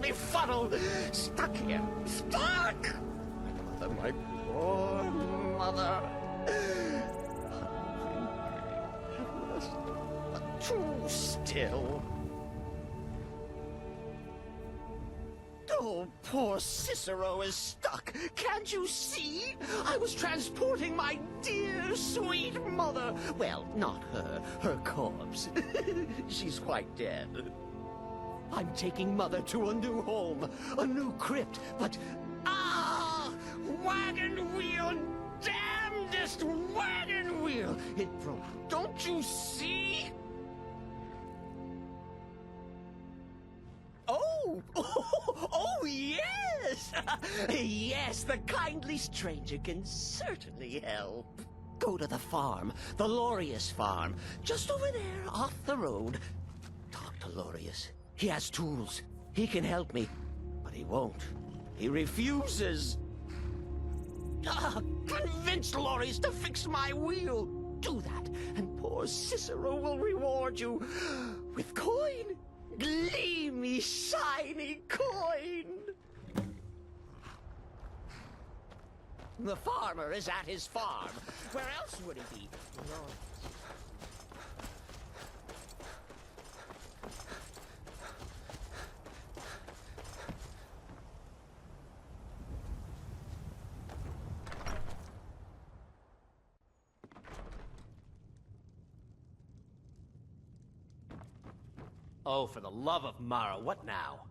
befuddled, stuck here, stuck! My mother, my poor mother. Helpless, but too still. Oh, poor Cicero is stuck. Can't you see? I was transporting my dear, sweet mother. Well, not her. Her corpse. She's quite dead. I'm taking Mother to a new home, a new crypt, but... Ah! Wagon wheel! Damnedest wagon wheel! It broke. Don't you see? Oh, yes! Yes, the kindly stranger can certainly help. Go to the farm, the Lorius farm, just over there off the road. Talk to Lorius. He has tools. He can help me, but he won't. He refuses. Convince Lorius to fix my wheel. Do that, and poor Cicero will reward you with coin. Gleamy, shiny coin! The farmer is at his farm. Where else would he be? Oh, for the love of Mara, what now?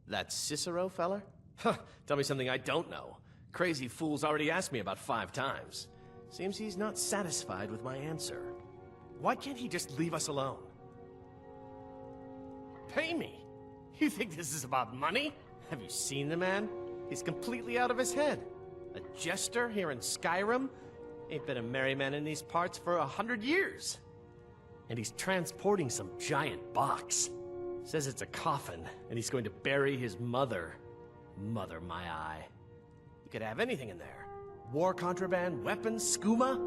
That Cicero feller? Huh, tell me something I don't know. Crazy fool's already asked me about 5 times. Seems he's not satisfied with my answer. Why can't he just leave us alone? Pay me? You think this is about money? Have you seen the man? He's completely out of his head. A jester here in Skyrim? Ain't been a merry man in these parts for 100 years. And he's transporting some giant box. Says it's a coffin, and he's going to bury his mother. Mother, my eye. You could have anything in there. War contraband, weapons, skooma.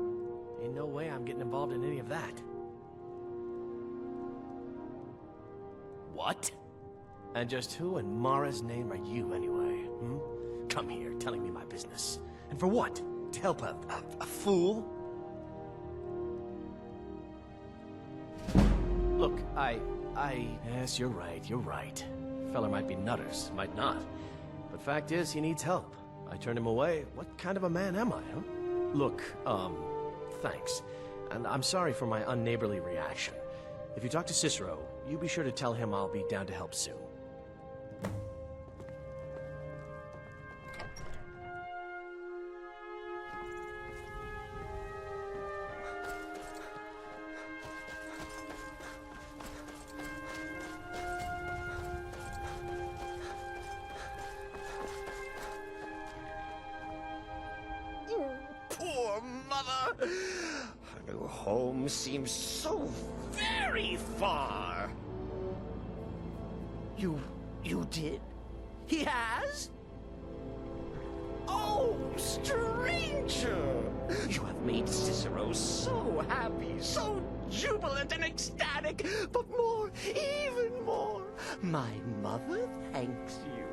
Ain't no way I'm getting involved in any of that. What? And just who in Mara's name are you, anyway? Come here, telling me my business. And for what? To help a fool? Look, Yes, you're right. Fella might be nutters, might not. But fact is, he needs help. I turned him away. What kind of a man am I, huh? Look, thanks. And I'm sorry for my unneighborly reaction. If you talk to Cicero, you be sure to tell him I'll be down to help soon. Her new home seems so very far. You did? He has? Oh, stranger! You have made Cicero so happy, so jubilant and ecstatic, but more, even more, my mother thanks you.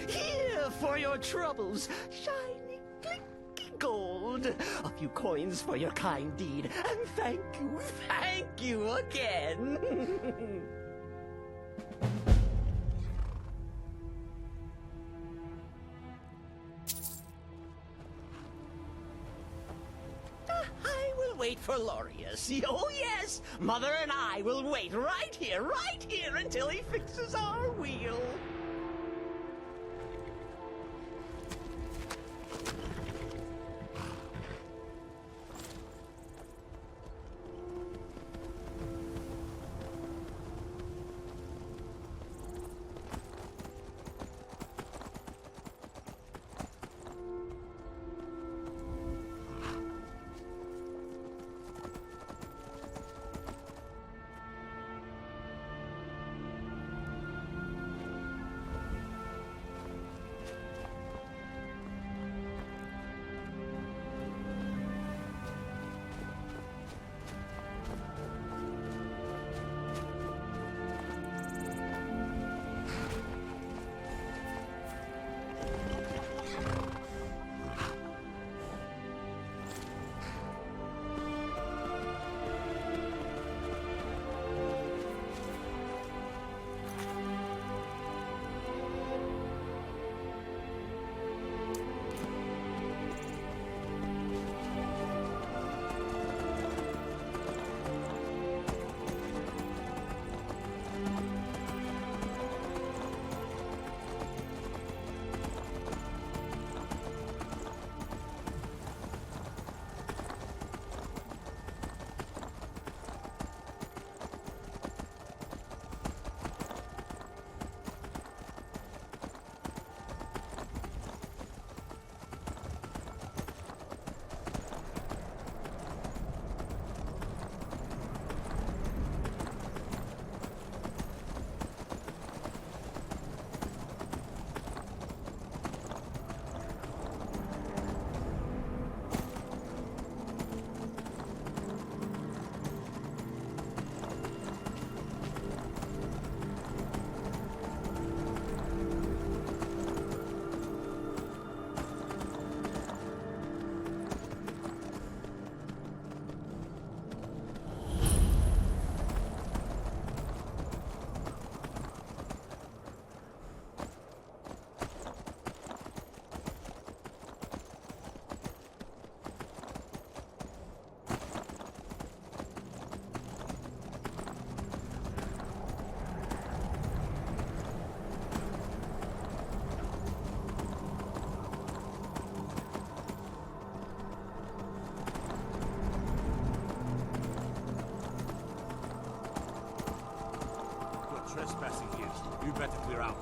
Here for your troubles, shiny, clinky gold. A few coins for your kind deed, and thank you again. I will wait for Lorius. Oh yes, Mother and I will wait right here until he fixes our wheel. Trespassing here. You better clear out.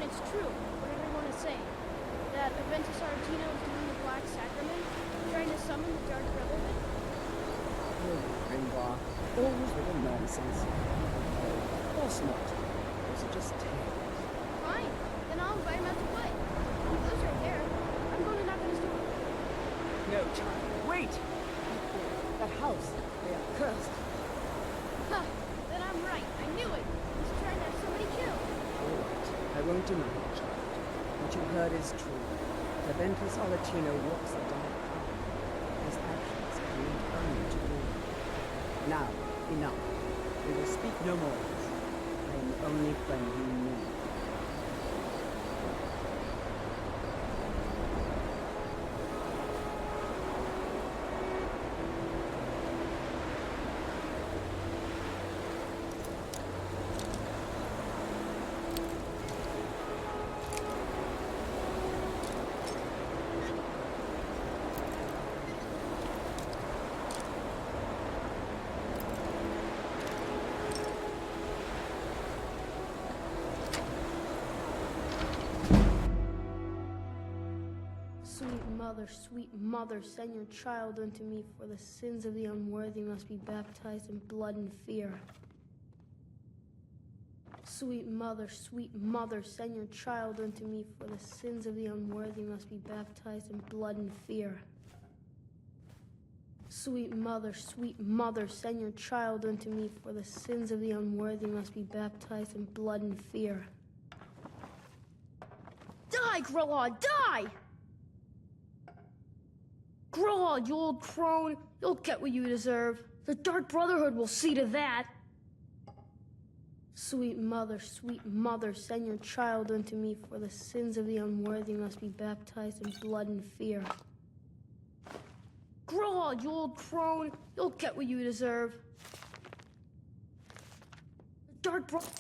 it's true, what everyone is saying. That Aventus Artino is doing the Black Sacrament, trying to summon the Dark Brotherhood. Oh, Grimgar, always with the nonsense. Of course not. Those are just tales. Fine, then I'll invite him out to play. He lives right there. I'm going to knock on his door. No, child, wait! That house, they are cursed. Ha! Then I'm right. I knew it. He's trying to have somebody killed. All right, I won't deny it, child. What you heard is true. Aventus Artino walks a dark path. His actions can lead only to ruin. Now, enough. We will speak no more of this. I am the only friend you need. Sweet mother, send your child unto me, for the sins of the unworthy must be baptized in blood and fear. Sweet mother, send your child unto me, for the sins of the unworthy must be baptized in blood and fear. Sweet mother, send your child unto me, for the sins of the unworthy must be baptized in blood and fear. Die, Grillard, die! Grillard, you old crone, you'll get what you deserve. The Dark Brotherhood will see to that. Sweet mother, send your child unto me, for the sins of the unworthy must be baptized in blood and fear. Grillard, you old crone, you'll get what you deserve. The Dark Brotherhood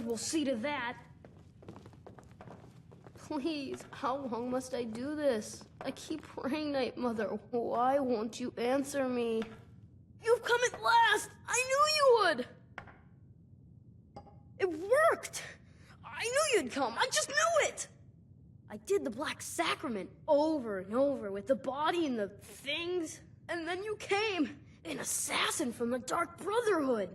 will see to that. Please, how long must I do this? I keep praying, Night Mother. Why won't you answer me? You've come at last! I knew you would! It worked! I knew you'd come! I just knew it! I did the Black Sacrament over and over with the body and the things, and then you came, an assassin from the Dark Brotherhood.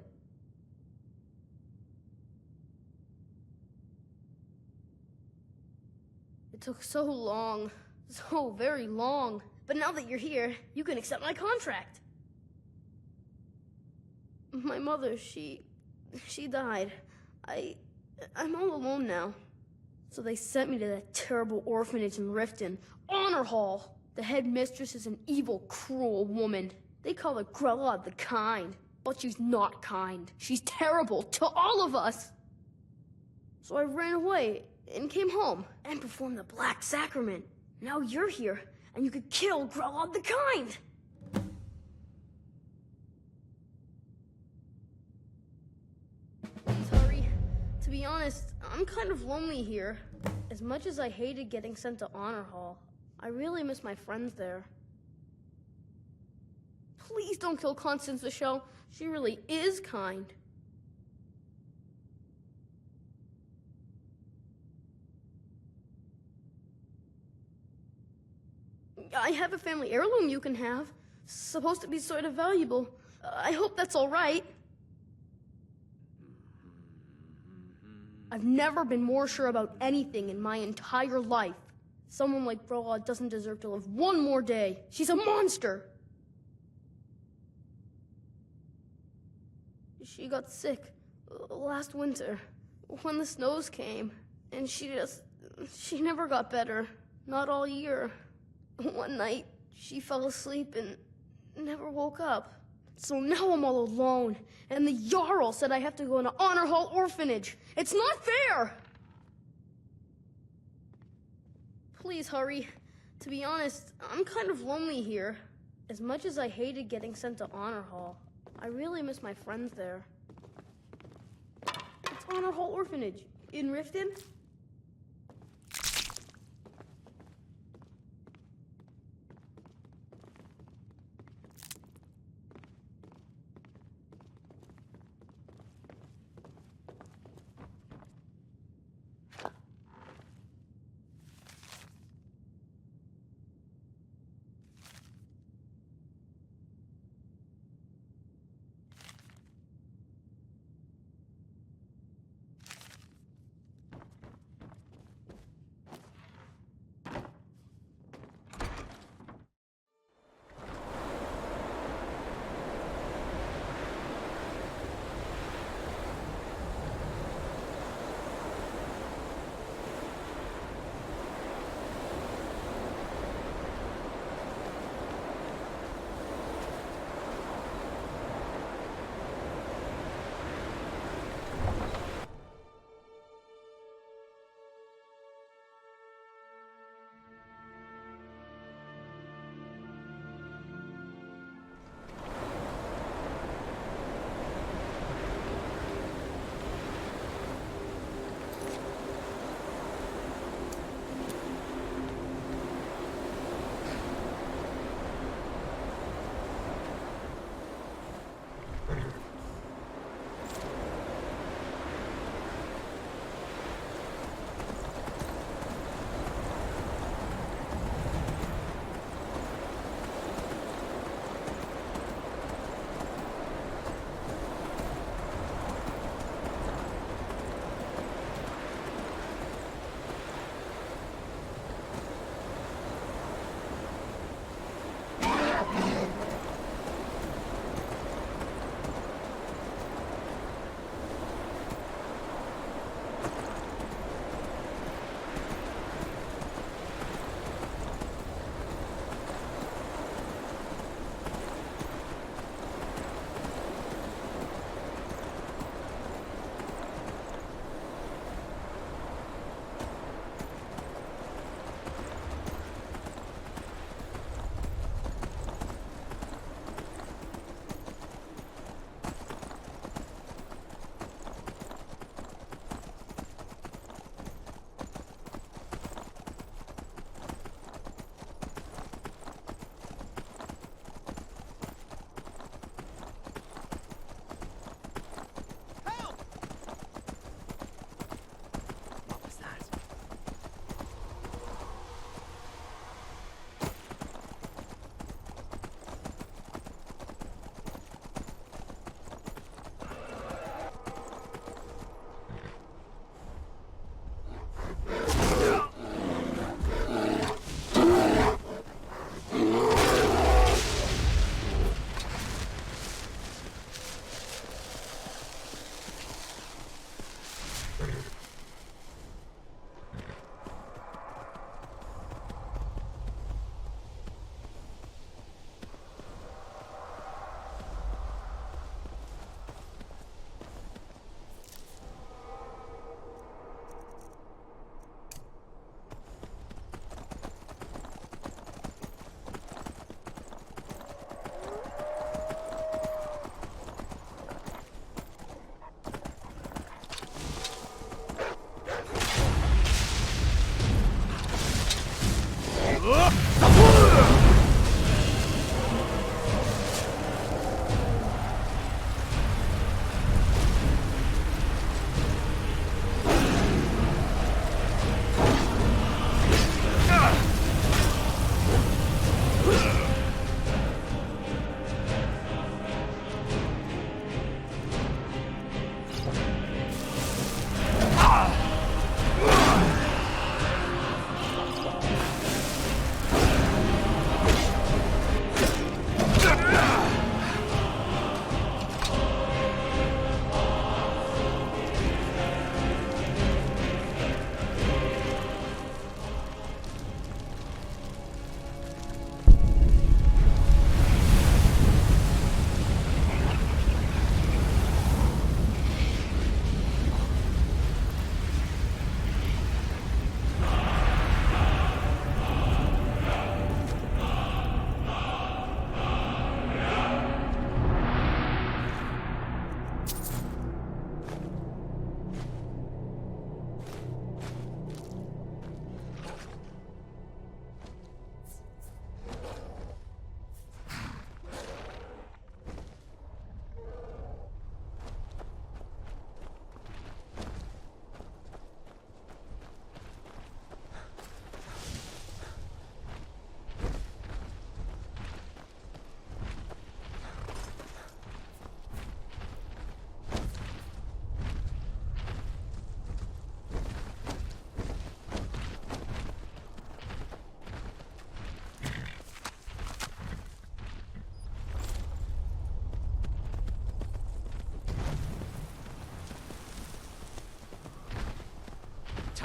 It took so long, so very long. But now that you're here, you can accept my contract. My mother, she died. I'm all alone now. So they sent me to that terrible orphanage in Riften, Honor Hall. The head mistress is an evil, cruel woman. They call her Grella the Kind, but she's not kind. She's terrible to all of us. So I ran away and came home and performed the Black Sacrament. Now you're here, and you could kill Grellod the Kind! Sorry. To be honest, I'm kind of lonely here. As much as I hated getting sent to Honor Hall, I really miss my friends there. Please don't kill Constance the Shell. She really is kind. I have a family heirloom you can have. Supposed to be sort of valuable. I hope that's all right. I've never been more sure about anything in my entire life. Someone like Grella doesn't deserve to live one more day. She's a monster. She got sick last winter when the snows came, and she never got better. Not all year. One night, she fell asleep and never woke up. So now I'm all alone, and the Jarl said I have to go in an Honor Hall orphanage. It's not fair! Please hurry. To be honest, I'm kind of lonely here. As much as I hated getting sent to Honor Hall, I really miss my friends there. It's Honor Hall Orphanage in Riften.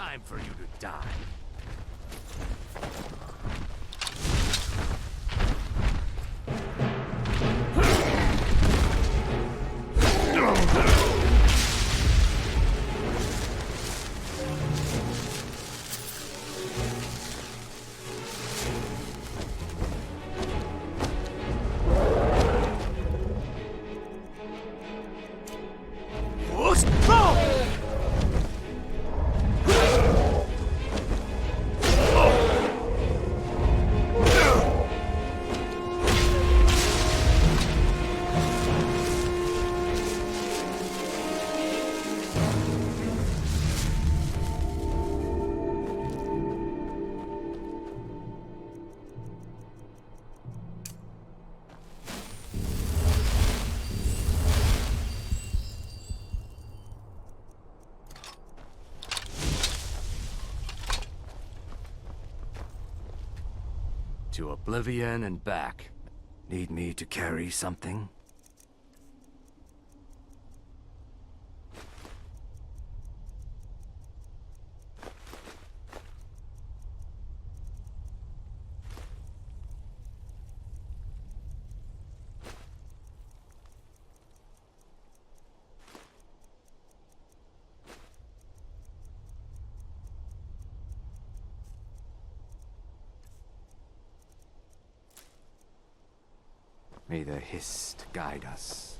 time for you to die. To Oblivion and back. Need me to carry something? May the Hist guide us.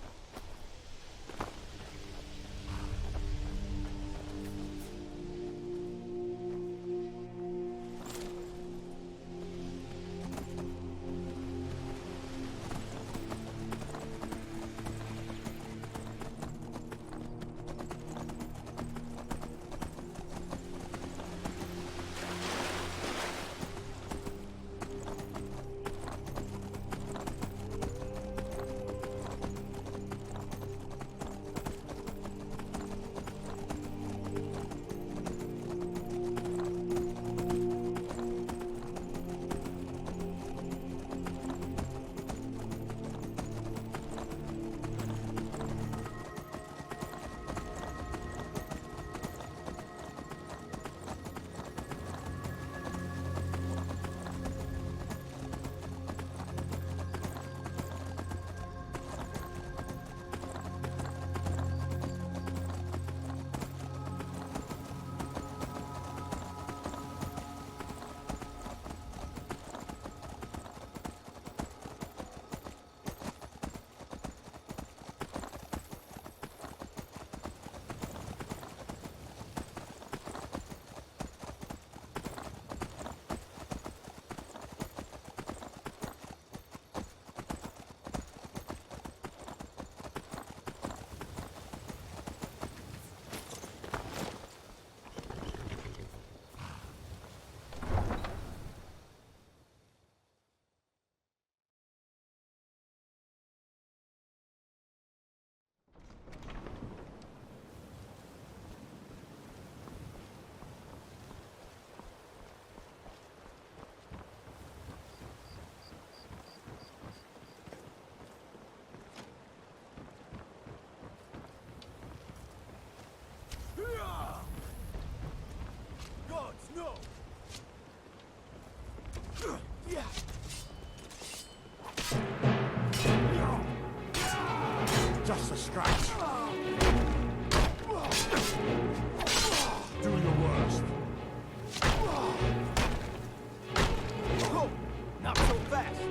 Gods, no! Just a scratch. Do your worst. Oh, not so fast.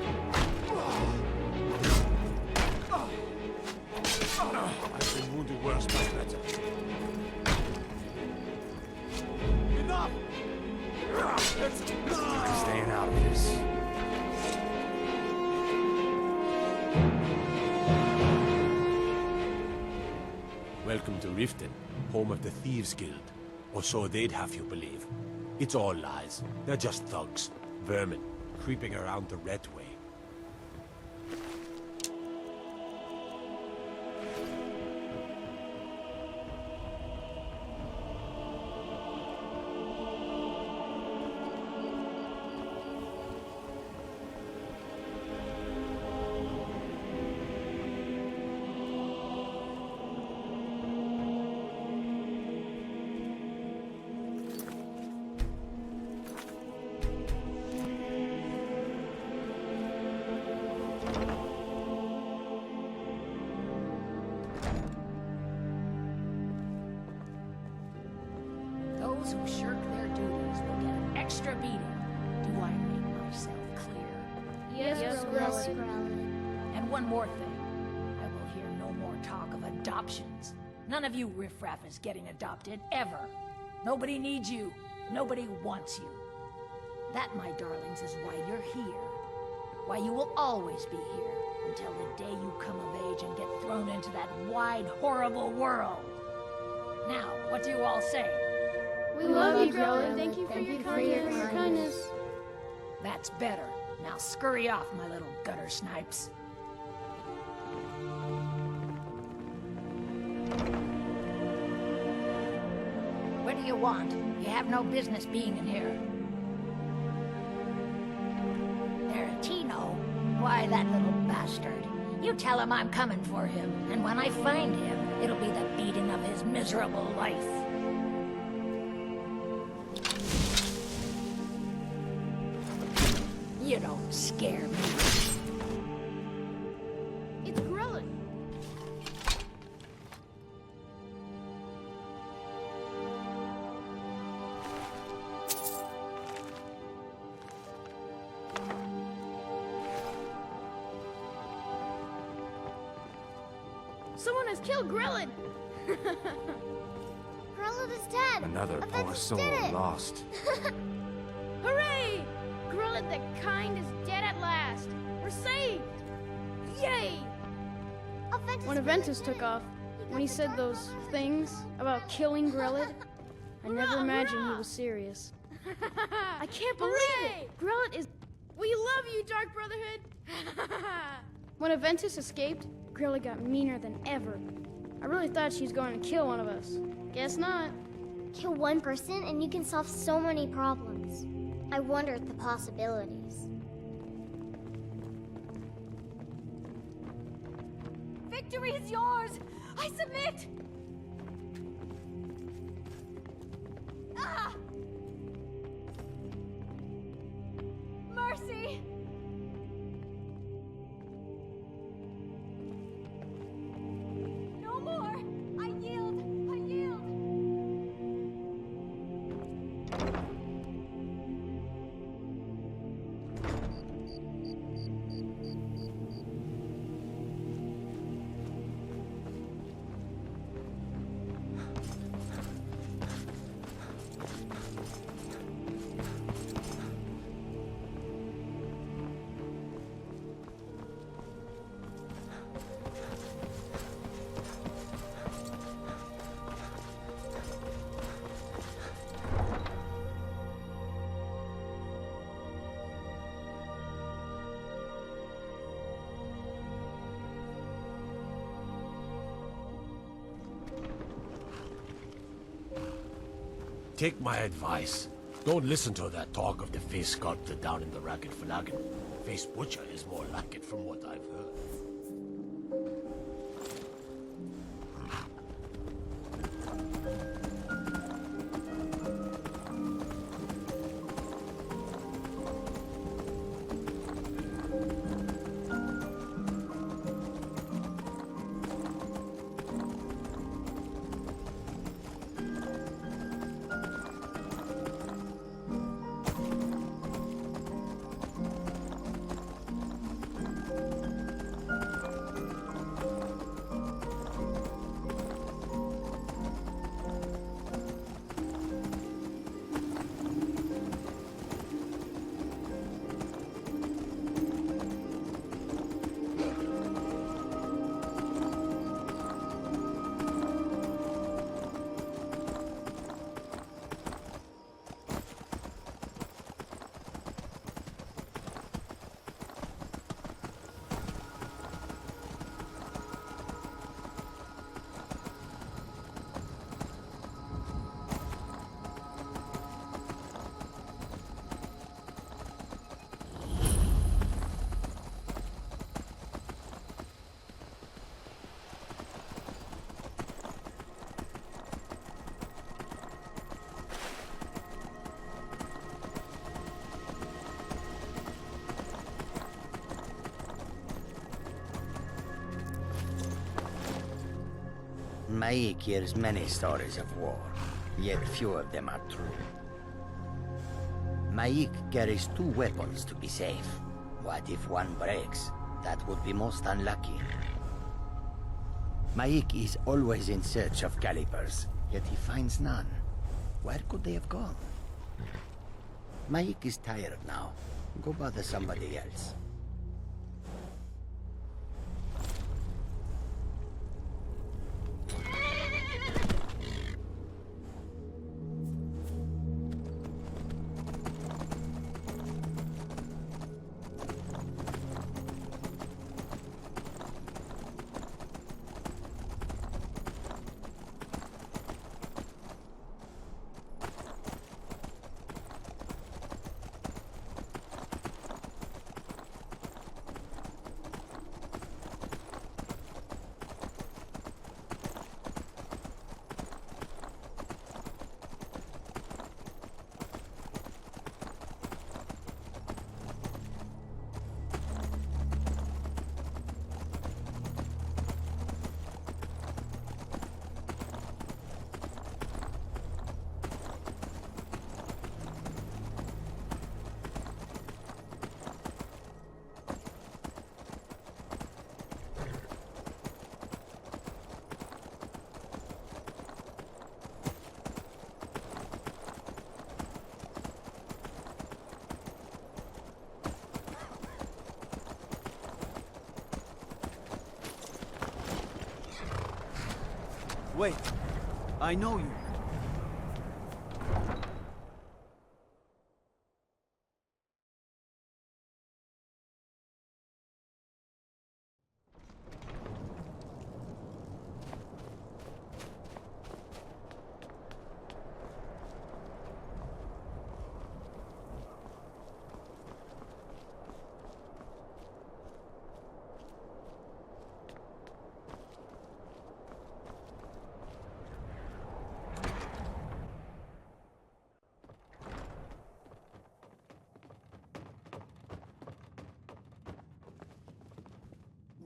I've been wounded worse, much better. Enough! Staying out of this. Welcome to Riften, home of the Thieves Guild. Or so they'd have you believe. It's all lies. They're just thugs. Vermin. Creeping around the Red Way. And one more thing. I will hear no more talk of adoptions. None of you riffraff is getting adopted, ever. Nobody needs you. Nobody wants you. That, my darlings, is why you're here. Why you will always be here, until the day you come of age and get thrown into that wide, horrible world. Now, what do you all say? We love you, Grella. Thank you for your kindness. That's better. Now scurry off, my little gutter snipes. What do you want? You have no business being in here. Tino? Why, that little bastard. You tell him I'm coming for him, and when I find him, it'll be the beating of his miserable life. You don't scare me. It's Grella. Someone has killed Grellin! Grellin is dead! Another poor Aventus soul did it. lost. Hooray! Grellin the Kind is dead at last! We're saved! Yay! When Aventus took off, when he said those things about killing Grellin, I never imagined he was serious. I can't believe it! Grellin is... We love you, Dark Brotherhood! When Aventus escaped, Grella got meaner than ever. I really thought she was going to kill one of us. Guess not. Kill one person and you can solve so many problems. I wonder at the possibilities. Victory is yours! I submit! Ah! Mercy! No more! I yield! I yield! Take my advice. Don't listen to that talk of the face sculptor down in the Ragged Flagon. Face butcher is more like it from what I've heard. Maik hears many stories of war, yet few of them are true. Maik carries two weapons to be safe. What if one breaks? That would be most unlucky. Maik is always in search of calipers, yet he finds none. Where could they have gone? Maik is tired now. Go bother somebody else. Wait, I know you.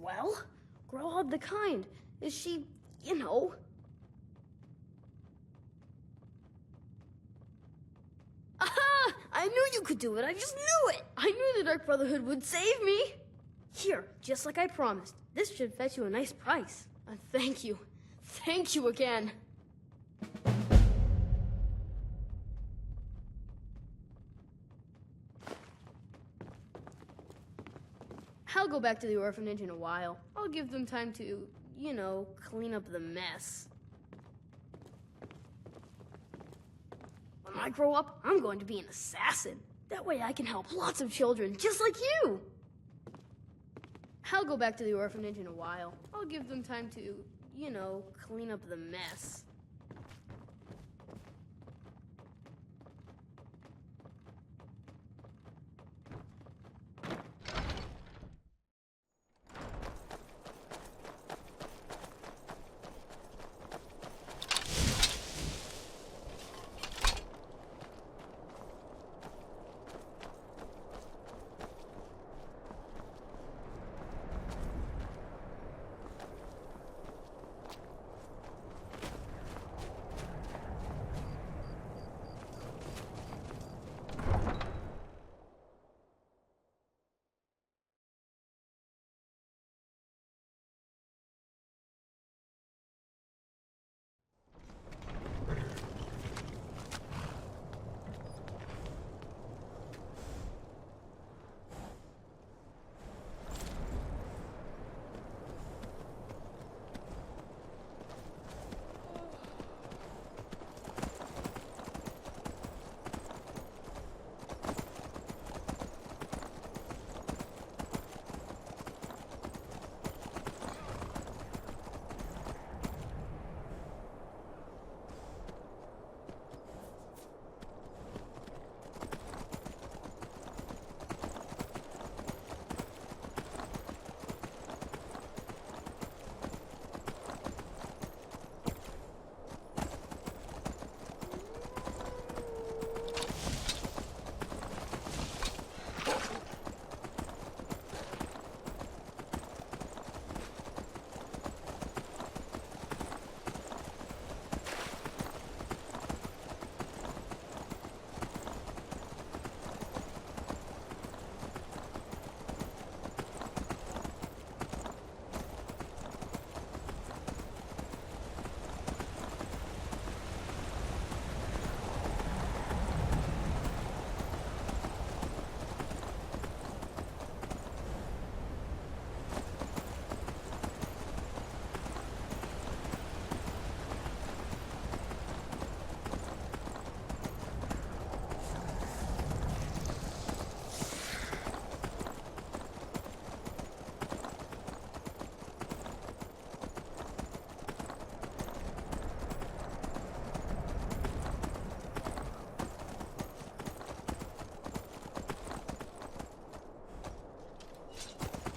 Well, Growhub the Kind. Is she, you know... Aha! I knew you could do it. I just knew it. I knew the Dark Brotherhood would save me. Here, just like I promised. This should fetch you a nice price. Thank you. Thank you again. I'll go back to the orphanage in a while. I'll give them time to, you know, clean up the mess. When I grow up, I'm going to be an assassin. That way I can help lots of children, just like you. I'll go back to the orphanage in a while. I'll give them time to, you know, clean up the mess.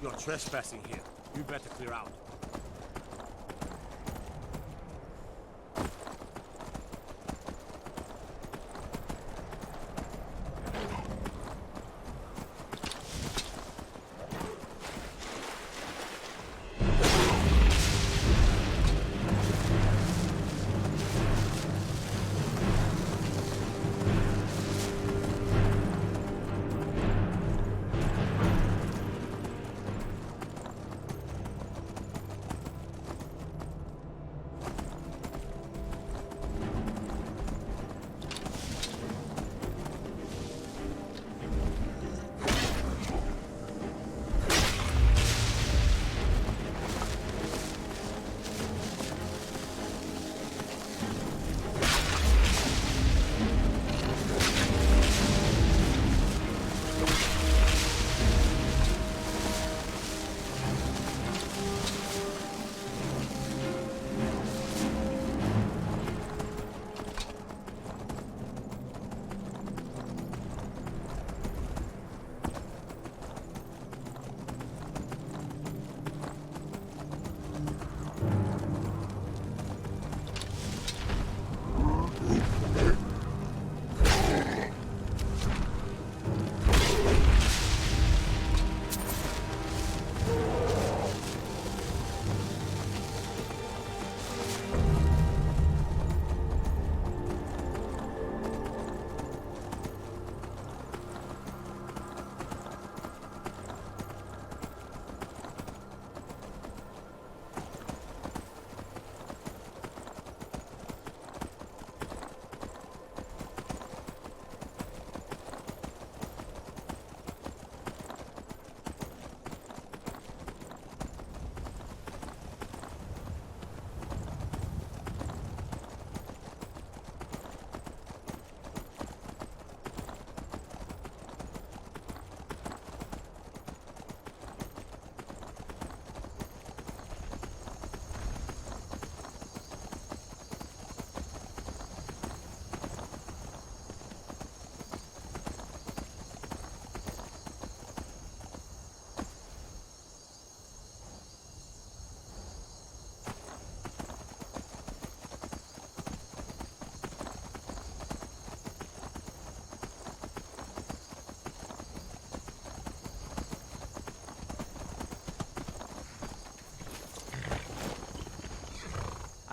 You're trespassing here. You better clear out.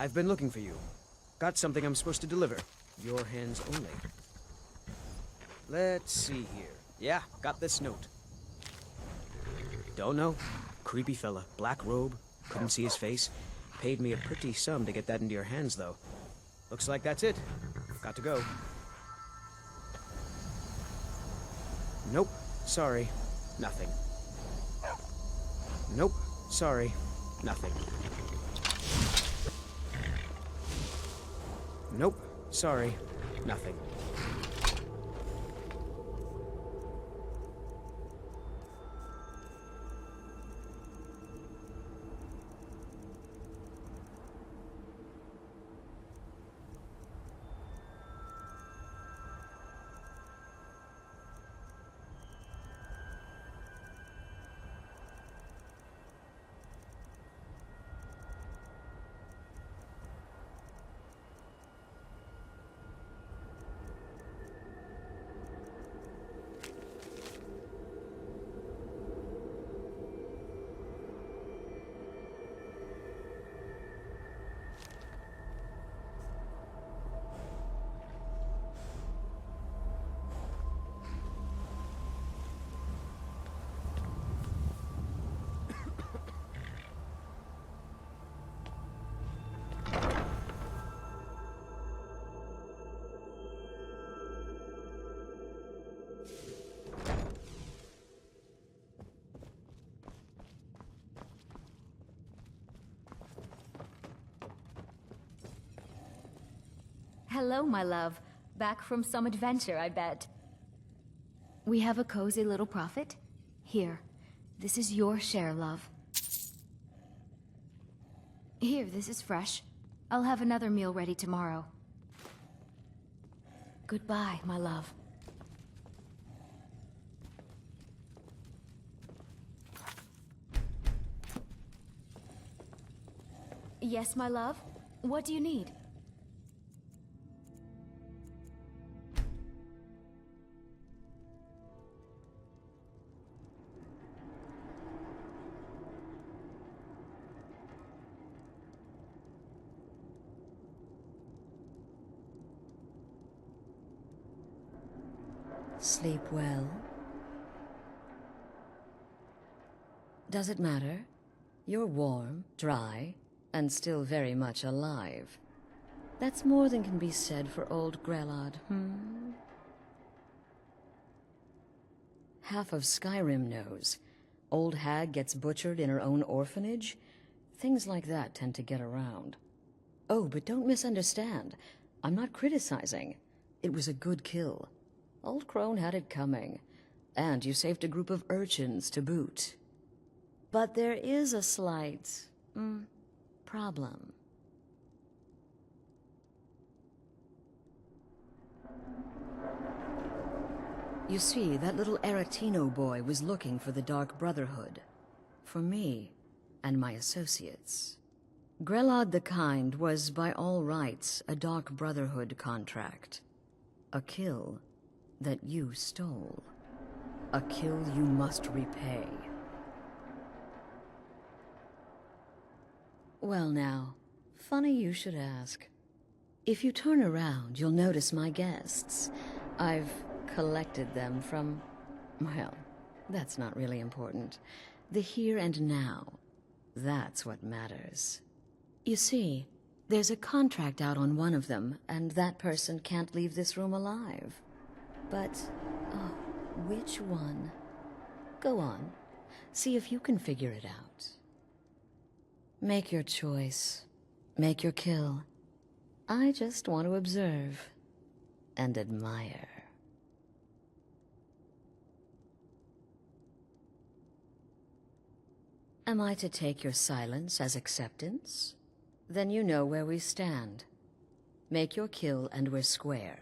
I've been looking for you. Got something I'm supposed to deliver. Your hands only. Let's see here. Yeah, got this note. Don't know. Creepy fella. Black robe. Couldn't see his face. Paid me a pretty sum to get that into your hands, though. Looks like that's it. Got to go. Nope. Sorry. Nothing. Nope. Sorry. Nothing. Nope. Sorry. Nothing. Hello, my love. Back from some adventure, I bet. We have a cozy little profit? Here, this is your share, love. Here, this is fresh. I'll have another meal ready tomorrow. Goodbye, my love. Yes, my love? What do you need? Sleep well? Does it matter? You're warm, dry, and still very much alive. That's more than can be said for old Grelod, Half of Skyrim knows. Old hag gets butchered in her own orphanage. Things like that tend to get around. Oh, but don't misunderstand. I'm not criticizing. It was a good kill. Old Crone had it coming. And you saved a group of urchins to boot. But there is a slight, problem. You see, that little Aretino boy was looking for the Dark Brotherhood. For me, and my associates. Grelod the Kind was, by all rights, a Dark Brotherhood contract. A kill that you stole. A kill you must repay. Well now, funny you should ask. If you turn around, you'll notice my guests. I've collected them from... well, that's not really important. The here and now. That's what matters. You see, there's a contract out on one of them, and that person can't leave this room alive. But, oh, which one? Go on. See if you can figure it out. Make your choice. Make your kill. I just want to observe and admire. Am I to take your silence as acceptance? Then you know where we stand. Make your kill and we're square.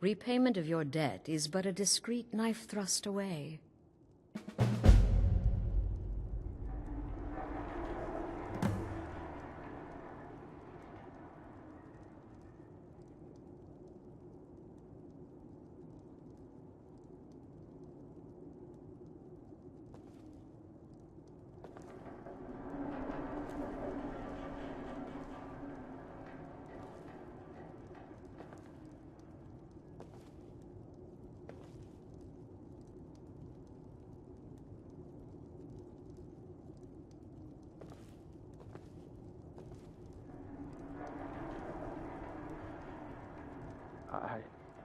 Repayment of your debt is but a discreet knife thrust away.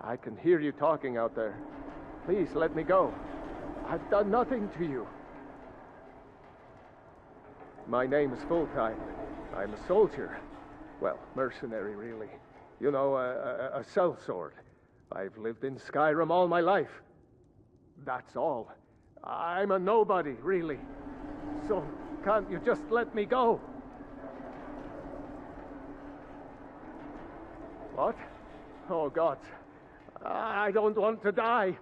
I can hear you talking out there. Please let me go. I've done nothing to you. My name is Full-Time. I'm a soldier. Well, mercenary, really. You know, a sellsword. I've lived in Skyrim all my life. That's all. I'm a nobody, really. So, can't you just let me go? What? Oh, God. I don't want to die.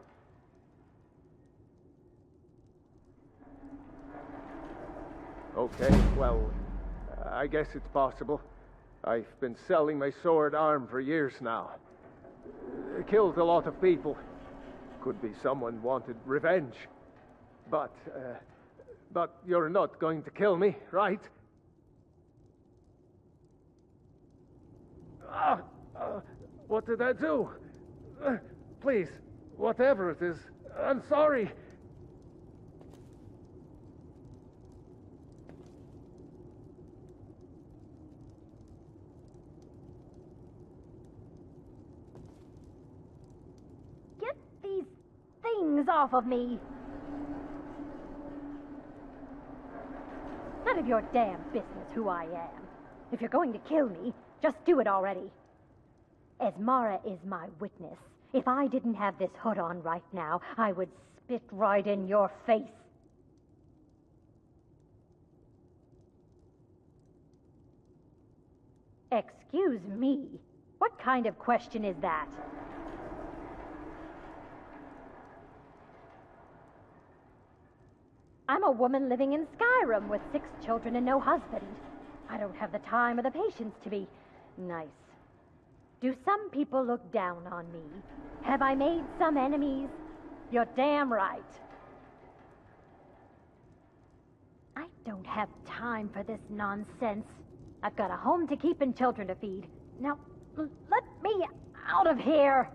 Okay, well, I guess it's possible. I've been selling my sword arm for years now. Killed a lot of people. Could be someone wanted revenge. But you're not going to kill me, right? What did I do? Please, whatever it is, I'm sorry. Get these things off of me! None of your damn business who I am. If you're going to kill me, just do it already. Esmara is my witness. If I didn't have this hood on right now, I would spit right in your face. Excuse me? What kind of question is that? I'm a woman living in Skyrim with 6 children and no husband. I don't have the time or the patience to be nice. Do some people look down on me? Have I made some enemies? You're damn right. I don't have time for this nonsense. I've got a home to keep and children to feed. Now, let me out of here!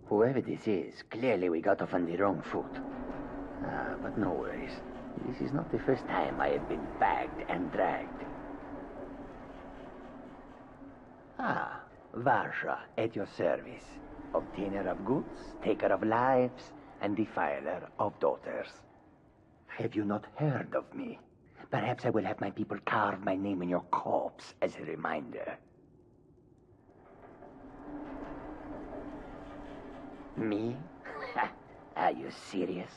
Whoever this is, clearly we got off on the wrong foot. But no worries. This is not the first time I have been bagged and dragged. Varsha, at your service. Obtainer of goods, taker of lives, and defiler of daughters. Have you not heard of me? Perhaps I will have my people carve my name in your corpse as a reminder. Me? Are you serious?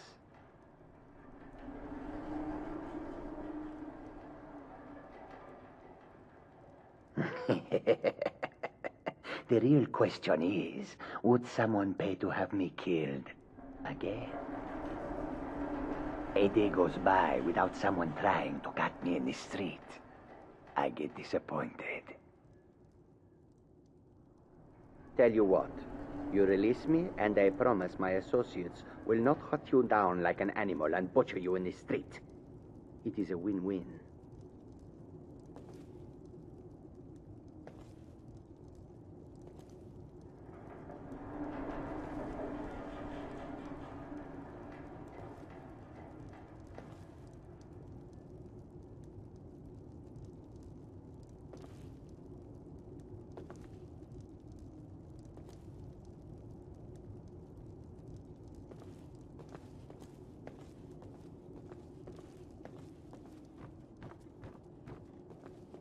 The real question is, would someone pay to have me killed again? A day goes by without someone trying to cut me in the street. I get disappointed. Tell you what, you release me and I promise my associates will not hunt you down like an animal and butcher you in the street. It is a win-win.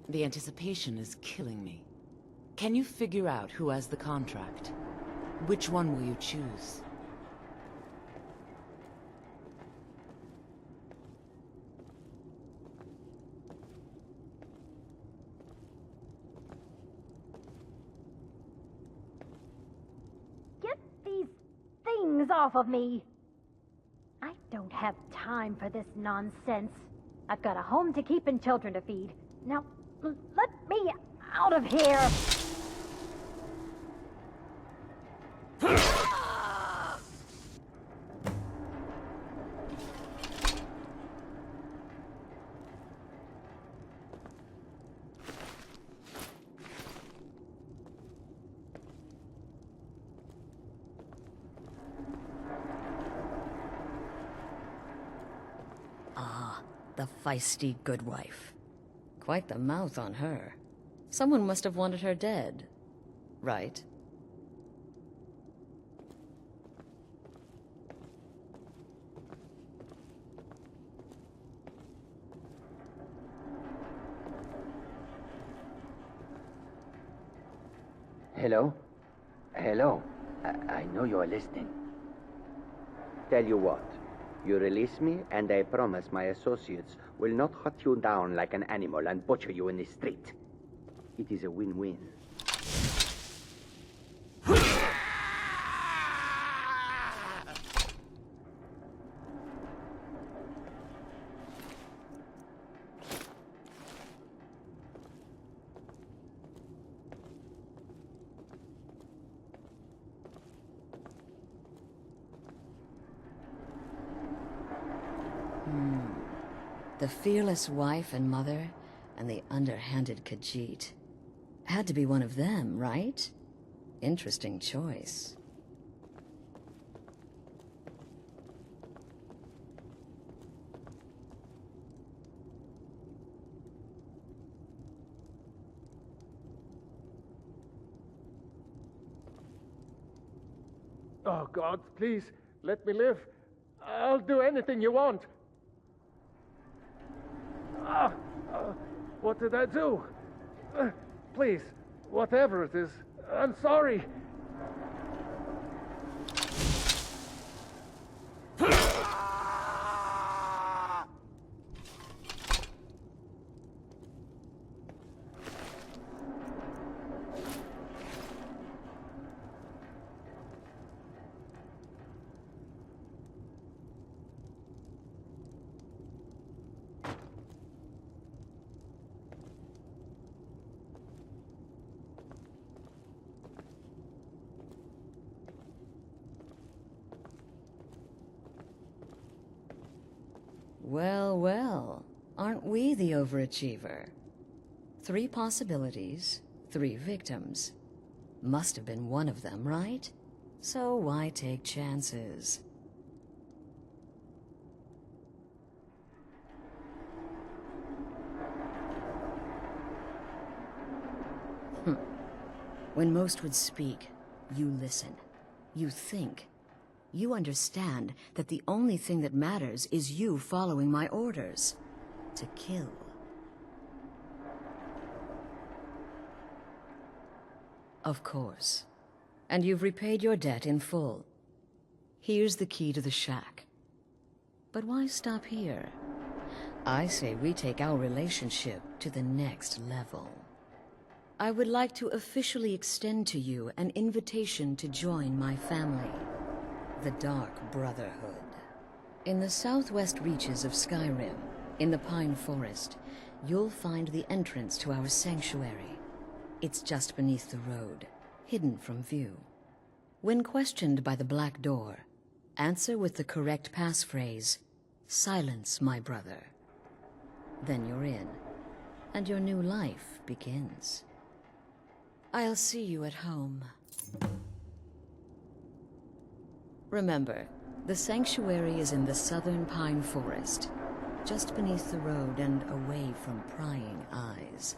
The anticipation is killing me. Can you figure out who has the contract? Which one will you choose? Get these things off of me! I don't have time for this nonsense. I've got a home to keep and children to feed. Now, let me out of here! The feisty good wife. Quite the mouth on her. Someone must have wanted her dead. Right? Hello? Hello? I know you are listening. Tell you what, you release me and I promise my associates will not hunt you down like an animal and butcher you in the street. It is a win-win. The fearless wife and mother, and the underhanded Khajiit. Had to be one of them, right? Interesting choice. Oh, God, please, let me live. I'll do anything you want. What did I do? Please, whatever it is, I'm sorry. well, aren't we the overachiever? 3 possibilities, 3 victims. Must have been one of them, right? So why take chances? When most would speak, you listen. You think. You understand that the only thing that matters is you following my orders. To kill. Of course. And you've repaid your debt in full. Here's the key to the shack. But why stop here? I say we take our relationship to the next level. I would like to officially extend to you an invitation to join my family, the Dark Brotherhood. In the southwest reaches of Skyrim, in the Pine Forest, you'll find the entrance to our sanctuary. It's just beneath the road, hidden from view. When questioned by the Black Door, answer with the correct passphrase, "Silence, my brother." Then you're in, and your new life begins. I'll see you at home. Remember, the sanctuary is in the southern Pine Forest, just beneath the road and away from prying eyes.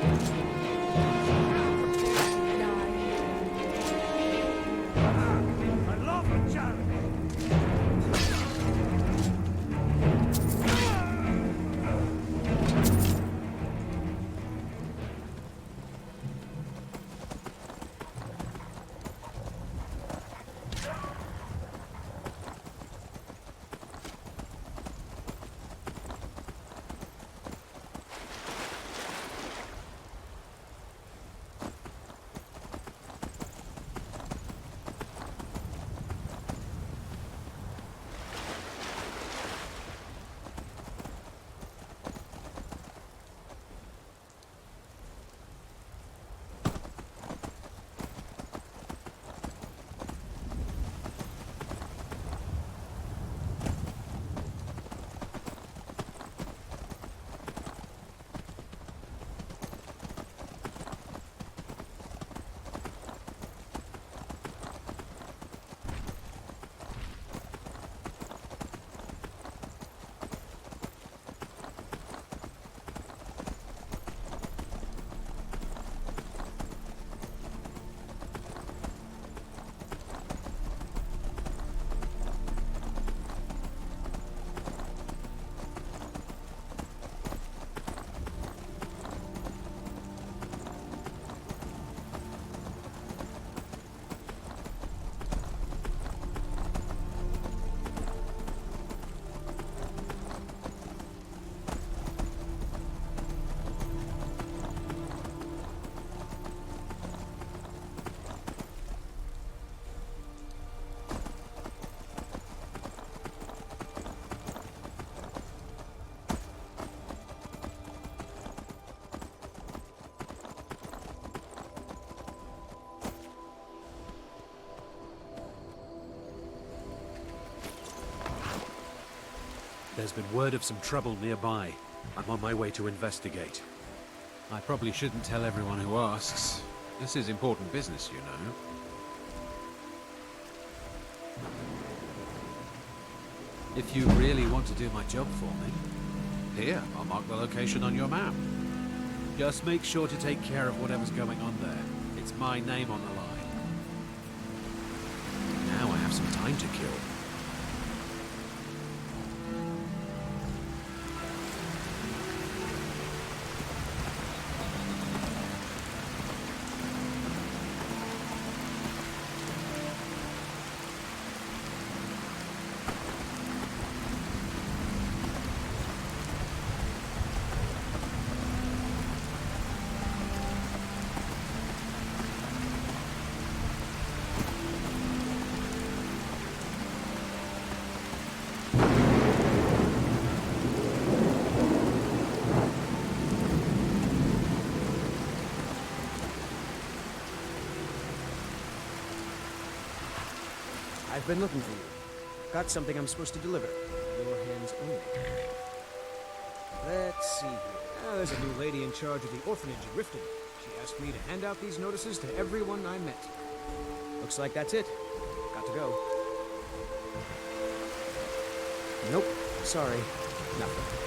I love a challenge! There's been word of some trouble nearby. I'm on my way to investigate. I probably shouldn't tell everyone who asks. This is important business, you know. If you really want to do my job for me, here, I'll mark the location on your map. Just make sure to take care of whatever's going on there. It's my name on the line. Now I have some time to kill. I've been looking for you. Got something I'm supposed to deliver. Your hands only. Let's see here. Oh, there's a new lady in charge of the orphanage in Riften. She asked me to hand out these notices to everyone I met. Looks like that's it. Got to go. Nope. Sorry. Nothing.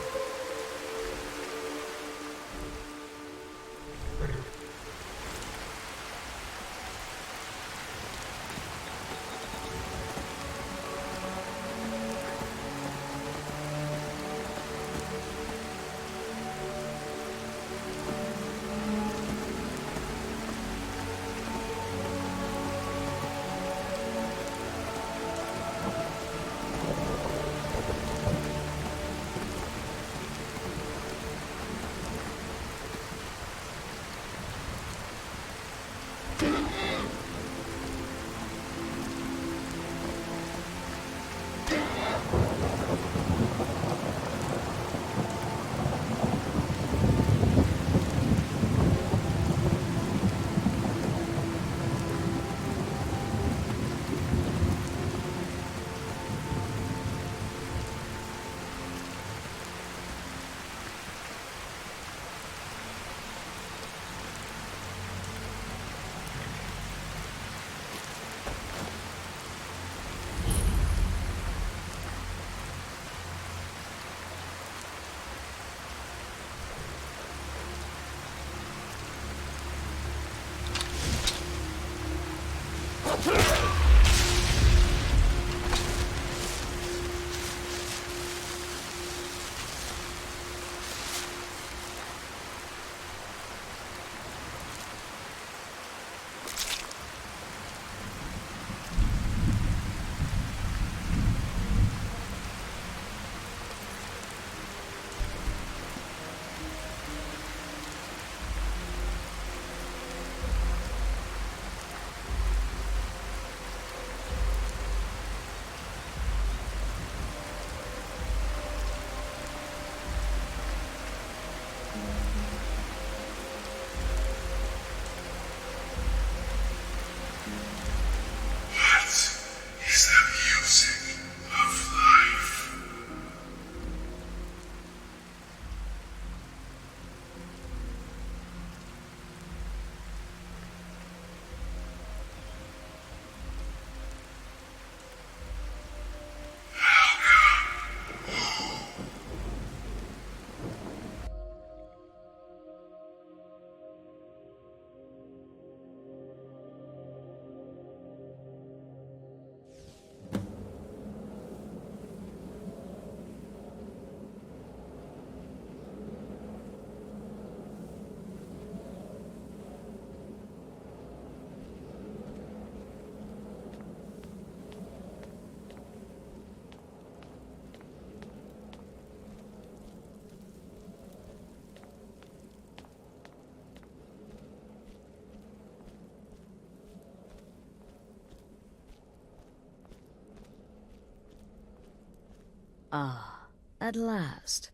Ah, at last.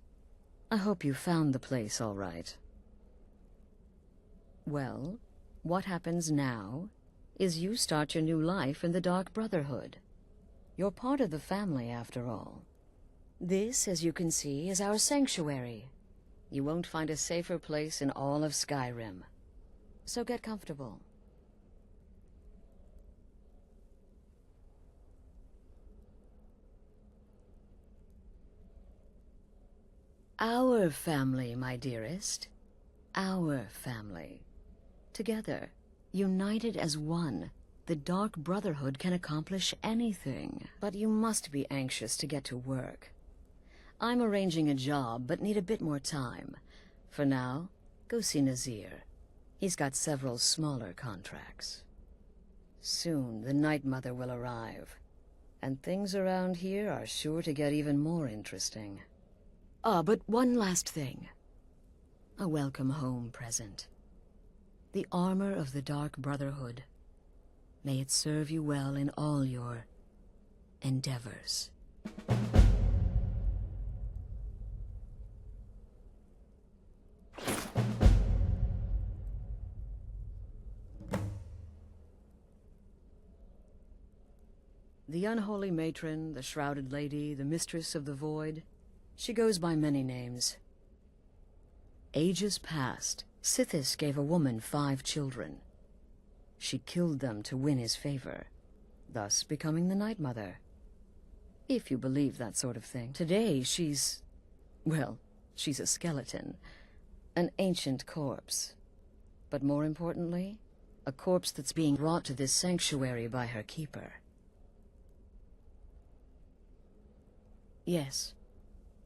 I hope you found the place all right. Well, what happens now is you start your new life in the Dark Brotherhood. You're part of the family, after all. This, as you can see, is our sanctuary. You won't find a safer place in all of Skyrim. So get comfortable. Our family, my dearest. Our family. Together, united as one, the Dark Brotherhood can accomplish anything. But you must be anxious to get to work. I'm arranging a job, but need a bit more time. For now, go see Nazir. He's got several smaller contracts. Soon, the Night Mother will arrive. And things around here are sure to get even more interesting. Ah, but one last thing. A welcome home present. The armor of the Dark Brotherhood. May it serve you well in all your endeavors. The unholy matron, the shrouded lady, the mistress of the void. She goes by many names. Ages past, Sithis gave a woman 5 children. She killed them to win his favor, thus becoming the Night Mother. If you believe that sort of thing. Today, she's a skeleton. An ancient corpse. But more importantly, a corpse that's being brought to this sanctuary by her keeper. Yes.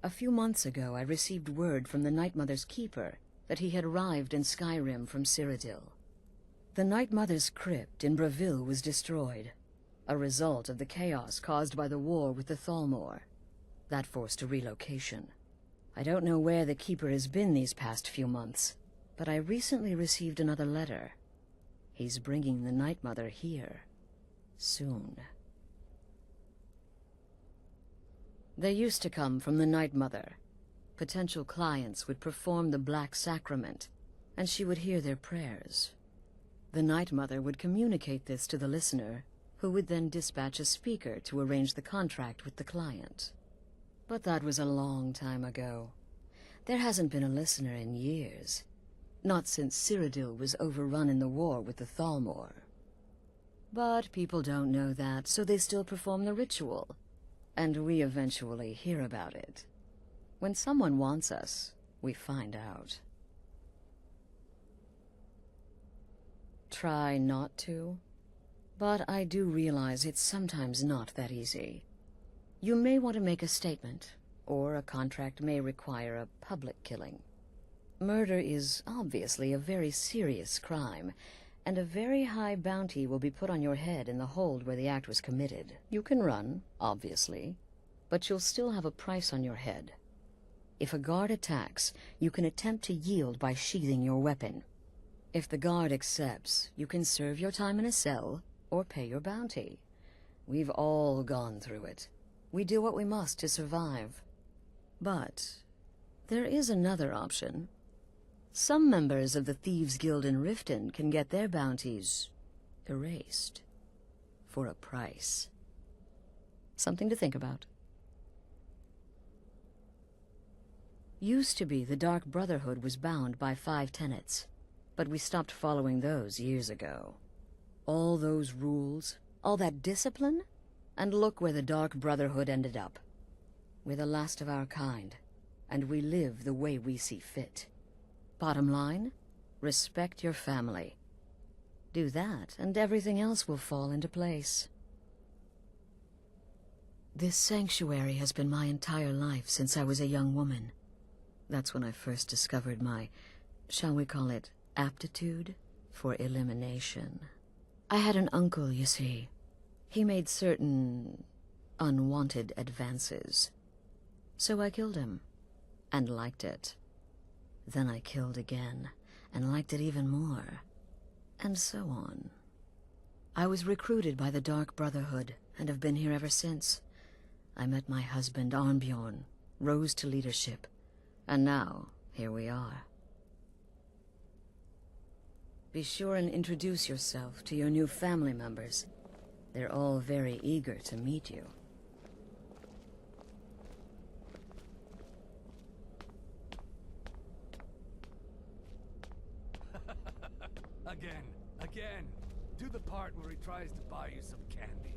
A few months ago, I received word from the Night Mother's keeper that he had arrived in Skyrim from Cyrodiil. The Night Mother's crypt in Bravil was destroyed, a result of the chaos caused by the war with the Thalmor. That forced a relocation. I don't know where the keeper has been these past few months, but I recently received another letter. He's bringing the Night Mother here. Soon. They used to come from the Night Mother. Potential clients would perform the Black Sacrament, and she would hear their prayers. The Night Mother would communicate this to the listener, who would then dispatch a speaker to arrange the contract with the client. But that was a long time ago. There hasn't been a listener in years. Not since Cyrodiil was overrun in the war with the Thalmor. But people don't know that, so they still perform the ritual. And we eventually hear about it. When someone wants us, we find out. Try not to, but I do realize it's sometimes not that easy. You may want to make a statement, or a contract may require a public killing. Murder is obviously a very serious crime, and a very high bounty will be put on your head in the hold where the act was committed. You can run, obviously, but you'll still have a price on your head. If a guard attacks, you can attempt to yield by sheathing your weapon. If the guard accepts, you can serve your time in a cell, or pay your bounty. We've all gone through it. We do what we must to survive. But there is another option. Some members of the Thieves' Guild in Riften can get their bounties erased for a price. Something to think about. Used to be the Dark Brotherhood was bound by 5 tenets, but we stopped following those years ago. All those rules, all that discipline, and look where the Dark Brotherhood ended up. We're the last of our kind, and we live the way we see fit. Bottom line, respect your family. Do that, and everything else will fall into place. This sanctuary has been my entire life since I was a young woman. That's when I first discovered my, shall we call it, aptitude for elimination. I had an uncle, you see. He made certain unwanted advances. So I killed him, and liked it. Then I killed again, and liked it even more. And so on. I was recruited by the Dark Brotherhood, and have been here ever since. I met my husband Arnbjorn, rose to leadership, and now, here we are. Be sure and introduce yourself to your new family members. They're all very eager to meet you. Again. Do the part where he tries to buy you some candy.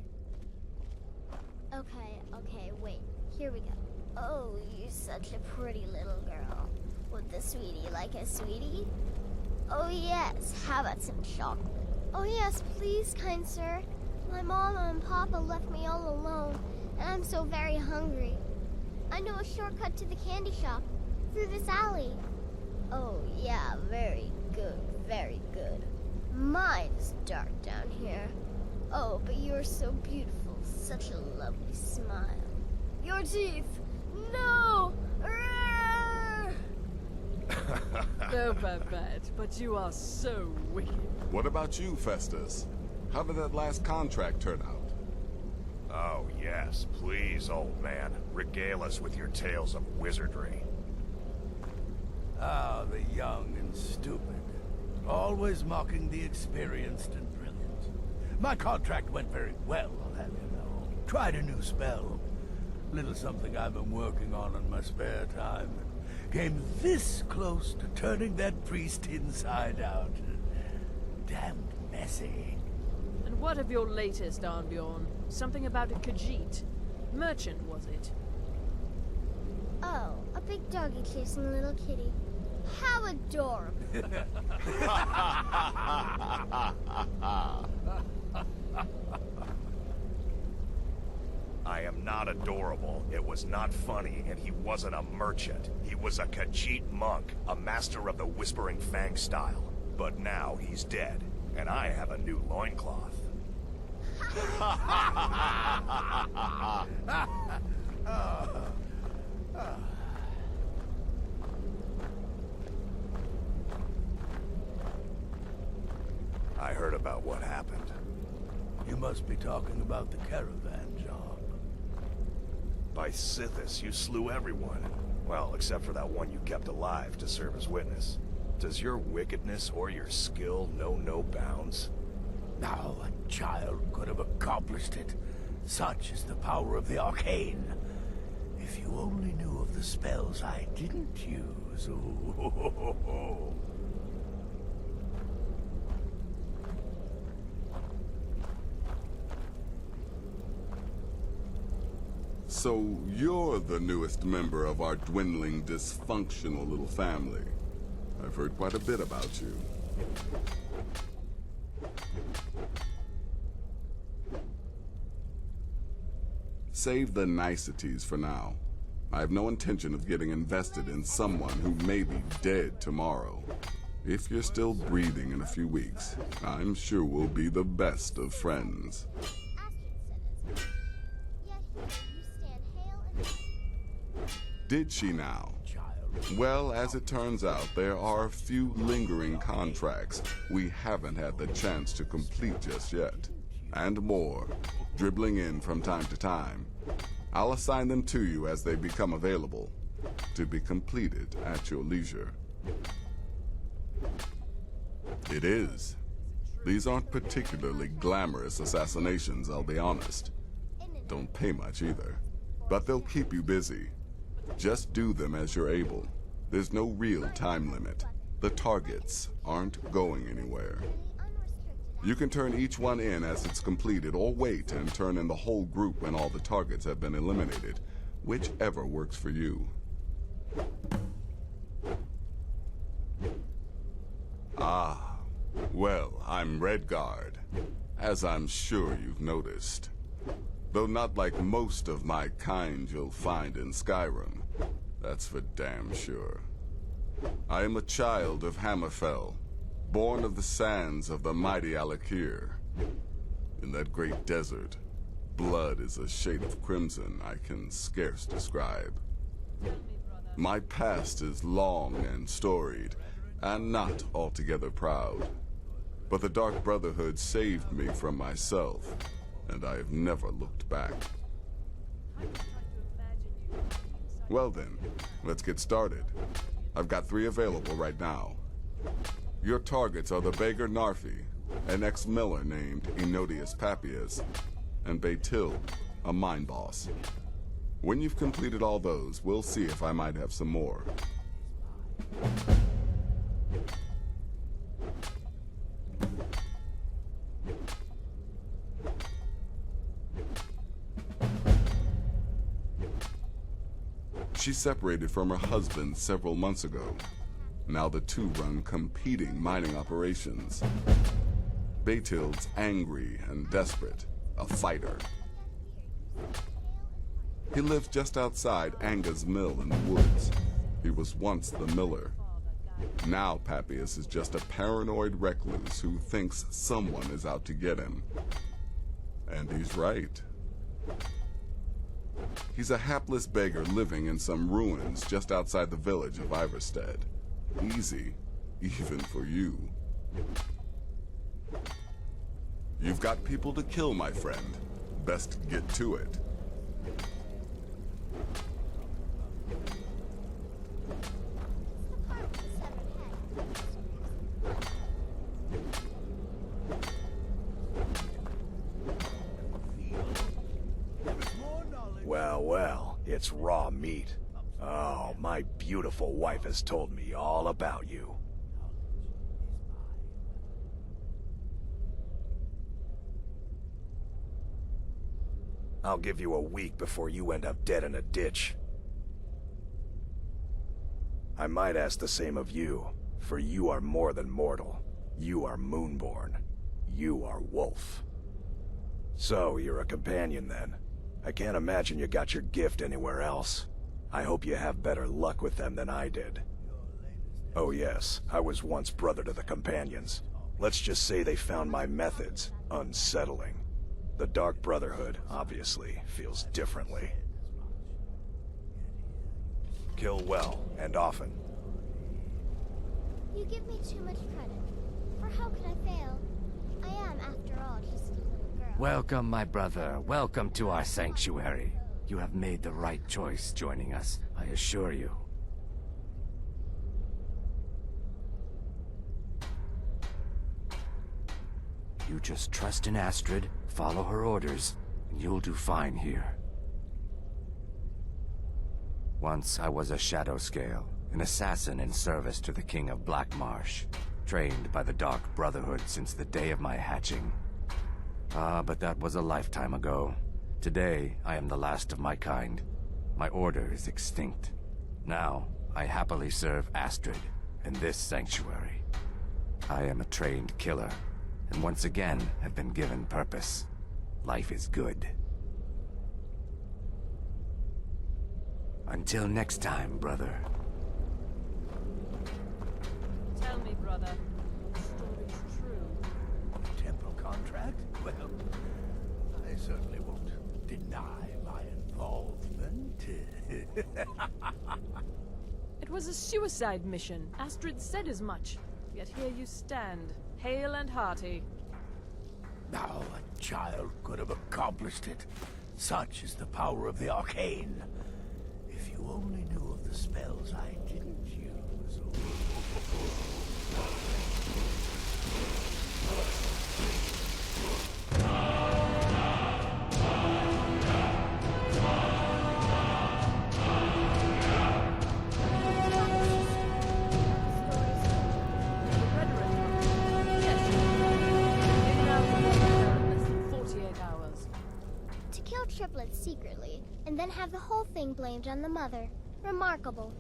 Okay, wait. Here we go. Oh, you're such a pretty little girl. Would the sweetie like a sweetie? Oh yes, how about some chocolate? Oh yes, please, kind sir. My mama and papa left me all alone, and I'm so very hungry. I know a shortcut to the candy shop, through this alley. Oh yeah, very good, very good. Mine's dark down here. Oh, but you're so beautiful, such a lovely smile. Your teeth! No! No, Babette, but you are so wicked. What about you, Festus? How did that last contract turn out? Oh, yes. Please, old man. Regale us with your tales of wizardry. Ah, the young and stupid. Always mocking the experienced and brilliant. My contract went very well, I'll have you know. Tried a new spell. Little something I've been working on in my spare time. Came this close to turning that priest inside out. Damned messy. And what of your latest, Arnbjorn? Something about a Khajiit. Merchant, was it? Oh, a big doggy chasing a little kitty. How adorable. I am not adorable. It was not funny, and he wasn't a merchant. He was a Khajiit monk, a master of the Whispering Fang style. But now he's dead, and I have a new loincloth. I heard about what happened. You must be talking about the caravan job. By Sithis, you slew everyone. Well, except for that one you kept alive to serve as witness. Does your wickedness or your skill know no bounds? Now, a child could have accomplished it. Such is the power of the arcane. If you only knew of the spells I didn't use. Oh. So you're the newest member of our dwindling, dysfunctional little family. I've heard quite a bit about you. Save the niceties for now. I have no intention of getting invested in someone who may be dead tomorrow. If you're still breathing in a few weeks, I'm sure we'll be the best of friends. Did she now? Well, as it turns out, there are a few lingering contracts we haven't had the chance to complete just yet. And more, dribbling in from time to time. I'll assign them to you as they become available, to be completed at your leisure. It is. These aren't particularly glamorous assassinations, I'll be honest. Don't pay much either. But they'll keep you busy. Just do them as you're able. There's no real time limit. The targets aren't going anywhere. You can turn each one in as it's completed, or wait and turn in the whole group when all the targets have been eliminated. Whichever works for you. Ah, well, I'm Redguard, as I'm sure you've noticed. Though not like most of my kind you'll find in Skyrim. That's for damn sure. I am a child of Hammerfell, born of the sands of the mighty Alakir. In that great desert, blood is a shade of crimson I can scarce describe. My past is long and storied, and not altogether proud. But the Dark Brotherhood saved me from myself, and I have never looked back. Well then, let's get started. I've got 3 available right now. Your targets are the beggar Narfi, an ex-miller named Enodius Papias, and Baytil, a mine boss. When you've completed all those, we'll see if I might have some more. She separated from her husband several months ago. Now the two run competing mining operations. Baytil's angry and desperate, a fighter. He lives just outside Anga's mill in the woods. He was once the miller. Now Papias is just a paranoid recluse who thinks someone is out to get him. And he's right. He's a hapless beggar living in some ruins just outside the village of Iverstead. Easy, even for you. You've got people to kill, my friend. Best get to it. Well, well, it's raw meat. Oh, my beautiful wife has told me all about you. I'll give you a week before you end up dead in a ditch. I might ask the same of you, for you are more than mortal. You are Moonborn. You are Wolf. So, you're a companion then. I can't imagine you got your gift anywhere else. I hope you have better luck with them than I did. Oh yes, I was once brother to the companions. Let's just say they found my methods unsettling. The Dark Brotherhood, obviously, feels differently. Kill well, and often. You give me too much credit. For how could I fail? I am, after all, just a little girl. Welcome, my brother. Welcome to our sanctuary. You have made the right choice joining us, I assure you. You just trust in Astrid, follow her orders, and you'll do fine here. Once I was a Shadow Scale, an assassin in service to the King of Blackmarsh, trained by the Dark Brotherhood since the day of my hatching. Ah, but that was a lifetime ago. Today, I am the last of my kind. My order is extinct. Now, I happily serve Astrid in this sanctuary. I am a trained killer, and once again have been given purpose. Life is good. Until next time, brother. Tell me, brother, the story's true. Temple contract? Well, I certainly won't deny my involvement. It was a suicide mission. Astrid said as much. Yet here you stand, hale and hearty. Now a child could have accomplished it. Such is the power of the arcane. If you only knew of the spells I didn't use. Triplets secretly, and then have the whole thing blamed on the mother. Remarkable.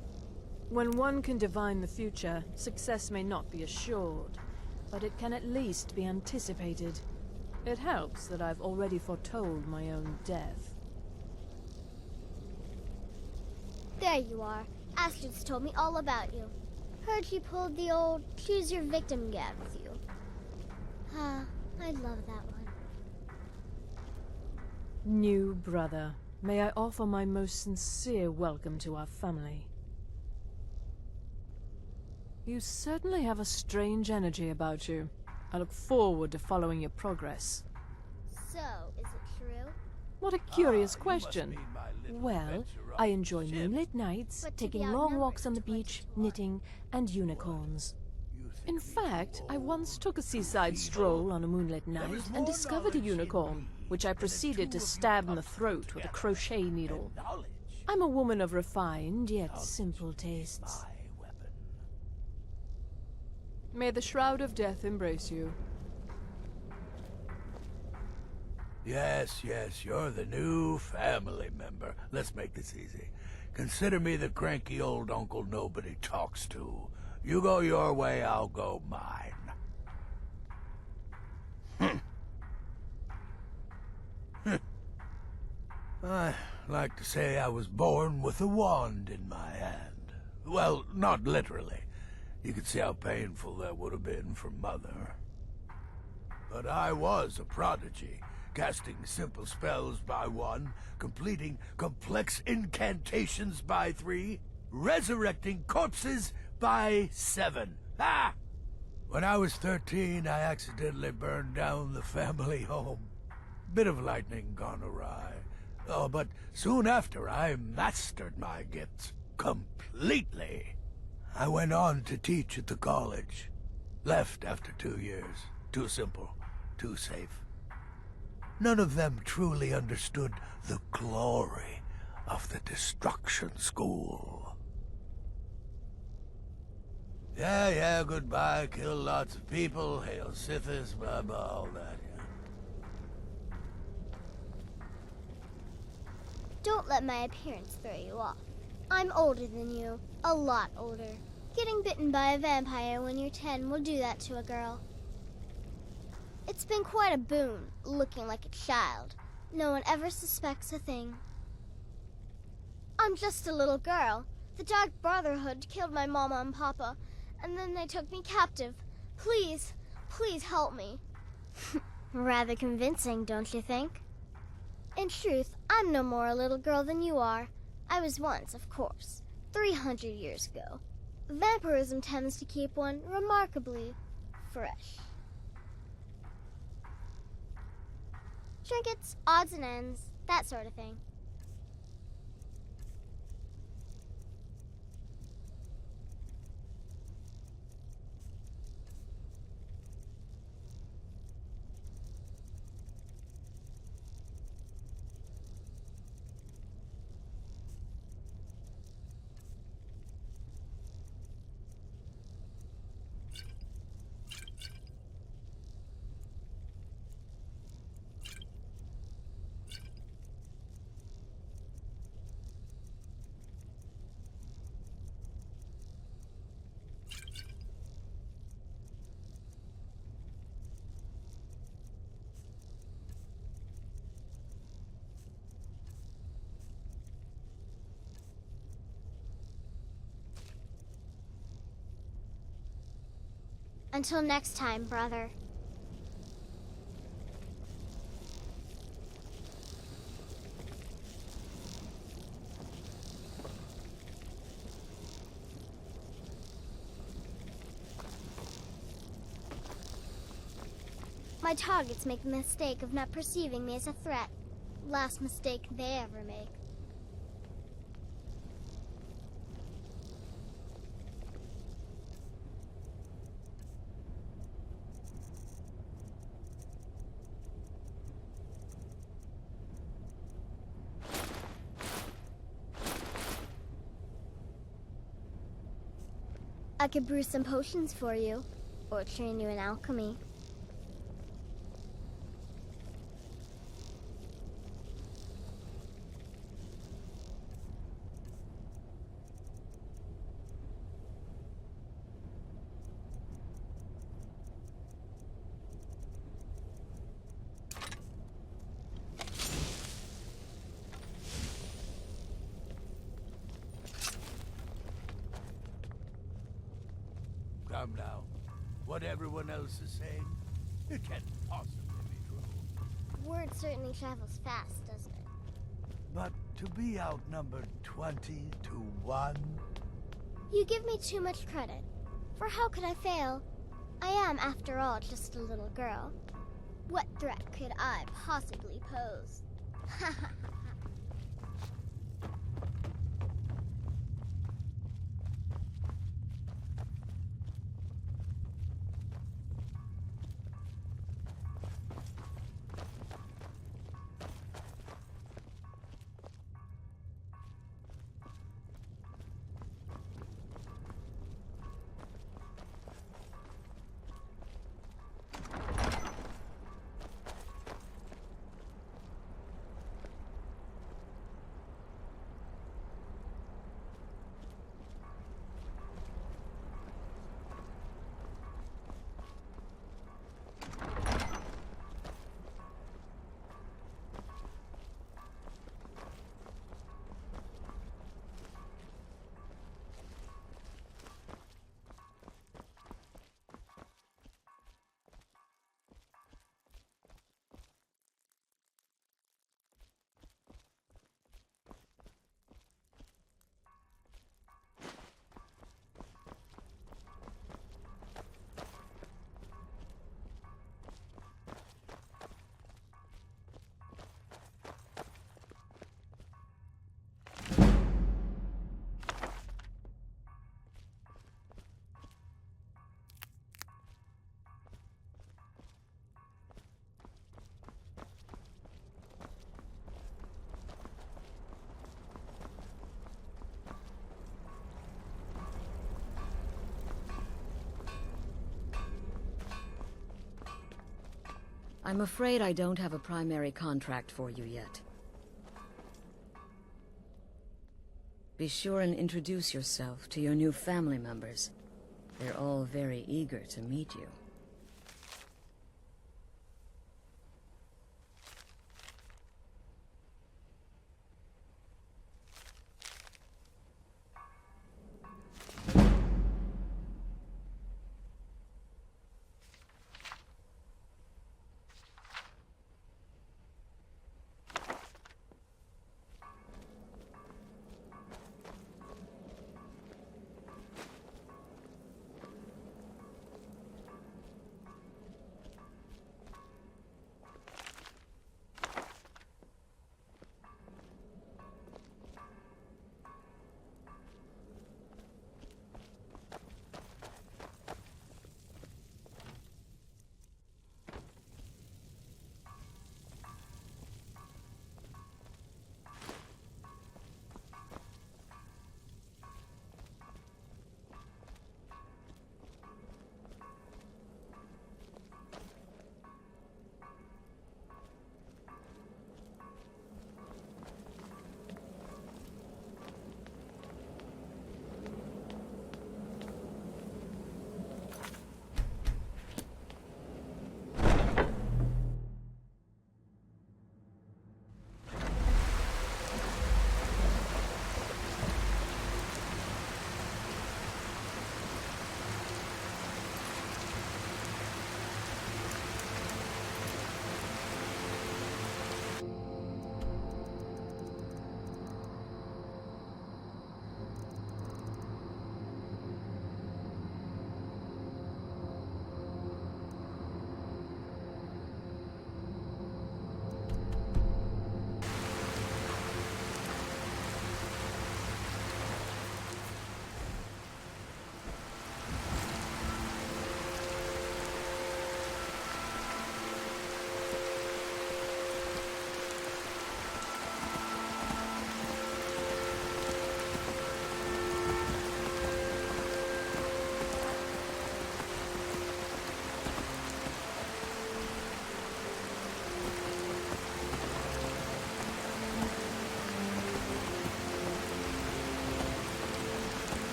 When one can divine the future, success may not be assured, but it can at least be anticipated. It helps that I've already foretold my own death. There you are. Astrid's told me all about you. Heard you pulled the old choose your victim gag with you. Ah, I love that one. New brother, may I offer my most sincere welcome to our family. You certainly have a strange energy about you. I look forward to following your progress. So, is it true? What a curious question. Well, I enjoy moonlit nights, taking long walks on the beach, knitting, and unicorns. In fact, I once took a seaside stroll on a moonlit night and discovered a unicorn, which I proceeded to stab in the throat with a crochet needle. I'm a woman of refined yet simple tastes. May the Shroud of Death embrace you. Yes, you're the new family member. Let's make this easy. Consider me the cranky old uncle nobody talks to. You go your way, I'll go mine. I like to say I was born with a wand in my hand. Well, not literally. You can see how painful that would have been for Mother. But I was a prodigy, casting simple spells by 1, completing complex incantations by 3, resurrecting corpses by 7. Ah! When I was 13, I accidentally burned down the family home. Bit of lightning gone awry. Oh, but soon after, I mastered my gifts completely. I went on to teach at the college. Left after 2 years. Too simple, too safe. None of them truly understood the glory of the Destruction School. Yeah, goodbye, kill lots of people, hail Sithis, blah, blah, all that, yeah. Don't let my appearance throw you off. I'm older than you. A lot older. Getting bitten by a vampire when you're 10 will do that to a girl. It's been quite a boon, looking like a child. No one ever suspects a thing. I'm just a little girl. The Dark Brotherhood killed my mama and papa, and then they took me captive. Please help me. Rather convincing, don't you think? In truth, I'm no more a little girl than you are. I was once, of course, 300 years ago. Vampirism tends to keep one remarkably fresh. Trinkets, odds and ends, that sort of thing. Until next time, brother. My targets make the mistake of not perceiving me as a threat. Last mistake they ever make. I could brew some potions for you, or train you in alchemy. Come now. What everyone else is saying, it can't possibly be true. Word certainly travels fast, doesn't it? But to be outnumbered 20 to 1? You give me too much credit. For how could I fail? I am, after all, just a little girl. What threat could I possibly pose? I'm afraid I don't have a primary contract for you yet. Be sure and introduce yourself to your new family members. They're all very eager to meet you.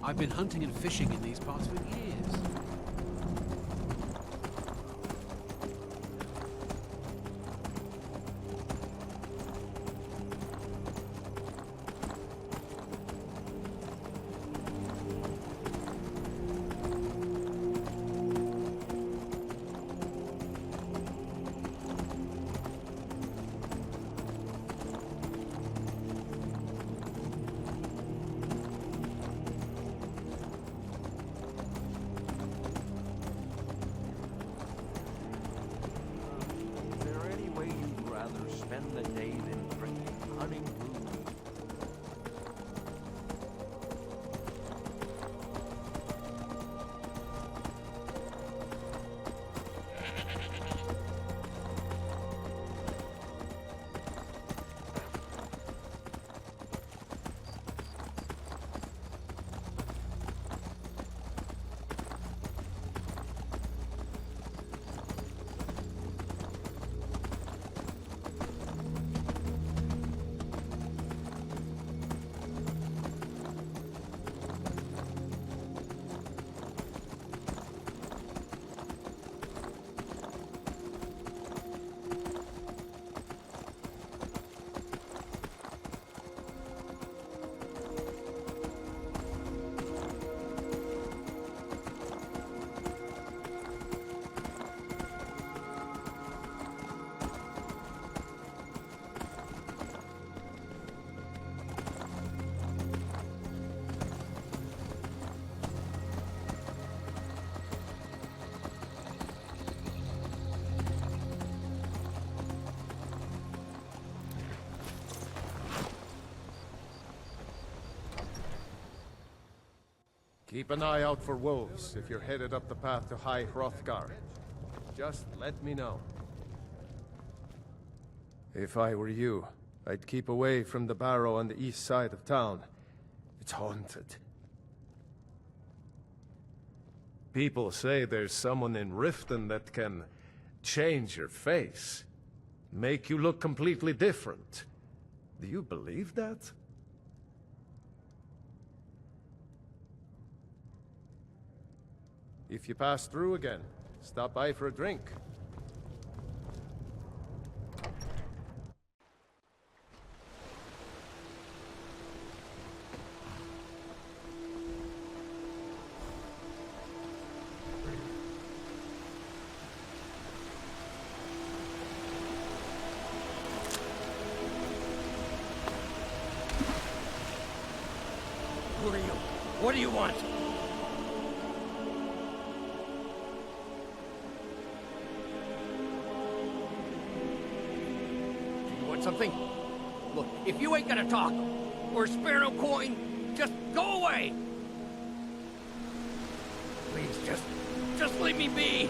I've been hunting and fishing in these parts for years. Keep an eye out for wolves if you're headed up the path to High Hrothgar. Just let me know. If I were you, I'd keep away from the barrow on the east side of town. It's haunted. People say there's someone in Riften that can change your face. Make you look completely different. Do you believe that? If you pass through again, stop by for a drink. Who are you? What do you want? Something? Look, if you ain't gonna talk, or spare no coin, just go away! Please, just leave me be!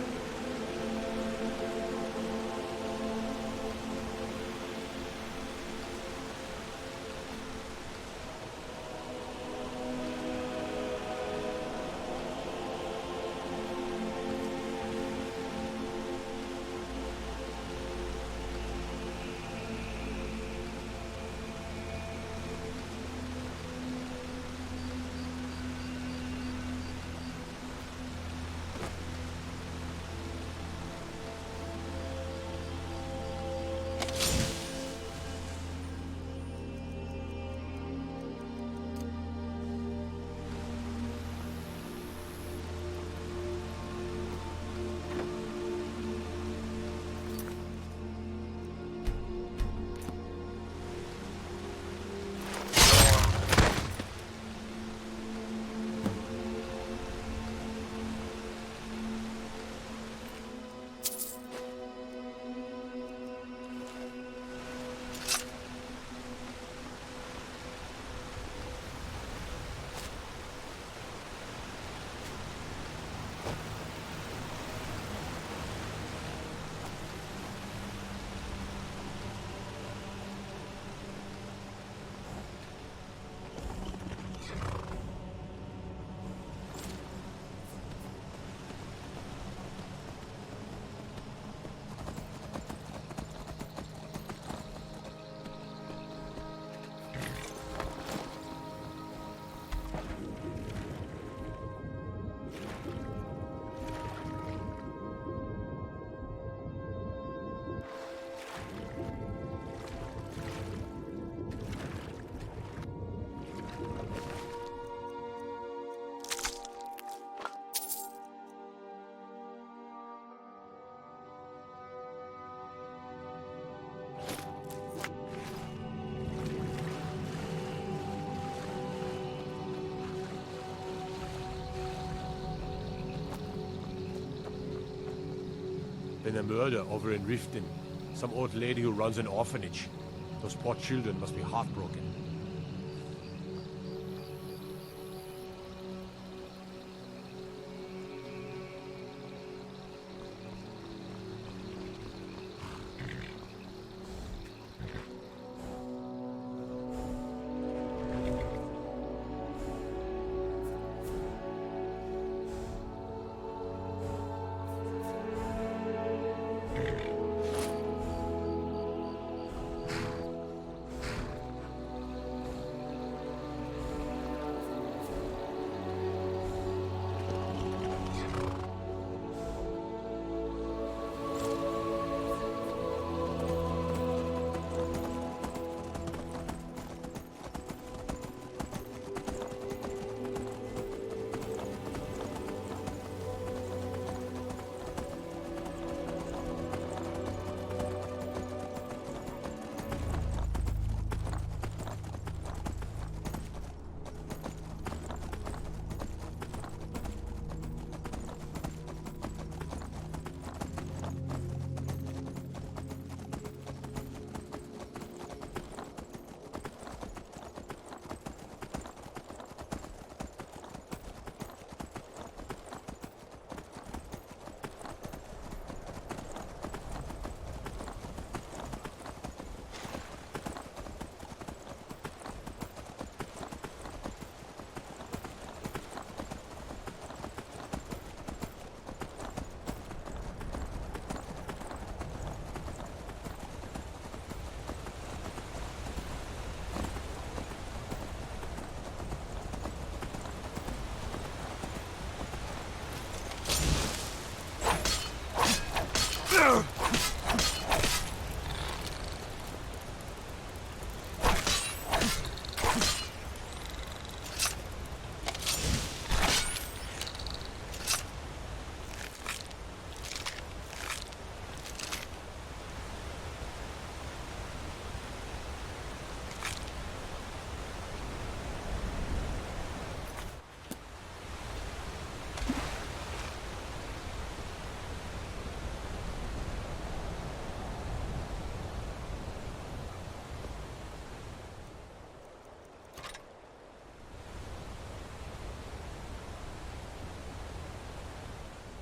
Been a murder over in Riften. Some old lady who runs an orphanage. Those poor children must be heartbroken.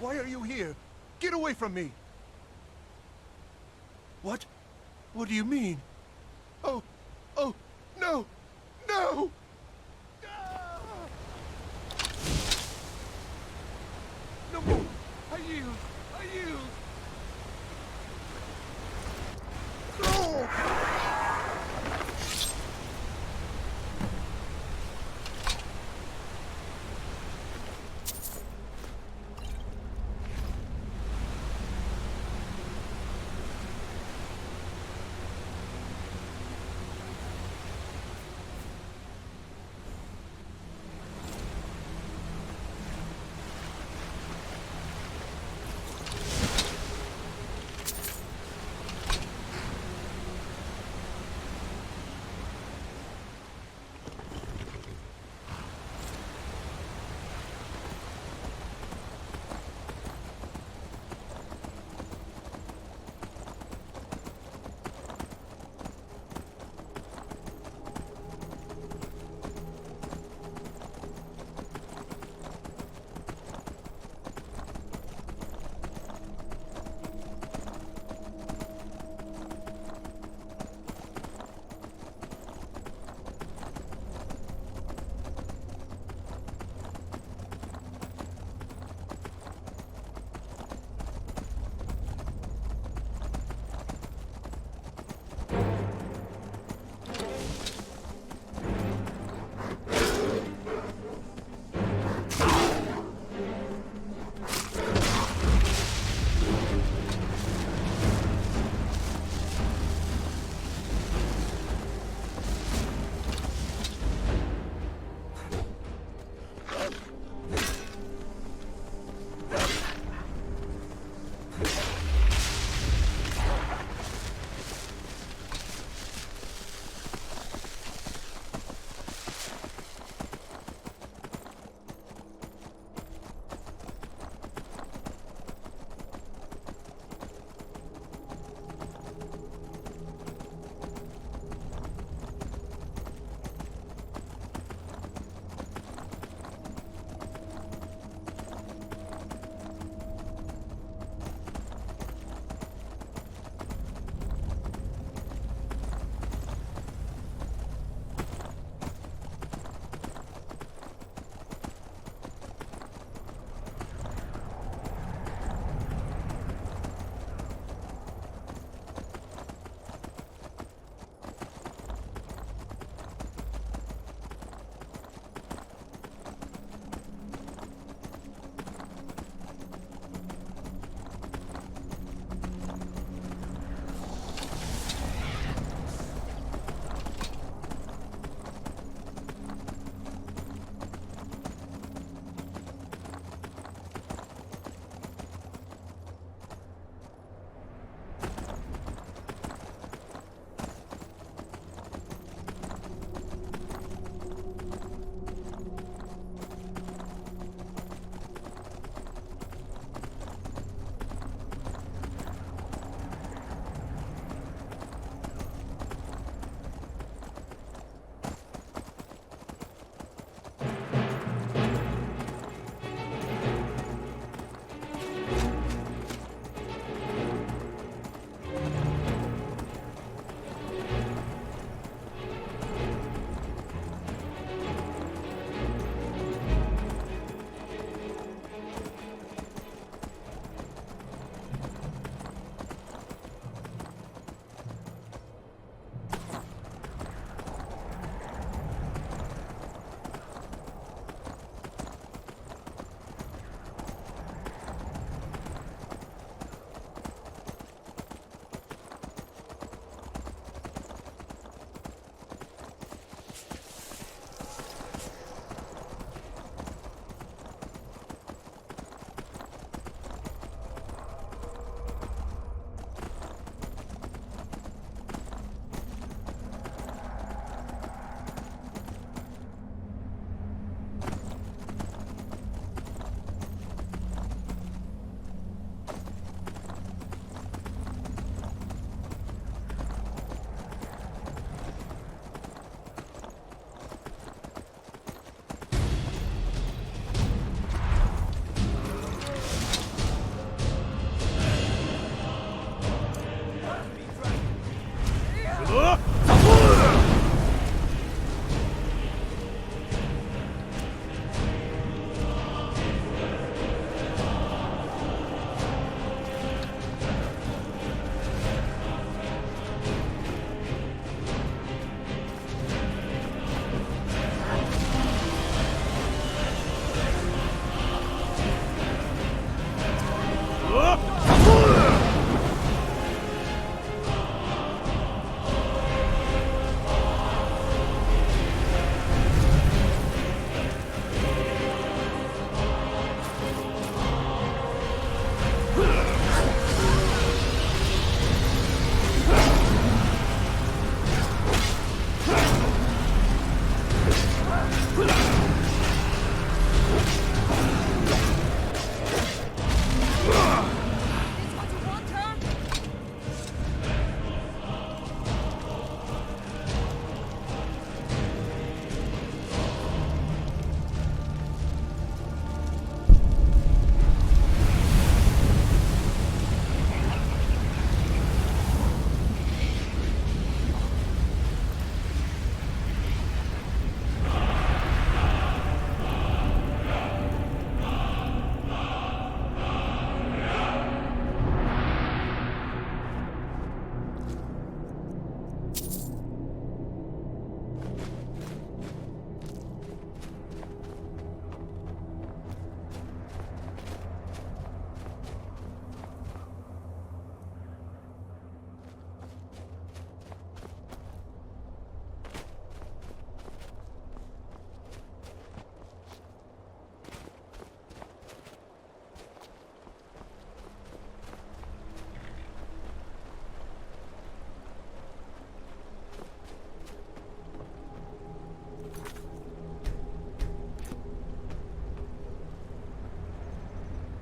Why are you here? Get away from me! What? What do you mean? Oh, no! No! No more! I yield! I yield! No!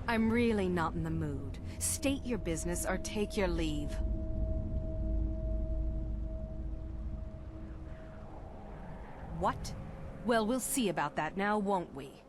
I'm really not in the mood. State your business or take your leave. What? Well, we'll see about that now, won't we?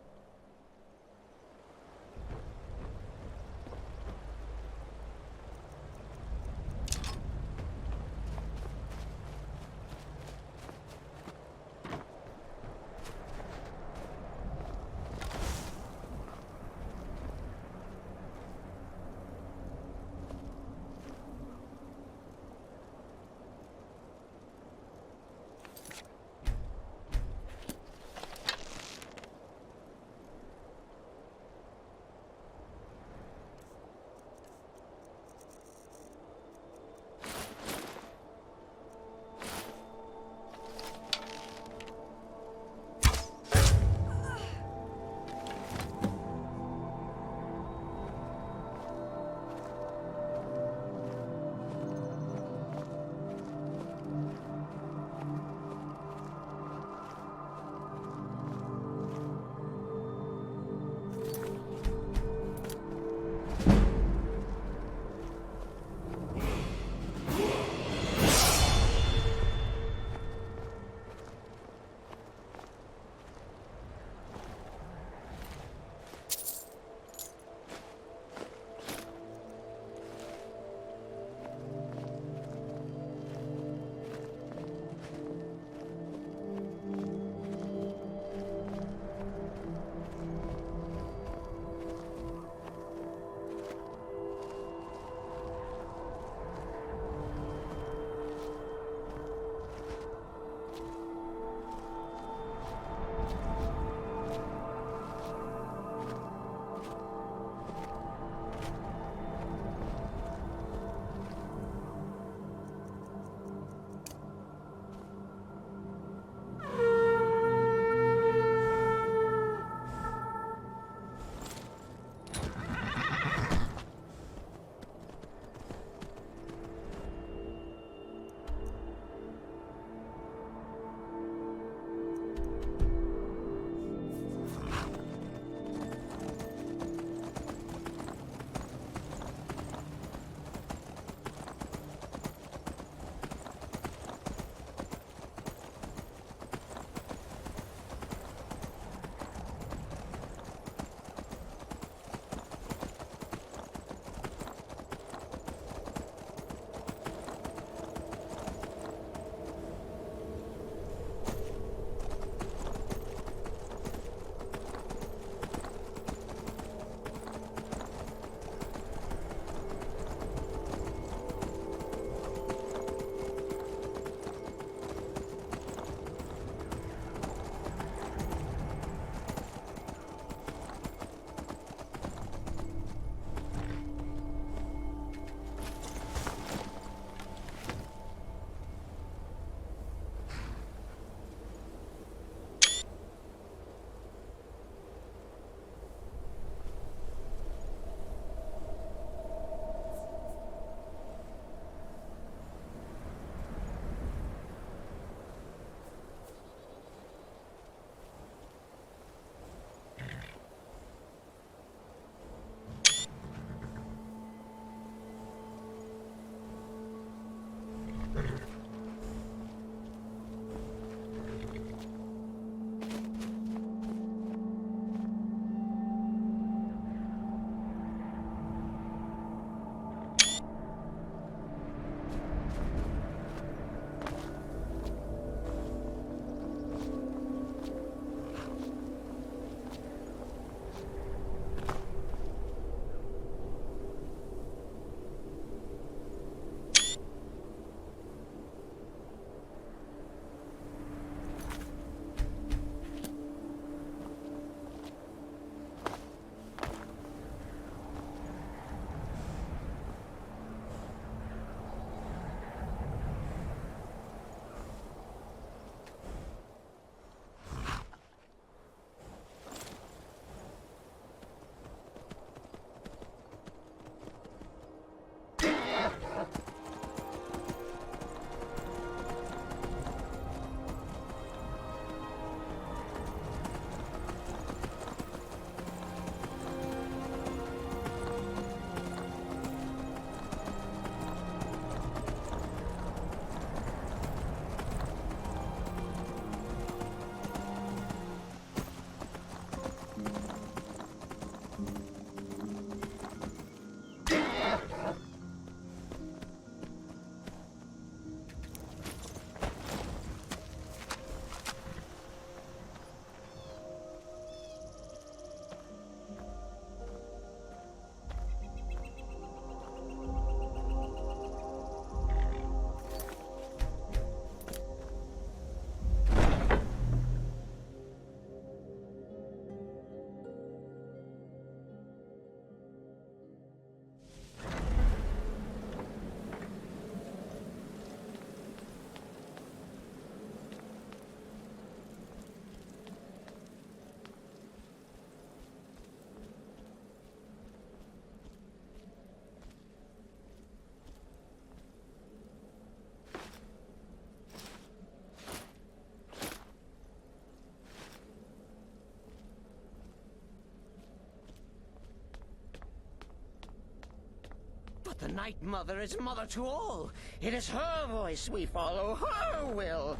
But the Night Mother is mother to all. It is her voice we follow, her will.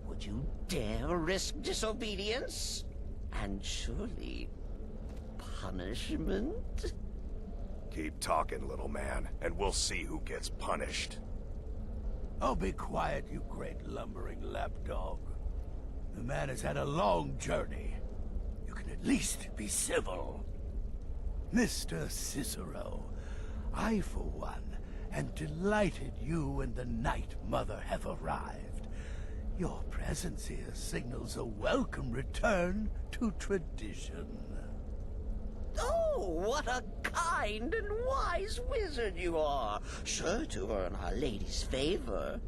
Would you dare risk disobedience? And surely punishment? Keep talking, little man, and we'll see who gets punished. Oh, be quiet, you great lumbering lapdog. The man has had a long journey. You can at least be civil. Mr. Cicero, I, for one, am delighted you and the Night Mother have arrived. Your presence here signals a welcome return to tradition. Oh, what a kind and wise wizard you are! Sure to earn Our Lady's favor.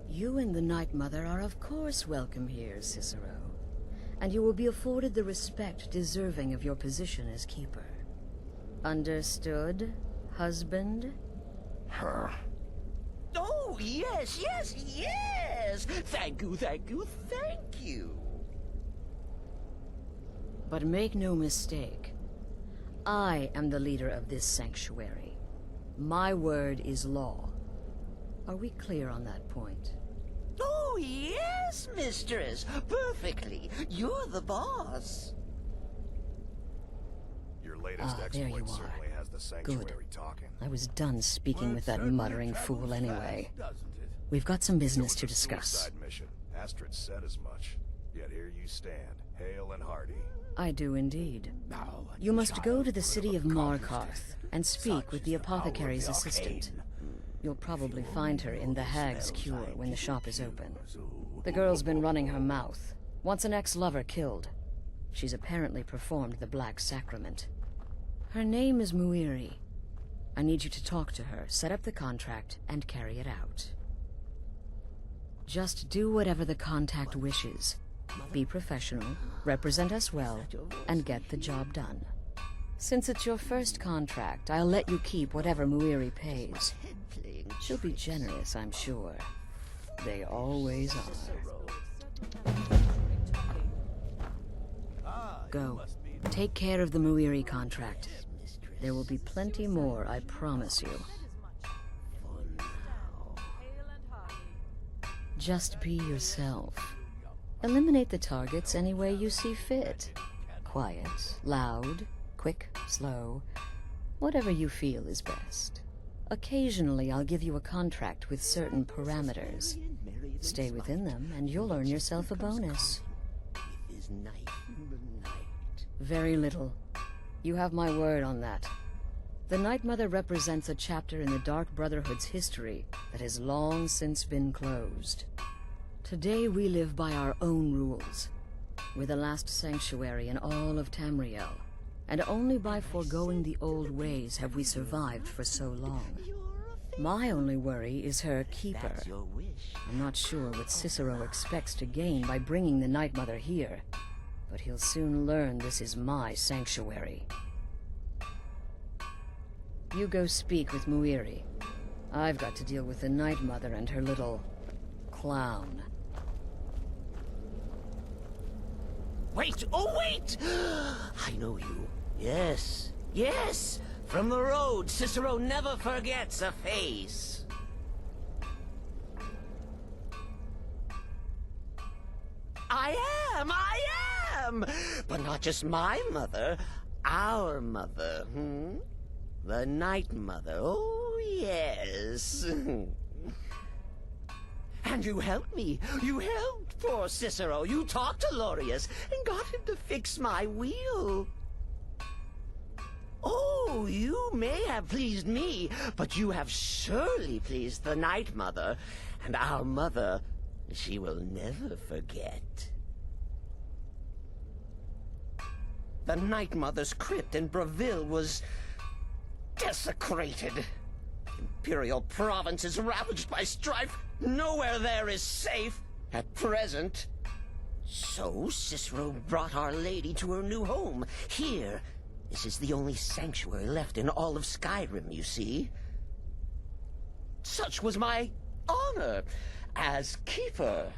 You and the Night Mother are of course welcome here, Cicero. And you will be afforded the respect deserving of your position as Keeper. Understood, husband? Her. Oh, yes, yes, yes! Thank you, thank you, thank you! But make no mistake. I am the leader of this sanctuary. My word is law. Are we clear on that point? Oh, yes, mistress. Perfectly. You're the boss. Your latest there you exploit are. certainly has the sanctuary talking. I was done speaking with that muttering fool anyway. We've got some business to discuss. Suicide mission. Astrid said as much. Yet here you stand, hale and hearty. I do indeed. You must go to the city of Markarth and speak with the apothecary's assistant. You'll probably find her in the Hag's Cure when the shop is open. The girl's been running her mouth. Wants an ex-lover killed. She's apparently performed the Black Sacrament. Her name is Muiri. I need you to talk to her, set up the contract, and carry it out. Just do whatever the contact wishes. Be professional, represent us well, and get the job done. Since it's your first contract, I'll let you keep whatever Muiri pays. She'll be generous, I'm sure. They always are. Go. Take care of the Muiri contract. There will be plenty more, I promise you. Just be yourself. Eliminate the targets any way you see fit. Quiet, loud, quick, slow. Whatever you feel is best. Occasionally, I'll give you a contract with certain parameters. Stay within them, and you'll earn yourself a bonus. Very little. You have my word on that. The Night Mother represents a chapter in the Dark Brotherhood's history that has long since been closed. Today we live by our own rules. We're the last sanctuary in all of Tamriel, and only by foregoing the old ways have we survived for so long. My only worry is her keeper. I'm not sure what Cicero expects to gain by bringing the Night Mother here, but he'll soon learn this is my sanctuary. You go speak with Muiri. I've got to deal with the Night Mother and her little clown. Wait! Oh, wait! I know you. Yes. Yes! From the road, Cicero never forgets a face. I am! But not just my mother. Our mother, The Night Mother. Oh, yes. And you helped me. You helped poor Cicero. You talked to Lorius and got him to fix my wheel. Oh, you may have pleased me, but you have surely pleased the Night Mother. And our mother, she will never forget. The Night Mother's crypt in Breville was desecrated. The Imperial province is ravaged by strife. Nowhere there is safe at present. So Cicero brought Our Lady to her new home. Here, this is the only sanctuary left in all of Skyrim, you see. Such was my honor as keeper.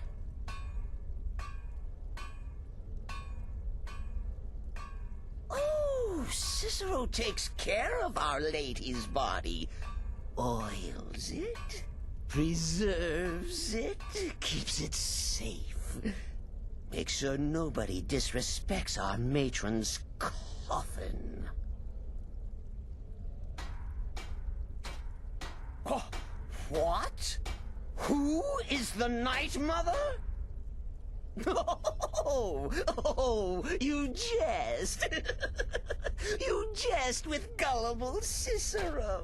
Oh, Cicero takes care of Our Lady's body. oils it, preserves it, keeps it safe. Makes sure nobody disrespects our matron's coffin. Oh, what? Who is the Night Mother? Oh, you jest. You jest with gullible Cicero.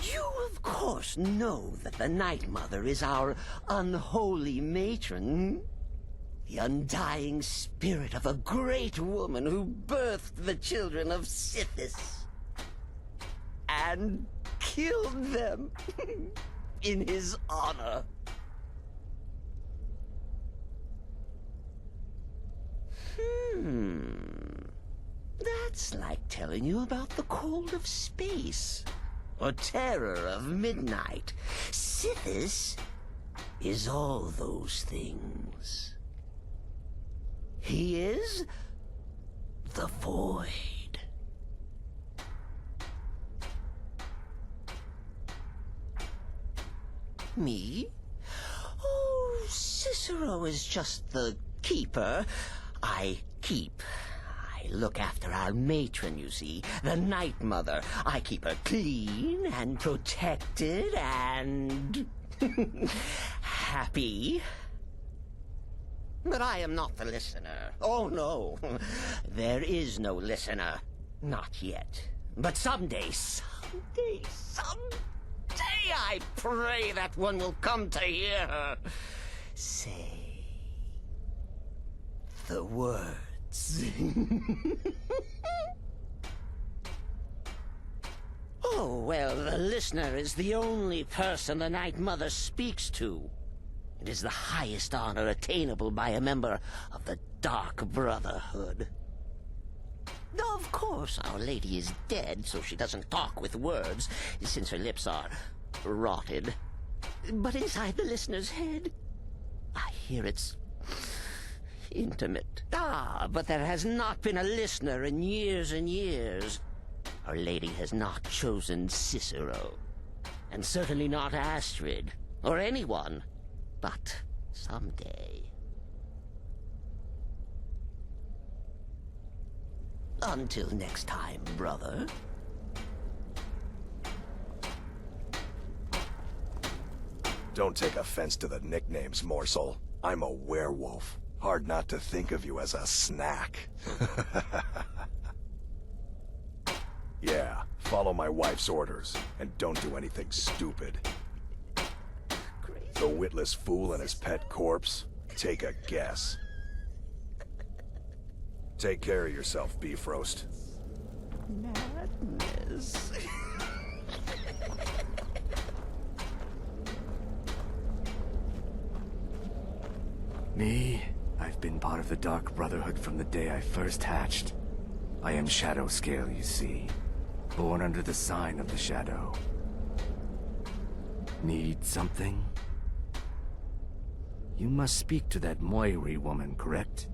You, of course, know that the Night Mother is our unholy matron. The undying spirit of a great woman who birthed the children of Sithis. And killed them in his honor. That's like telling you about the cold of space, or terror of midnight. Sithis is all those things. He is the void. Me? Oh, Cicero is just the keeper. I keep. I look after our matron, you see, the Night Mother. I keep her clean and protected and happy. But I am not the listener. Oh, no. There is no listener. Not yet. But someday, I pray that one will come to hear her say the words. Oh, well, the listener is the only person the Night Mother speaks to. It is the highest honor attainable by a member of the Dark Brotherhood. Of course, Our Lady is dead, so she doesn't talk with words, since her lips are rotted. But inside the listener's head, I hear it's intimate. Ah, but there has not been a listener in years and years. Our Lady has not chosen Cicero, and certainly not Astrid, or anyone. But someday. Until next time, brother. Don't take offense to the nicknames, morsel. I'm a werewolf. Hard not to think of you as a snack. Yeah, follow my wife's orders, and don't do anything stupid. The witless fool and his pet corpse? Take a guess. Take care of yourself, beef roast. Madness. Me? I've been part of the Dark Brotherhood from the day I first hatched. I am Shadow Scale, you see. Born under the sign of the Shadow. Need something? You must speak to that Moiri woman, correct?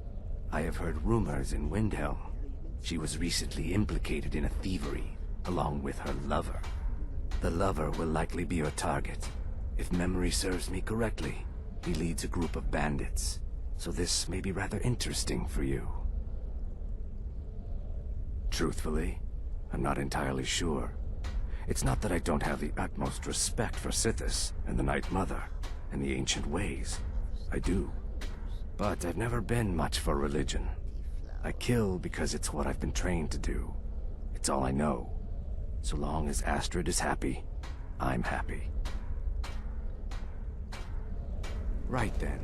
I have heard rumors in Windhelm. She was recently implicated in a thievery, along with her lover. The lover will likely be your target. If memory serves me correctly, he leads a group of bandits, so this may be rather interesting for you. Truthfully, I'm not entirely sure. It's not that I don't have the utmost respect for Sithis and the Night Mother and the ancient ways. I do. But I've never been much for religion. I kill because it's what I've been trained to do. It's all I know. So long as Astrid is happy, I'm happy. Right then.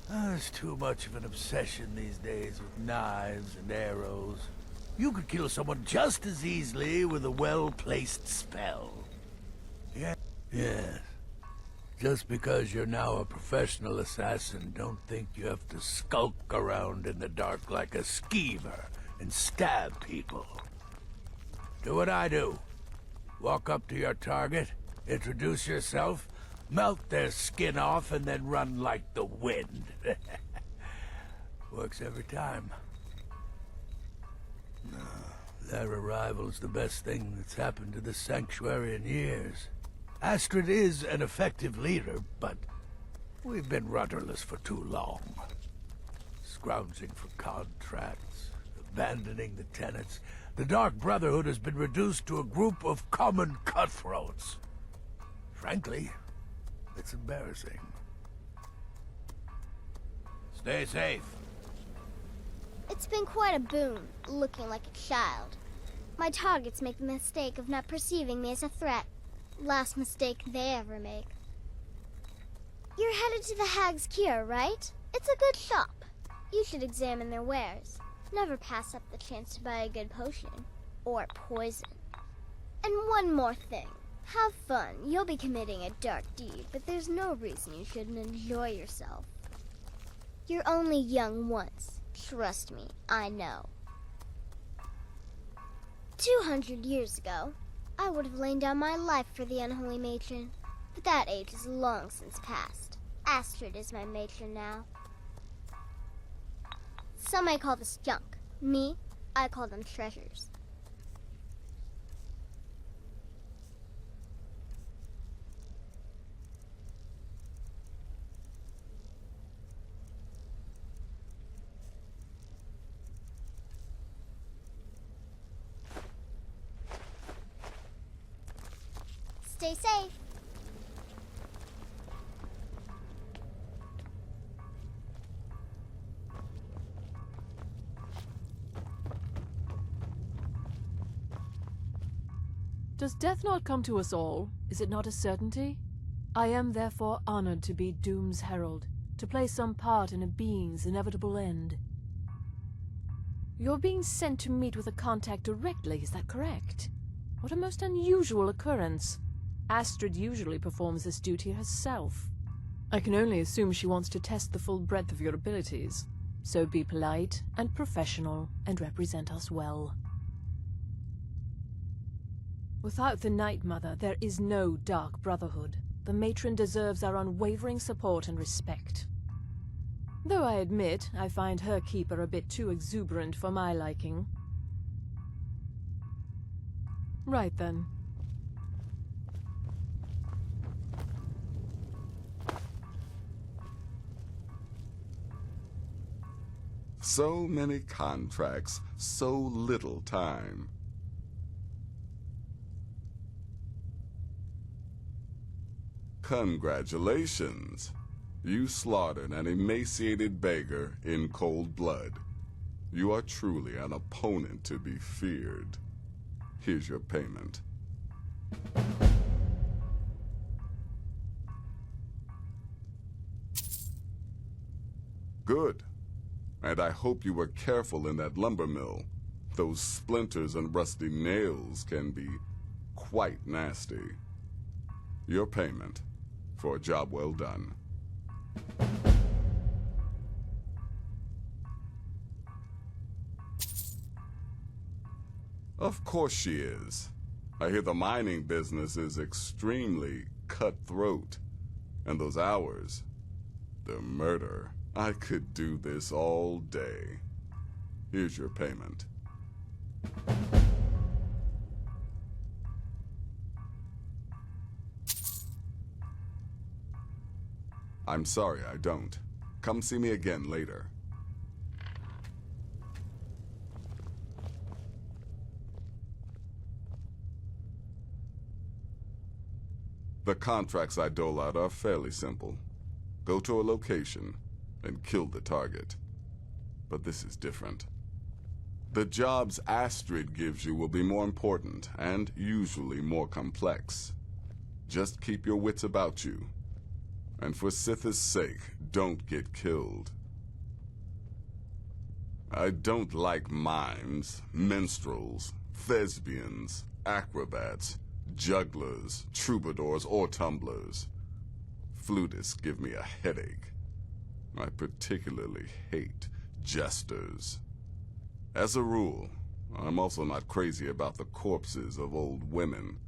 There's too much of an obsession these days with knives and arrows. You could kill someone just as easily with a well-placed spell. Yeah? Yes. Just because you're now a professional assassin, don't think you have to skulk around in the dark like a skeever and stab people. Do what I do. Walk up to your target, introduce yourself, melt their skin off, and then run like the wind. Works every time. Their arrival's the best thing that's happened to the Sanctuary in years. Astrid is an effective leader, but we've been rudderless for too long. Scrounging for contracts, abandoning the tenants. The Dark Brotherhood has been reduced to a group of common cutthroats. Frankly, it's embarrassing. Stay safe. It's been quite a boon, looking like a child. My targets make the mistake of not perceiving me as a threat. Last mistake they ever make. You're headed to the Hag's Cure, right? It's a good shop. You should examine their wares. Never pass up the chance to buy a good potion. Or poison. And one more thing. Have fun. You'll be committing a dark deed, but there's no reason you shouldn't enjoy yourself. You're only young once. Trust me, I know. 200 years ago, I would have lain down my life for the unholy matron. But that age is long since past. Astrid is my matron now. Some may call this junk. Me, I call them treasures. Stay safe. Does death not come to us all? Is it not a certainty? I am therefore honored to be Doom's herald, to play some part in a being's inevitable end. You're being sent to meet with a contact directly, is that correct? What a most unusual occurrence. Astrid usually performs this duty herself. I can only assume she wants to test the full breadth of your abilities. So be polite and professional and represent us well. Without the Night Mother, there is no Dark Brotherhood. The matron deserves our unwavering support and respect. Though I admit, I find her keeper a bit too exuberant for my liking. Right then. So many contracts, so little time. Congratulations. You slaughtered an emaciated beggar in cold blood. You are truly an opponent to be feared. Here's your payment. Good. And I hope you were careful in that lumber mill. Those splinters and rusty nails can be quite nasty. Your payment for a job well done. Of course she is. I hear the mining business is extremely cutthroat. And those hours, the murder. I could do this all day. Here's your payment. I'm sorry, I don't. Come see me again later. The contracts I dole out are fairly simple. Go to a location and kill the target. But this is different. The jobs Astrid gives you will be more important and usually more complex. Just keep your wits about you. And for Sithis' sake, don't get killed. I don't like mimes, minstrels, thespians, acrobats, jugglers, troubadours, or tumblers. Flutists give me a headache. I particularly hate jesters. As a rule, I'm also not crazy about the corpses of old women.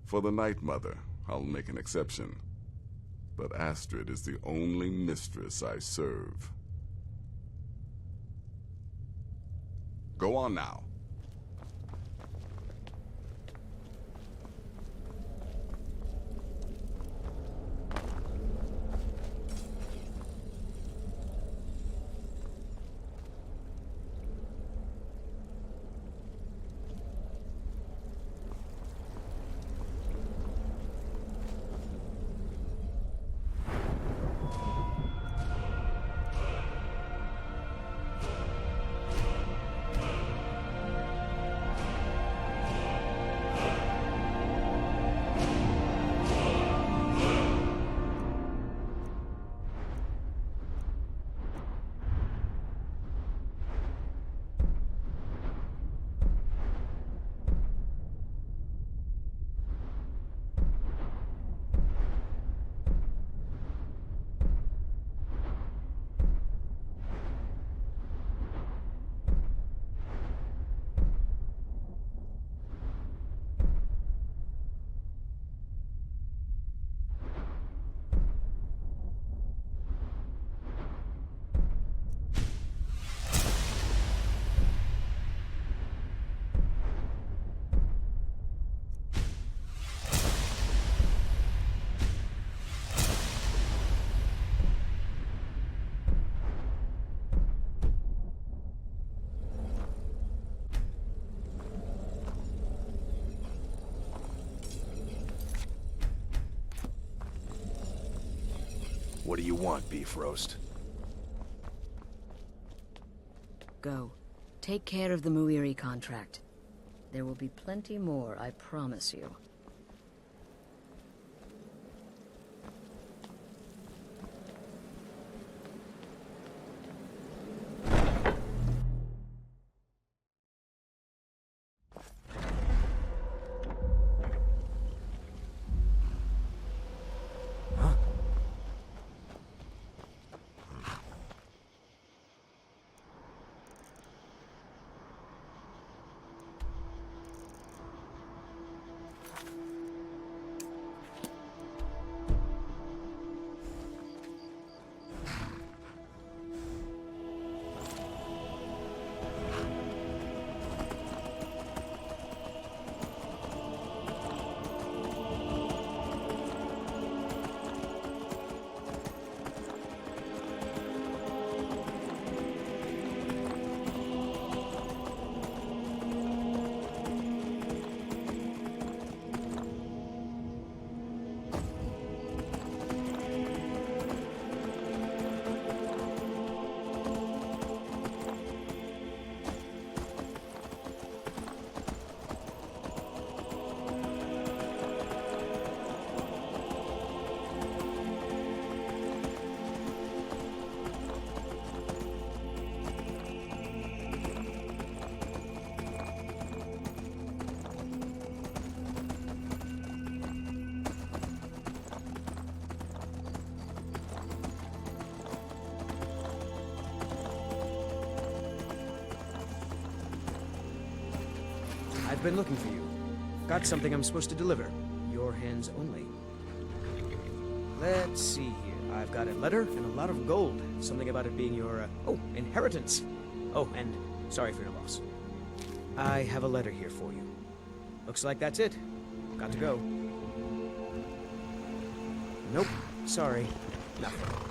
For the Night Mother, I'll make an exception. But Astrid is the only mistress I serve. Go on now. What do you want, Beef Roast? Go. Take care of the Muiri contract. There will be plenty more, I promise you. I've been looking for you. Got something I'm supposed to deliver. Your hands only. Let's see here. I've got a letter and a lot of gold. Something about it being your, inheritance. Oh, and sorry for your loss. I have a letter here for you. Looks like that's it. Got to go. Nope. Sorry. Nothing.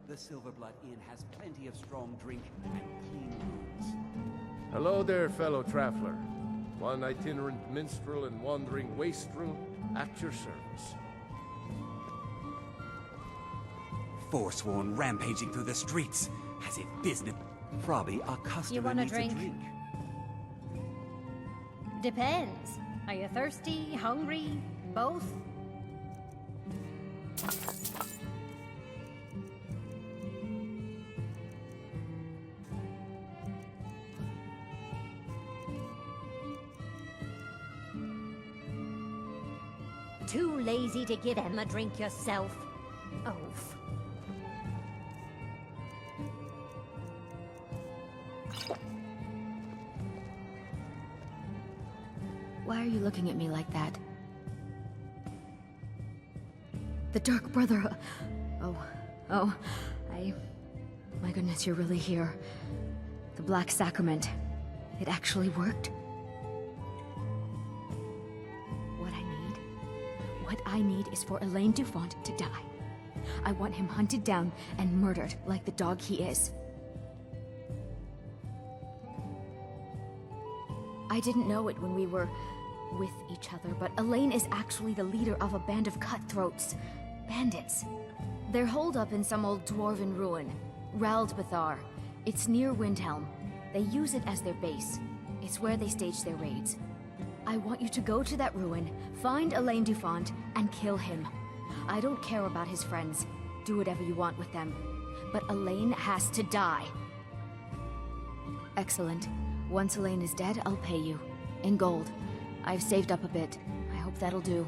The Silverblood Inn has plenty of strong drink and clean rooms. Hello there, fellow traveler. One itinerant minstrel and wandering wastrel at your service. Forsworn rampaging through the streets, as if business. Probably a customer You want a needs drink? a drink. Depends. Are you thirsty, hungry, both? Too lazy to give him a drink yourself? Oaf. Why are you looking at me like that? The Dark Brotherhood. My goodness, you're really here. The Black Sacrament. It actually worked? What I need is for Elaine Dufont to die. I want him hunted down and murdered like the dog he is. I didn't know it when we were with each other, but Elaine is actually the leader of a band of cutthroats. Bandits. They're holed up in some old dwarven ruin. Raldbathar. It's near Windhelm. They use it as their base. It's where they stage their raids. I want you to go to that ruin, find Elaine Dufont, and kill him. I don't care about his friends. Do whatever you want with them. But Elaine has to die. Excellent. Once Elaine is dead, I'll pay you. In gold. I've saved up a bit. I hope that'll do.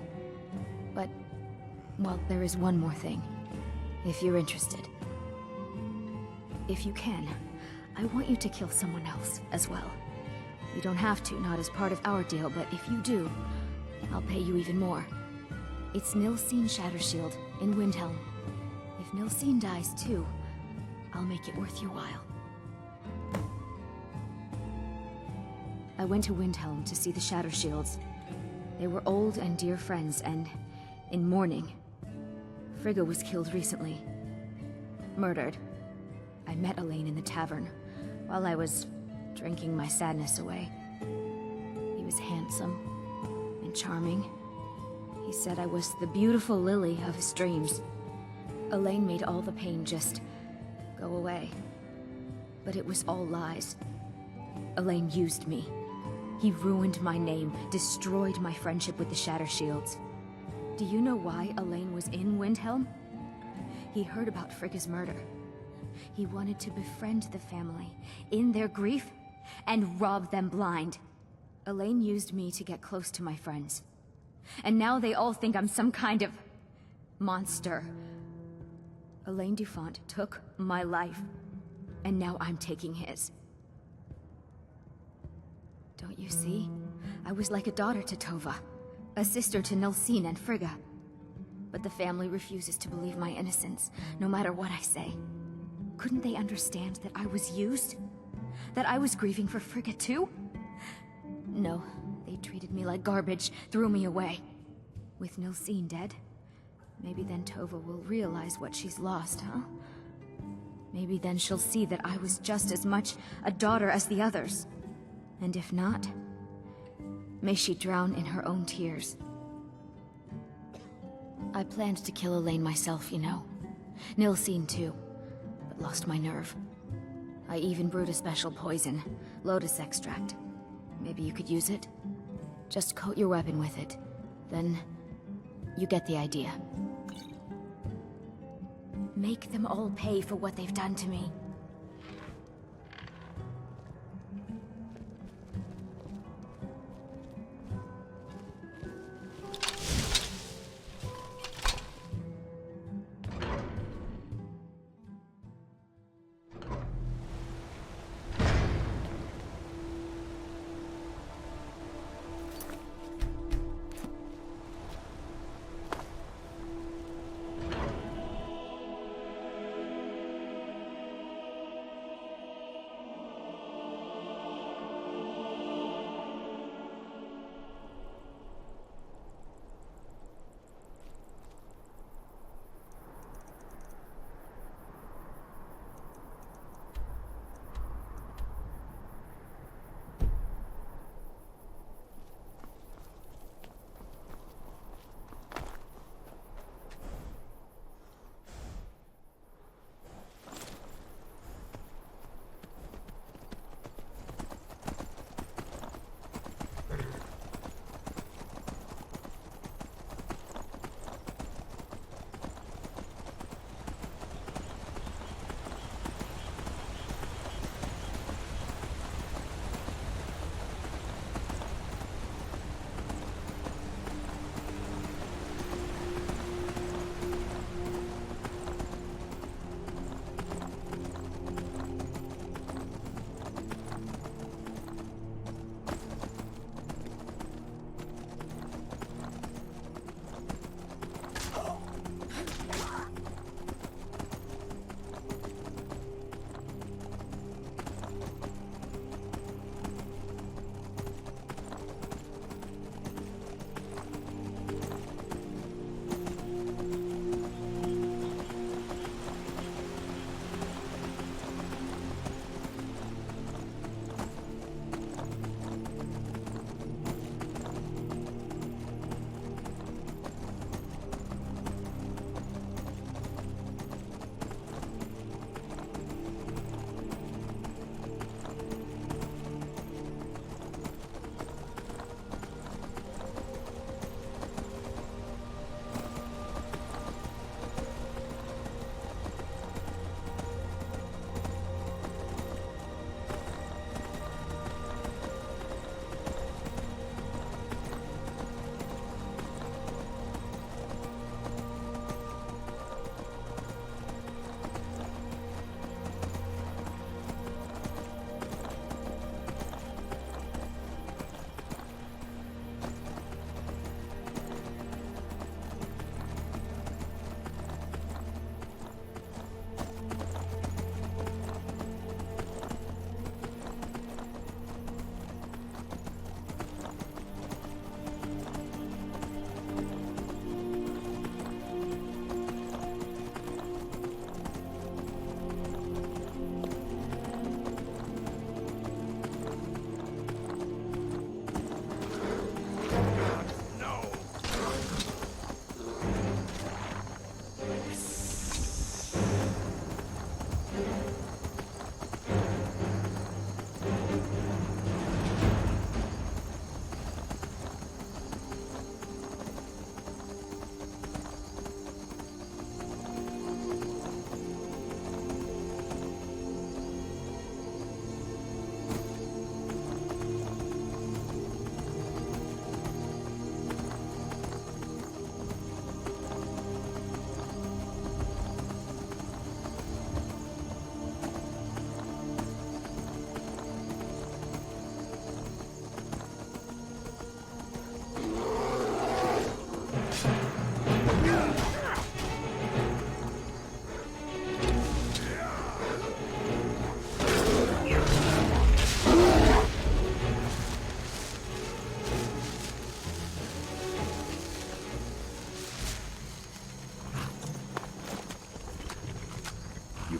But, well, there is one more thing. If you're interested. If you can, I want you to kill someone else as well. You don't have to, not as part of our deal, but if you do, I'll pay you even more. It's Nilsine Shattershield in Windhelm. If Nilsine dies too, I'll make it worth your while. I went to Windhelm to see the Shattershields. They were old and dear friends, and in mourning. Frigga was killed recently. Murdered. I met Elaine in the tavern, while I was drinking my sadness away. He was handsome and charming. He said I was the beautiful lily of his dreams. Elaine made all the pain just go away. But it was all lies. Elaine used me. He ruined my name, destroyed my friendship with the Shattershields. Do you know why Elaine was in Windhelm? He heard about Frigga's murder. He wanted to befriend the family in their grief and rob them blind. Elaine used me to get close to my friends. And now they all think I'm some kind of monster. Elaine Dufont took my life, and now I'm taking his. Don't you see? I was like a daughter to Tova, a sister to Nilsine and Frigga. But the family refuses to believe my innocence, no matter what I say. Couldn't they understand that I was used? That I was grieving for Frigga too? No, they treated me like garbage, threw me away. With Nilsine dead, maybe then Tova will realize what she's lost, huh? Maybe then she'll see that I was just as much a daughter as the others. And if not, may she drown in her own tears. I planned to kill Elaine myself, you know. Nilsine too, but lost my nerve. I even brewed a special poison, lotus extract. Maybe you could use it? Just coat your weapon with it. Then, you get the idea. Make them all pay for what they've done to me.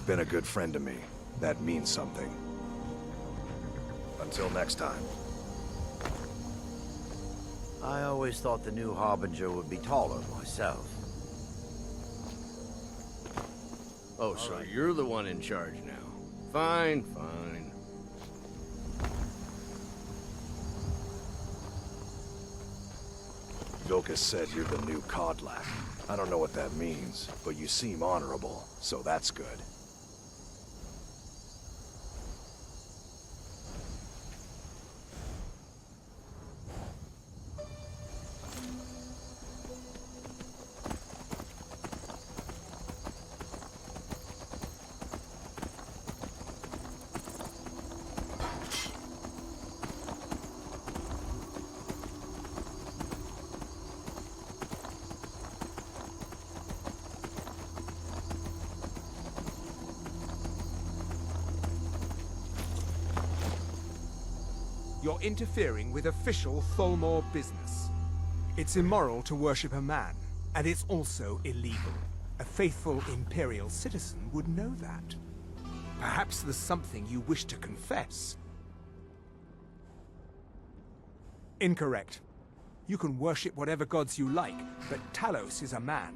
been a good friend to me. That means something. Until next time. I always thought the new Harbinger would be taller myself. Oh, so you're the one in charge now. Fine, fine. Vilkas said you're the new Kodlak. I don't know what that means, but you seem honorable, so that's good. You're interfering with official Tholmor business. It's immoral to worship a man, and it's also illegal. A faithful Imperial citizen would know that. Perhaps there's something you wish to confess. Incorrect. You can worship whatever gods you like, but Talos is a man.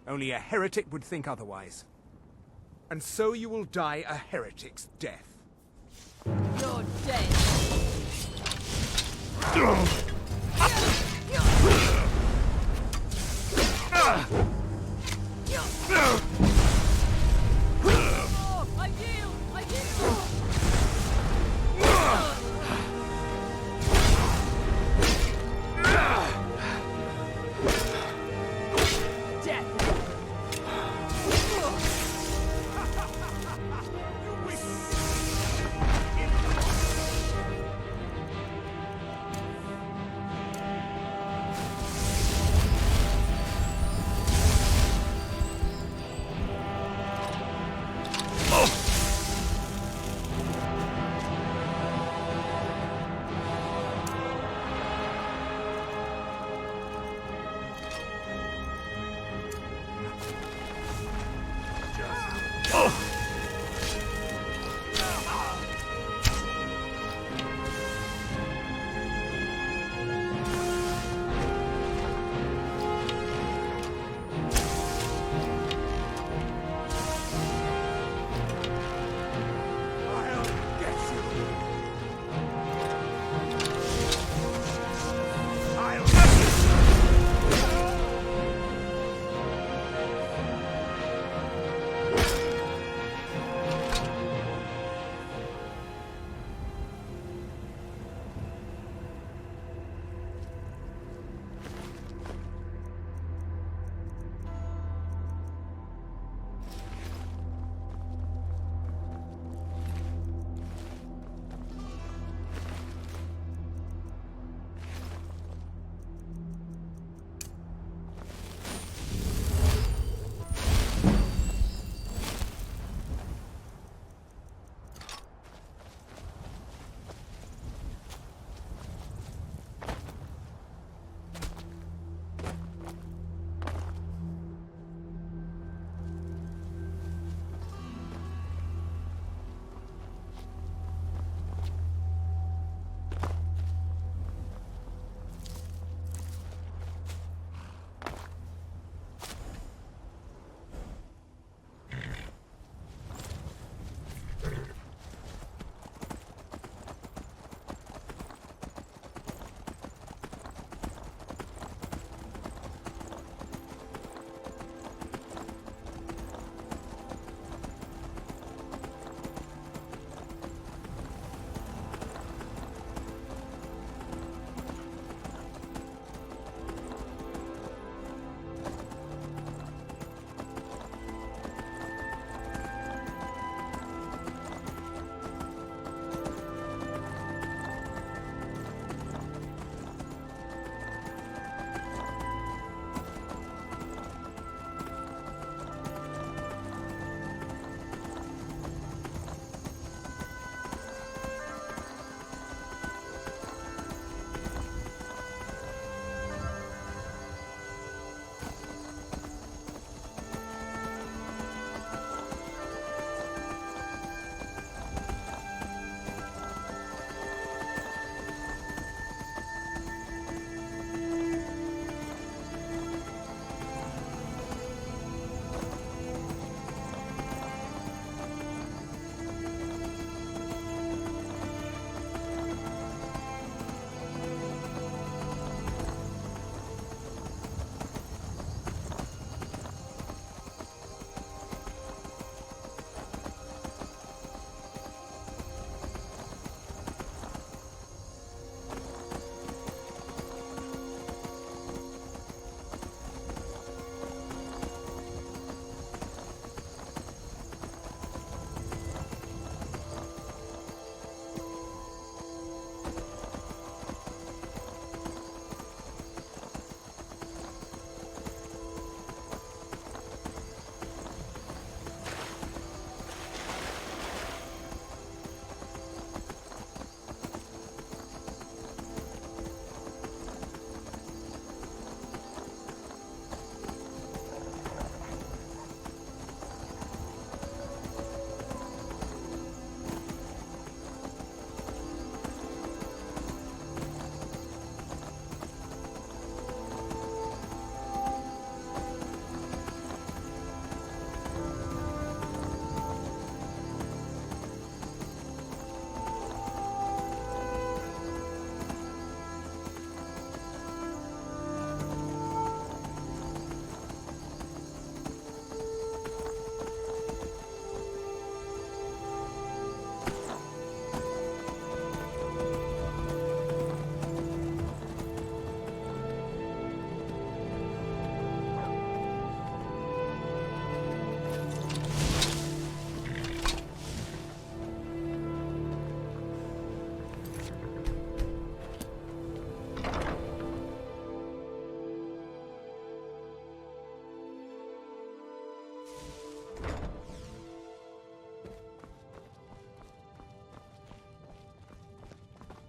Only a heretic would think otherwise. And so you will die a heretic's death. You're dead. I yield! I yield!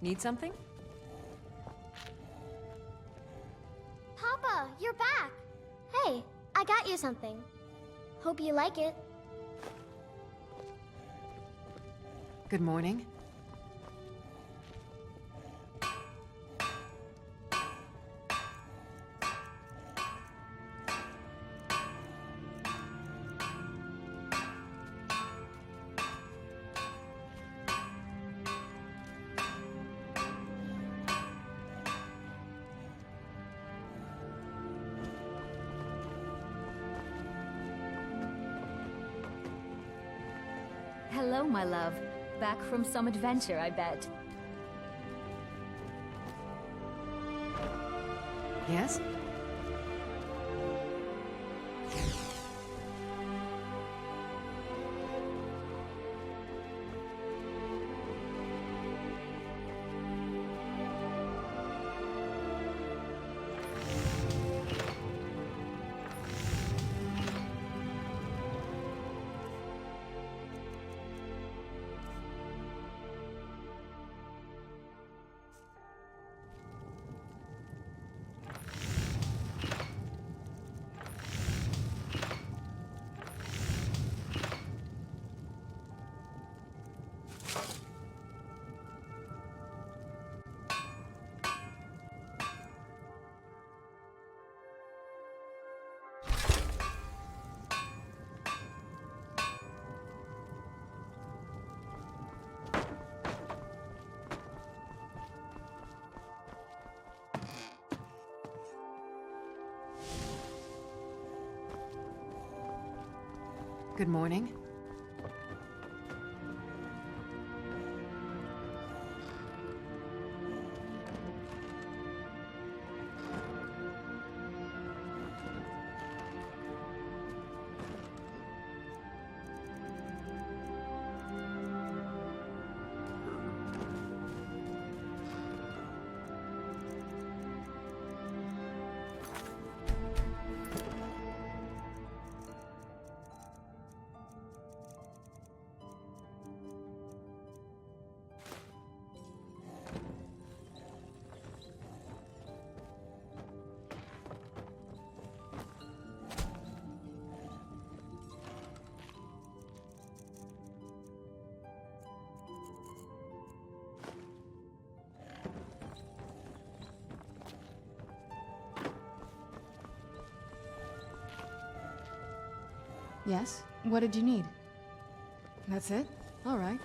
Need something? Papa, you're back! Hey, I got you something. Hope you like it. Good morning. Hello, my love. Back from some adventure, I bet. Yes? Good morning. Yes? What did you need? That's it? All right.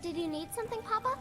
Did you need something, Papa?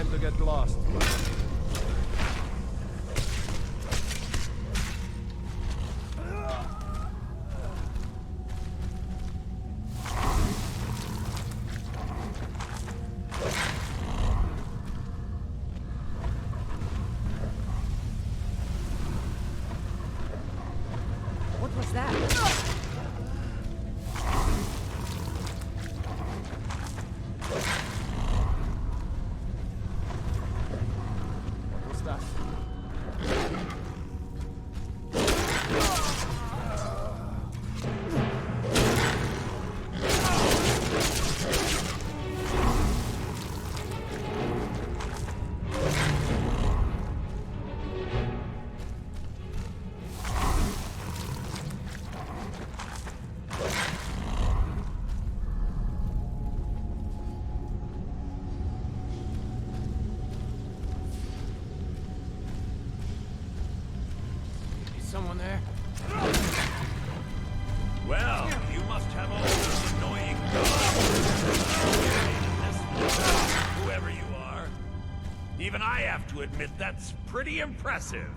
time to get lost. What was that? What's that? Someone there? Well, you must have all those annoying dogs. Whoever you are. Even I have to admit that's pretty impressive.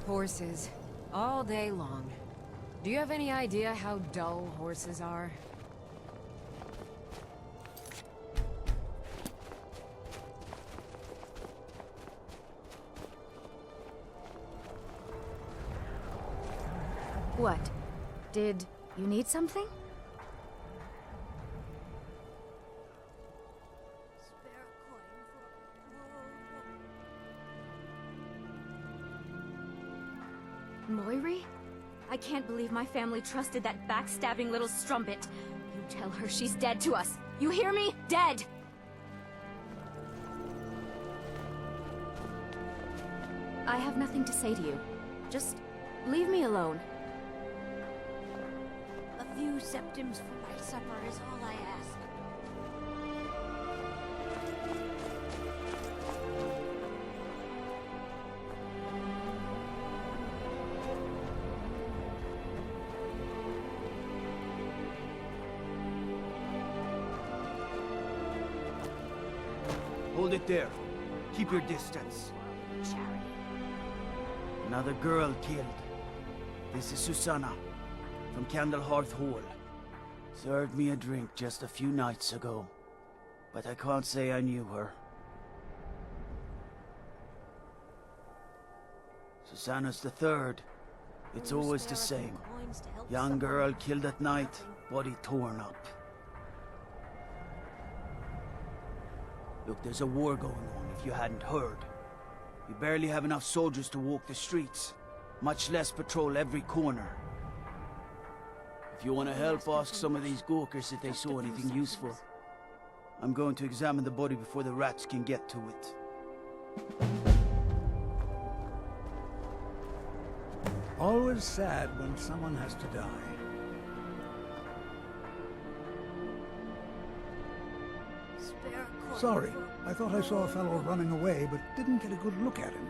Horses. All day long. Do you have any idea how dull horses are? What? Did you need something? Moiri? I can't believe my family trusted that backstabbing little strumpet. You tell her she's dead to us. You hear me? Dead! I have nothing to say to you. Just leave me alone. A few septims for my supper is all I ask. Hold it there. Keep your distance. Charity. Another girl killed. This is Susanna, from Candlehearth Hall. Served me a drink just a few nights ago, but I can't say I knew her. Susanna's the third. It's always the same. Young girl killed at night, body torn up. Look, there's a war going on, if you hadn't heard. We barely have enough soldiers to walk the streets, much less patrol every corner. If you want to help, ask some of these gawkers if they saw anything useful. I'm going to examine the body before the rats can get to it. Always sad when someone has to die. Sorry, I thought I saw a fellow running away, but didn't get a good look at him.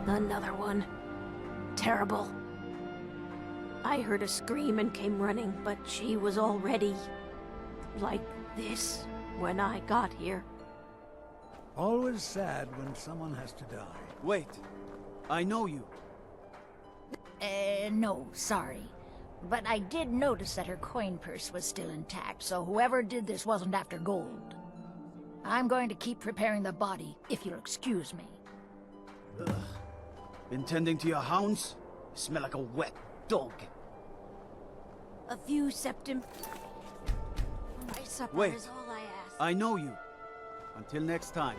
Another one. Terrible. I heard a scream and came running, but she was already like this when I got here. Always sad when someone has to die. Wait, I know you. No, sorry. But I did notice that her coin purse was still intact, so whoever did this wasn't after gold. I'm going to keep preparing the body, if you'll excuse me. Ugh. Been tending to your hounds? You smell like a wet dog. A few septim... My supper Wait, is all I ask. I know you. Until next time.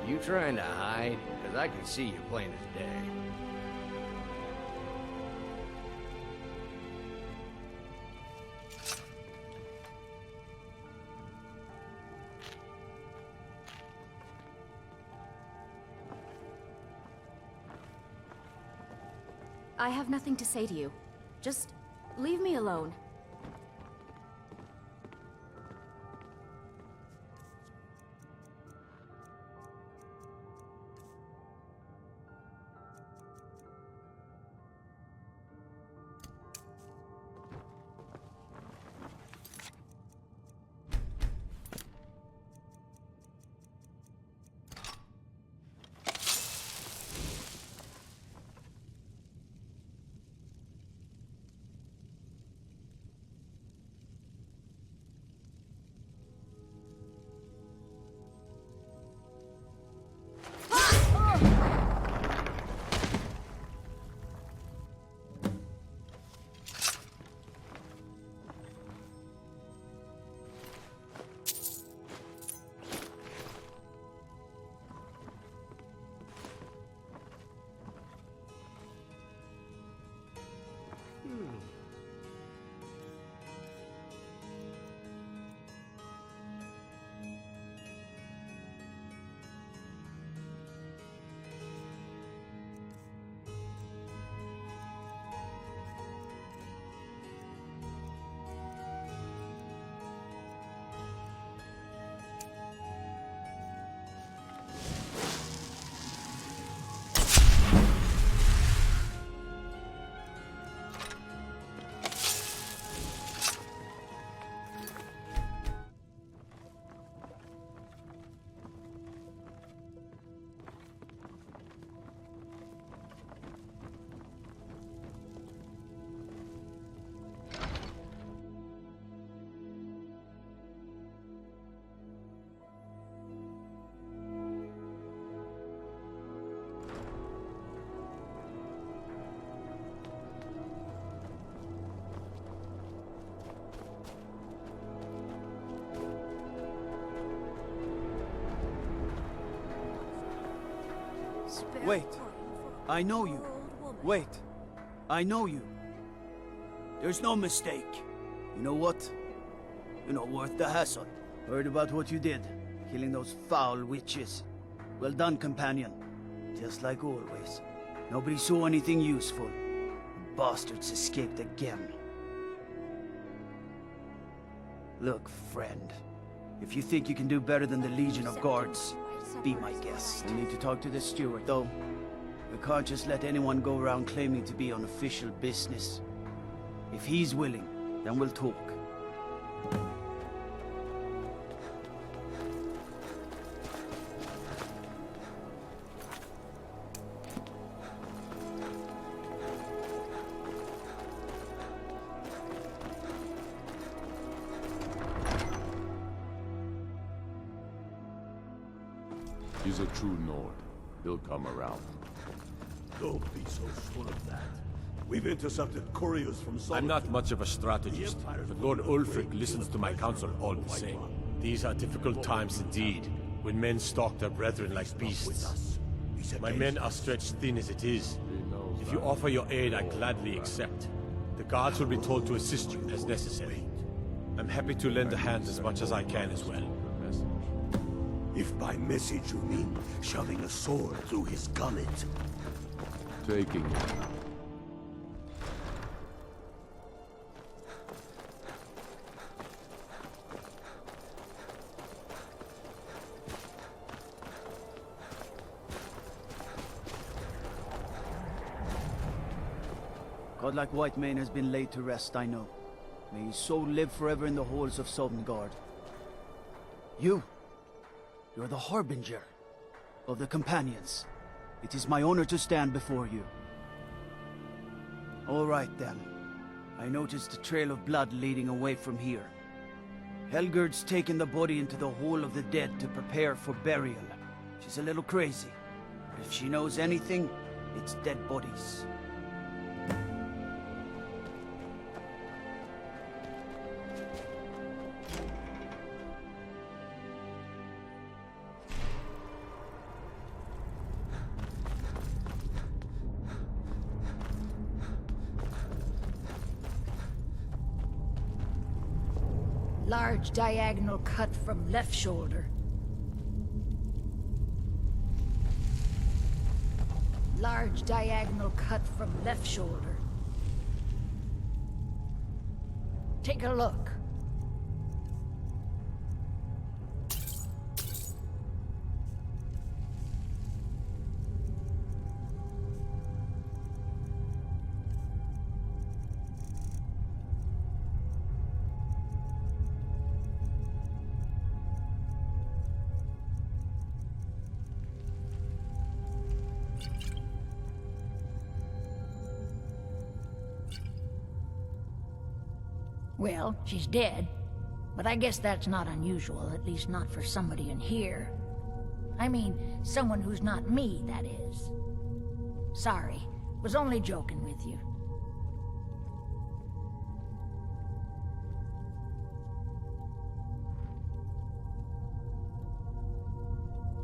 You trying to hide? Because I can see you plain as day. I have nothing to say to you. Just leave me alone. Wait. I know you. Wait. I know you. There's no mistake. You know what? You're not worth the hassle. Heard about what you did. Killing those foul witches. Well done, companion. Just like always. Nobody saw anything useful. Bastards escaped again. Look, friend. If you think you can do better than the Legion of Guards, be my guest. I need to talk to the steward, though. We can't just let anyone go around claiming to be on official business. If he's willing, then we'll talk. He's a true Nord. He'll come around. Don't be so sure of that. We've intercepted couriers from I'm not much of a strategist, but Lord Ulfric listens to my counsel all the same. These are difficult times indeed, when men stalk their brethren like beasts. My men are stretched thin as it is. If you offer your aid, I gladly accept. The guards will be told to assist you as necessary. I'm happy to lend a hand as much as I can as well. If by message you mean shoving a sword through his gullet. Taking it. Godlike Whitemane has been laid to rest, I know. May his soul live forever in the halls of Sovngarde. You're the Harbinger of the Companions. It is my honor to stand before you. All right, then. I noticed a trail of blood leading away from here. Helgerd's taken the body into the Hall of the Dead to prepare for burial. She's a little crazy, but if she knows anything, it's dead bodies. Large diagonal cut from left shoulder. Large diagonal cut from left shoulder. Take a look. Well, she's dead, but I guess that's not unusual, at least not for somebody in here. I mean, someone who's not me, that is. Sorry, was only joking with you.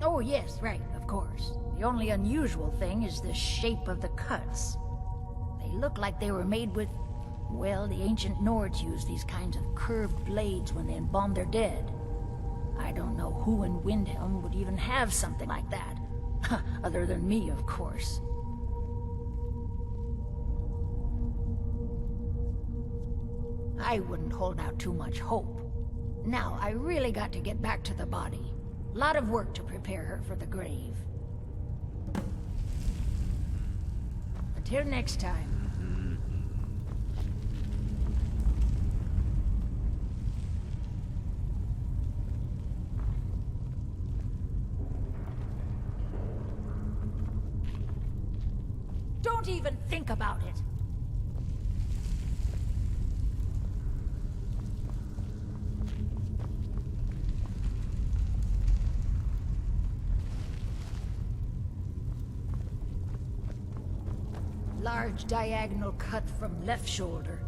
Oh yes, right, of course. The only unusual thing is the shape of the cuts. They look like they were made with... well, the ancient Nords used these kinds of curved blades when they embalmed their dead. I don't know who in Windhelm would even have something like that. Other than me, of course. I wouldn't hold out too much hope. Now, I really got to get back to the body. A lot of work to prepare her for the grave. Until next time. Don't even think about it. Large diagonal cut from left shoulder.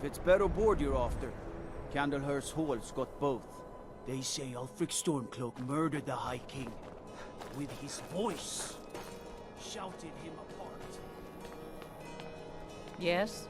it's better board you're after, Candlehurst Hall's got both. They say Ulfric Stormcloak murdered the High King. With his voice. Shouted him apart. Yes?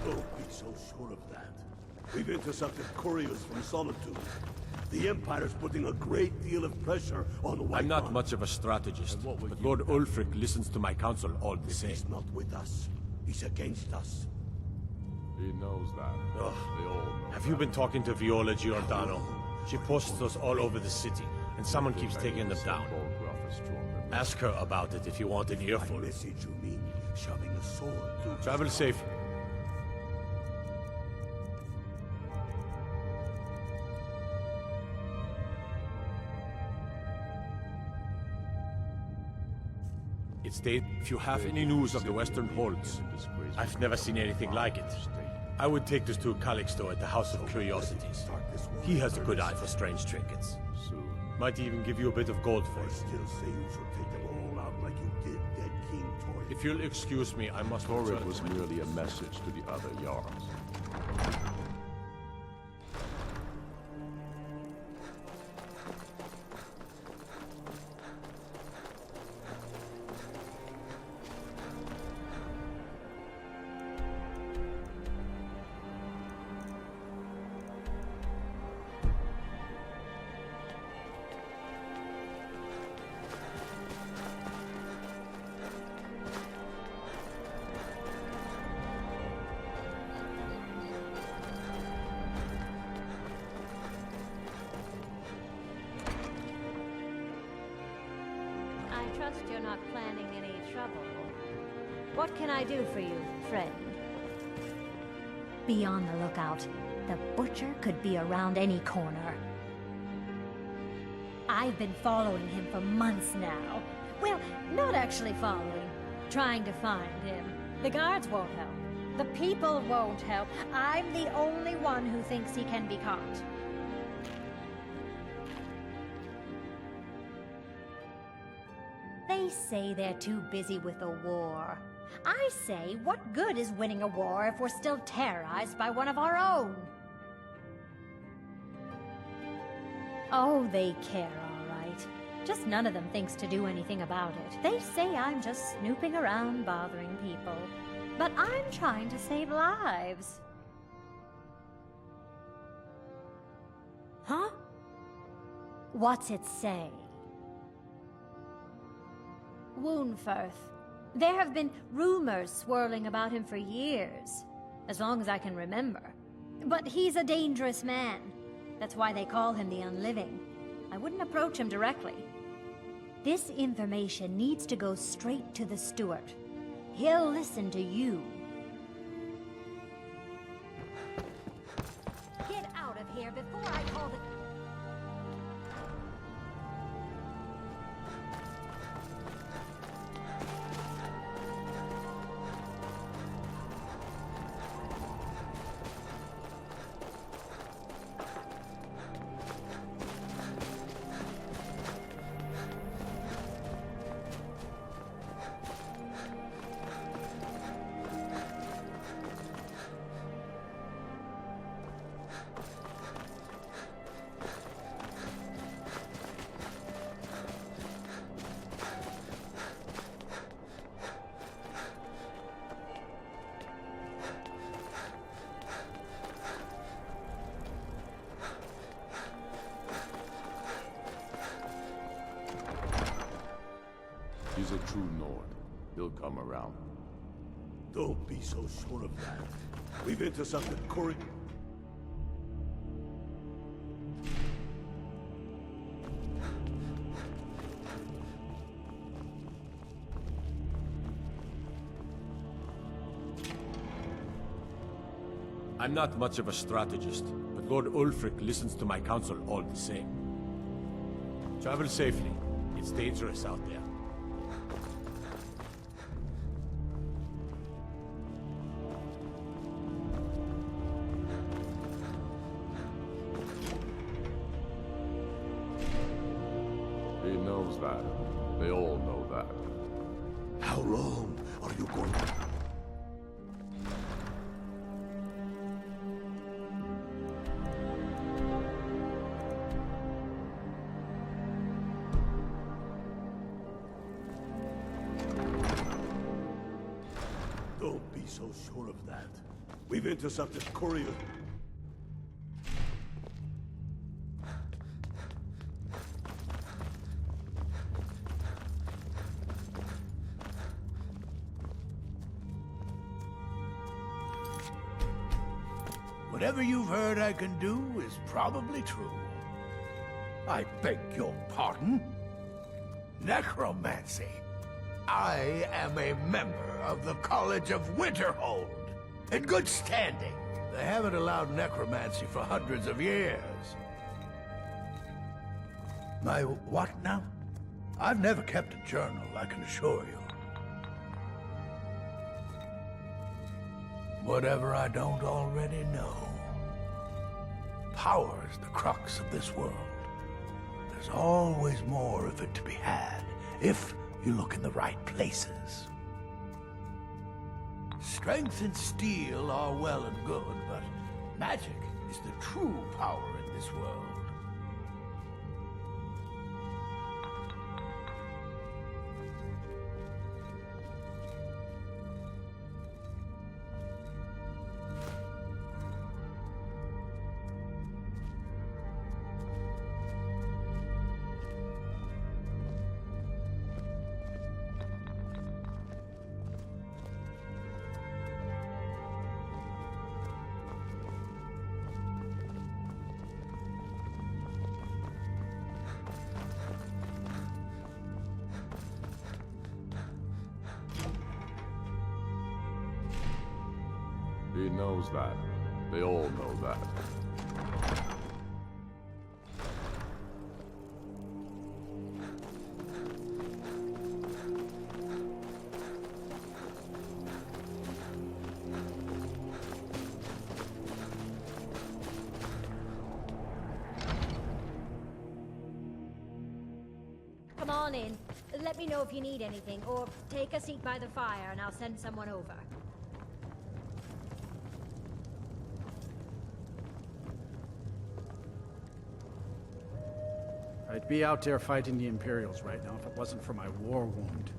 Don't be so sure of that. We've intercepted couriers from Solitude. The Empire's putting a great deal of pressure on White. I'm not much of a strategist, but Lord Ulfric listens to my counsel all the same. He's not with us. He's against us. He knows that. They all know. Have you been talking to Viola Giordano? She posts us all over the city, and someone keeps taking them down. Ask her about it if you want an earful. Message you mean shoving a sword through. Travel safe. It's day. If you have any news of the Western Holds, I've never seen anything like it. I would take this to Calixto at the House of Curiosities. He has a good eye for strange trinkets. Might even give you a bit of gold for it. Still say you should take them all out like you did dead King Tor. If you'll excuse me, I must return. Torrid was merely a message to the other Jarls. I trust you're not planning any trouble. What can I do for you, friend? Be on the lookout. The butcher could be around any corner. I've been following him for months now. Well, not actually following. Trying to find him. The guards won't help. The people won't help. I'm the only one who thinks he can be caught. They say they're too busy with the war. I say, what good is winning a war if we're still terrorized by one of our own? Oh, they care, all right. Just none of them thinks to do anything about it. They say I'm just snooping around bothering people. But I'm trying to save lives. Huh? What's it say? Woundfirth. There have been rumors swirling about him for years, as long as I can remember. But he's a dangerous man. That's why they call him the Unliving. I wouldn't approach him directly. This information needs to go straight to the steward. He'll listen to you. Get out of here before I call the... He's a true Nord. He'll come around. Don't be so sure of that. We've intercepted courier. I'm not much of a strategist, but Lord Ulfric listens to my counsel all the same. Travel safely. It's dangerous out there. He knows that. They all know that. How long are you going to... Don't be so sure of that. We've intercepted courier. Whatever you've heard I can do is probably true. I beg your pardon? Necromancy. I am a member of the College of Winterhold. In good standing. They haven't allowed necromancy for hundreds of years. My what now? I've never kept a journal, I can assure you. Whatever I don't already know. Power is the crux of this world. There's always more of it to be had, if you look in the right places. Strength and steel are well and good, but magic is the true power in this world. He knows that. They all know that. Come on in. Let me know if you need anything, or take a seat by the fire and I'll send someone over. I'd be out there fighting the Imperials right now if it wasn't for my war wound.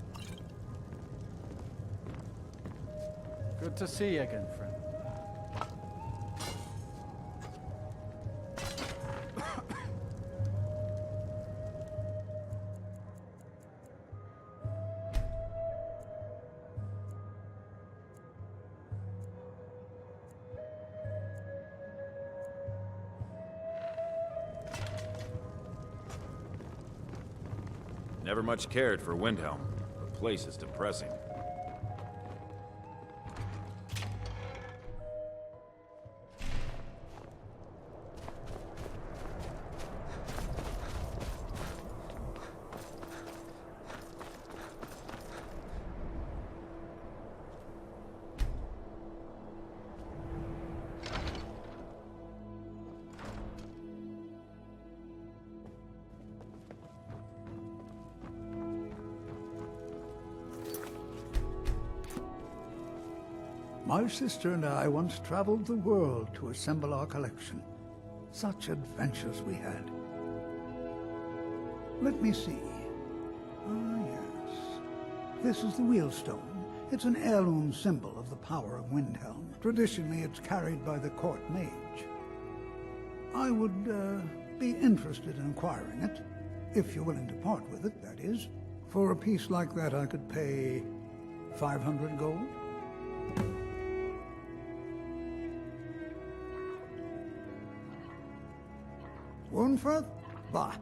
Good to see you again, friend. Never much cared for Windhelm. The place is depressing. My sister and I once traveled the world to assemble our collection. Such adventures we had. Let me see. Ah, yes. This is the Wheelstone. It's an heirloom symbol of the power of Windhelm. Traditionally, it's carried by the court mage. I would be interested in acquiring it, if you're willing to part with it, that is. For a piece like that, I could pay 500 gold. Woundfirth? Bah,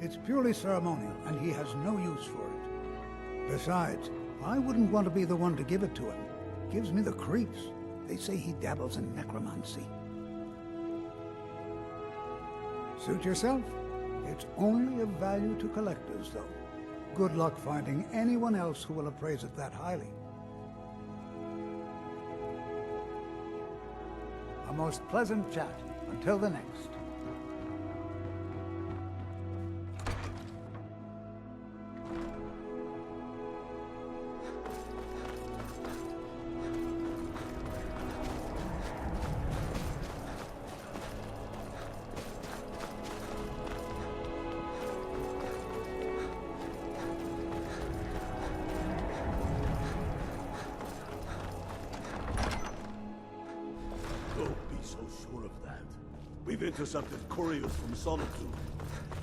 it's purely ceremonial, and he has no use for it. Besides, I wouldn't want to be the one to give it to him. Gives me the creeps. They say he dabbles in necromancy. Suit yourself. It's only of value to collectors, though. Good luck finding anyone else who will appraise it that highly. A most pleasant chat. Until the next. We've intercepted couriers from Solitude.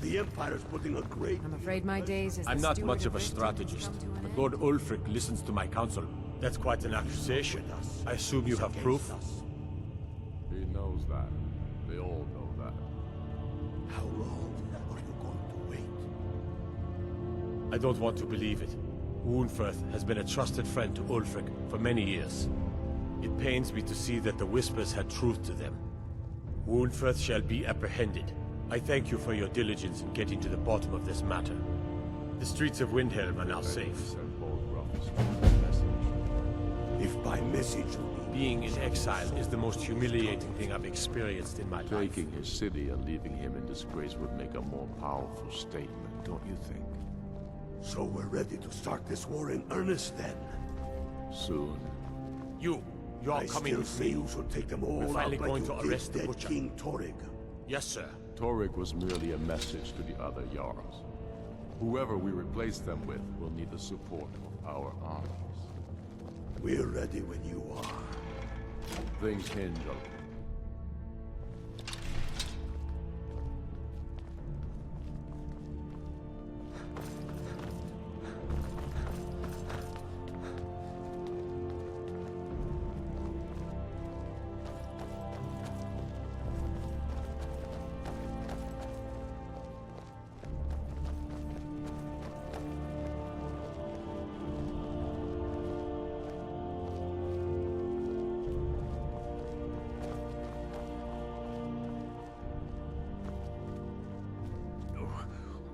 The Empire's putting a great... I'm afraid my days as I'm the not steward much of a Rift strategist, come to an but end. Lord Ulfric listens to my counsel. That's quite an accusation. I assume you have proof? He knows that. They all know that. How long are you going to wait? I don't want to believe it. Woundfirth has been a trusted friend to Ulfric for many years. It pains me to see that the Whispers had truth to them. Woundfirth shall be apprehended. I thank you for your diligence in getting to the bottom of this matter. The streets of Windhelm are now safe. If by message you mean... Being in exile is the most humiliating thing I've experienced in my life. Taking his city and leaving him in disgrace would make a more powerful statement, don't you think? So we're ready to start this war in earnest then? Soon. You're I coming still with say me. you should take them all We're out finally like going you to did arrest the dead Butcher. King Torrig. Yes, sir. Torrig was merely a message to the other Jarls. Whoever we replace them with will need the support of our armies. We're ready when you are. Things hinge on it.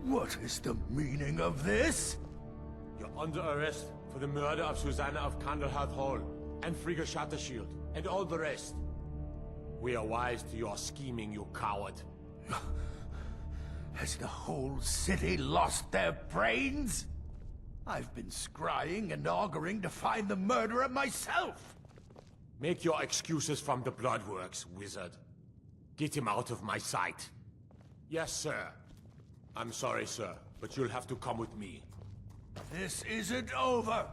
What is the meaning of this? You're under arrest for the murder of Susanna of Candlehearth Hall, and Frigga Shattershield, and all the rest. We are wise to your scheming, you coward. Has the whole city lost their brains? I've been scrying and auguring to find the murderer myself! Make your excuses from the Bloodworks, wizard. Get him out of my sight. Yes, sir. I'm sorry, sir, but you'll have to come with me. This isn't over!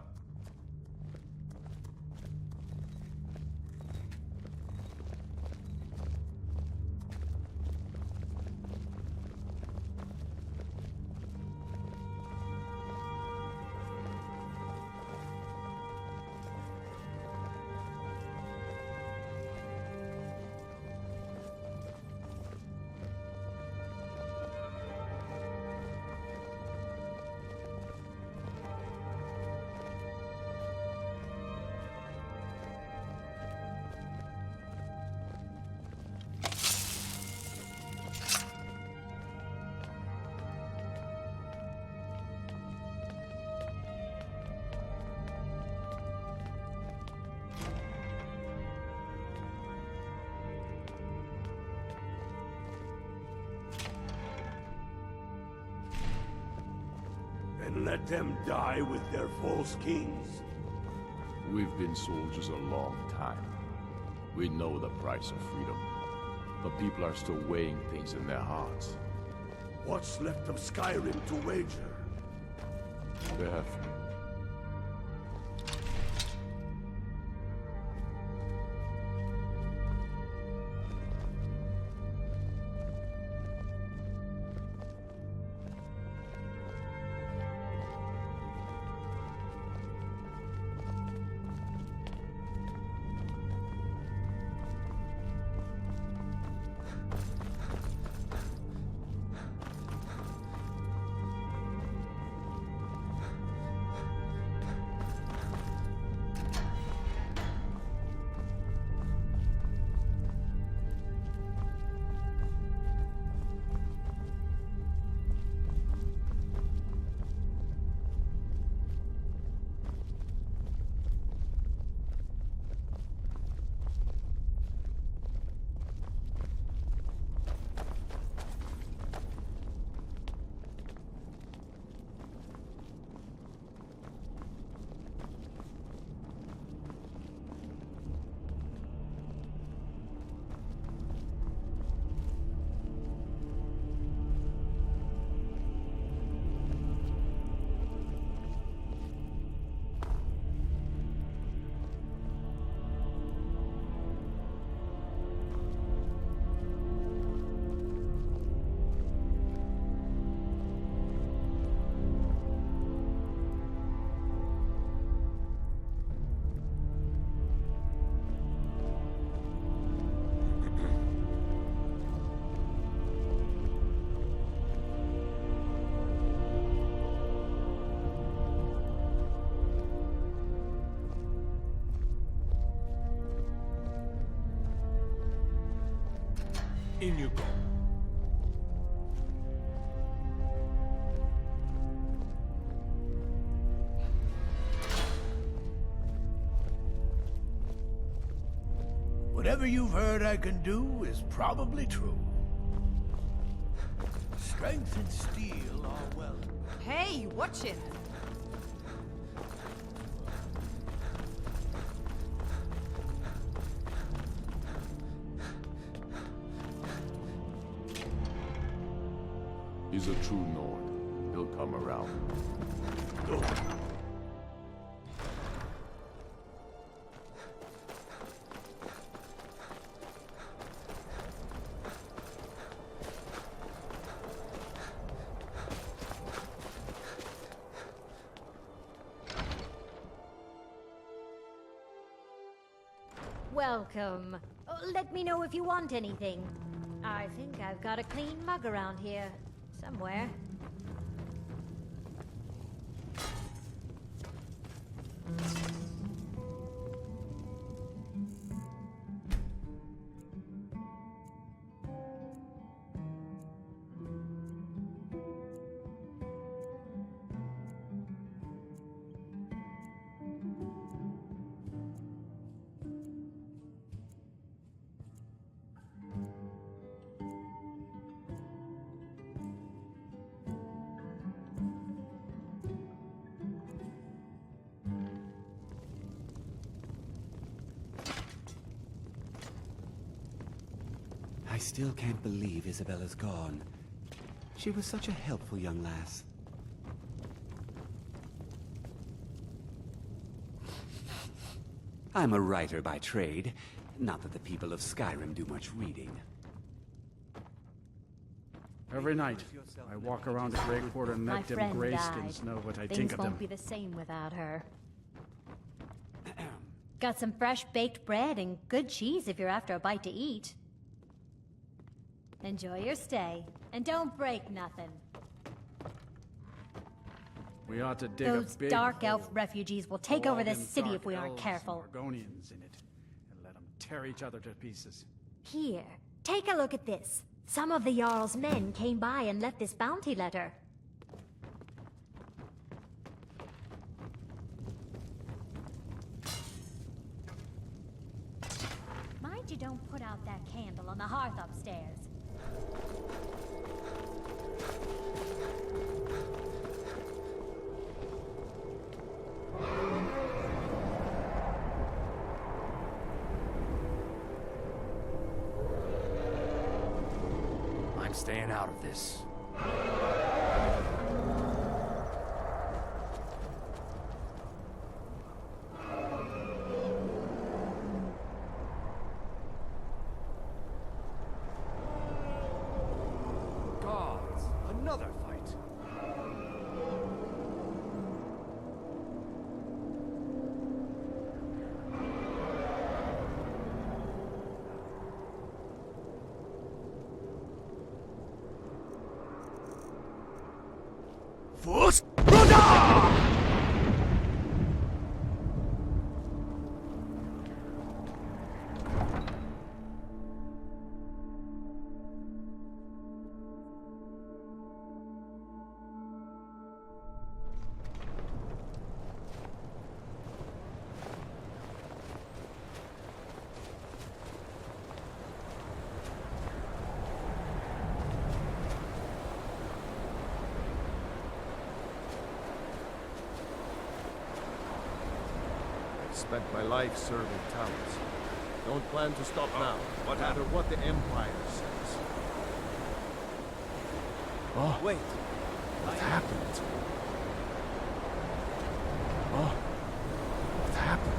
And let them die with their false kings. We've been soldiers a long time. We know the price of freedom. But people are still weighing things in their hearts. What's left of Skyrim to wager? Death. In you go. Whatever you've heard I can do is probably true. Strength and steel are well. Hey, watch it! He's a true Nord. He'll come around. Go. Welcome. Oh, let me know if you want anything. I think I've got a clean mug around here. Somewhere. I still can't believe Isabella's gone. She was such a helpful young lass. I'm a writer by trade. Not that the people of Skyrim do much reading. Every night, I walk around the Grey Court and My let them friend Greyskins died. know what I Things think of them. won't be the same without her. Got some fresh baked bread and good cheese if you're after a bite to eat. Enjoy your stay, and don't break nothing. We ought to dig Those a big dark hole, elf refugees will take throw over all this them city dark if we aren't elves careful. and Argonians in it, and let them tear each other to pieces. Here, take a look at this. Some of the Jarl's men came by and left this bounty letter. Mind you don't put out that candle on the hearth upstairs. I'm staying out of this. Gods, another fight. Force Brother! Spent my life serving towns. Don't plan to stop now. What no matter happened? what the Empire says. Oh, Wait. what happened? Oh, what happened?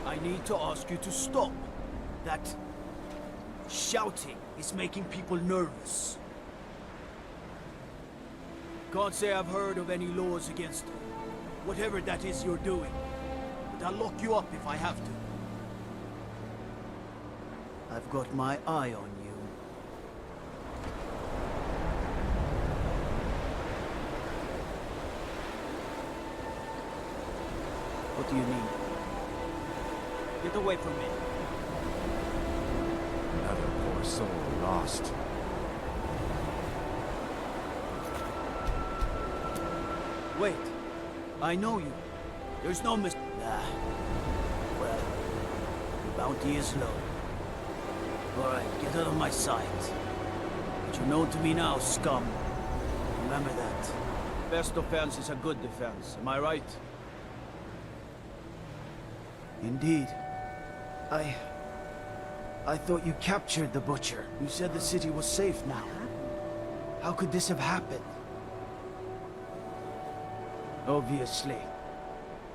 I need to ask you to stop. That shouting is making people nervous. Can't say I've heard of any laws against whatever that is you're doing, but I'll lock you up if I have to. I've got my eye on you. What do you mean? Get away from me. Another poor soul lost. Wait. I know you. There's no mis- Well, the bounty is low. Alright, get out of my sight. But you're known to me now, scum. Remember that. Best defense is a good defense, am I right? Indeed. I thought you captured the Butcher. You said the city was safe now. How could this have happened? Obviously.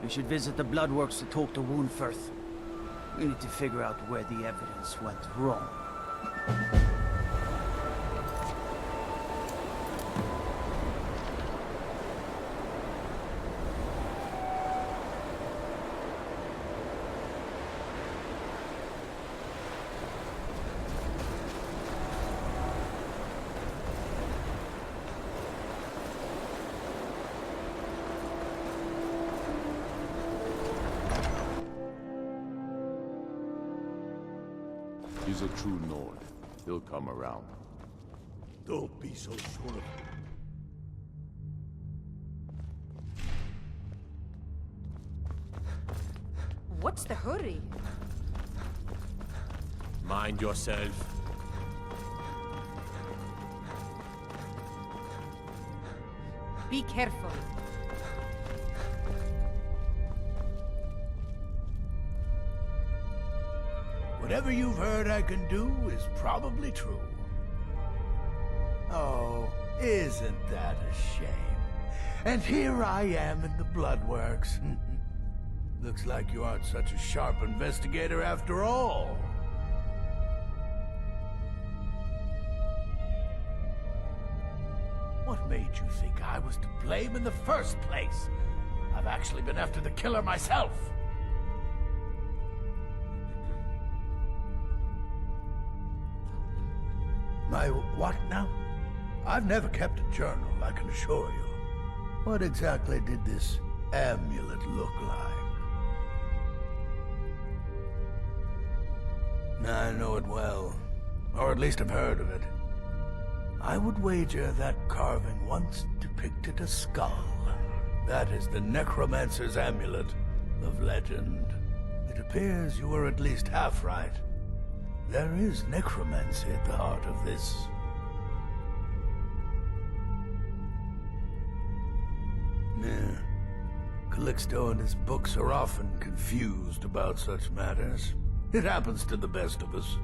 We should visit the Bloodworks to talk to Woundfirth. We need to figure out where the evidence went wrong. He's a true Nord. He'll come around. Don't be so sure of it. What's the hurry? Mind yourself. Be careful. Whatever you've heard I can do is probably true. Oh, isn't that a shame? And here I am in the Bloodworks. Looks like you aren't such a sharp investigator after all. What made you think I was to blame in the first place? I've actually been after the killer myself. My what now? I've never kept a journal, I can assure you. What exactly did this amulet look like? I know it well, or at least I've heard of it. I would wager that carving once depicted a skull. That is the necromancer's amulet of legend. It appears you were at least half right. There is necromancy at the heart of this. Yeah. Calixto and his books are often confused about such matters. It happens to the best of us.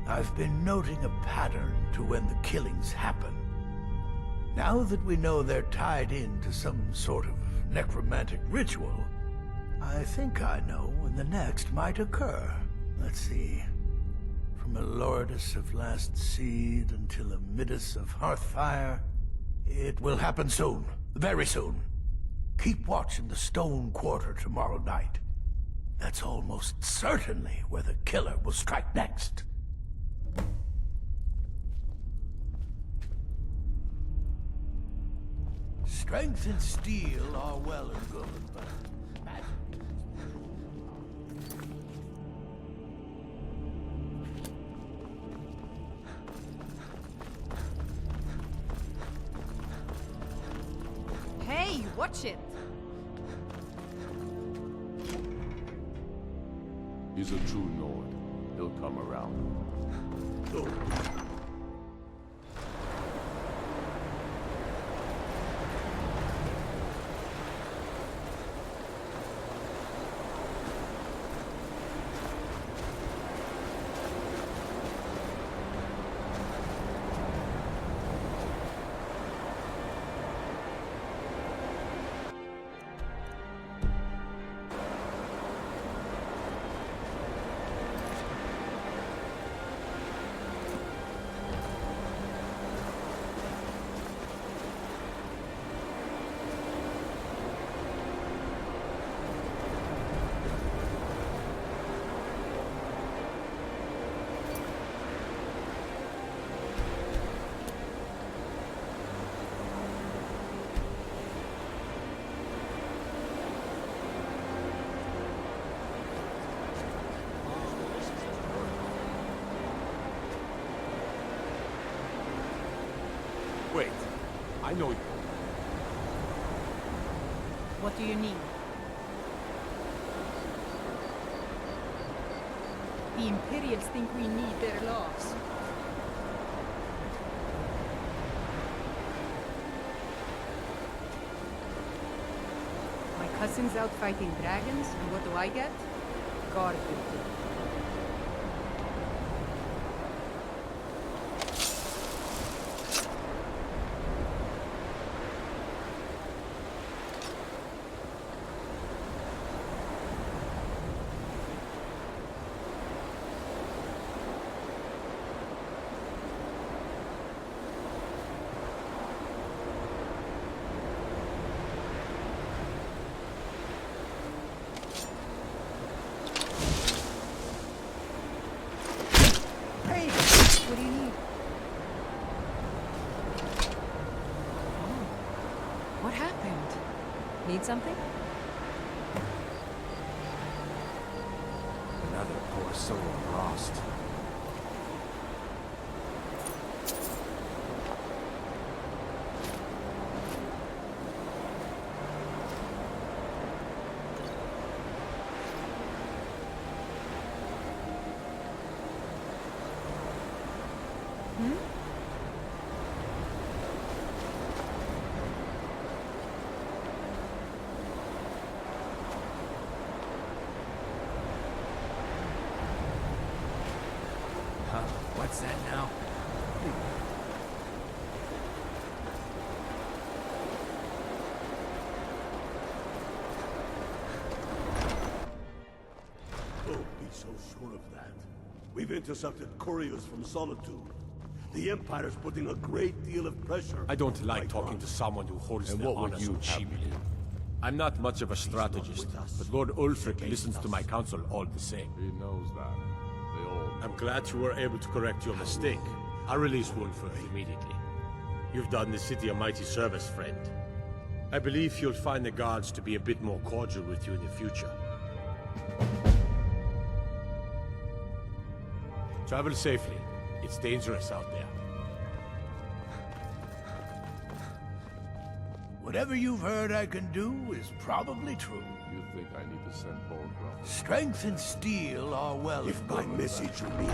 I've been noting a pattern to when the killings happen. Now that we know they're tied into some sort of necromantic ritual, I think I know when the next might occur. Let's see. From a Lourdes of Last Seed until a Midas of Hearthfire. It will happen soon. Very soon. Keep watch in the Stone Quarter tomorrow night. That's almost certainly where the killer will strike next. Strength and steel are well and good, but Hey, watch it! He's a true Nord. He'll come around. know you. What do you need? The Imperials think we need their laws. My cousin's out fighting dragons, and what do I get? Garbage. Need something? Another poor soul lost. What's that now? Don't be so sure of that. We've intercepted couriers from Solitude. The Empire's putting a great deal of pressure. I don't like talking to someone who holds And their what would honor you so have cheaply. me do? I'm not much of a strategist, but Lord Ulfric listens to my counsel all the same. He knows that. They all... I'm glad you were able to correct your mistake. I'll release Wulfric immediately. You've done the city a mighty service, friend. I believe you'll find the guards to be a bit more cordial with you in the future. Travel safely. It's dangerous out there. Whatever you've heard I can do is probably true. You think I need to send bone grunt? Strength and steel are well. If by message you mean...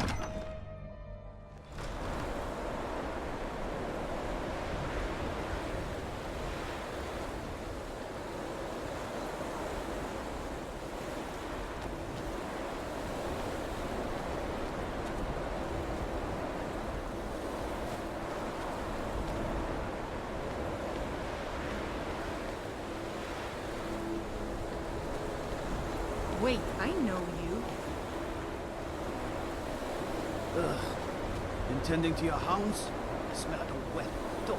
Wait, I know you. Ugh. Intending to your hounds? I smell like a wet dog.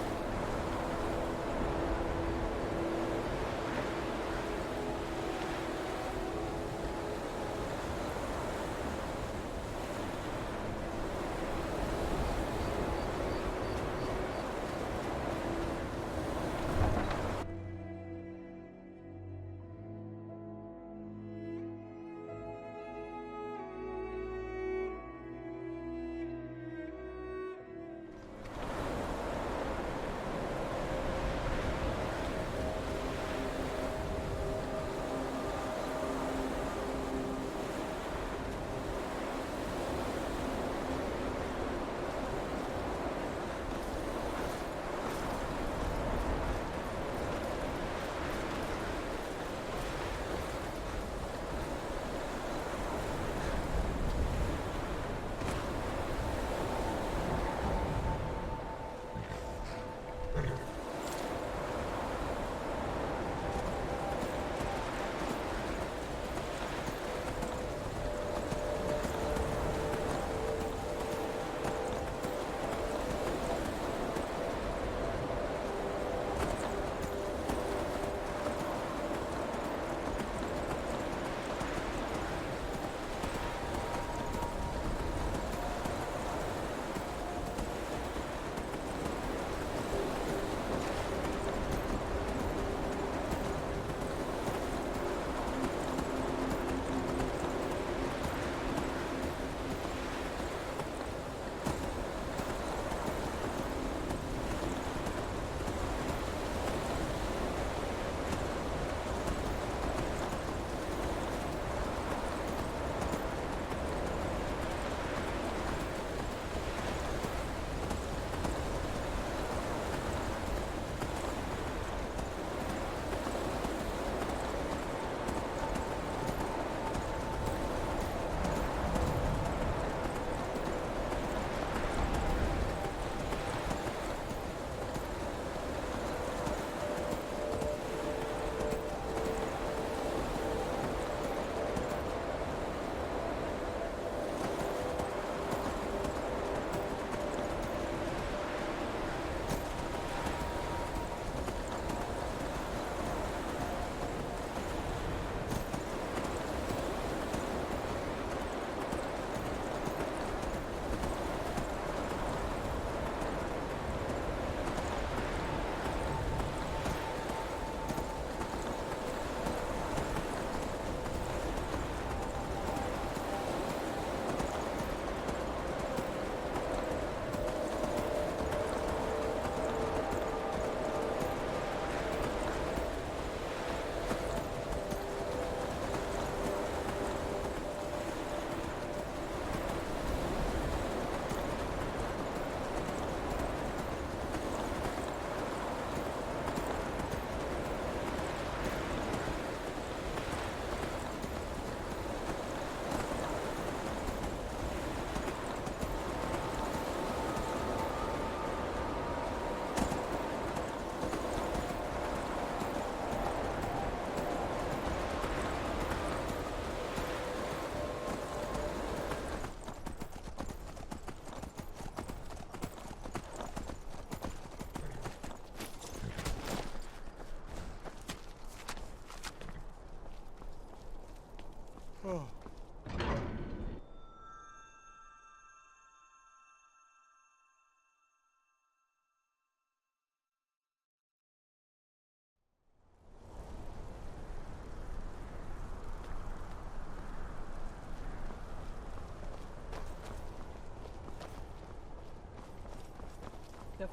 The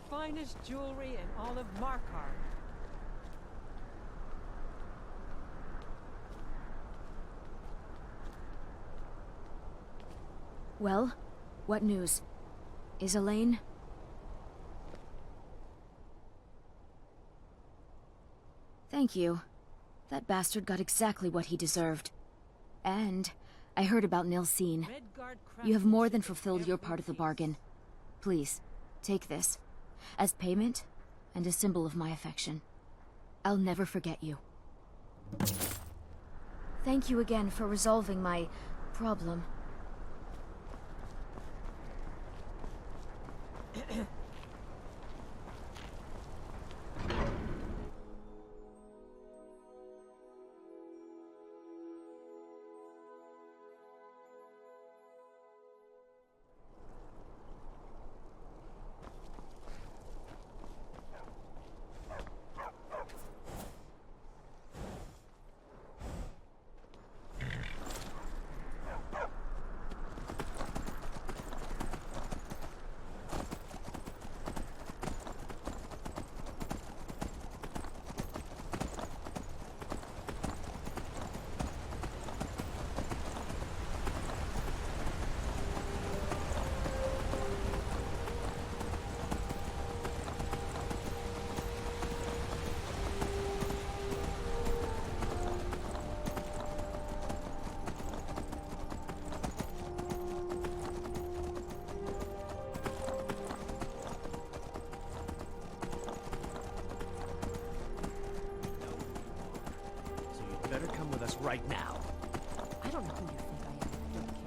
finest jewelry in all of Markarth. Well, what news? Is Elaine? Thank you. That bastard got exactly what he deserved. And I heard about Nilsine. You have more than fulfilled your part of the bargain. Please, take this. As payment, and a symbol of my affection. I'll never forget you. Thank you again for resolving my problem. Better come with us right now. I don't know who you think I am. I don't care.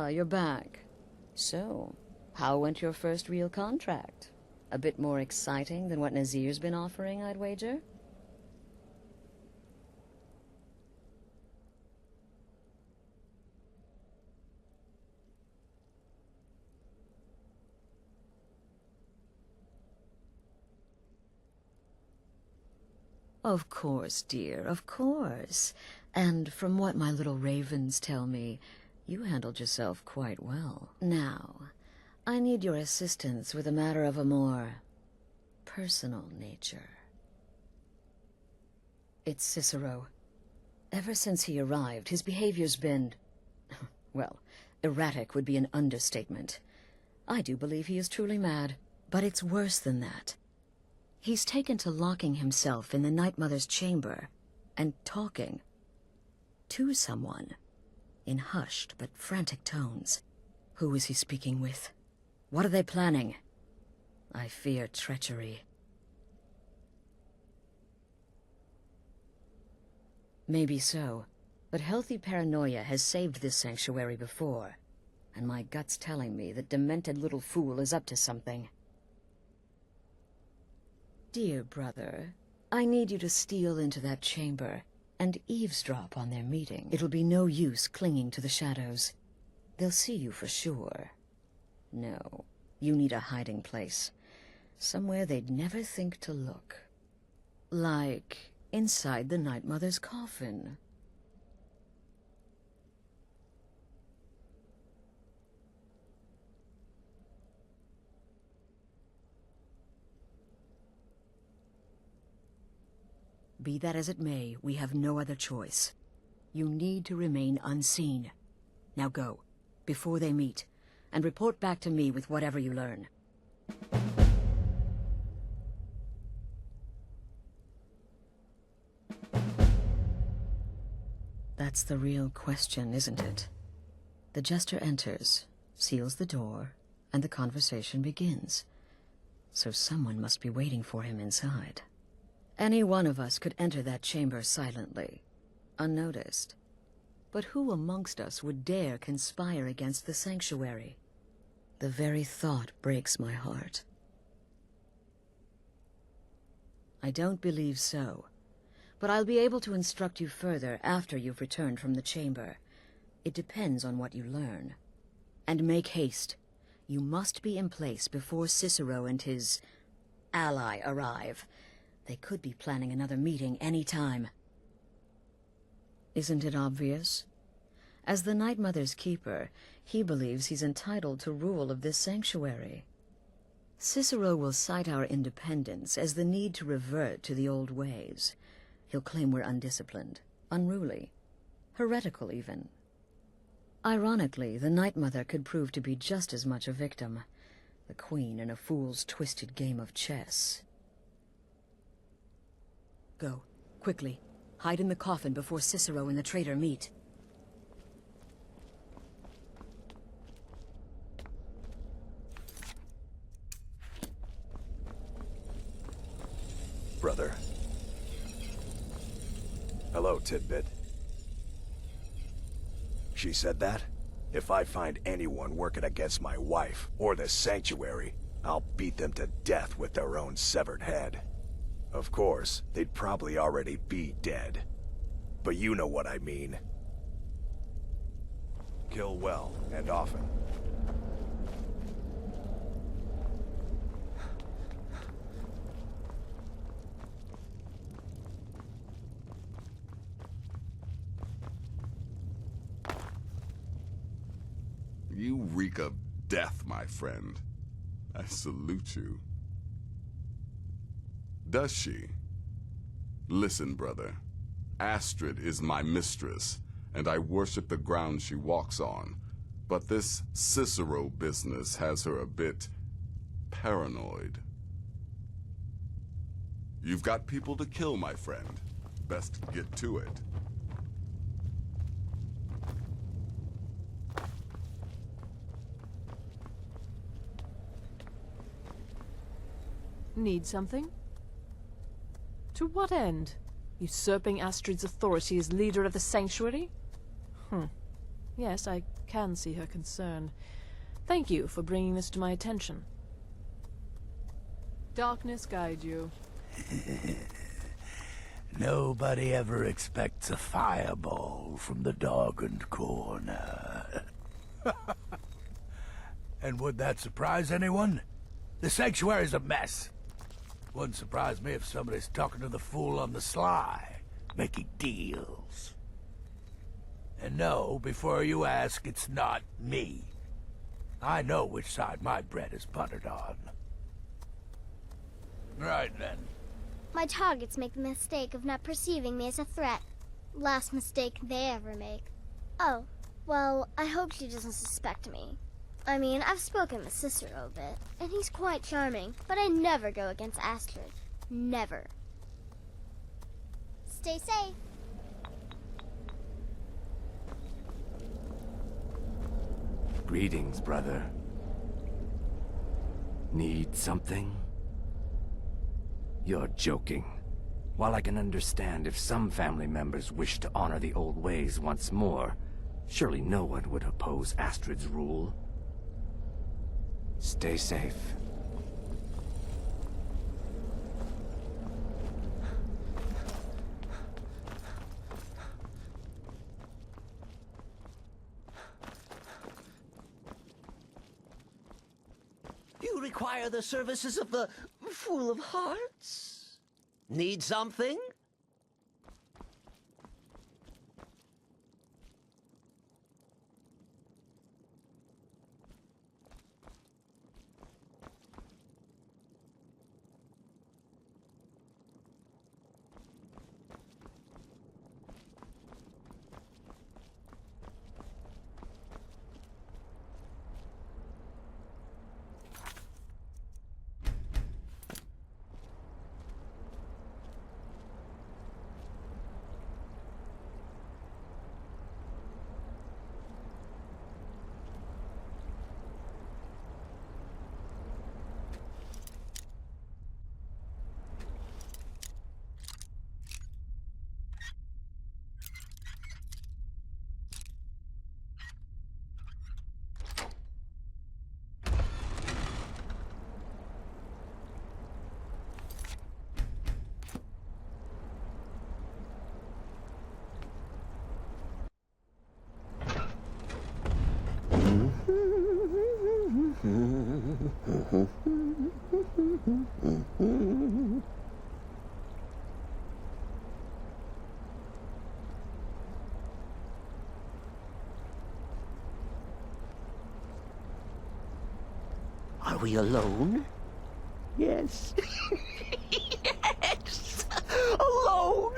you're back. So, how went your first real contract? A bit more exciting than what Nazir's been offering, I'd wager? Of course, dear, of course. And from what my little ravens tell me, you handled yourself quite well. Now, I need your assistance with a matter of a more personal nature. It's Cicero. Ever since he arrived, his behavior's been... well, erratic would be an understatement. I do believe he is truly mad, but it's worse than that. He's taken to locking himself in the Night Mother's chamber and talking to someone in hushed but frantic tones. Who is he speaking with? What are they planning? I fear treachery. Maybe so, but healthy paranoia has saved this sanctuary before, and my gut's telling me that demented little fool is up to something. Dear brother, I need you to steal into that chamber and eavesdrop on their meeting. It'll be no use clinging to the shadows. They'll see you for sure. No, you need a hiding place. Somewhere they'd never think to look. Like inside the Night Mother's coffin. Be that as it may, we have no other choice. You need to remain unseen. Now go, before they meet, and report back to me with whatever you learn. That's the real question, isn't it? The jester enters, seals the door, and the conversation begins. So someone must be waiting for him inside. Any one of us could enter that chamber silently, unnoticed. But who amongst us would dare conspire against the sanctuary? The very thought breaks my heart. I don't believe so, but I'll be able to instruct you further after you've returned from the chamber. It depends on what you learn. And make haste. You must be in place before Cicero and his ally arrive. They could be planning another meeting any time. Isn't it obvious? As the Night Mother's keeper, he believes he's entitled to rule of this sanctuary. Cicero will cite our independence as the need to revert to the old ways. He'll claim we're undisciplined, unruly, heretical even. Ironically, the Night Mother could prove to be just as much a victim, the queen in a fool's twisted game of chess. Go, quickly. Hide in the coffin before Cicero and the traitor meet. Brother. Hello, Tidbit. She said that? If I find anyone working against my wife, or this sanctuary, I'll beat them to death with their own severed head. Of course, they'd probably already be dead. But you know what I mean. Kill well, and often. You reek of death, my friend. I salute you. Does she? Listen, brother. Astrid is my mistress, and I worship the ground she walks on. But this Cicero business has her a bit paranoid. You've got people to kill, my friend. Best get to it. Need something? To what end? Usurping Astrid's authority as leader of the Sanctuary? Yes, I can see her concern. Thank you for bringing this to my attention. Darkness guide you. Nobody ever expects a fireball from the darkened corner. And would that surprise anyone? The sanctuary's a mess. Wouldn't surprise me if somebody's talking to the fool on the sly, making deals. And no, before you ask, it's not me. I know which side my bread is buttered on. Right then. My targets make the mistake of not perceiving me as a threat. Last mistake they ever make. Oh, well, I hope she doesn't suspect me. I mean, I've spoken with Cicero a bit, and he's quite charming, but I never go against Astrid. Never. Stay safe. Greetings, brother. Need something? You're joking. While I can understand if some family members wish to honor the old ways once more, surely no one would oppose Astrid's rule. Stay safe. You require the services of the Fool of Hearts? Need something? Are we alone? Yes. Yes! Alone!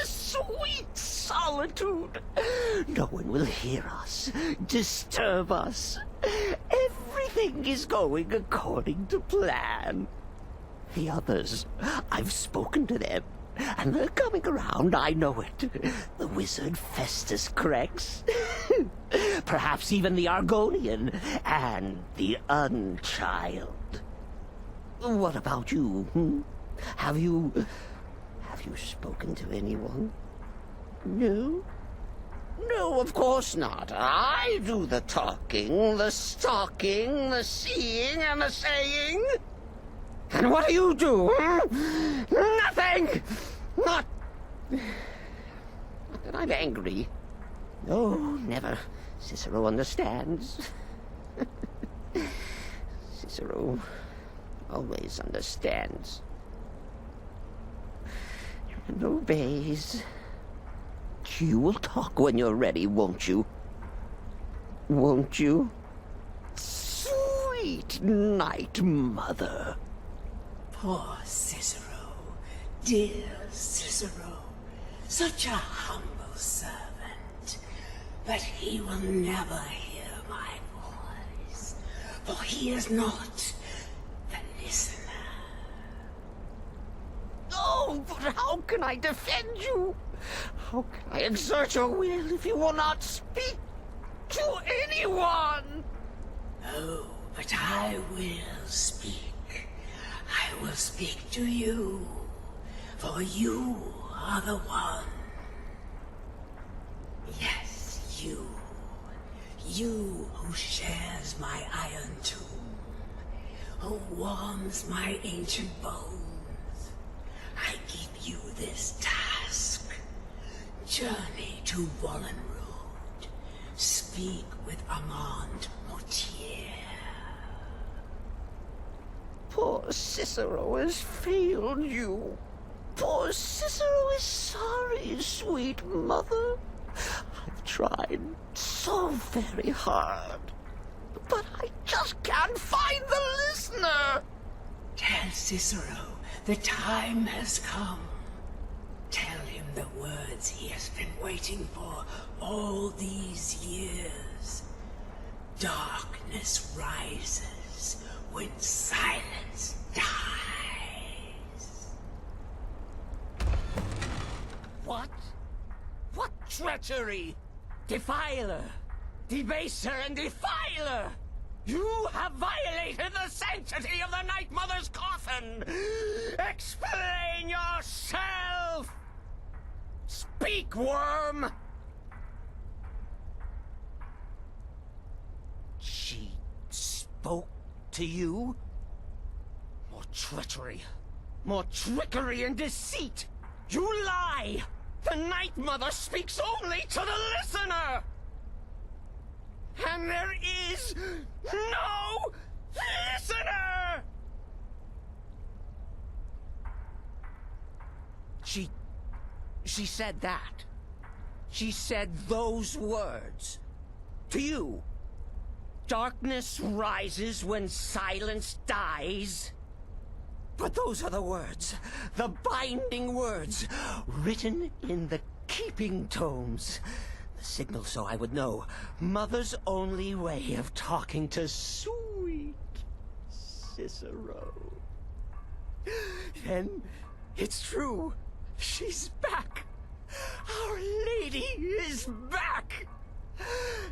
Sweet solitude! No one will hear us, disturb us. Everything is going according to plan. The others, I've spoken to them, and they're coming around, I know it. The wizard Festus Crex. Perhaps even the Argonian, and the Unchild. What about you, Have you spoken to anyone? No? No, of course not. I do the talking, the stalking, the seeing, and the saying. And what do you do, Nothing! Not that I'm angry. No, never. Cicero understands. Cicero always understands. And obeys. You will talk when you're ready, won't you? Won't you? Sweet night, mother. Poor Cicero. Dear Cicero. Such a humble servant. But he will never hear my voice. For he is not the listener. Oh, but how can I defend you? How can I exert your will if you will not speak to anyone? Oh, but I will speak. I will speak to you. For you are the one. Yes, you. You who shares my iron tomb, who warms my ancient bones, I give you this task. Journey to Wallenrood. Speak with Armand Mortier. Poor Cicero has failed you. Poor Cicero is sorry, sweet mother. I've tried so very hard, but I just can't find the listener. Tell Cicero the time has come. Tell him the words he has been waiting for all these years. Darkness rises when silence dies. What? What treachery? Defiler! Debaser and defiler! You have violated the sanctity of the Night Mother's coffin! Explain yourself! Speak, worm! She spoke to you? More treachery. More trickery and deceit! You lie! The Night Mother speaks only to the listener! And there is no listener! She said that. She said those words. To you. Darkness rises when silence dies. But those are the words, the binding words, written in the keeping tomes. The signal so I would know. Mother's only way of talking to sweet Cicero. Then it's true. She's back. Our Lady is back.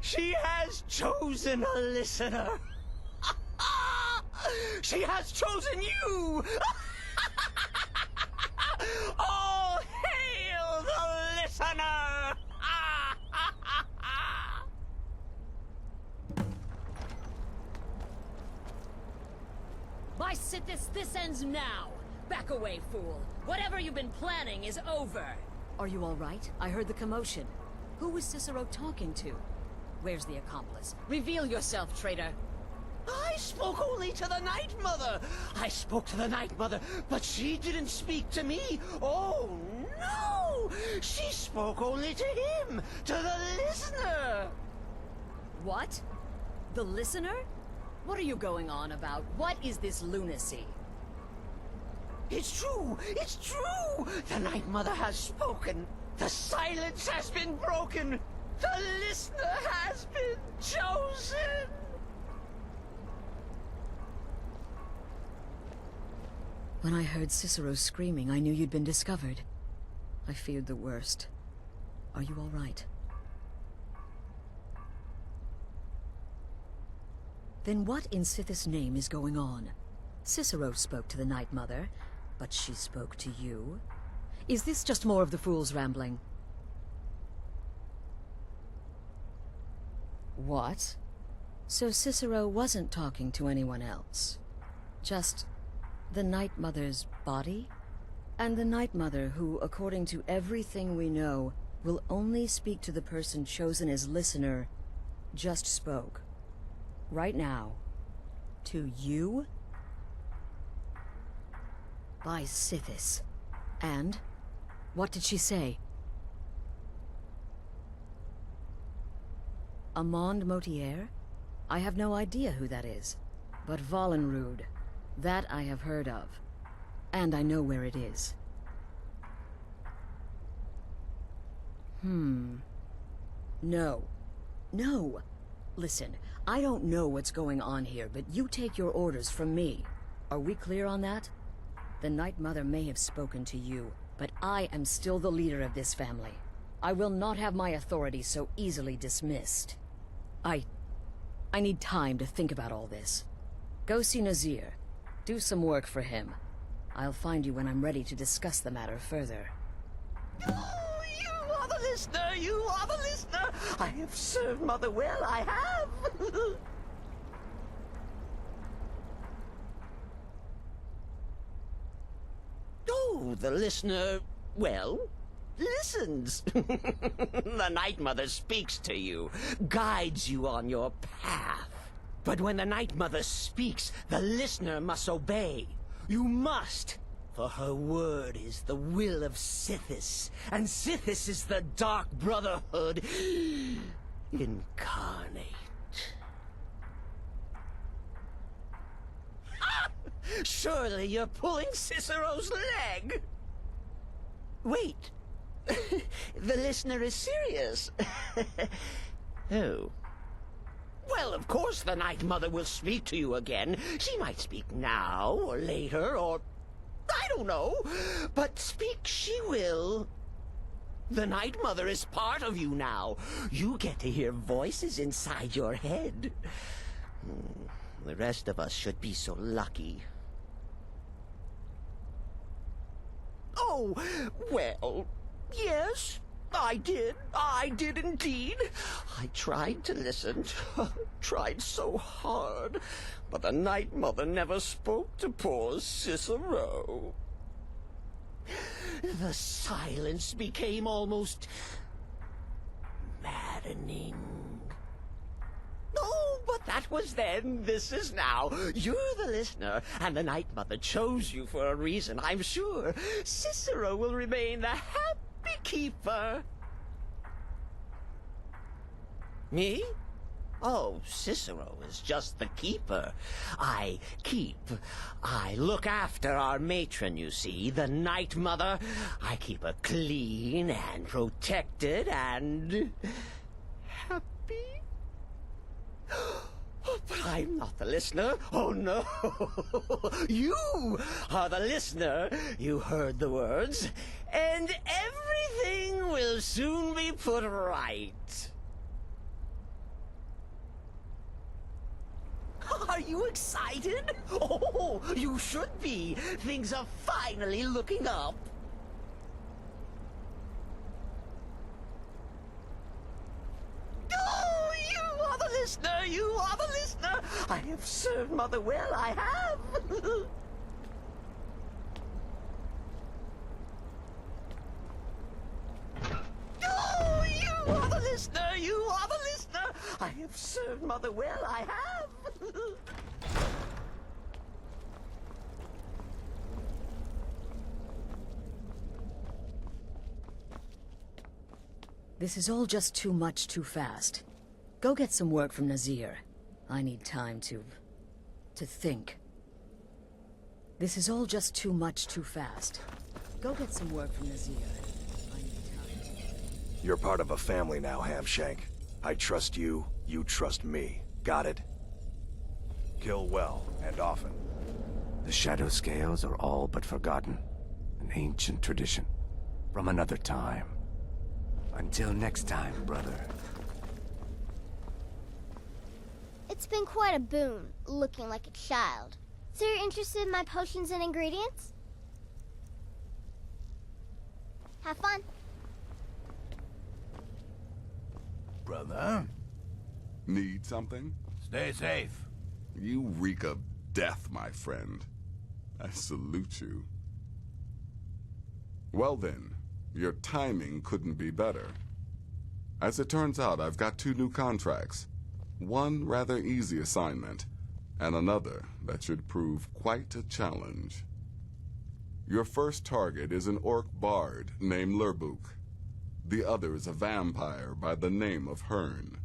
She has chosen a listener. She has chosen you! All hail the listener! By Sithis, this ends now! Back away, fool! Whatever you've been planning is over! Are you all right? I heard the commotion. Who was Cicero talking to? Where's the accomplice? Reveal yourself, traitor! I spoke only to the Night Mother! I spoke to the Night Mother, but she didn't speak to me! Oh, no! She spoke only to him! To the listener! What? The listener? What are you going on about? What is this lunacy? It's true! It's true! The Night Mother has spoken! The silence has been broken! The listener has been chosen! When I heard Cicero screaming, I knew you'd been discovered. I feared the worst. Are you all right? Then what in Sithis' name is going on? Cicero spoke to the Night Mother, but she spoke to you? Is this just more of the fool's rambling? What? So Cicero wasn't talking to anyone else? Just the Night Mother's body? And the Night Mother who, according to everything we know, will only speak to the person chosen as listener, just spoke. Right now. To you? By Sithis. And? What did she say? Armand Mortier? I have no idea who that is. But Wallenrood. That I have heard of. And I know where it is. No. No! Listen, I don't know what's going on here, but you take your orders from me. Are we clear on that? The Night Mother may have spoken to you, but I am still the leader of this family. I will not have my authority so easily dismissed. I need time to think about all this. Go see Nazir. Do some work for him. I'll find you when I'm ready to discuss the matter further. Oh, you are the listener! You are the listener! I have served Mother well, I have. Oh, the listener, well, listens. The Night Mother speaks to you, guides you on your path. But when the Night Mother speaks, the listener must obey. You must, for her word is the will of Sithis, and Sithis is the Dark Brotherhood Incarnate. Surely you're pulling Cicero's leg. Wait. The listener is serious. Oh. Well, of course the Night Mother will speak to you again. She might speak now, or later, or... I don't know. But speak she will. The Night Mother is part of you now. You get to hear voices inside your head. The rest of us should be so lucky. Oh, well, yes, I did. I did indeed. I tried to listen, tried so hard, but the Night Mother never spoke to poor Cicero. The silence became almost maddening. Oh, but that was then, this is now. You're the listener, and the Night Mother chose you for a reason, I'm sure. Cicero will remain the happy keeper. Me? Oh, Cicero is just the keeper. I keep. I look after our matron, you see, the Night Mother. I keep her clean and protected and... happy. But I'm not the listener. Oh, no. You are the listener. You heard the words. And everything will soon be put right. Are you excited? Oh, you should be. Things are finally looking up. Oh, you are the listener! You are the listener! I have served Mother well, I have! Oh, you are the listener! You are the listener! I have served Mother well, I have! This is all just too much too fast. Go get some work from Nazir. I need time to think. This is all just too much too fast. Go get some work from Nazir. I need time to... You're part of a family now, Hamshank. I trust you, you trust me. Got it? Kill well, and often. The shadow scales are all but forgotten. An ancient tradition. From another time. Until next time, brother. It's been quite a boon, looking like a child. So you're interested in my potions and ingredients? Have fun. Brother? Need something? Stay safe. You reek of death, my friend. I salute you. Well then, your timing couldn't be better. As it turns out, I've got 2 new contracts. One rather easy assignment, and another that should prove quite a challenge. Your first target is an orc bard named Lurbuk. The other is a vampire by the name of Hearn.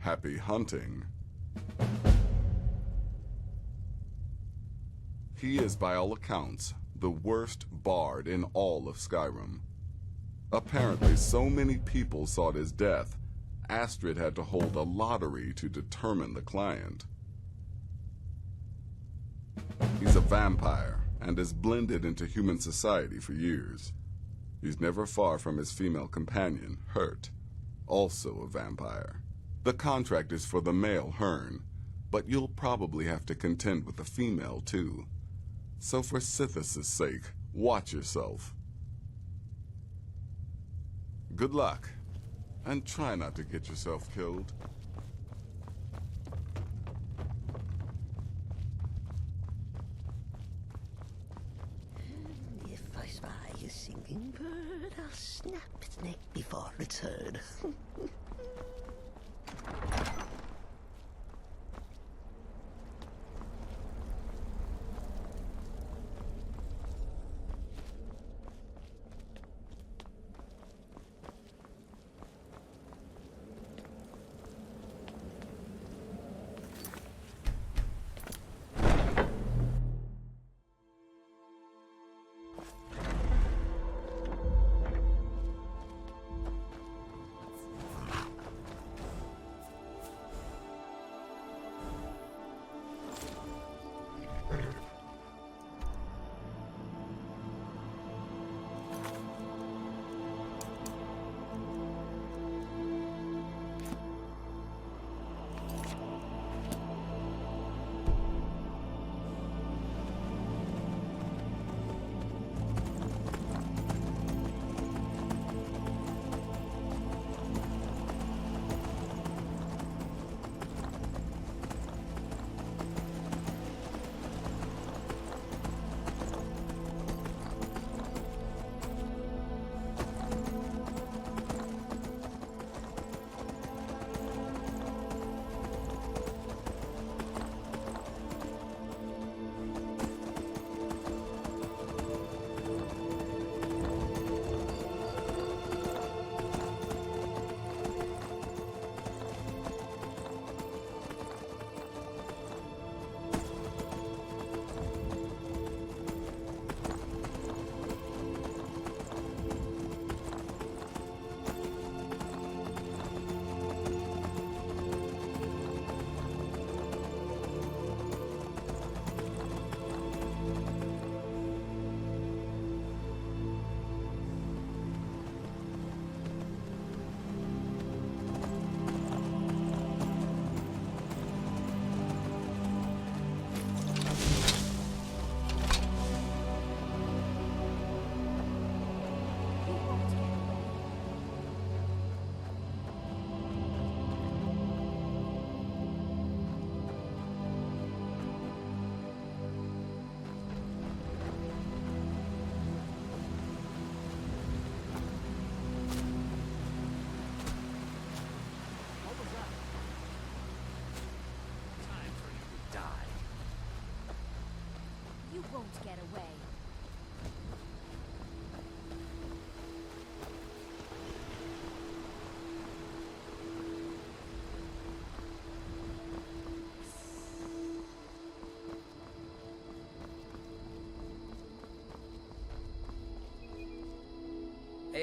Happy hunting. He is, by all accounts, the worst bard in all of Skyrim. Apparently, so many people sought his death, Astrid had to hold a lottery to determine the client. He's a vampire, and has blended into human society for years. He's never far from his female companion, Hurt, also a vampire. The contract is for the male Hearn, but you'll probably have to contend with the female, too. So for Sithis' sake, watch yourself. Good luck. And try not to get yourself killed. If I spy a singing bird, I'll snap its neck before it's heard. Won't get away.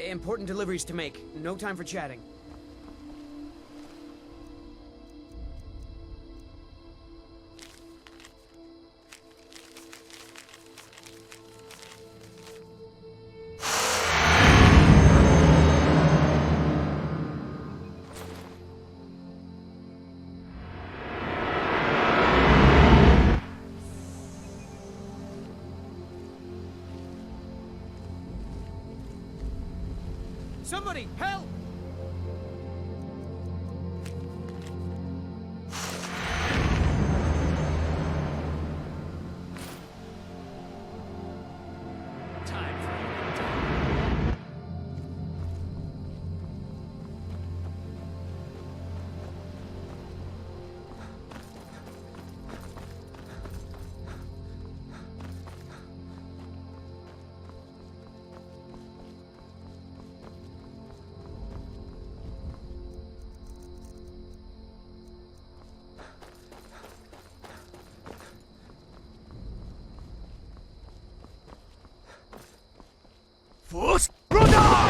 Important deliveries to make. No time for chatting. Somebody, help! Force Brother!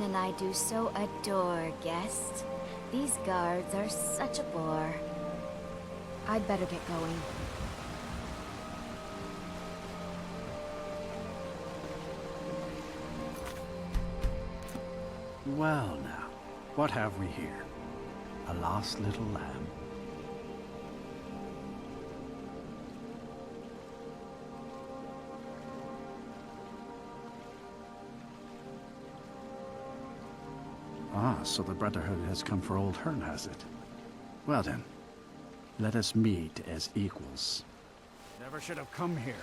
and I do so adore, guest. These guards are such a bore. I'd better get going. Well now, what have we here? A lost little lamb. Ah, so the Brotherhood has come for old Hearn, has it? Well then, let us meet as equals. Never should have come here.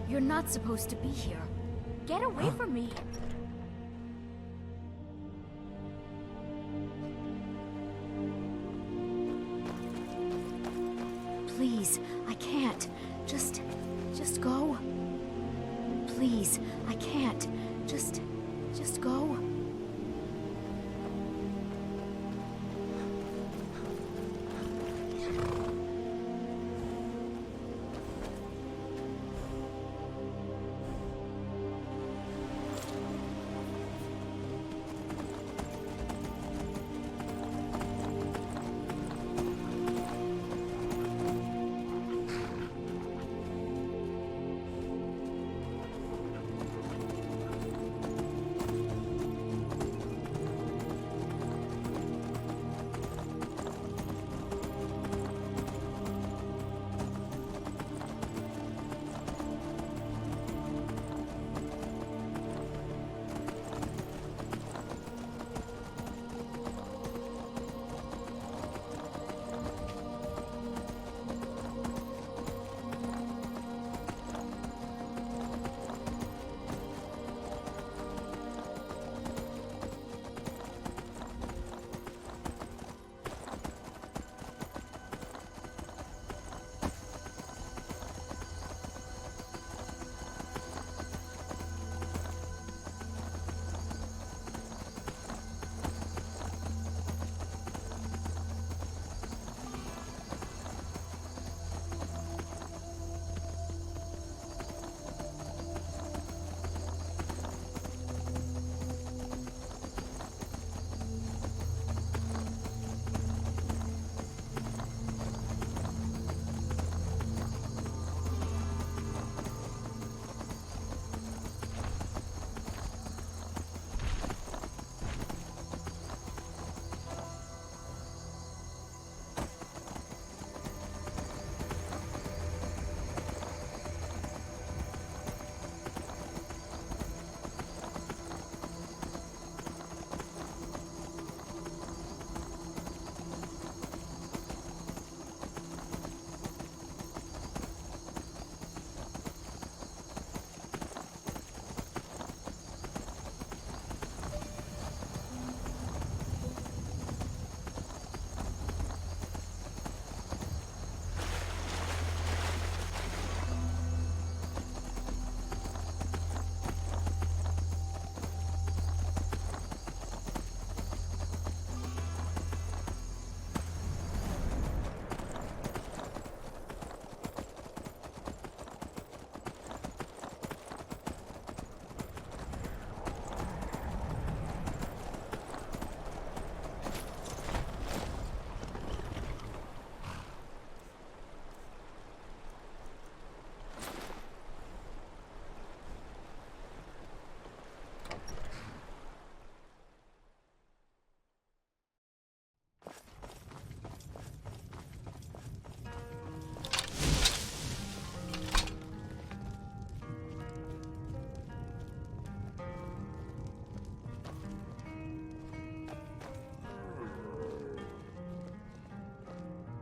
You're not supposed to be here. Get away from me. Please, I can't. Just go. Please, I can't. Just go.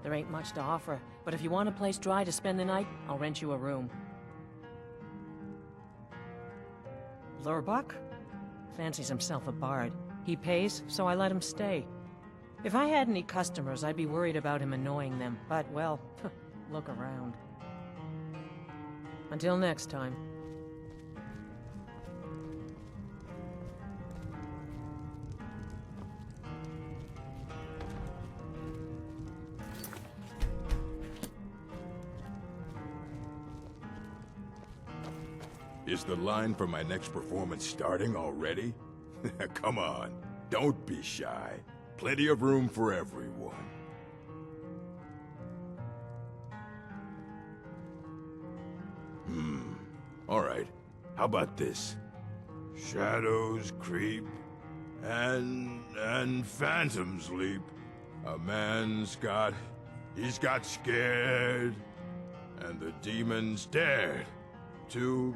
There ain't much to offer, but if you want a place dry to spend the night, I'll rent you a room. Lurbuck? Fancies himself a bard. He pays, so I let him stay. If I had any customers, I'd be worried about him annoying them, but, well, look around. Until next time. Is the line for my next performance starting already? Come on, don't be shy. Plenty of room for everyone. All right. How about this? Shadows creep, and phantoms leap. A man's he's got scared, and the demons dared to,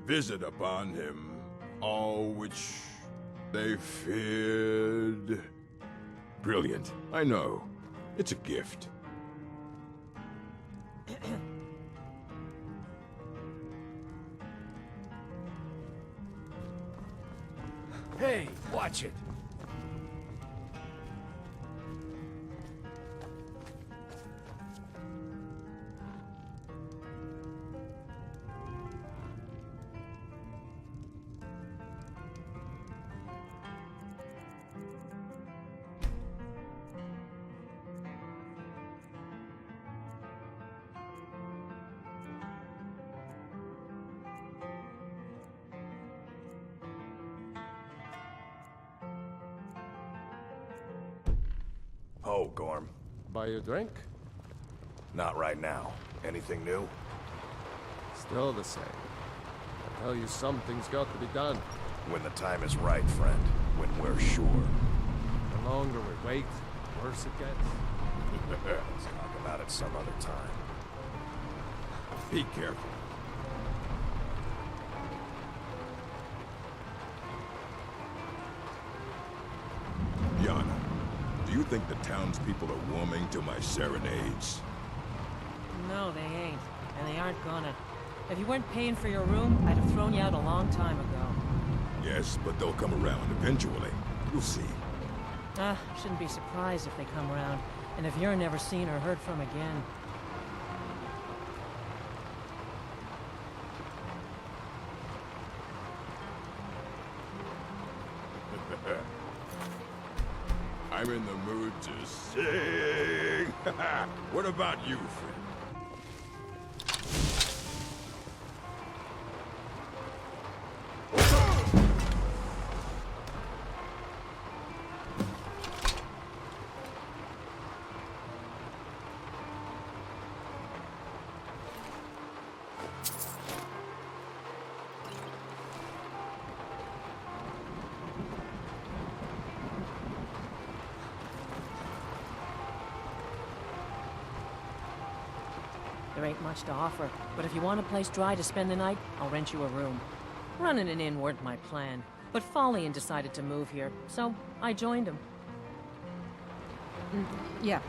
visit upon him all which they feared. Brilliant, I know. It's a gift. Hey, watch it. Oh, Gorm. Buy you a drink? Not right now. Anything new? Still the same. I tell you, something's got to be done. When the time is right, friend. When we're sure. The longer we wait, the worse it gets. Let's talk about it some other time. Be careful. Yana, do you think the townspeople are warming to my serenades? No, they ain't. And they aren't gonna. If you weren't paying for your room, I'd have thrown you out a long time ago. Yes, but they'll come around eventually. You'll see. Shouldn't be surprised if they come around. And if you're never seen or heard from again. I'm in the mood to sing. What about you, friend? There ain't much to offer, but if you want a place dry to spend the night, I'll rent you a room. Running an inn weren't my plan, but Follian decided to move here, so I joined him. Yeah,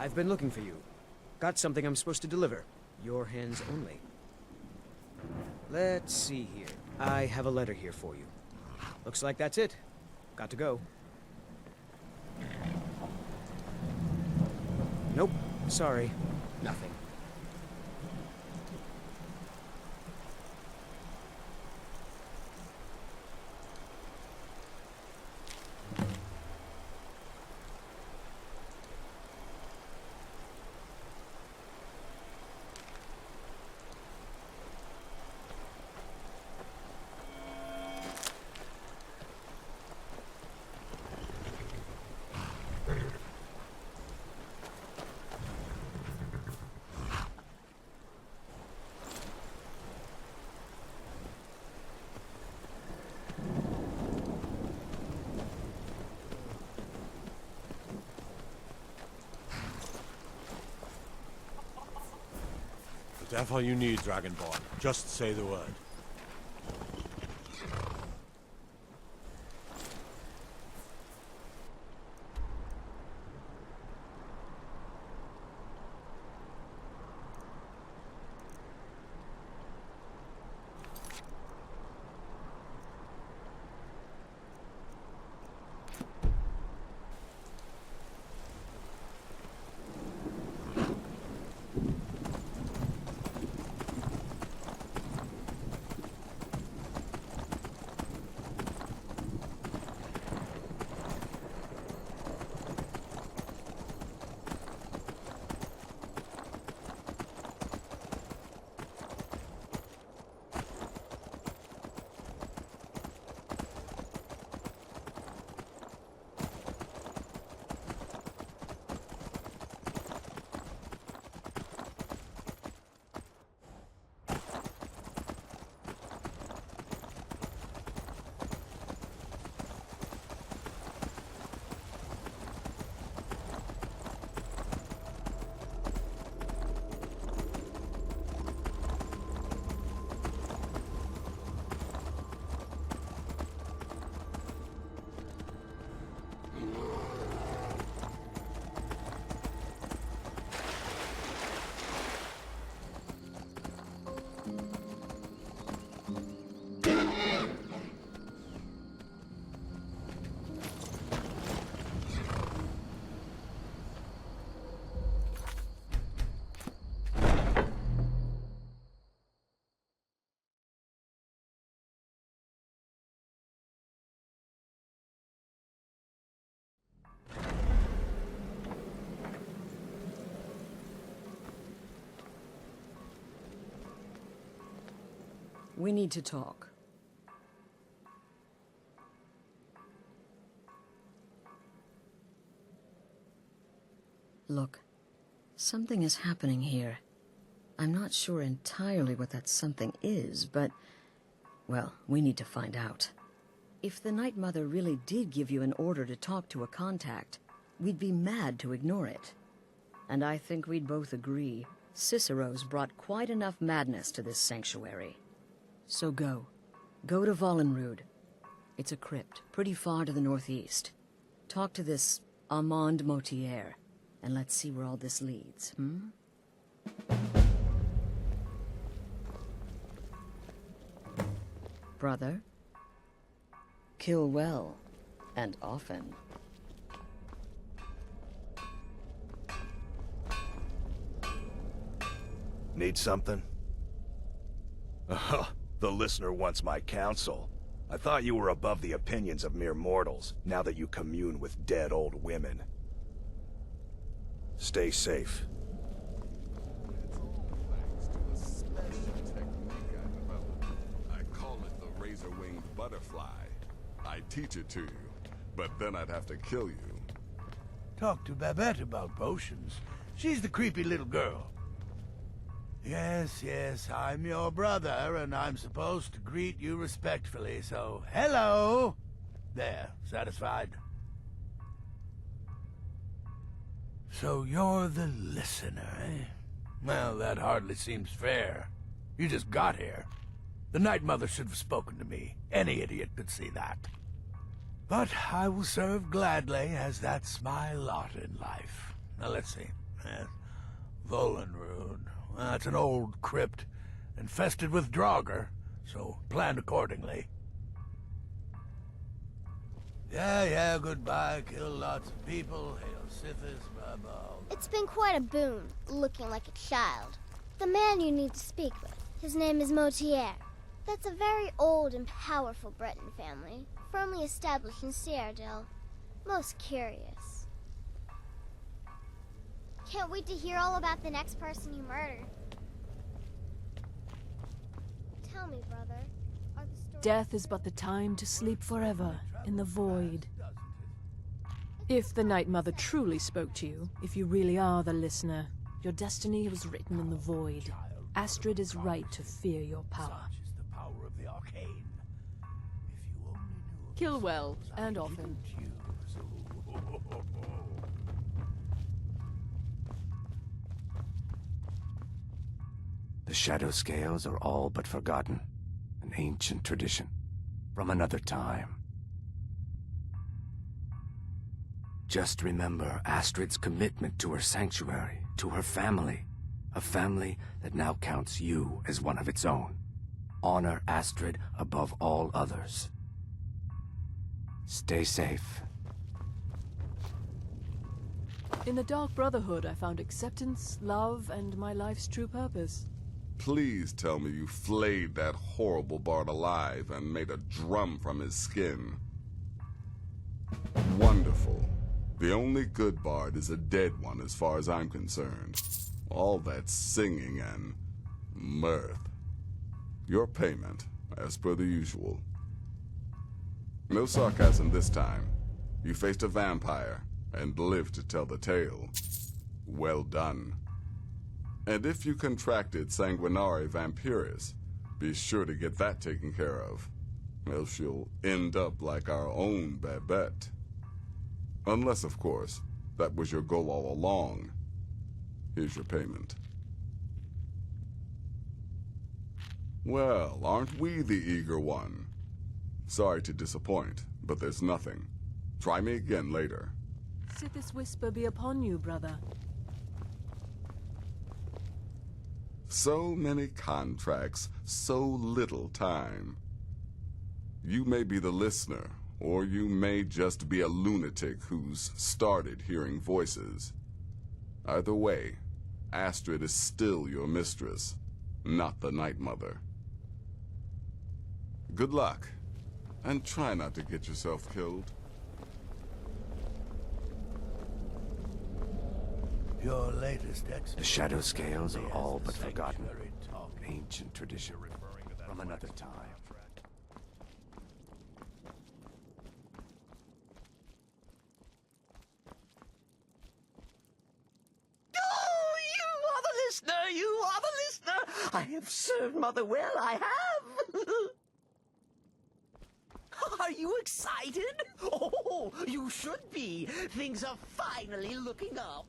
I've been looking for you. Got something I'm supposed to deliver. Your hands only. Let's see here. I have a letter here for you. Looks like that's it. Got to go. Nope. Sorry. Nothing. Whatever you need, Dragonborn. Just say the word. We need to talk. Look, something is happening here. I'm not sure entirely what that something is, but, well, we need to find out. If the Night Mother really did give you an order to talk to a contact, we'd be mad to ignore it. And I think we'd both agree, Cicero's brought quite enough madness to this sanctuary. So go. Go to Vollenrud. It's a crypt, pretty far to the northeast. Talk to this Armand Motier, and let's see where all this leads, Brother? Kill well, and often. Need something? The listener wants my counsel. I thought you were above the opinions of mere mortals, now that you commune with dead old women. Stay safe. It's all thanks to the special technique I developed. I call it the razor-winged butterfly. I teach it to you, but then I'd have to kill you. Talk to Babette about potions. She's the creepy little girl. Yes, I'm your brother, and I'm supposed to greet you respectfully, so hello! There, satisfied? So you're the listener, eh? Well, that hardly seems fair. You just got here. The Night Mother should have spoken to me. Any idiot could see that. But I will serve gladly, as that's my lot in life. Now let's see. Yes. Volenrud. That's an old crypt, infested with Draugr, so plan accordingly. Yeah, goodbye. Kill lots of people. Hail Sithis, blah, blah. It's been quite a boon, looking like a child. The man you need to speak with, his name is Motier. That's a very old and powerful Breton family, firmly established in Cyrodiil. Most curious. Can't wait to hear all about the next person you murdered. Tell me, brother, are the stories... Death is but the time to sleep forever in the void. If the Night Mother truly spoke to you, if you really are the listener, your destiny was written in the void. Astrid is right to fear your power. Kill well and often. The shadow scales are all but forgotten. An ancient tradition from another time. Just remember Astrid's commitment to her sanctuary, to her family. A family that now counts you as one of its own. Honor Astrid above all others. Stay safe. In the Dark Brotherhood, I found acceptance, love, and my life's true purpose. Please tell me you flayed that horrible bard alive and made a drum from his skin. Wonderful. The only good bard is a dead one as far as I'm concerned. All that singing and mirth. Your payment, as per the usual. No sarcasm this time. You faced a vampire and lived to tell the tale. Well done. And if you contracted Sanguinare Vampiris, be sure to get that taken care of. Else you'll end up like our own Babette. Unless, of course, that was your goal all along. Here's your payment. Well, aren't we the eager one? Sorry to disappoint, but there's nothing. Try me again later. Sithis whisper be upon you, brother. So many contracts, so little time. You may be the listener, or you may just be a lunatic who's started hearing voices. Either way, Astrid is still your mistress, not the Night Mother. Good luck, and try not to get yourself killed. Your latest expedition. The shadow scales are all but forgotten. Ancient tradition from another time. Oh, you are the listener! You are the listener! I have served Mother well, I have! Are you excited? Oh, you should be. Things are finally looking up.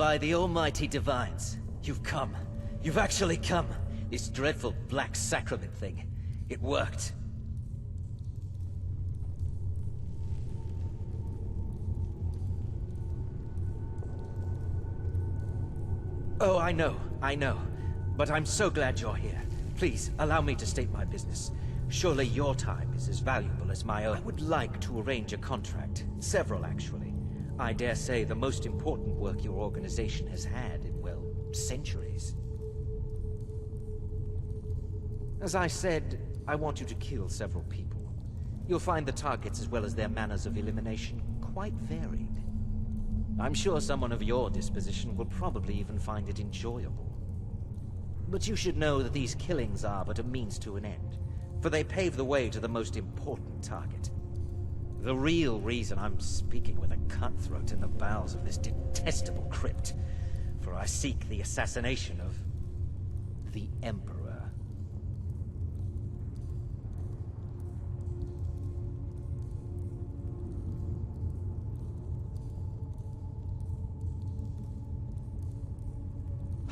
By the almighty divines, you've come. You've actually come. This dreadful black sacrament thing. It worked. Oh, I know. But I'm so glad you're here. Please, allow me to state my business. Surely your time is as valuable as my own. I would like to arrange a contract. Several, actually. I dare say the most important work your organization has had in, well, centuries. As I said, I want you to kill several people. You'll find the targets as well as their manners of elimination quite varied. I'm sure someone of your disposition will probably even find it enjoyable. But you should know that these killings are but a means to an end, for they pave the way to the most important target. The real reason I'm speaking with a cutthroat in the bowels of this detestable crypt, for I seek the assassination of the Emperor.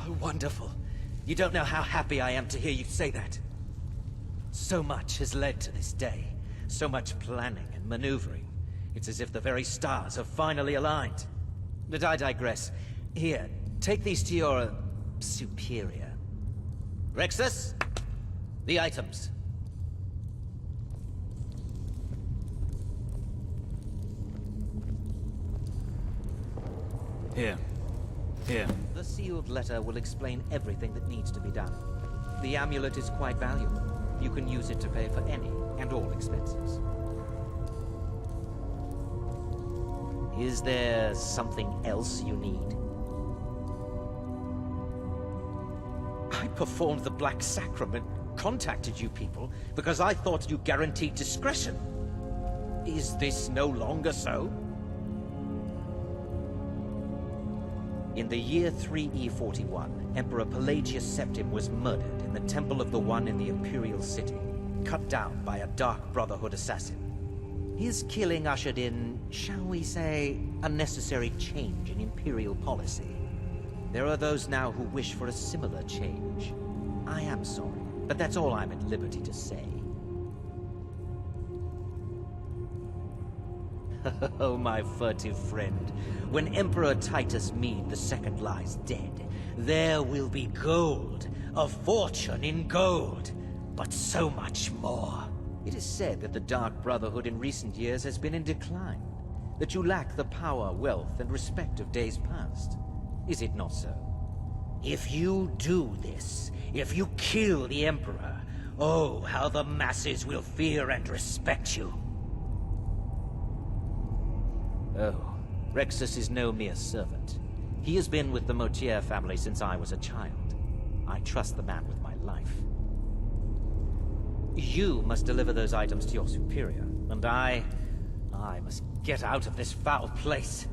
Oh, wonderful. You don't know how happy I am to hear you say that. So much has led to this day. So much planning and maneuvering. It's as if the very stars have finally aligned. But I digress. Here, take these to your superior. Rexus, the items. Here. The sealed letter will explain everything that needs to be done. The amulet is quite valuable. You can use it to pay for any and all expenses. Is there something else you need? I performed the Black Sacrament, contacted you people, because I thought you guaranteed discretion. Is this no longer so? In the year 3E41, Emperor Pelagius Septim was murdered in the Temple of the One in the Imperial City, cut down by a Dark Brotherhood assassin. His killing ushered in, shall we say, a necessary change in Imperial policy. There are those now who wish for a similar change. I am sorry, but that's all I'm at liberty to say. Oh, my furtive friend. When Emperor Titus Mede II lies dead, there will be gold, a fortune in gold, but so much more. It is said that the Dark Brotherhood in recent years has been in decline, that you lack the power, wealth, and respect of days past. Is it not so? If you do this, if you kill the Emperor, oh, how the masses will fear and respect you. Oh, Rexus is no mere servant. He has been with the Motier family since I was a child. I trust the man with my life. You must deliver those items to your superior, and I must get out of this foul place.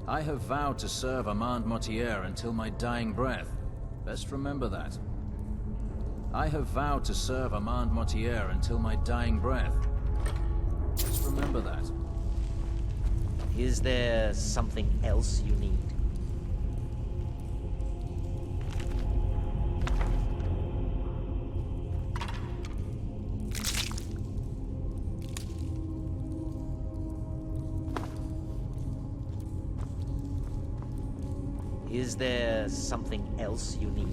I have vowed to serve Armand Motier until my dying breath. Best remember that. I have vowed to serve Armand Motier until my dying breath. Just remember that. Is there something else you need? Is there something else you need?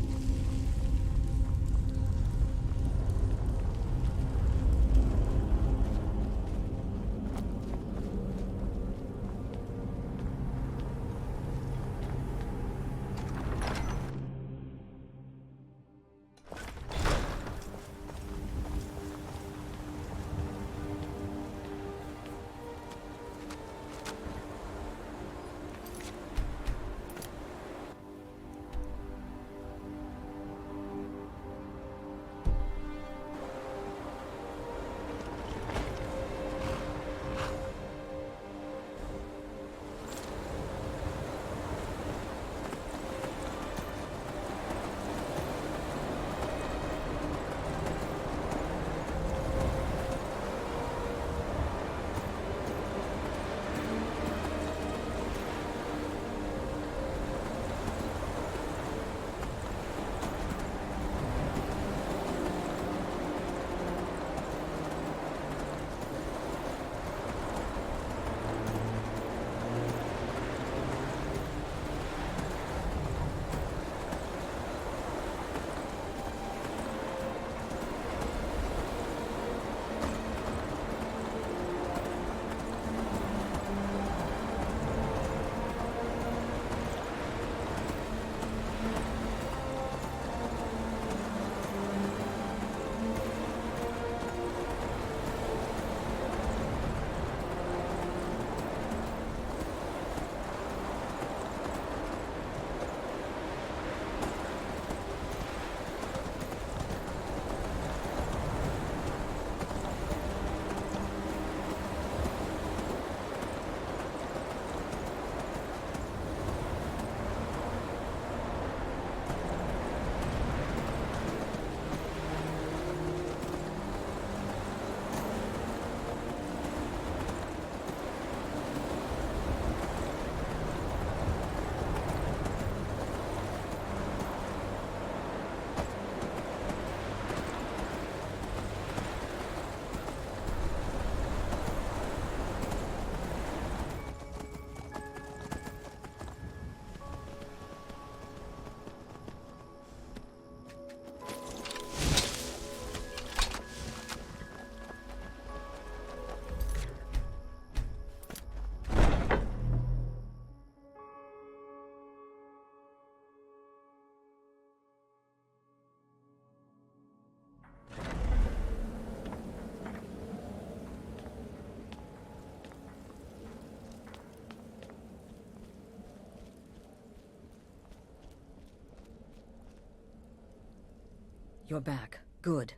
You're back. Good.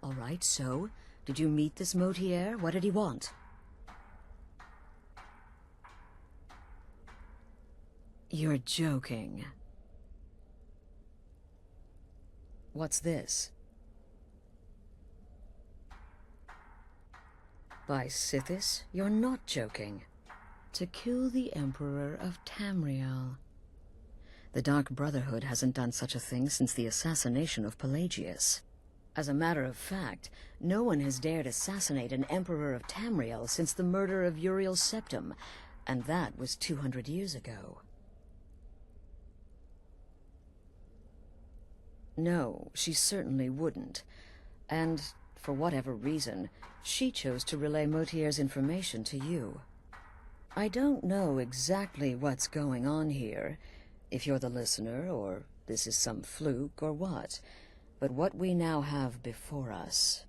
All right, so, did you meet this Motier? What did he want? You're joking. What's this? By Sithis, you're not joking. To kill the Emperor of Tamriel. The Dark Brotherhood hasn't done such a thing since the assassination of Pelagius. As a matter of fact, no one has dared assassinate an Emperor of Tamriel since the murder of Uriel Septim, and that was 200 years ago. No, she certainly wouldn't. And, for whatever reason, she chose to relay Motier's information to you. I don't know exactly what's going on here, if you're the listener, or this is some fluke, or what. But what we now have before us...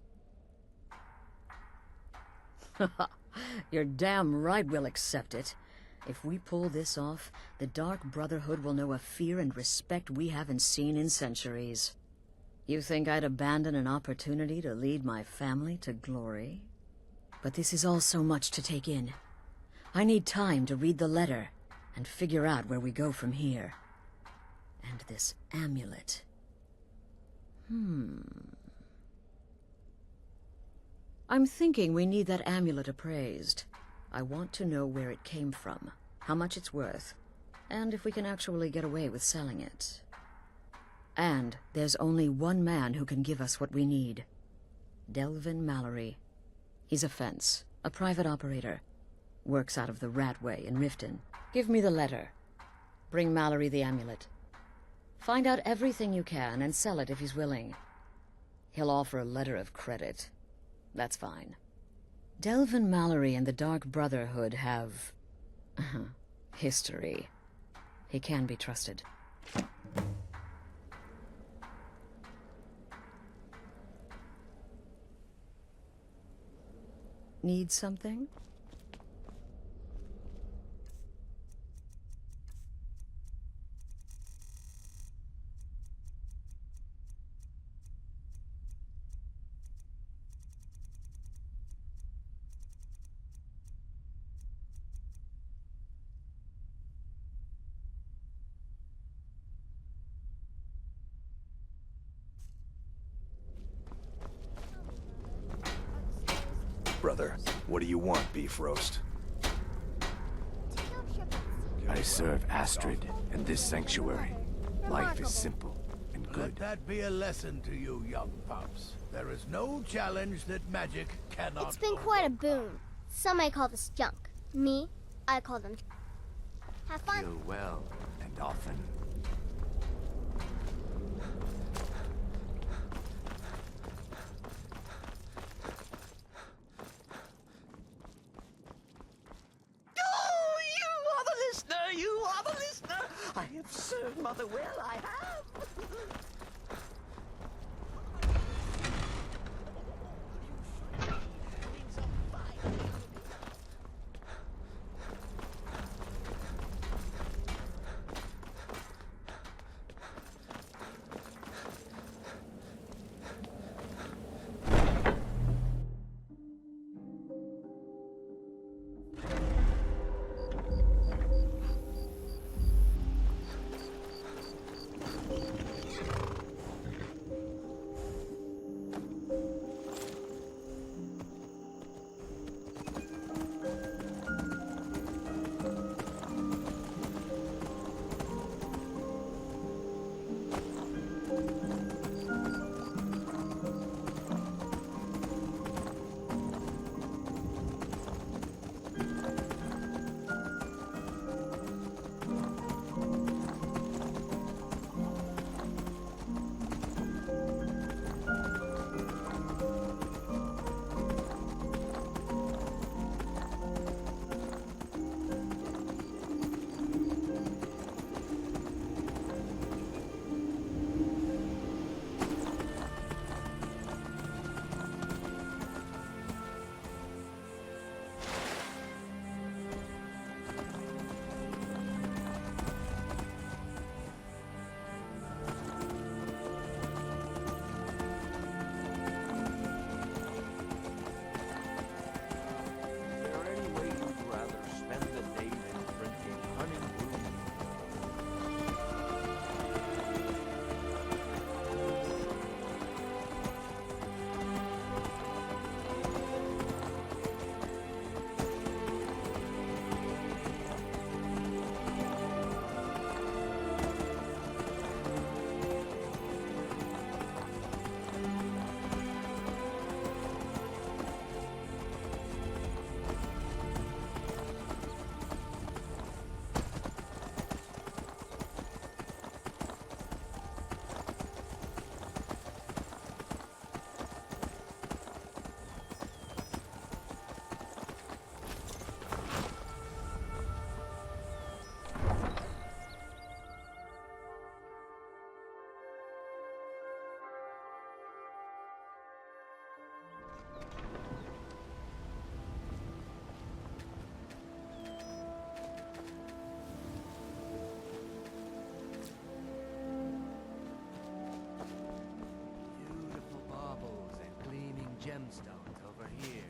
You're damn right we'll accept it. If we pull this off, the Dark Brotherhood will know a fear and respect we haven't seen in centuries. You think I'd abandon an opportunity to lead my family to glory? But this is all so much to take in. I need time to read the letter and figure out where we go from here. And this amulet. I'm thinking we need that amulet appraised. I want to know where it came from, how much it's worth, and if we can actually get away with selling it. And there's only one man who can give us what we need. Delvin Mallory. He's a fence, a private operator. Works out of the Ratway in Riften. Give me the letter. Bring Mallory the amulet. Find out everything you can and sell it if he's willing. He'll offer a letter of credit. That's fine. Delvin Mallory and the Dark Brotherhood have... history. He can be trusted. Need something? Brother, what do you want, Beef Roast? I serve Astrid and this sanctuary. Life is simple and Let good. that be a lesson to you, young pups. There is no challenge that magic cannot It's been quite a boon. Some may call this junk. Me, I call them... Have fun. Kill well and often. You are the listener! I have served Mother well, I have! start over here.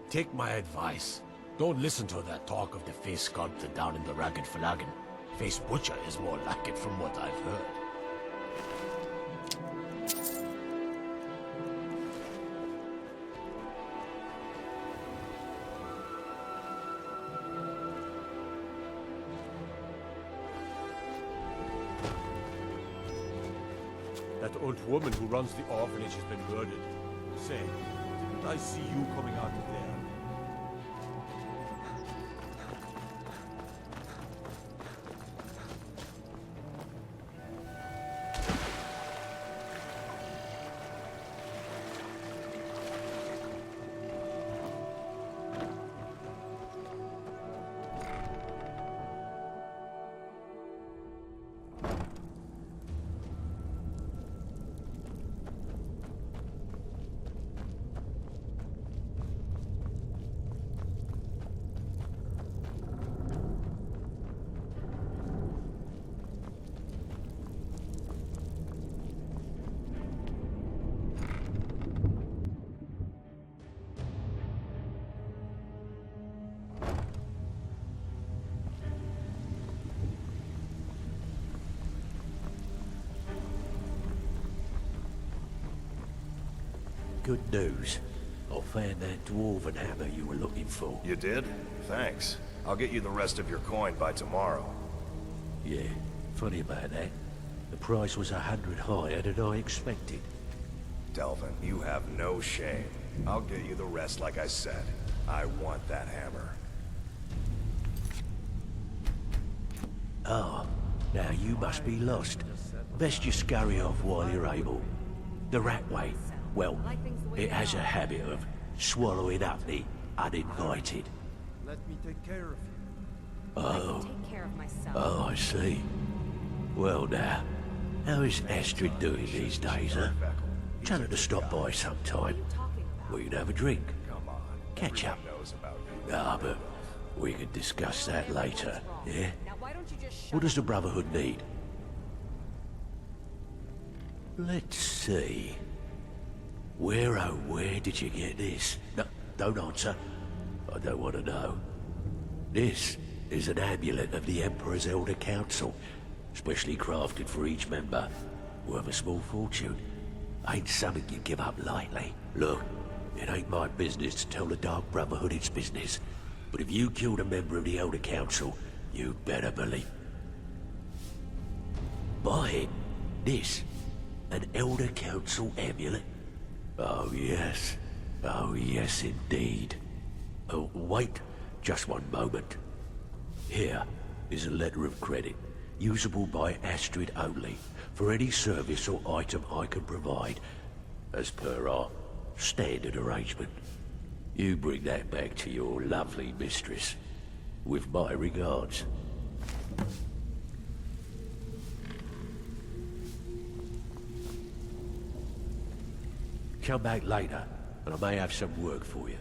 Take my advice. Don't listen to that talk of the face sculptor down in the Ragged Flagon. Face Butcher is more like it from what I've heard. That old woman who runs the orphanage has been murdered. Say, didn't I see you coming out of there? Good news. I found that dwarven hammer you were looking for. You did? Thanks. I'll get you the rest of your coin by tomorrow. Yeah, funny about that. The price was 100 higher than I expected. Delvin, you have no shame. I'll get you the rest like I said. I want that hammer. Ah, now you must be lost. Best you scurry off while you're able. The Ratway, well, it has a habit of swallowing up the uninvited. Let me take care of you. Oh. Take care of myself. Oh, I see. Well now, how is Astrid doing these days, huh? Tell her to stop by sometime. We can have a drink. Catch up. Ah, but we can discuss that later, yeah? What does the Brotherhood need? Let's see. Where, oh, where did you get this? No, don't answer. I don't want to know. This is an amulet of the Emperor's Elder Council, specially crafted for each member. Worth a small fortune. Ain't something you give up lightly. Look, it ain't my business to tell the Dark Brotherhood its business, but if you killed a member of the Elder Council, you'd better believe. Buy it. This. An Elder Council amulet? Oh yes. Oh yes indeed. Oh, wait just one moment. Here is a letter of credit, usable by Astrid only, for any service or item I can provide, as per our standard arrangement. You bring that back to your lovely mistress, with my regards. Come back later, and I may have some work for you.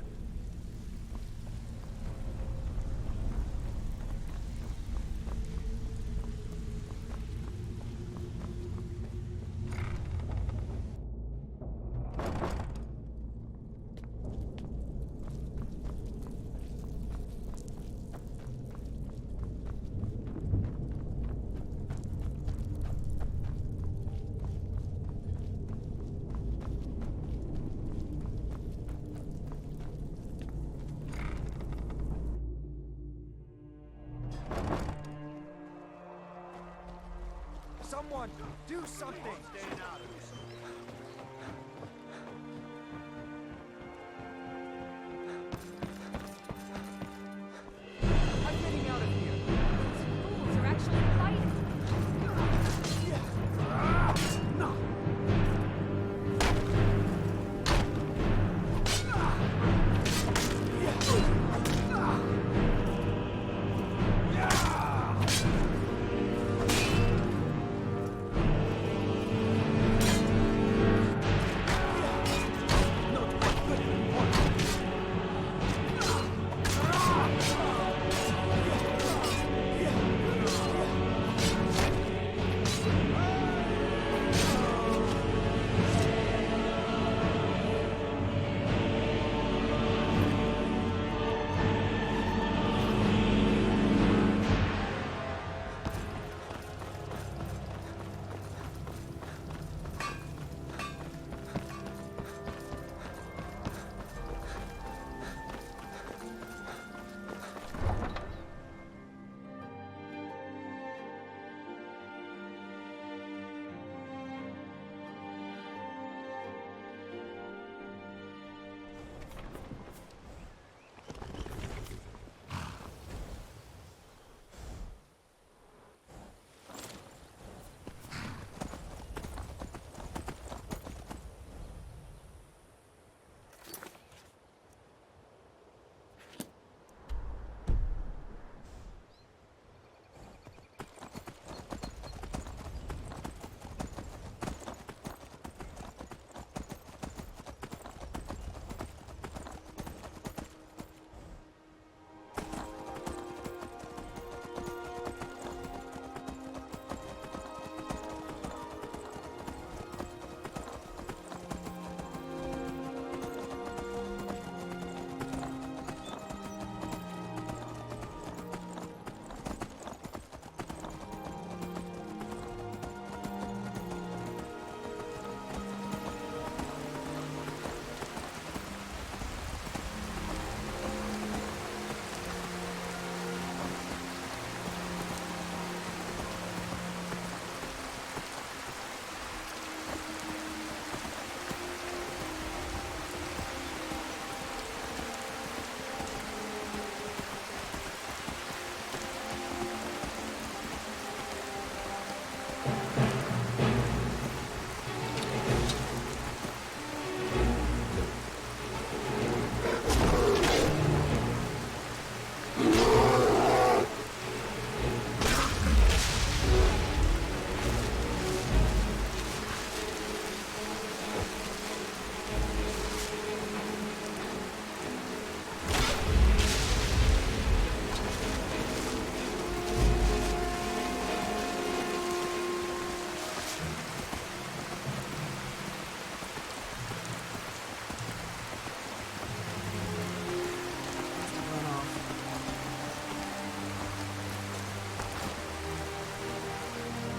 Someone, do something! I'm getting out of here! These fools are actually fighting! No!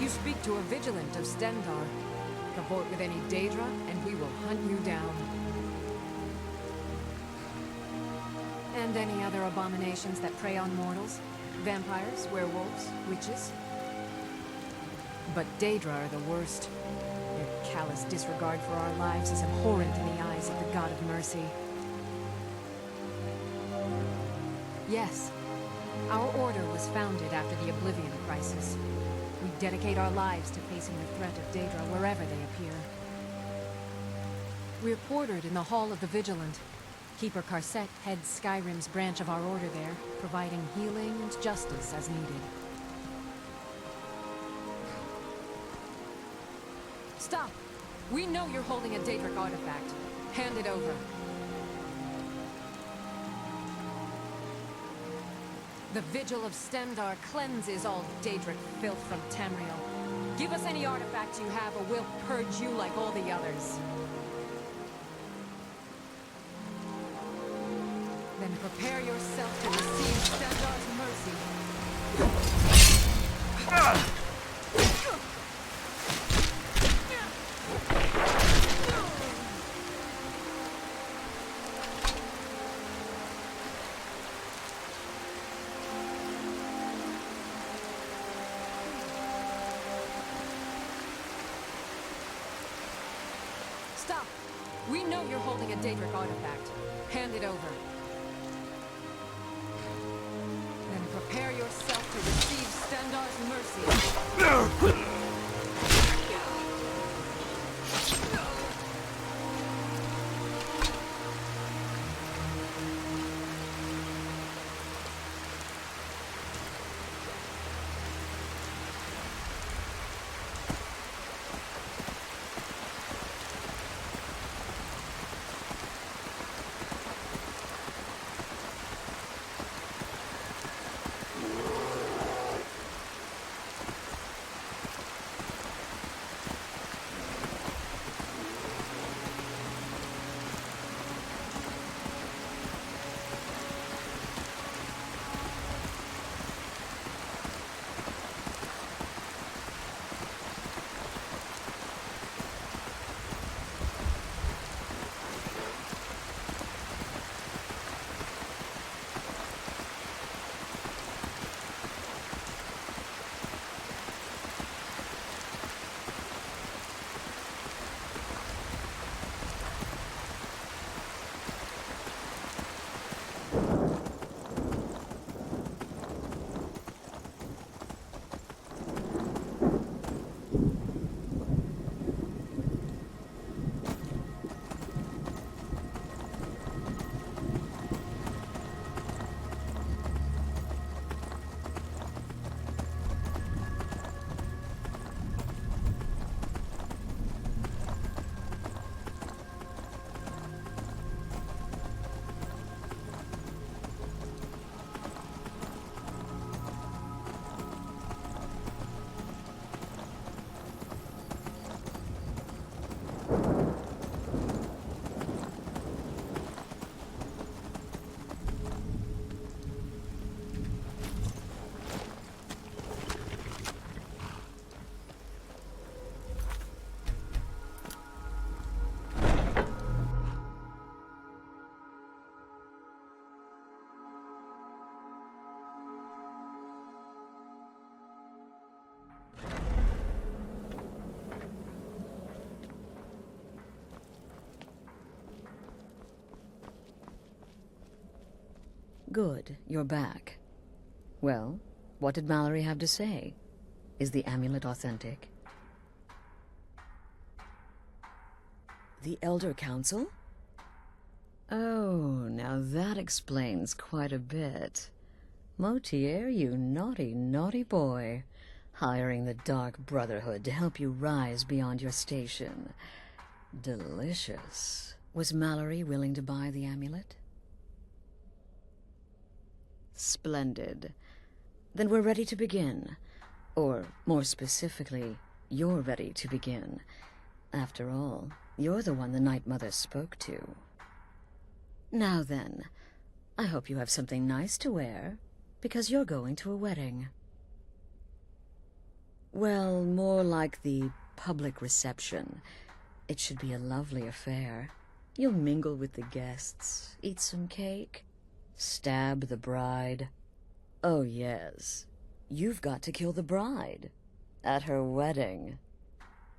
You speak to a vigilant of Stendarr. Cavort with any Daedra, and we will hunt you down. And any other abominations that prey on mortals? Vampires, werewolves, witches? But Daedra are the worst. Their callous disregard for our lives is abhorrent in the eyes of the God of Mercy. Yes, our order was founded after the Oblivion Crisis. We dedicate our lives to facing the threat of Daedra wherever they appear. We're quartered in the Hall of the Vigilant. Keeper Carset heads Skyrim's branch of our order there, providing healing and justice as needed. Stop! We know you're holding a Daedric artifact. Hand it over. The Vigil of Stendarr cleanses all Daedric filth from Tamriel. Give us any artifacts you have, or we'll purge you like all the others. Then prepare yourself to receive Stendarr's mercy. Stop! We know you're holding a Daedric artifact. Hand it over. Then prepare yourself to receive Stendarr's mercy. Good, you're back. Well, what did Mallory have to say? Is the amulet authentic? The Elder Council? Oh, now that explains quite a bit. Motier, you naughty, naughty boy. Hiring the Dark Brotherhood to help you rise beyond your station. Delicious. Was Mallory willing to buy the amulet? Splendid. Then we're ready to begin. Or, more specifically, you're ready to begin. After all, you're the one the Night Mother spoke to. Now then, I hope you have something nice to wear, because you're going to a wedding. Well, more like the public reception. It should be a lovely affair. You'll mingle with the guests, eat some cake, stab the bride. Oh yes, you've got to kill the bride at her wedding.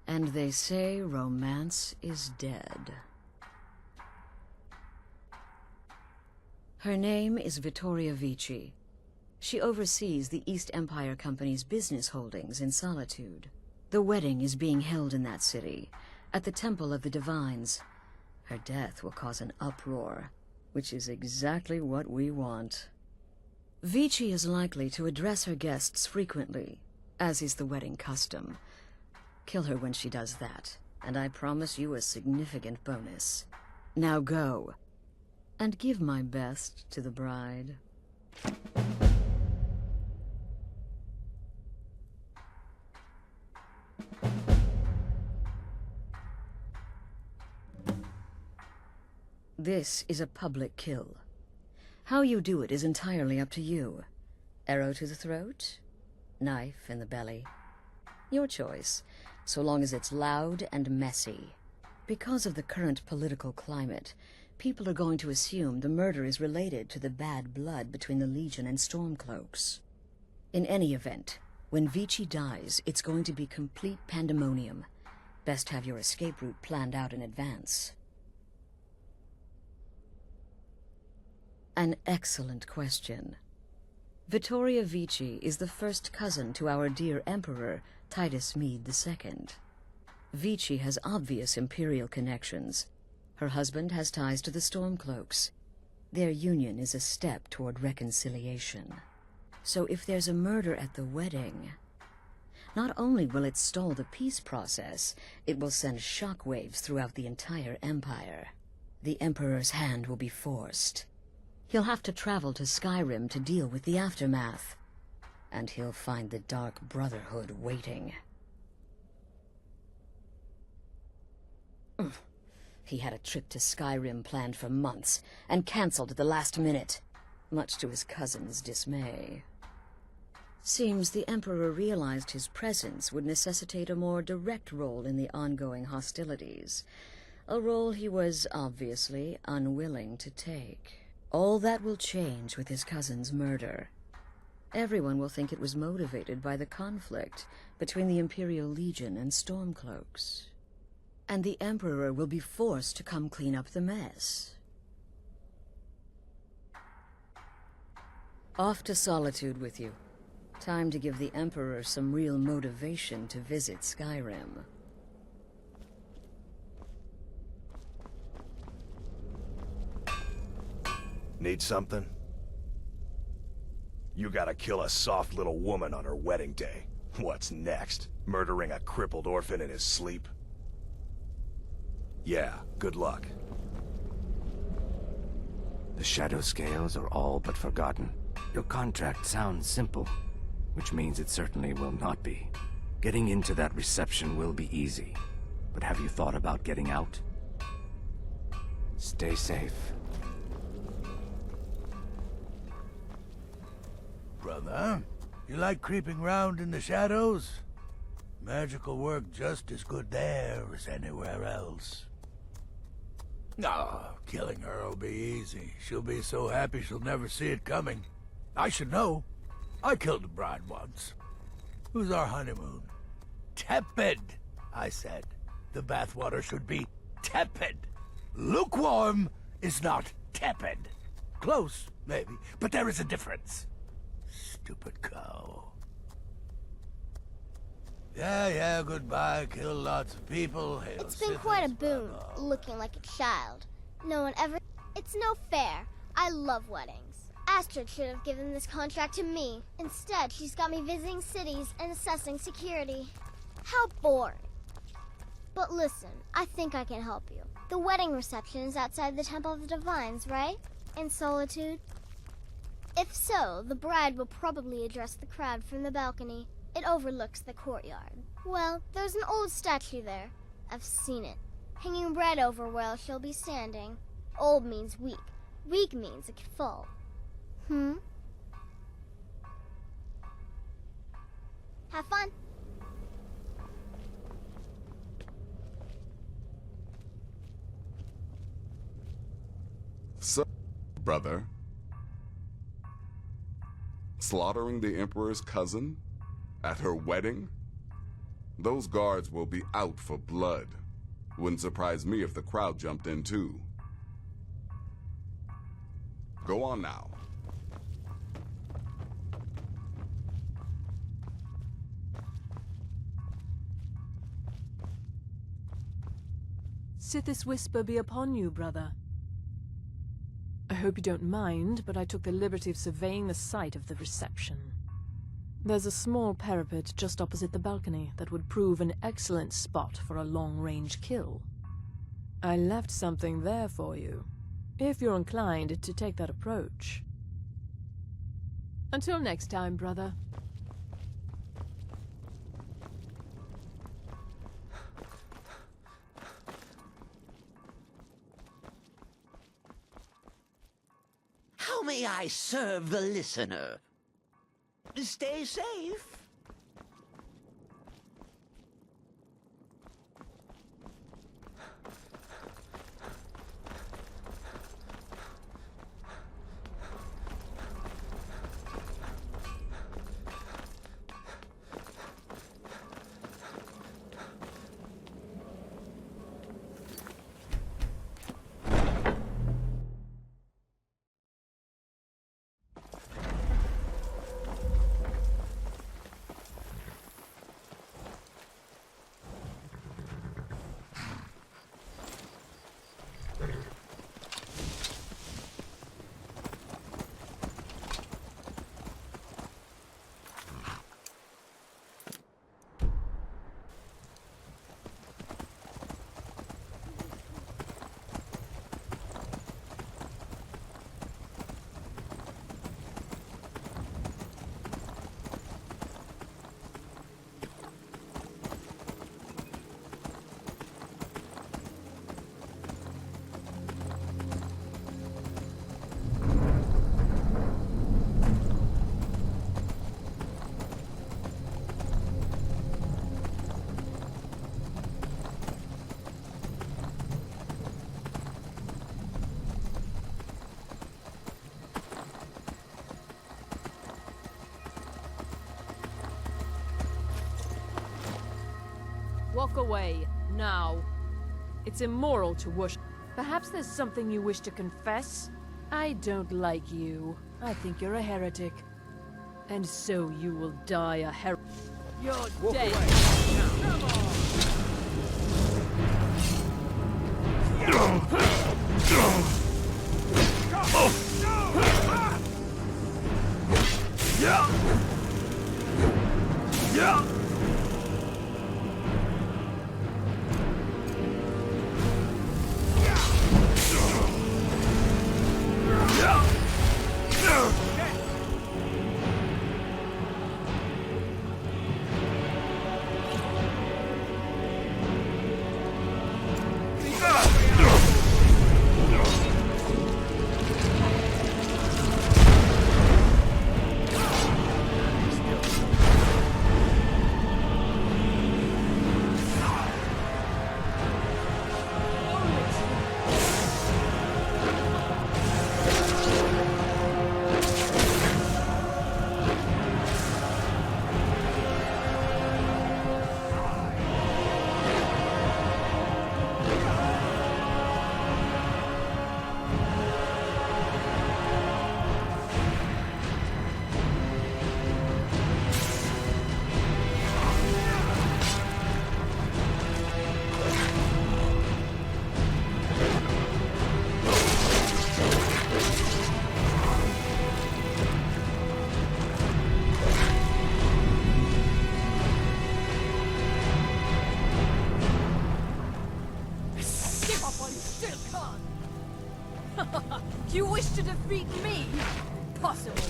And they say romance is dead. Her name is Vittoria Vici. She oversees the East Empire Company's business holdings in Solitude. The wedding is being held in that city, at the Temple of the Divines. Her death will cause an uproar, which is exactly what we want. Vici is likely to address her guests frequently, as is the wedding custom. Kill her when she does that, and I promise you a significant bonus. Now go, and give my best to the bride. This is a public kill. How you do it is entirely up to you. Arrow to the throat? Knife in the belly? Your choice, so long as it's loud and messy. Because of the current political climate, people are going to assume the murder is related to the bad blood between the Legion and Stormcloaks. In any event, when Vici dies, it's going to be complete pandemonium. Best have your escape route planned out in advance. An excellent question. Vittoria Vici is the first cousin to our dear Emperor, Titus Mede II. Vici has obvious Imperial connections. Her husband has ties to the Stormcloaks. Their union is a step toward reconciliation. So if there's a murder at the wedding, not only will it stall the peace process, it will send shockwaves throughout the entire Empire. The Emperor's hand will be forced. He'll have to travel to Skyrim to deal with the aftermath. And he'll find the Dark Brotherhood waiting. He had a trip to Skyrim planned for months, and cancelled at the last minute, much to his cousin's dismay. Seems the Emperor realized his presence would necessitate a more direct role in the ongoing hostilities, a role he was obviously unwilling to take. All that will change with his cousin's murder. Everyone will think it was motivated by the conflict between the Imperial Legion and Stormcloaks. And the Emperor will be forced to come clean up the mess. Off to Solitude with you. Time to give the Emperor some real motivation to visit Skyrim. Need something? You gotta kill a soft little woman on her wedding day. What's next? Murdering a crippled orphan in his sleep? Yeah, good luck. The shadow scales are all but forgotten. Your contract sounds simple, which means it certainly will not be. Getting into that reception will be easy, but have you thought about getting out? Stay safe. Brother, you like creeping round in the shadows? Magical work just as good there as anywhere else. No, killing her will be easy. She'll be so happy she'll never see it coming. I should know. I killed a bride once. It was our honeymoon. Tepid, I said. The bathwater should be tepid. Lukewarm is not tepid. Close, maybe, but there is a difference. Stupid cow. Yeah, goodbye. Kill lots of people. Hail It's been Sithis, quite a blah, boon, blah. looking like a child. No one ever... It's no fair. I love weddings. Astrid should have given this contract to me. Instead, she's got me visiting cities and assessing security. How boring. But listen, I think I can help you. The wedding reception is outside the Temple of the Divines, right? In Solitude? If so, the bride will probably address the crowd from the balcony. It overlooks the courtyard. Well, there's an old statue there. I've seen it. Hanging bread over where she'll be standing. Old means weak. Weak means it could fall. Have fun. brother? Slaughtering the Emperor's cousin? At her wedding? Those guards will be out for blood. Wouldn't surprise me if the crowd jumped in too. Go on now. Sithis whisper be upon you, brother. I hope you don't mind, but I took the liberty of surveying the site of the reception. There's a small parapet just opposite the balcony that would prove an excellent spot for a long-range kill. I left something there for you, if you're inclined to take that approach. Until next time, brother. How may I serve the listener? Stay safe. Walk away, now. It's immoral to worship. Perhaps there's something you wish to confess? I don't like you. I think you're a heretic. And so you will die a heretic. You're dead. Come on! You wish to defeat me? Possible.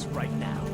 this right now.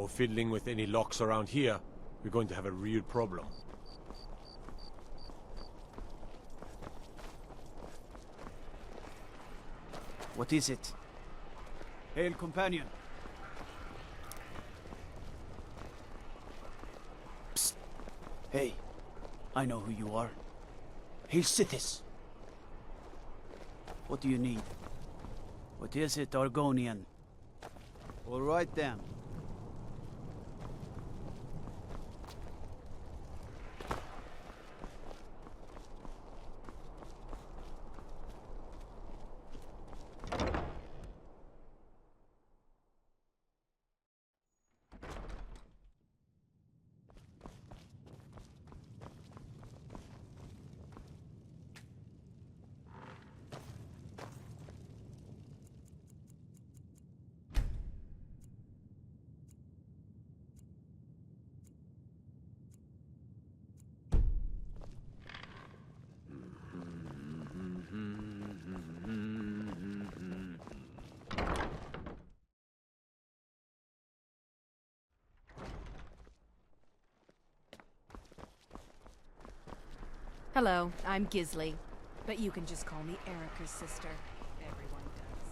fiddling with any locks around here, we're going to have a real problem. What is it? Hail, companion. Psst. Hey, I know who you are. Hail, Sithis. What do you need? What is it, Argonian? All right, then. Hello, I'm Gisli, but you can just call me Erica's sister. Everyone does.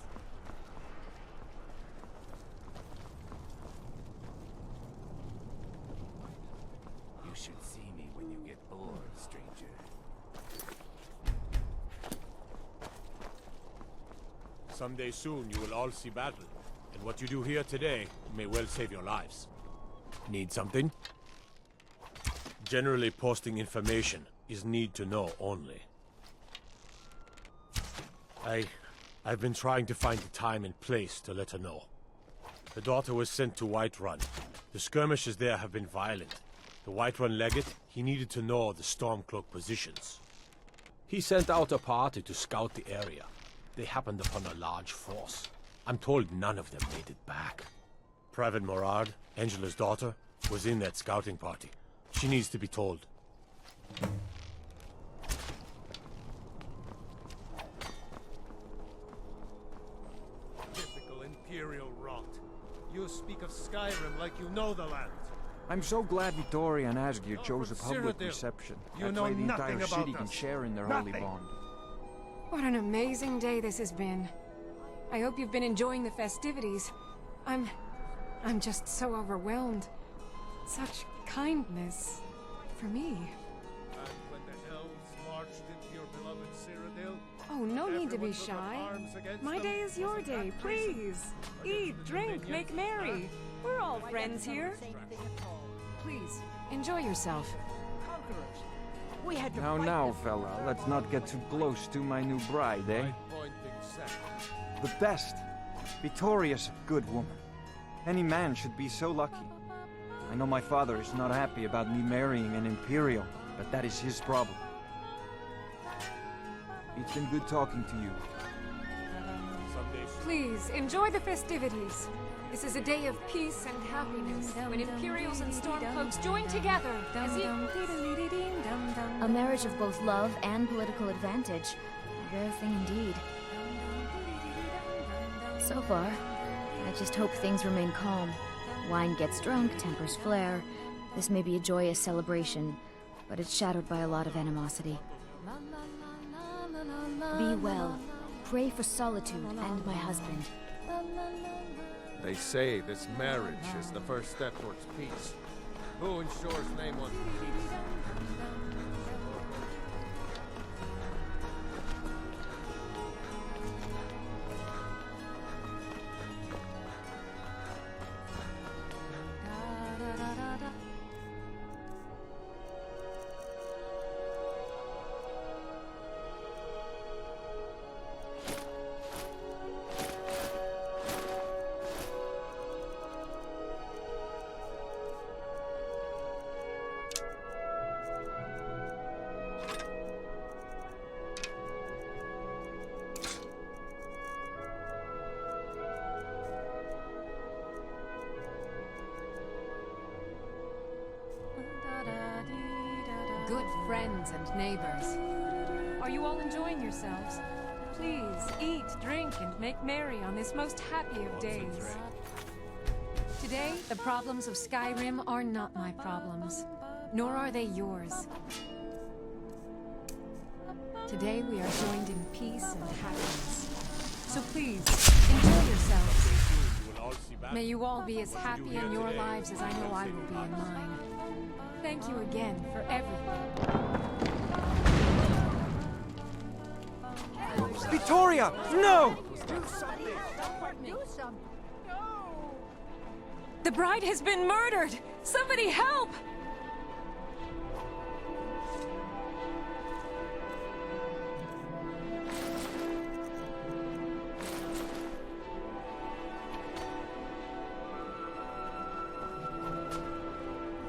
You should see me when you get bored, stranger. Someday soon you will all see battle, and what you do here today may well save your lives. Need something? Generally posting information is need to know only. I've been trying to find the time and place to let her know. The daughter was sent to Whiterun. The skirmishes there have been violent. The Whiterun legate, he needed to know the Stormcloak positions. He sent out a party to scout the area. They happened upon a large force. I'm told none of them made it back. Private Morard, Angela's daughter, was in that scouting party. She needs to be told. Typical Imperial rot. You speak of Skyrim like you know the land. I'm so glad Vittoria and Asgir chose a public Cyrodiil. reception. You That know way the nothing entire about city can us. share in their holy Nothing. bond. What an amazing day this has been. I hope you've been enjoying the festivities. I'm just so overwhelmed. Such kindness for me. And when the elves marched into your beloved Cyrodiil, Oh, no need to be everyone took up shy. arms against My them, day is your wasn't day, that reason? please. Eat, drink, make merry. We're all friends here. Please, enjoy yourself. Now, fella, let's not get too close to my new bride, eh? The best. Vittoria's a good woman. Any man should be so lucky. I know my father is not happy about me marrying an Imperial, but that is his problem. It's been good talking to you. Please, enjoy the festivities. This is a day of peace and happiness, when Imperials and Stormcloaks join together as A marriage of both love and political advantage. A rare thing indeed. So far, I just hope things remain calm. Wine gets drunk, tempers flare. This may be a joyous celebration, but it's shadowed by a lot of animosity. Be well. Pray for Solitude and my husband. They say this marriage is the first step towards peace. Who ensures name one? Good friends and neighbors. Are you all enjoying yourselves? Please, eat, drink, and make merry on this most happy of days. Today, the problems of Skyrim are not my problems, nor are they yours. Today we are joined in peace and happiness. So please, enjoy yourselves. May you all be as happy in your lives as I know I will be in mine. Thank you again for everything. Victoria! No! Do something! Do something! The bride has been murdered! Somebody help!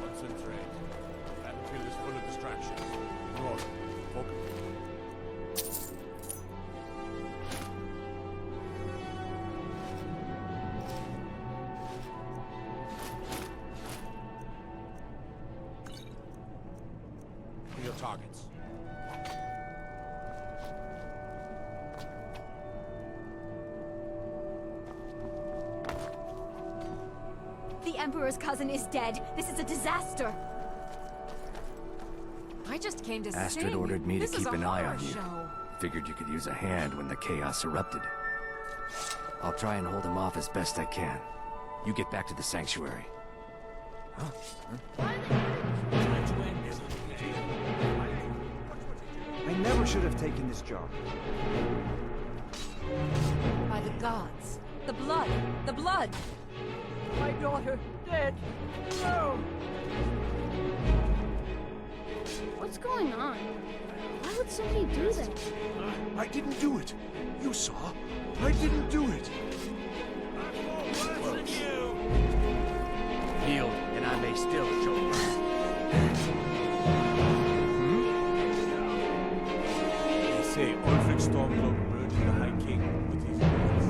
Concentrate. Battlefield is full of distractions. Ignore them. Focus. Your targets. The Emperor's cousin is dead. This is a disaster. I just came to Astrid sing. ordered me to This is keep a an eye horror on you. show. Figured you could use a hand when the chaos erupted. I'll try and hold him off as best I can. You get back to the sanctuary. I never should have taken this job. By the gods. The blood! The blood! My daughter, dead. No! What's going on? Why would somebody do that? I didn't do it. You saw. I didn't do it. Yield, and I may still show mercy. They say Ulfric Stormcloak murdered the High King with his words.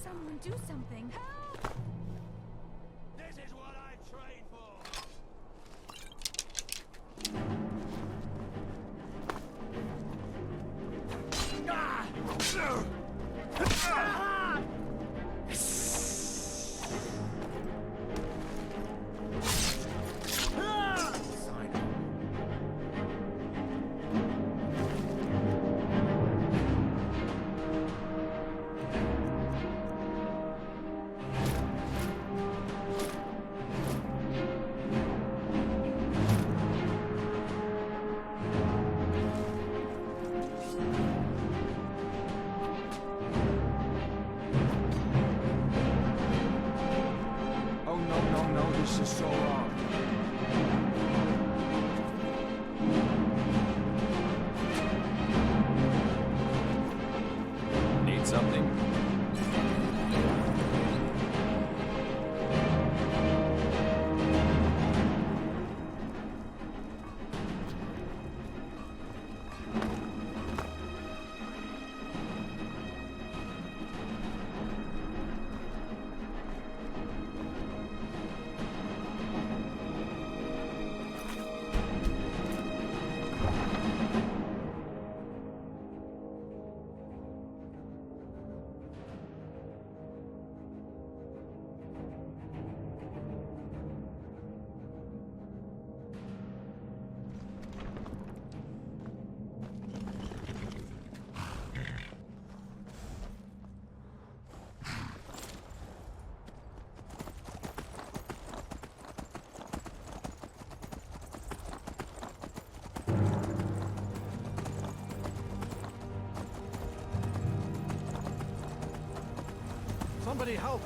Someone do something. This is what I trained for. Oh, no, this is so wrong. Need something? Somebody help!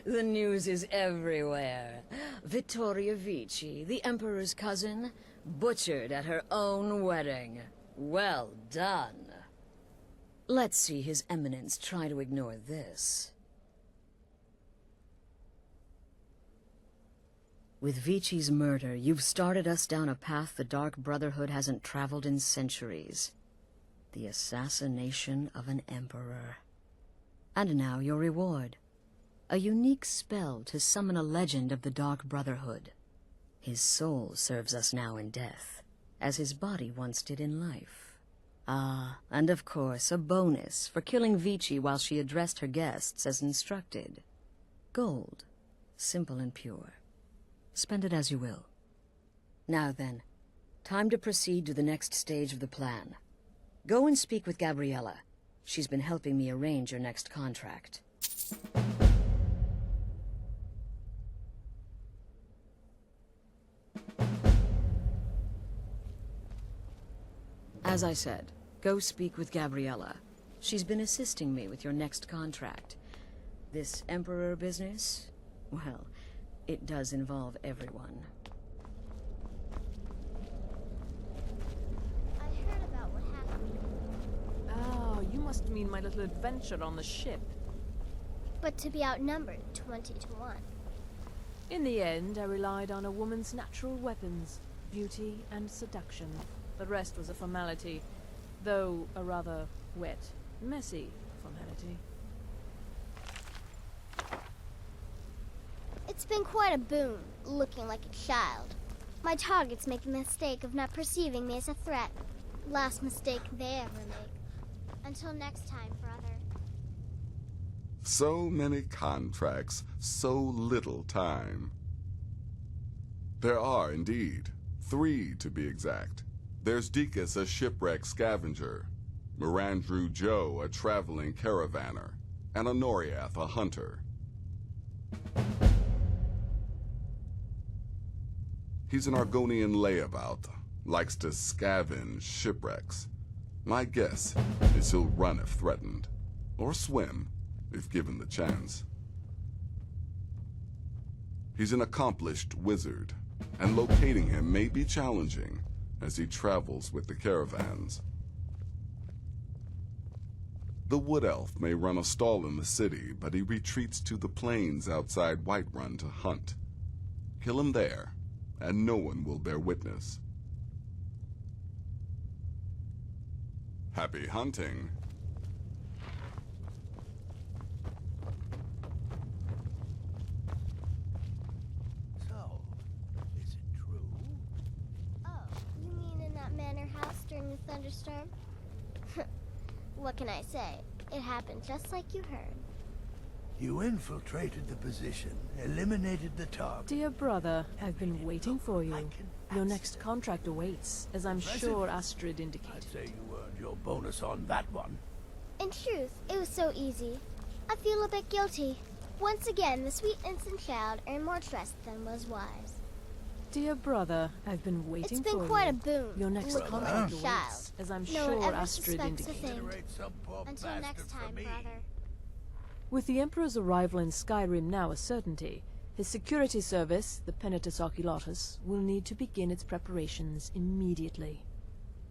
The news is everywhere. Vittoria Vici, the Emperor's cousin, butchered at her own wedding. Well done. Let's see His Eminence try to ignore this. With Vici's murder, you've started us down a path the Dark Brotherhood hasn't traveled in centuries. The assassination of an Emperor. And now your reward. A unique spell to summon a legend of the Dark Brotherhood. His soul serves us now in death, as his body once did in life. Ah, and of course, a bonus for killing Vici while she addressed her guests as instructed. Gold. Simple and pure. Spend it as you will. Now then, time to proceed to the next stage of the plan. Go and speak with Gabriella. She's been helping me arrange your next contract. As I said, go speak with Gabriella. She's been assisting me with your next contract. This Emperor business? Well, it does involve everyone. I heard about what happened. Oh, you must mean my little adventure on the ship. But to be outnumbered 20 to 1. In the end, I relied on a woman's natural weapons, beauty and seduction. The rest was a formality, though a rather wet, messy formality. It's been quite a boon, looking like a child. My targets make the mistake of not perceiving me as a threat. Last mistake they ever make. Until next time, brother. So many contracts, so little time. There are, indeed, 3 to be exact. There's Deacus, a shipwreck scavenger, Mirandru Joe, a traveling caravaner, and Honoriath, a hunter. He's an Argonian layabout, likes to scavenge shipwrecks. My guess is he'll run if threatened, or swim if given the chance. He's an accomplished wizard, and locating him may be challenging as he travels with the caravans. The Wood Elf may run a stall in the city, but he retreats to the plains outside Whiterun to hunt. Kill him there, and no one will bear witness. Happy hunting. So, is it true? Oh, you mean in that manor house during the thunderstorm? What can I say? It happened just like you heard. You infiltrated the position, eliminated the target. Dear brother, I've been waiting for you. Your next contract awaits, as I'm sure Astrid indicated. I'd say you earned your bonus on that one. In truth, it was so easy. I feel a bit guilty. Once again, the sweet innocent child earned more trust than was wise. Dear brother, I've been waiting for you. It's been quite a boon. Your next looking like contract a awaits, child. as I'm No one sure ever Astrid suspects a indicated. thing. Until next time, brother. With the Emperor's arrival in Skyrim now a certainty, his security service, the Penitus Oculatus, will need to begin its preparations immediately.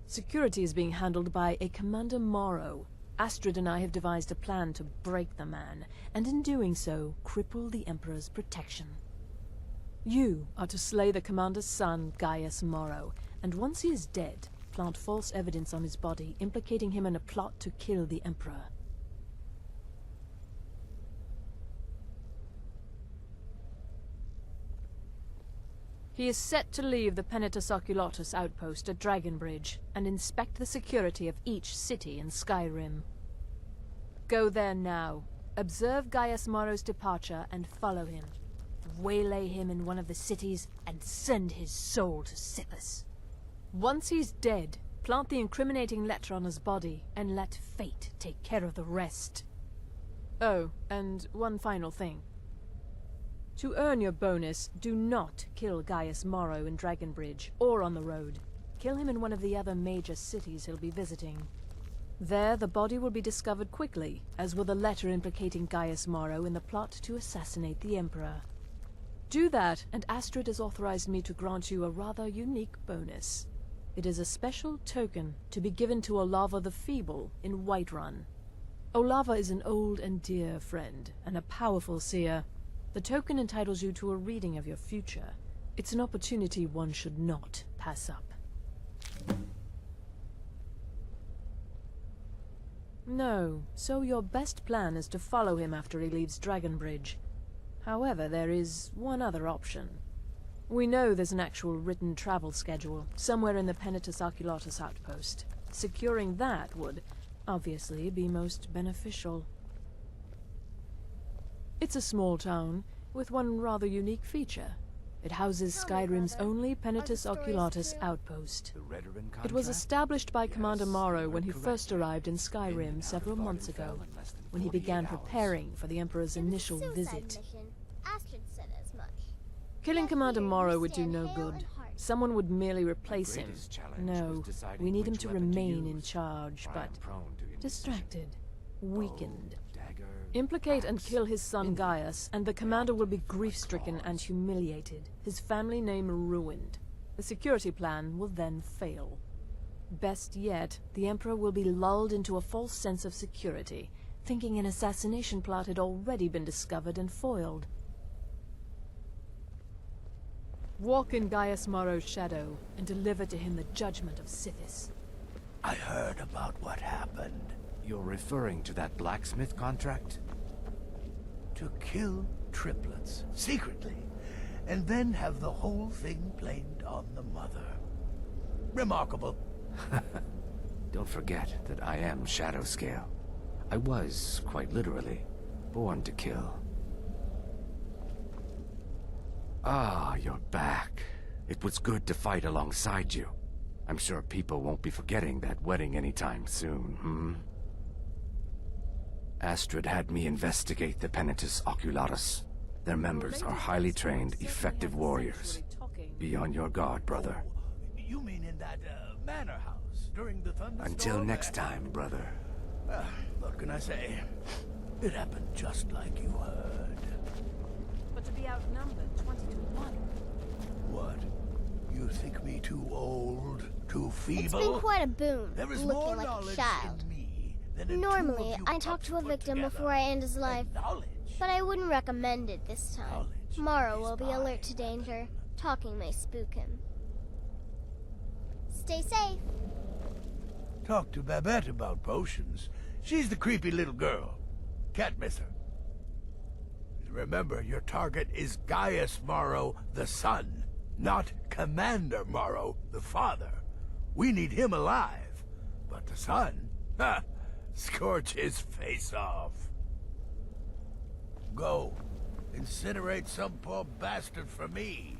Security is being handled by a Commander Morrow. Astrid and I have devised a plan to break the man, and in doing so, cripple the Emperor's protection. You are to slay the Commander's son, Gaius Morrow, and once he is dead, plant false evidence on his body, implicating him in a plot to kill the Emperor. He is set to leave the Penitus Oculatus outpost at Dragonbridge and inspect the security of each city in Skyrim. Go there now, observe Gaius Morrow's departure and follow him. Waylay him in one of the cities and send his soul to Sithis. Once he's dead, plant the incriminating letter on his body and let fate take care of the rest. Oh, and one final thing. To earn your bonus, do not kill Gaius Morrow in Dragonbridge or on the road. Kill him in one of the other major cities he'll be visiting. There, the body will be discovered quickly, as will the letter implicating Gaius Morrow in the plot to assassinate the Emperor. Do that, and Astrid has authorized me to grant you a rather unique bonus. It is a special token to be given to Olava the Feeble in Whiterun. Olava is an old and dear friend, and a powerful seer. The token entitles you to a reading of your future. It's an opportunity one should not pass up. No, so your best plan is to follow him after he leaves Dragonbridge. However, there is one other option. We know there's an actual written travel schedule, somewhere in the Penitus Oculatus outpost. Securing that would, obviously, be most beneficial. It's a small town, with one rather unique feature. It houses Skyrim's only Penitus Oculatus outpost. It was established by Commander Morrow when he first arrived in Skyrim several months ago, when he began preparing for the Emperor's initial visit. Astrid said as much. Killing Commander Morrow would do no good. Someone would merely replace him. No, we need him to remain in charge, but distracted, weakened. Implicate and kill his son Gaius, and the commander will be grief-stricken and humiliated, his family name ruined. The security plan will then fail. Best yet, the Emperor will be lulled into a false sense of security, thinking an assassination plot had already been discovered and foiled. Walk in Gaius Morrow's shadow, and deliver to him the judgment of Sithis. I heard about what happened. You're referring to that blacksmith contract? To kill triplets, secretly, and then have the whole thing blamed on the mother. Remarkable. Don't forget that I am Shadow Scale. I was, quite literally, born to kill. Ah, you're back. It was good to fight alongside you. I'm sure people won't be forgetting that wedding anytime soon, Astrid had me investigate the Penitus Oculatus. Their members are highly trained, effective warriors. Be on your guard, brother. You mean in that manor house during the thunderstorm? Until next time, brother. What can I say? It happened just like you heard. But to be outnumbered 20 to 1. What? You think me too old, too feeble? It's been quite a boon, There is looking more like a knowledge child. in me than in Normally, two of you I talk to a put victim together. before I end his life, Knowledge. but I wouldn't recommend it this time. Morrow will be alert to danger. Talking may spook him. Stay safe. Talk to Babette about potions. She's the creepy little girl. Can't miss her. Remember, your target is Gaius Morrow, the son, not Commander Morrow, the father. We need him alive. But the son? Ha! Scorch his face off. Go. Incinerate some poor bastard for me.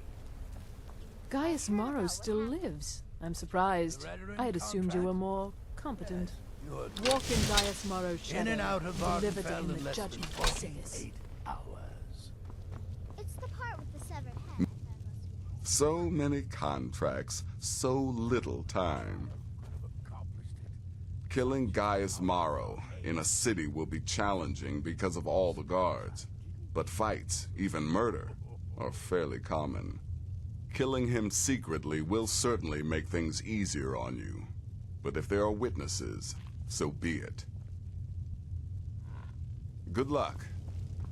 Gaius Morrow still lives. I'm surprised. I had assumed you were more competent. Walk in Gaius Morrow's shadow. In and out of deliver to Vardenfell him in the less than judgment of Sithis. 48 hours. It's the part with the severed head. So many contracts, so little time. Killing Gaius Morrow in a city will be challenging because of all the guards. But fights, even murder, are fairly common. Killing him secretly will certainly make things easier on you. But if there are witnesses, so be it. Good luck,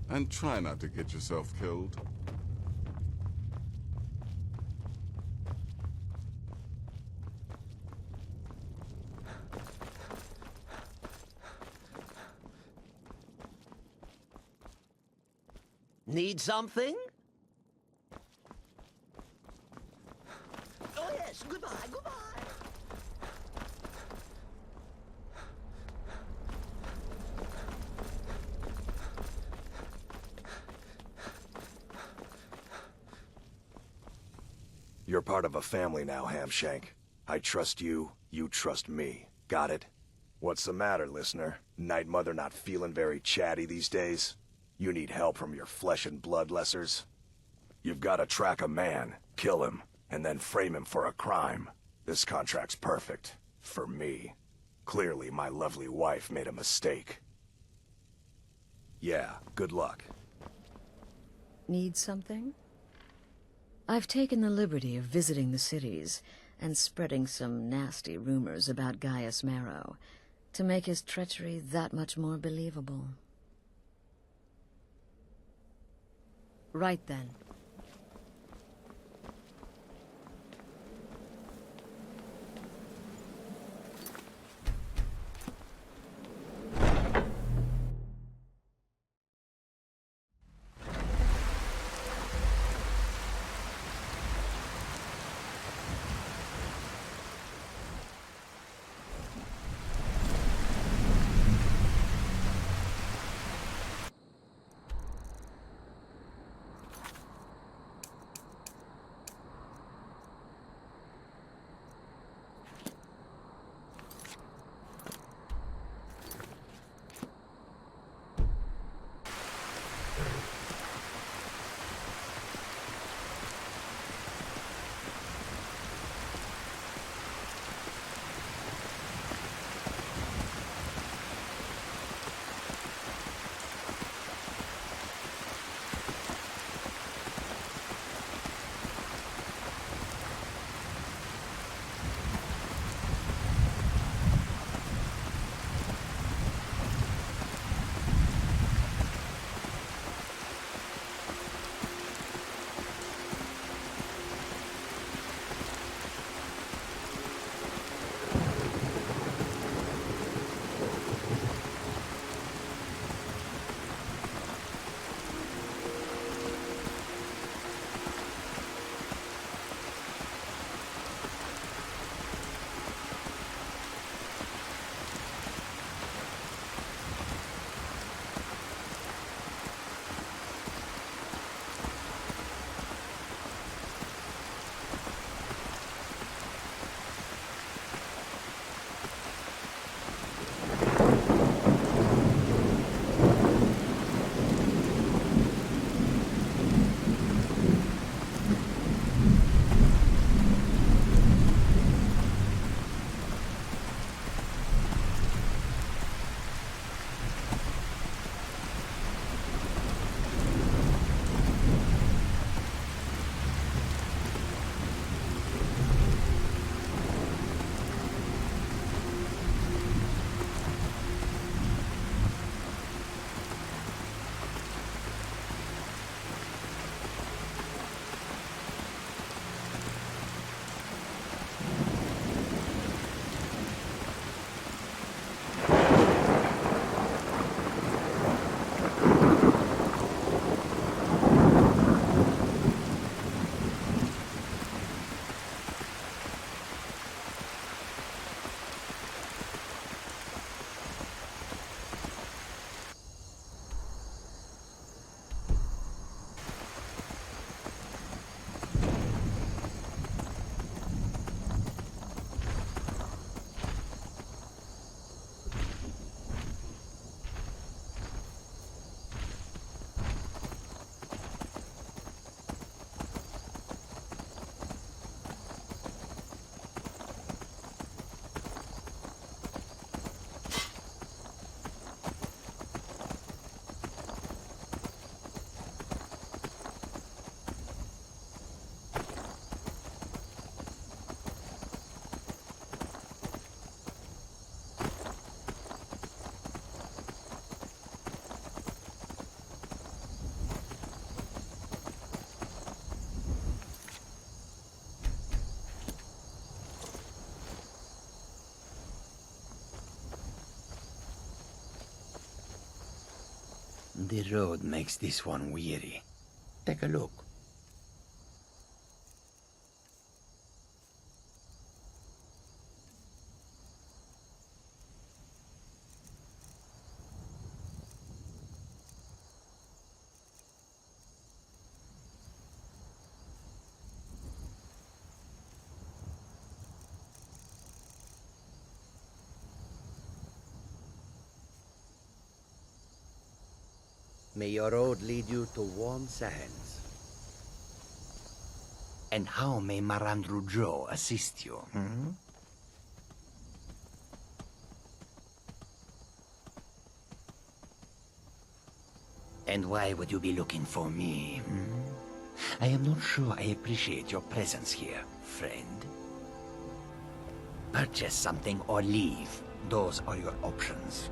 and try not to get yourself killed. Need something? Oh yes, goodbye, goodbye. You're part of a family now, Hamshank. I trust you, you trust me. Got it? What's the matter, listener? Night Mother not feeling very chatty these days? You need help from your flesh and blood lessers? You've got to track a man, kill him, and then frame him for a crime. This contract's perfect. For me. Clearly, my lovely wife made a mistake. Yeah, good luck. Need something? I've taken the liberty of visiting the cities and spreading some nasty rumors about Gaius Marrow to make his treachery that much more believable. Right then. The road makes this one weary. Take a look. May your road lead you to warm sands. And how may Marandru Joe assist you, And why would you be looking for me, hmm? I am not sure I appreciate your presence here, friend. Purchase something or leave. Those are your options.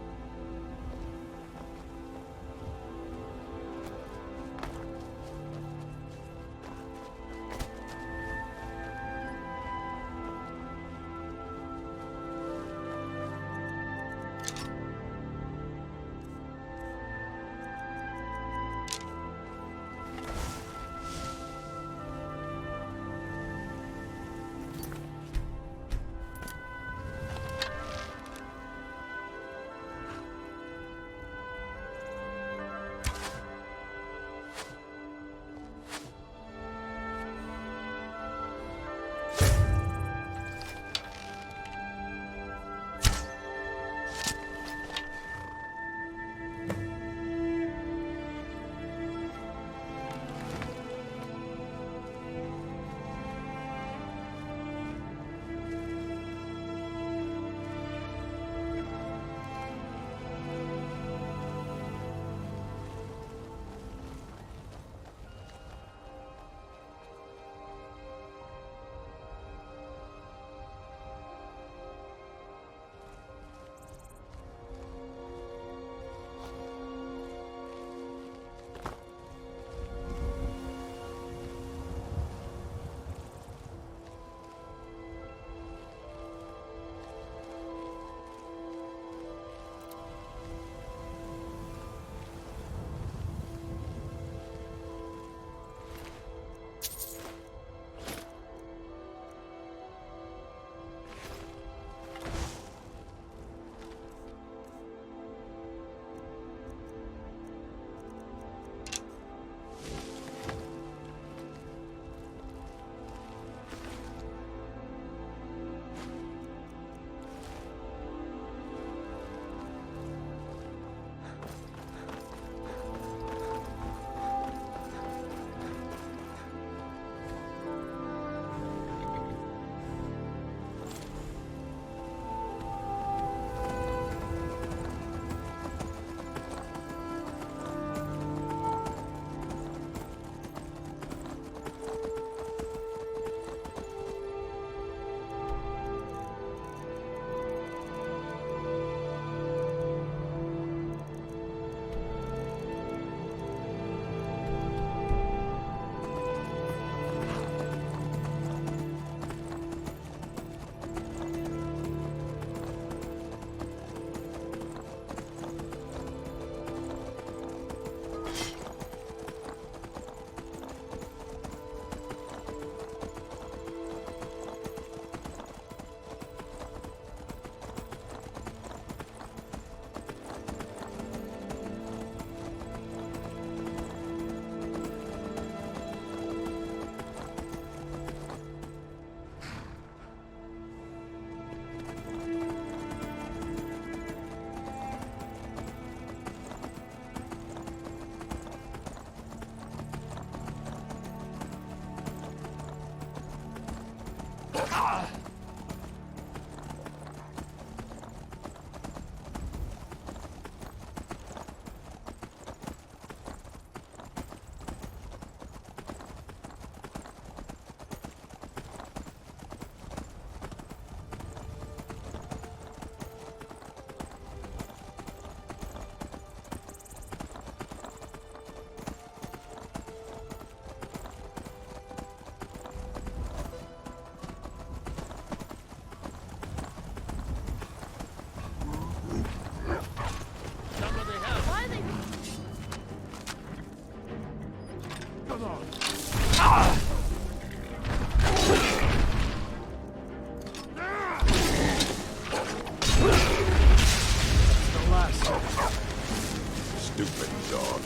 Stupid dog.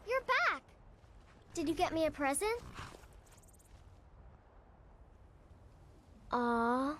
You're back! Did you get me a present? Aww.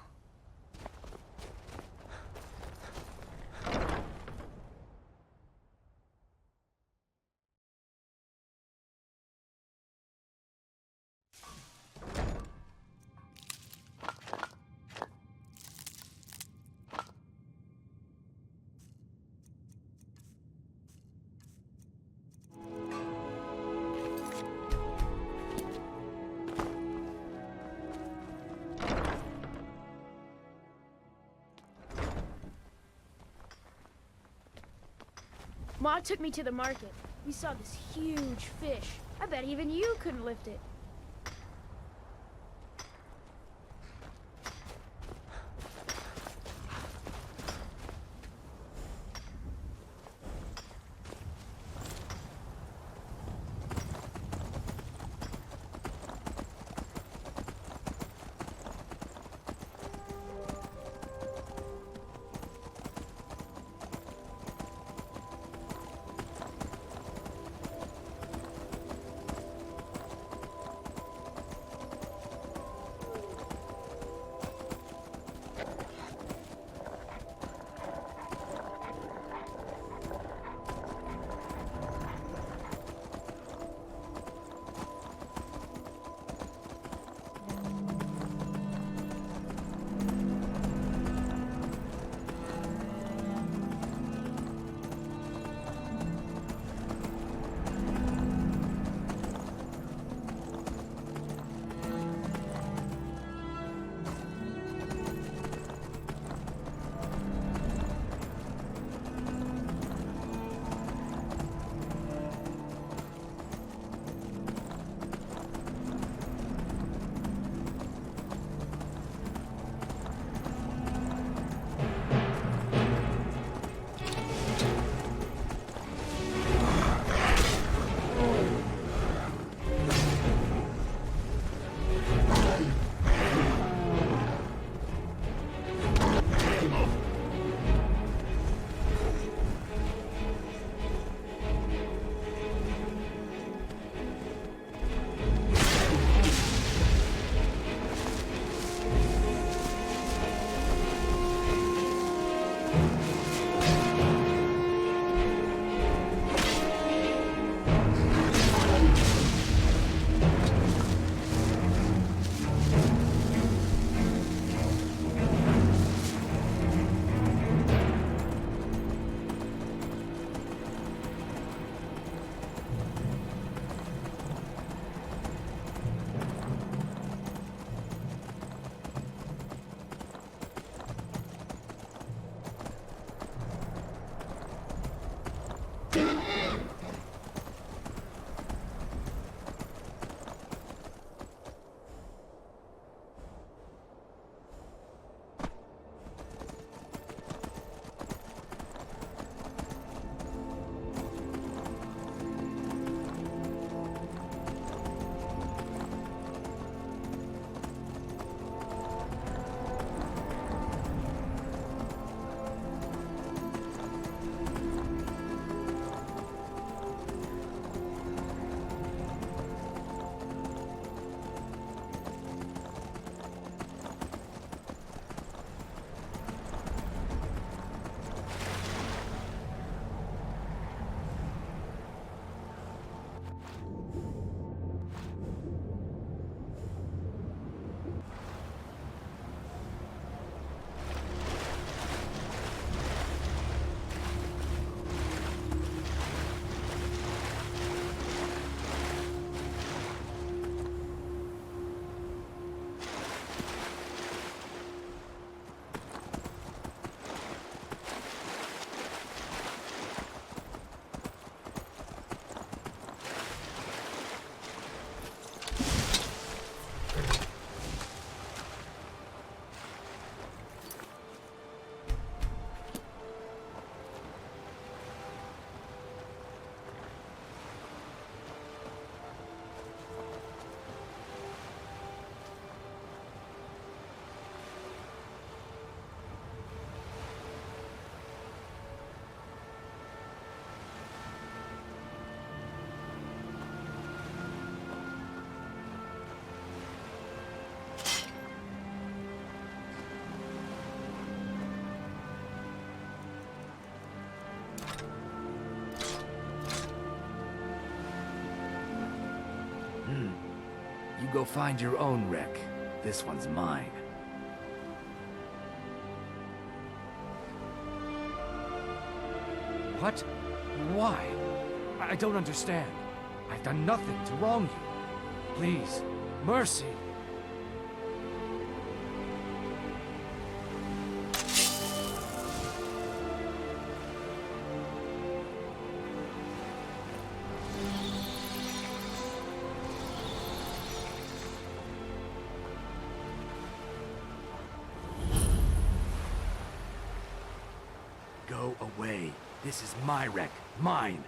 Ma took me to the market. We saw this huge fish. I bet even you couldn't lift it. You go find your own wreck. This one's mine. What? Why? I don't understand. I've done nothing to wrong you. Please, mercy. This is my wreck. Mine.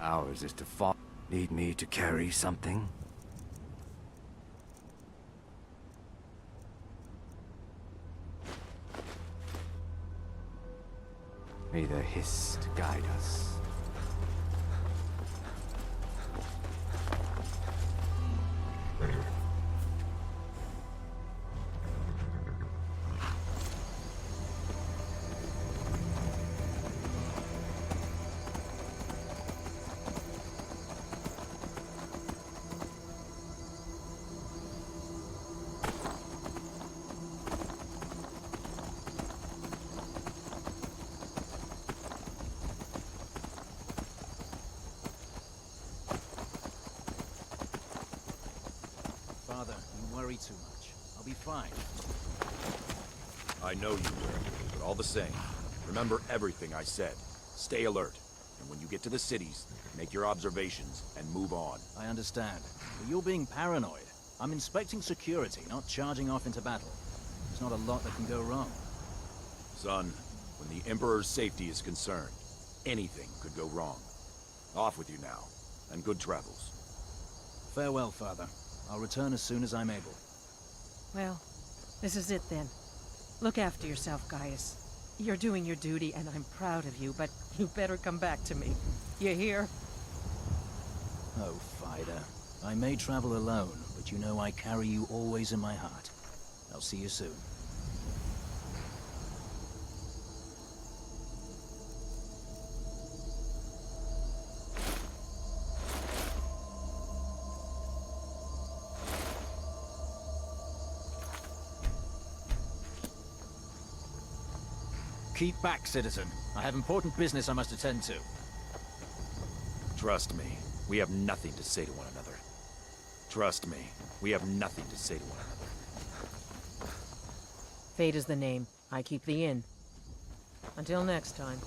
Ours is to fall. Need me to carry something? May the Hist guide us. Father, you worry too much. I'll be fine. I know you will, but all the same, remember everything I said. Stay alert, and when you get to the cities, make your observations and move on. I understand, but you're being paranoid. I'm inspecting security, not charging off into battle. There's not a lot that can go wrong. Son, when the Emperor's safety is concerned, anything could go wrong. Off with you now, and good travels. Farewell, Father. I'll return as soon as I'm able. Well, this is it then. Look after yourself, Gaius. You're doing your duty, and I'm proud of you, but you better come back to me. You hear? Oh, Fida. I may travel alone, but you know I carry you always in my heart. I'll see you soon. Keep back, citizen. I have important business I must attend to. Trust me, we have nothing to say to one another. Trust me, we have nothing to say to one another. Fate is the name. I keep the inn. Until next time.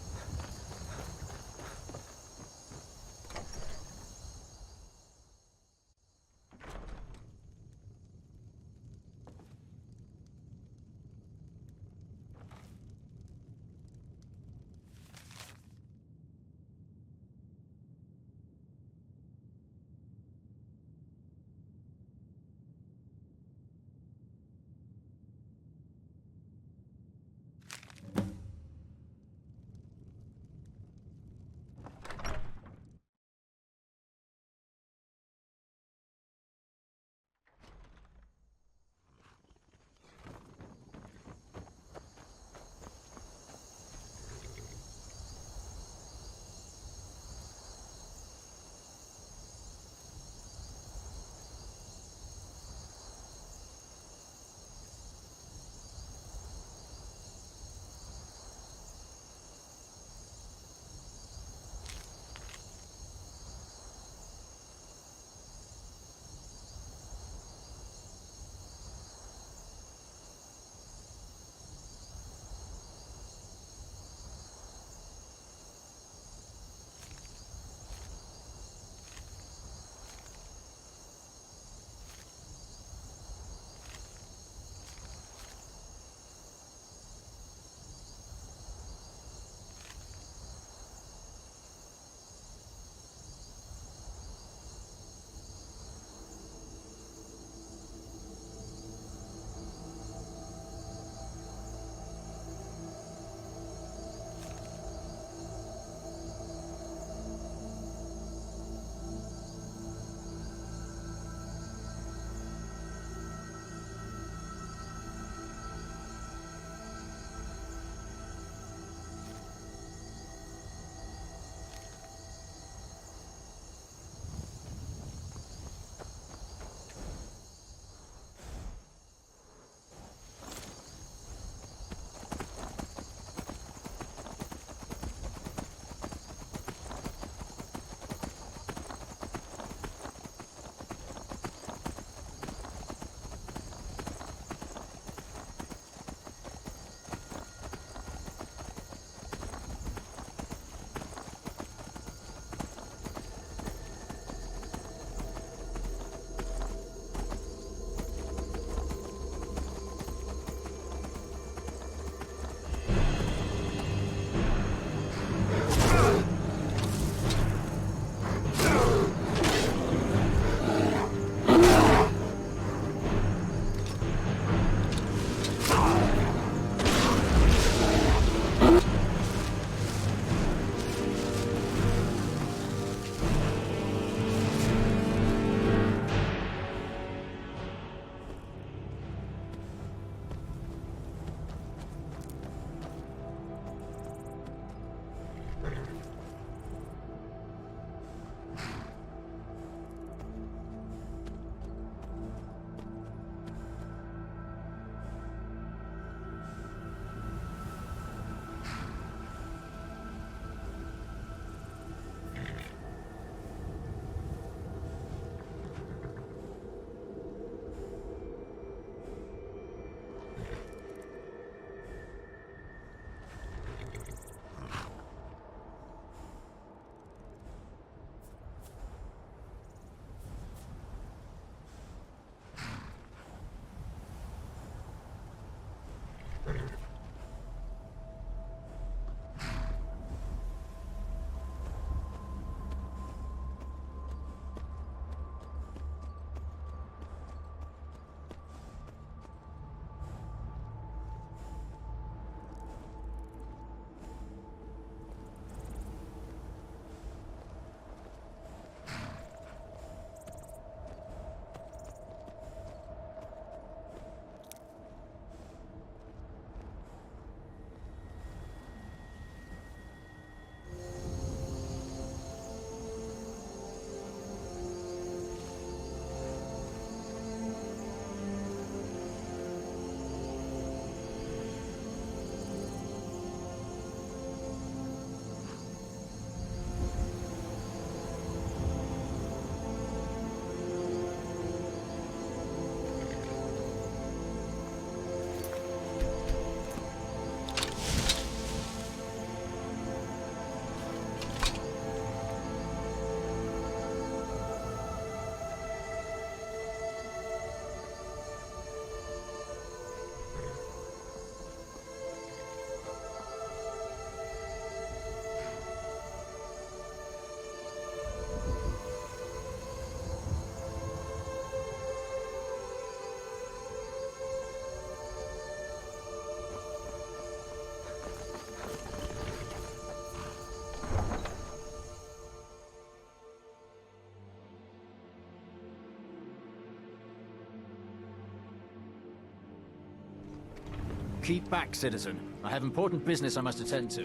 Keep back, citizen. I have important business I must attend to.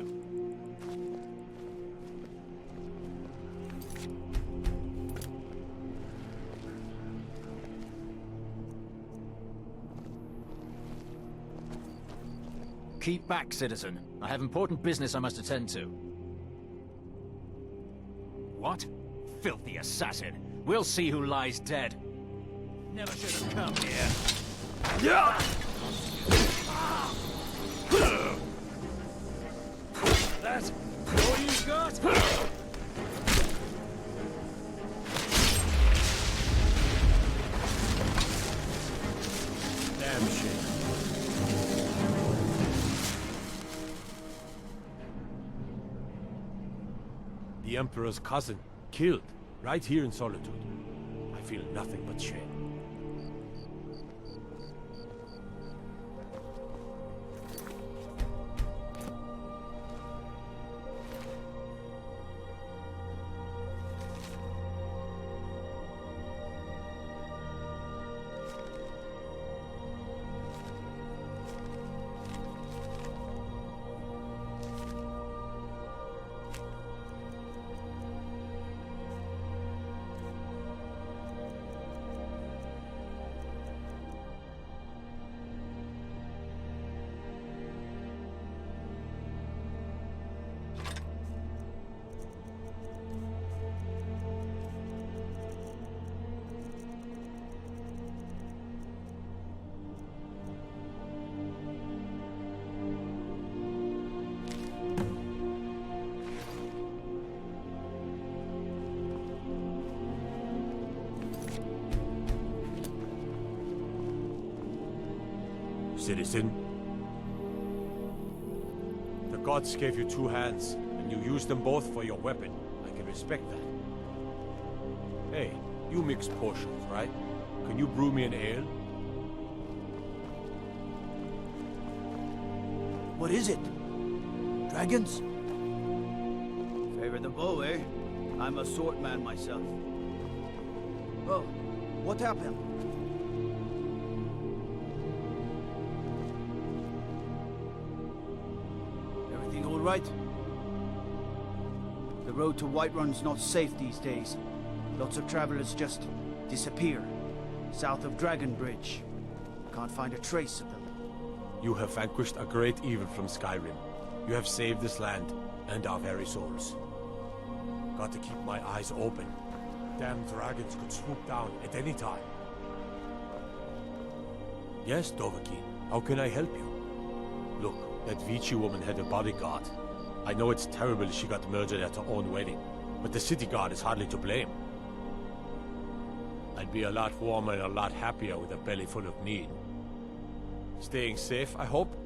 Keep back, citizen. I have important business I must attend to. What? Filthy assassin. We'll see who lies dead. Never should have come here. That's all you got? Damn shit. The Emperor's cousin, killed, right here in Solitude. I feel nothing but shame. Citizen, the gods gave you two hands, and you used them both for your weapon. I can respect that. Hey, you mix potions, right? Can you brew me an ale? What is it? Dragons? Favor the bow, eh? I'm a swordman myself. Oh, what happened? Everything all right? The road to Whiterun's not safe these days. Lots of travelers just disappear. South of Dragon Bridge. Can't find a trace of them. You have vanquished a great evil from Skyrim. You have saved this land, and our very souls. Got to keep my eyes open. Damn dragons could swoop down at any time. Yes, Dovahkiin, how can I help you? Look, that Vici woman had a bodyguard. I know it's terrible she got murdered at her own wedding, but the city guard is hardly to blame. I'd be a lot warmer and a lot happier with a belly full of meat. Staying safe, I hope?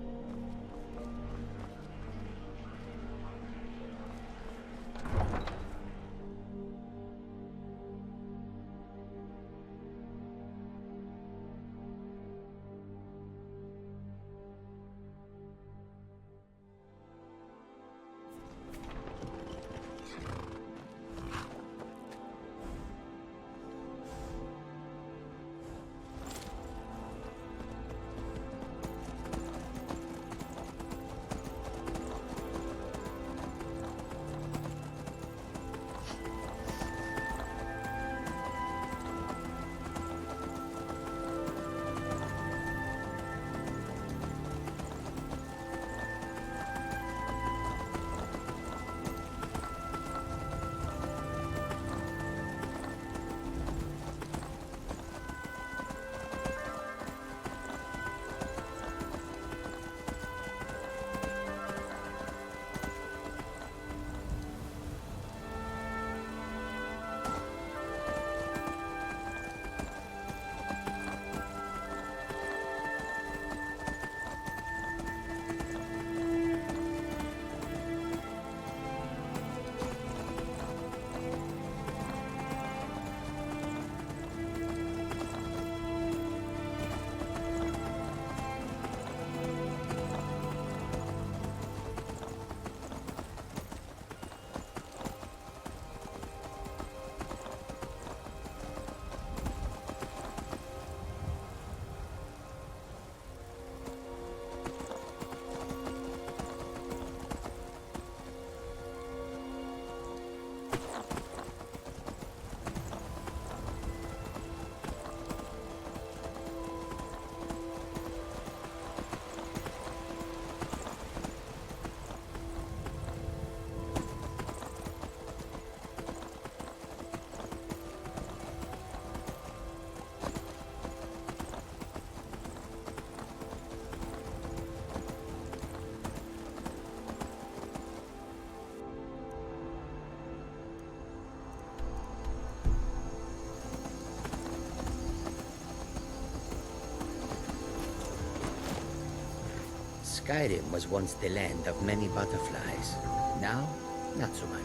Skyrim was once the land of many butterflies. Now, not so much.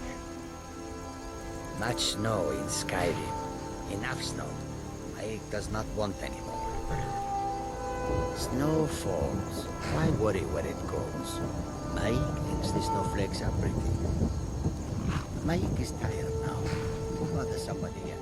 Much snow in Skyrim. Enough snow. Mike does not want any more. Snow falls. Why worry where it goes? Mike thinks the snowflakes are pretty. Mike is tired now. We'll bother somebody else.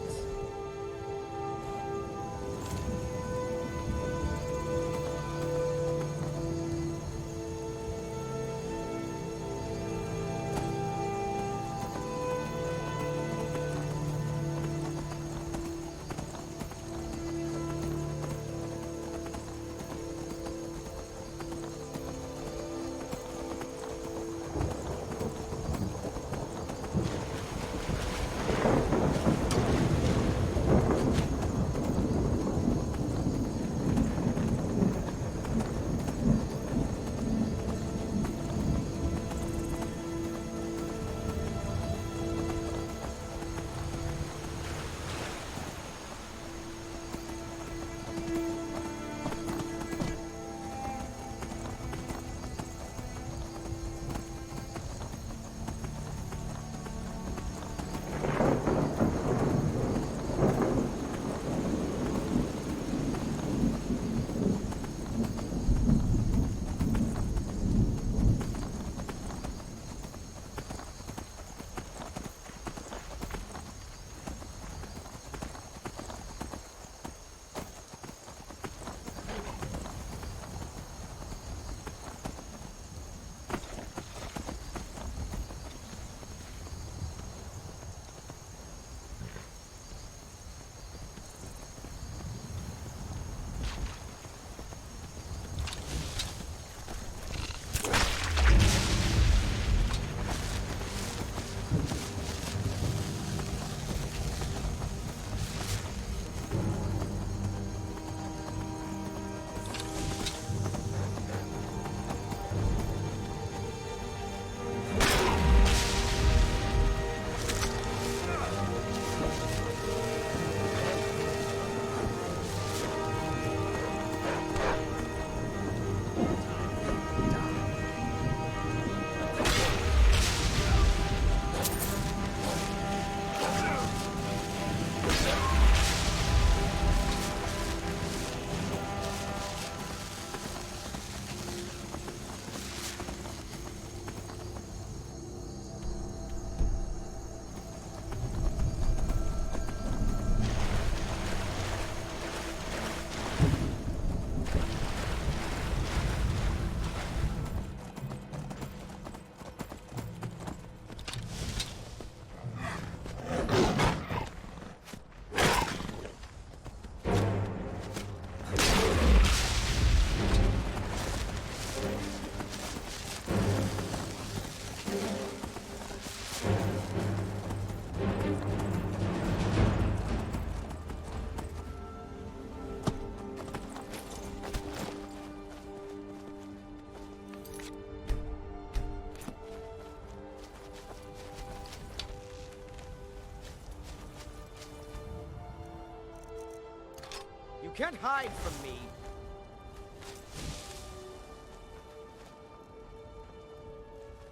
You can't hide from me!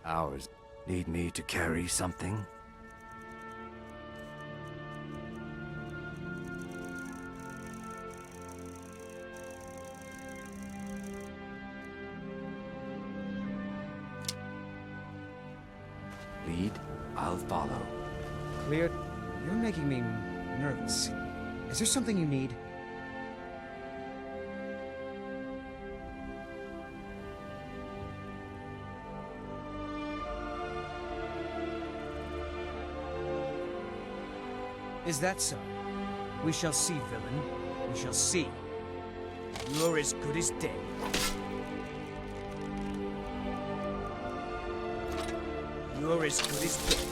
Ours. Need me to carry something? Lead, I'll follow. Clear. You're making me nervous. Is there something you need? Is that so? We shall see, villain. We shall see. You're as good as dead. You're as good as dead.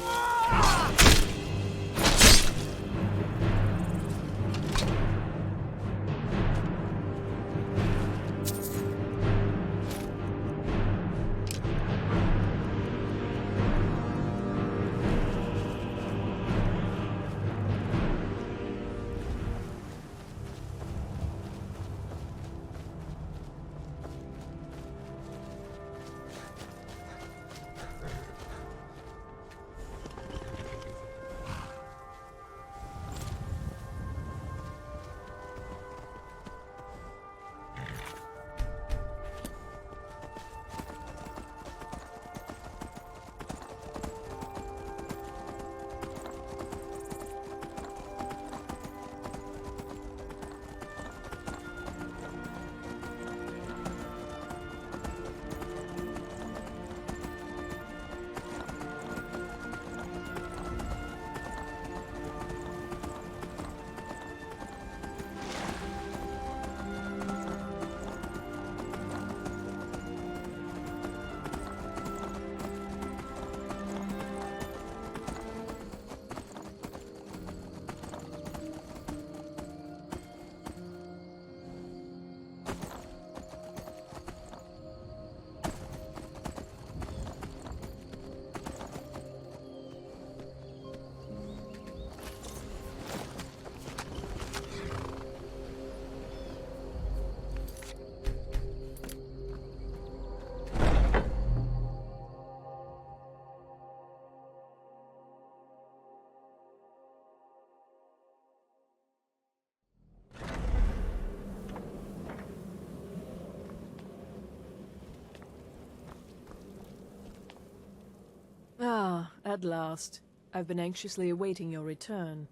At last. I've been anxiously awaiting your return.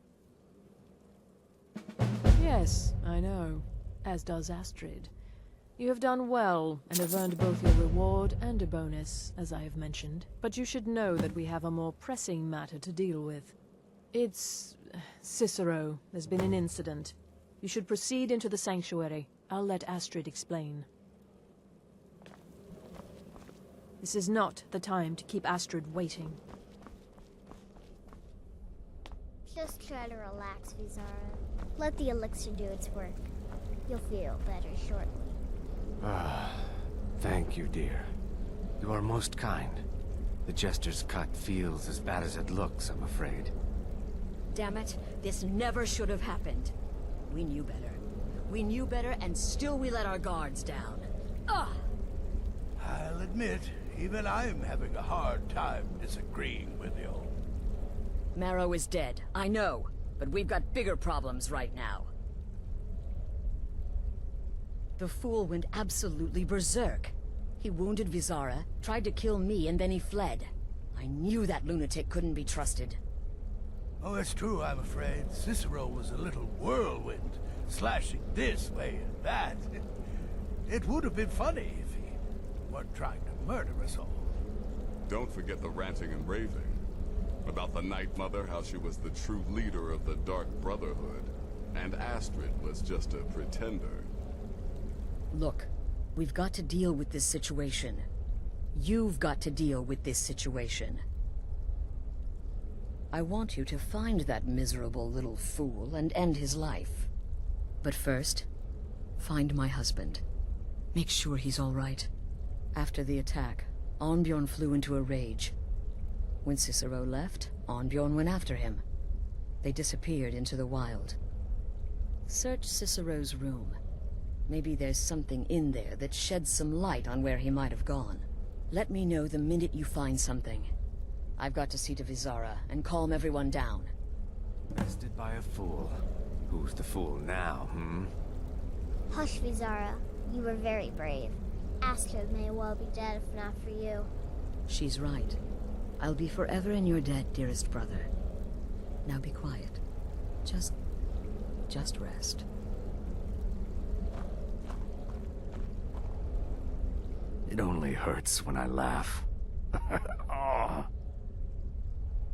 Yes, I know. As does Astrid. You have done well, and have earned both your reward and a bonus, as I have mentioned. But you should know that we have a more pressing matter to deal with. It's... Cicero. There's been an incident. You should proceed into the sanctuary. I'll let Astrid explain. This is not the time to keep Astrid waiting. Just try to relax, Vizara. Let the elixir do its work. You'll feel better shortly. Thank you, dear. You are most kind. The Jester's cut feels as bad as it looks, I'm afraid. Damn it, this never should have happened. We knew better. We knew better, and still we let our guards down. Ugh! I'll admit, even I'm having a hard time disagreeing with you. Marrow is dead, I know, but we've got bigger problems right now. The fool went absolutely berserk. He wounded Vizara, tried to kill me, and then he fled. I knew that lunatic couldn't be trusted. Oh, it's true, I'm afraid. Cicero was a little whirlwind, slashing this way and that. It would have been funny if he weren't trying to murder us all. Don't forget the ranting and raving. About the Night Mother, how she was the true leader of the Dark Brotherhood, and Astrid was just a pretender. Look, we've got to deal with this situation. You've got to deal with this situation. I want you to find that miserable little fool and end his life. But first, find my husband. Make sure he's all right. After the attack, Arnbjorn flew into a rage. When Cicero left, Arnbjorn went after him. They disappeared into the wild. Search Cicero's room. Maybe there's something in there that sheds some light on where he might have gone. Let me know the minute you find something. I've got to see to Vizara and calm everyone down. Bested by a fool. Who's the fool now, Hush, Vizara. You were very brave. Astrid may well be dead if not for you. She's right. I'll be forever in your debt, dearest brother. Now be quiet. Just rest. It only hurts when I laugh. Oh.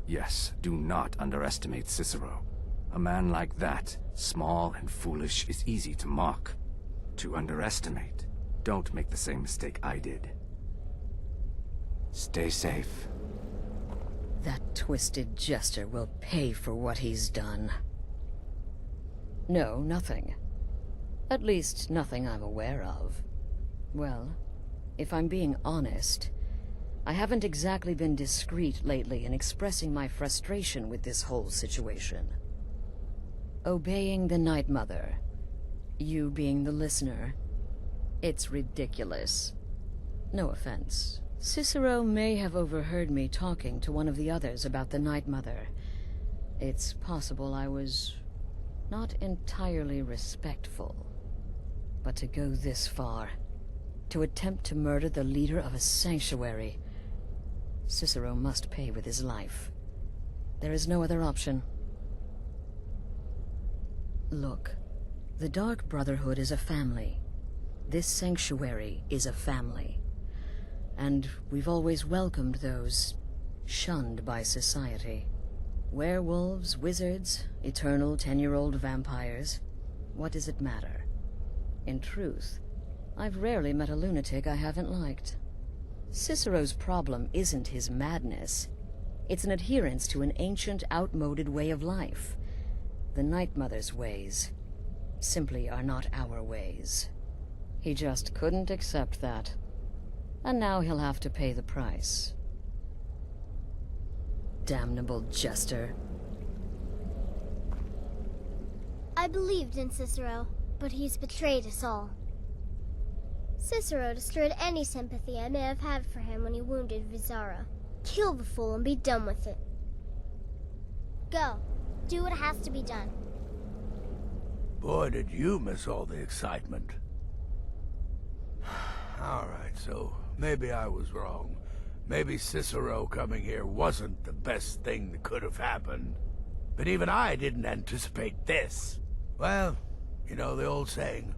Yes, do not underestimate Cicero. A man like that, small and foolish, is easy to mock. To underestimate. Don't make the same mistake I did. Stay safe. That twisted jester will pay for what he's done. No, nothing. At least, nothing I'm aware of. Well, if I'm being honest, I haven't exactly been discreet lately in expressing my frustration with this whole situation. Obeying the Night Mother, you being the listener, it's ridiculous. No offense. Cicero may have overheard me talking to one of the others about the Night Mother. It's possible I was not entirely respectful. But to go this far, to attempt to murder the leader of a sanctuary, Cicero must pay with his life. There is no other option. Look, the Dark Brotherhood is a family. This sanctuary is a family. And we've always welcomed those shunned by society. Werewolves, wizards, eternal 10-year-old vampires. What does it matter? In truth, I've rarely met a lunatic I haven't liked. Cicero's problem isn't his madness. It's an adherence to an ancient, outmoded way of life. The Night Mother's ways simply are not our ways. He just couldn't accept that. And now he'll have to pay the price. Damnable jester. I believed in Cicero, but he's betrayed us all. Cicero destroyed any sympathy I may have had for him when he wounded Vizara. Kill the fool and be done with it. Go. Do what has to be done. Boy, did you miss all the excitement. All right, so maybe I was wrong. Maybe Cicero coming here wasn't the best thing that could have happened. But even I didn't anticipate this. Well, you know the old saying,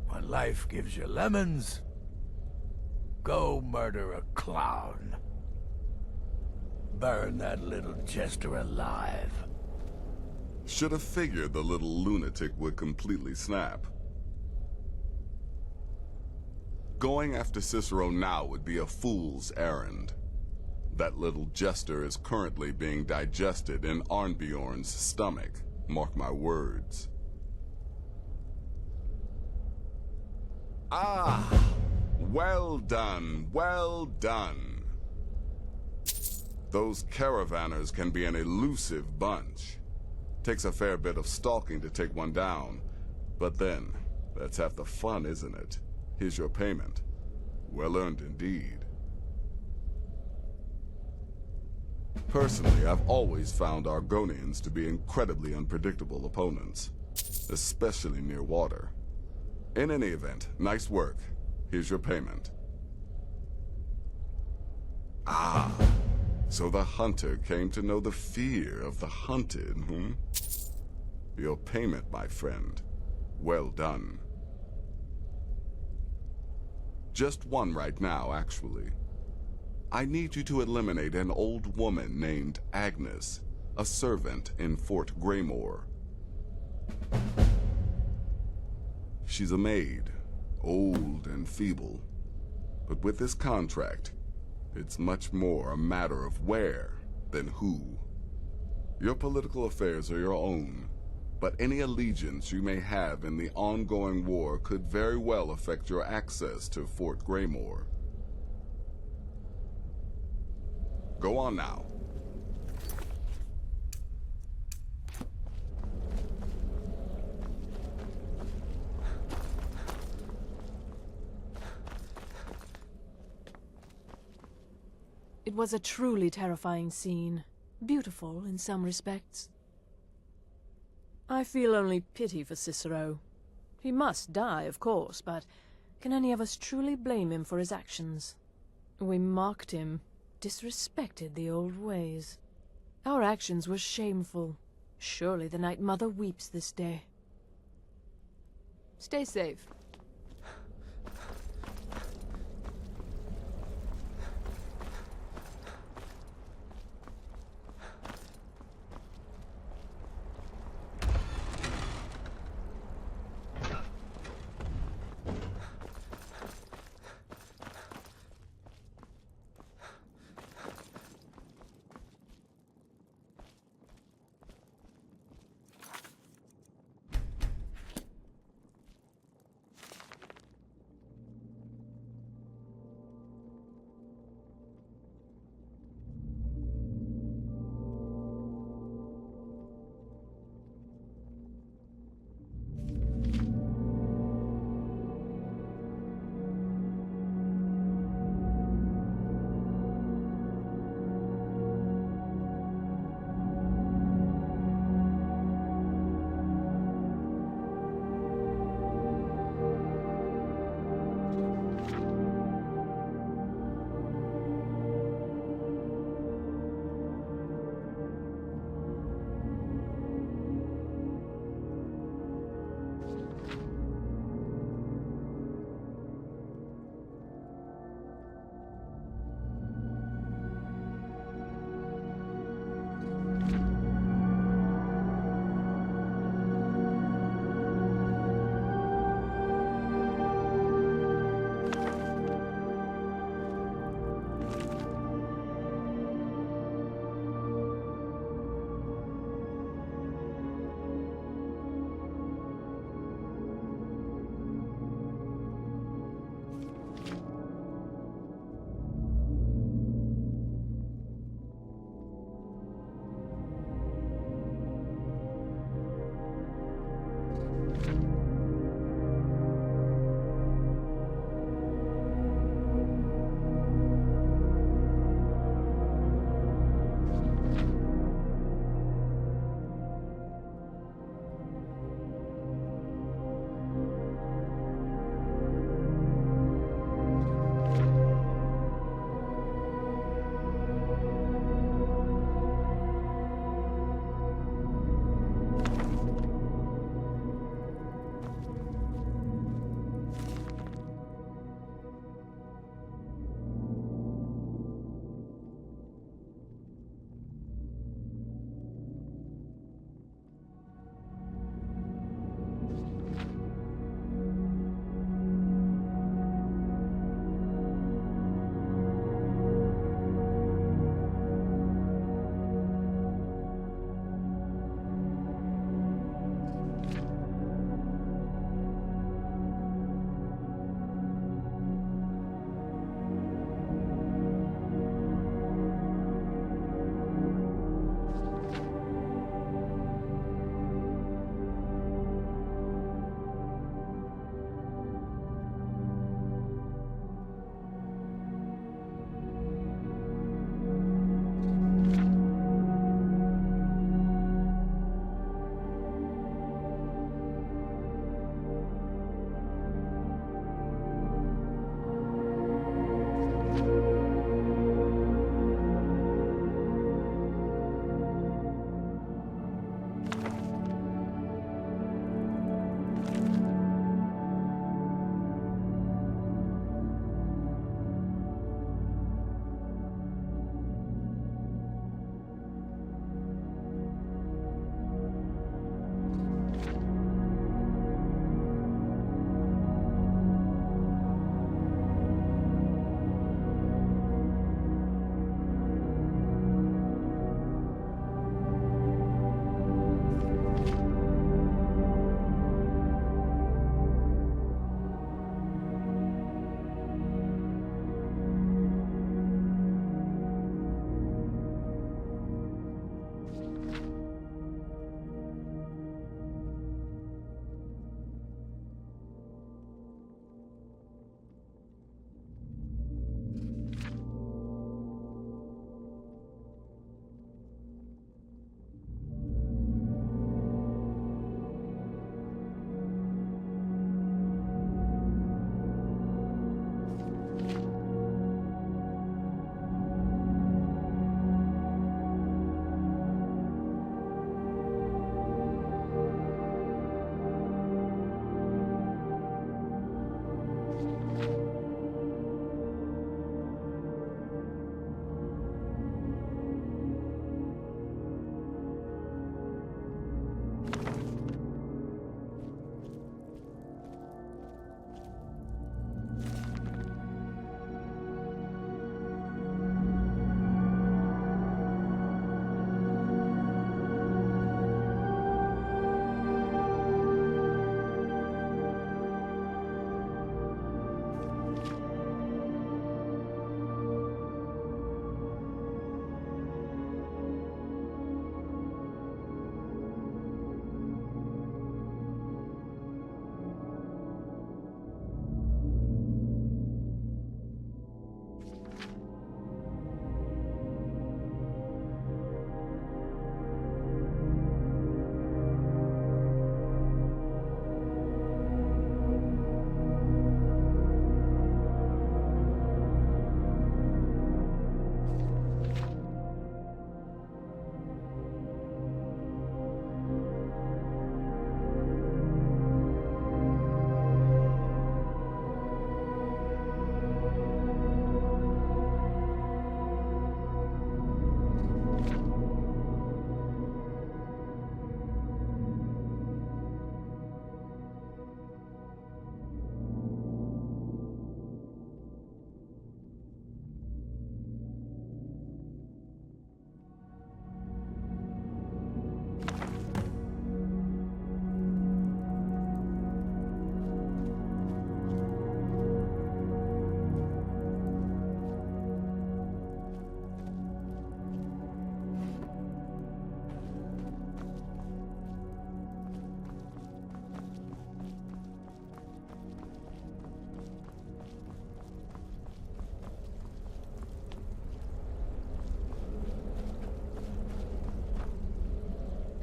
when life gives you lemons, go murder a clown. Burn that little jester alive. Should have figured the little lunatic would completely snap. Going after Cicero now would be a fool's errand. That little jester is currently being digested in Arnbjorn's stomach. Mark my words. Ah! Well done, well done. Those caravanners can be an elusive bunch. Takes a fair bit of stalking to take one down. But then, that's half the fun, isn't it? Here's your payment. Well earned indeed. Personally, I've always found Argonians to be incredibly unpredictable opponents, especially near water. In any event, nice work. Here's your payment. Ah, so the hunter came to know the fear of the hunted, hmm? Your payment, my friend. Well done. Just one right now, actually. I need you to eliminate an old woman named Agnes, a servant in Fort Greymore. She's a maid, old and feeble. But with this contract, it's much more a matter of where than who. Your political affairs are your own, but any allegiance you may have in the ongoing war could very well affect your access to Fort Greymore. Go on now. It was a truly terrifying scene. Beautiful in some respects. I feel only pity for Cicero. He must die, of course, but can any of us truly blame him for his actions? We mocked him, disrespected the old ways. Our actions were shameful. Surely the Night Mother weeps this day. Stay safe.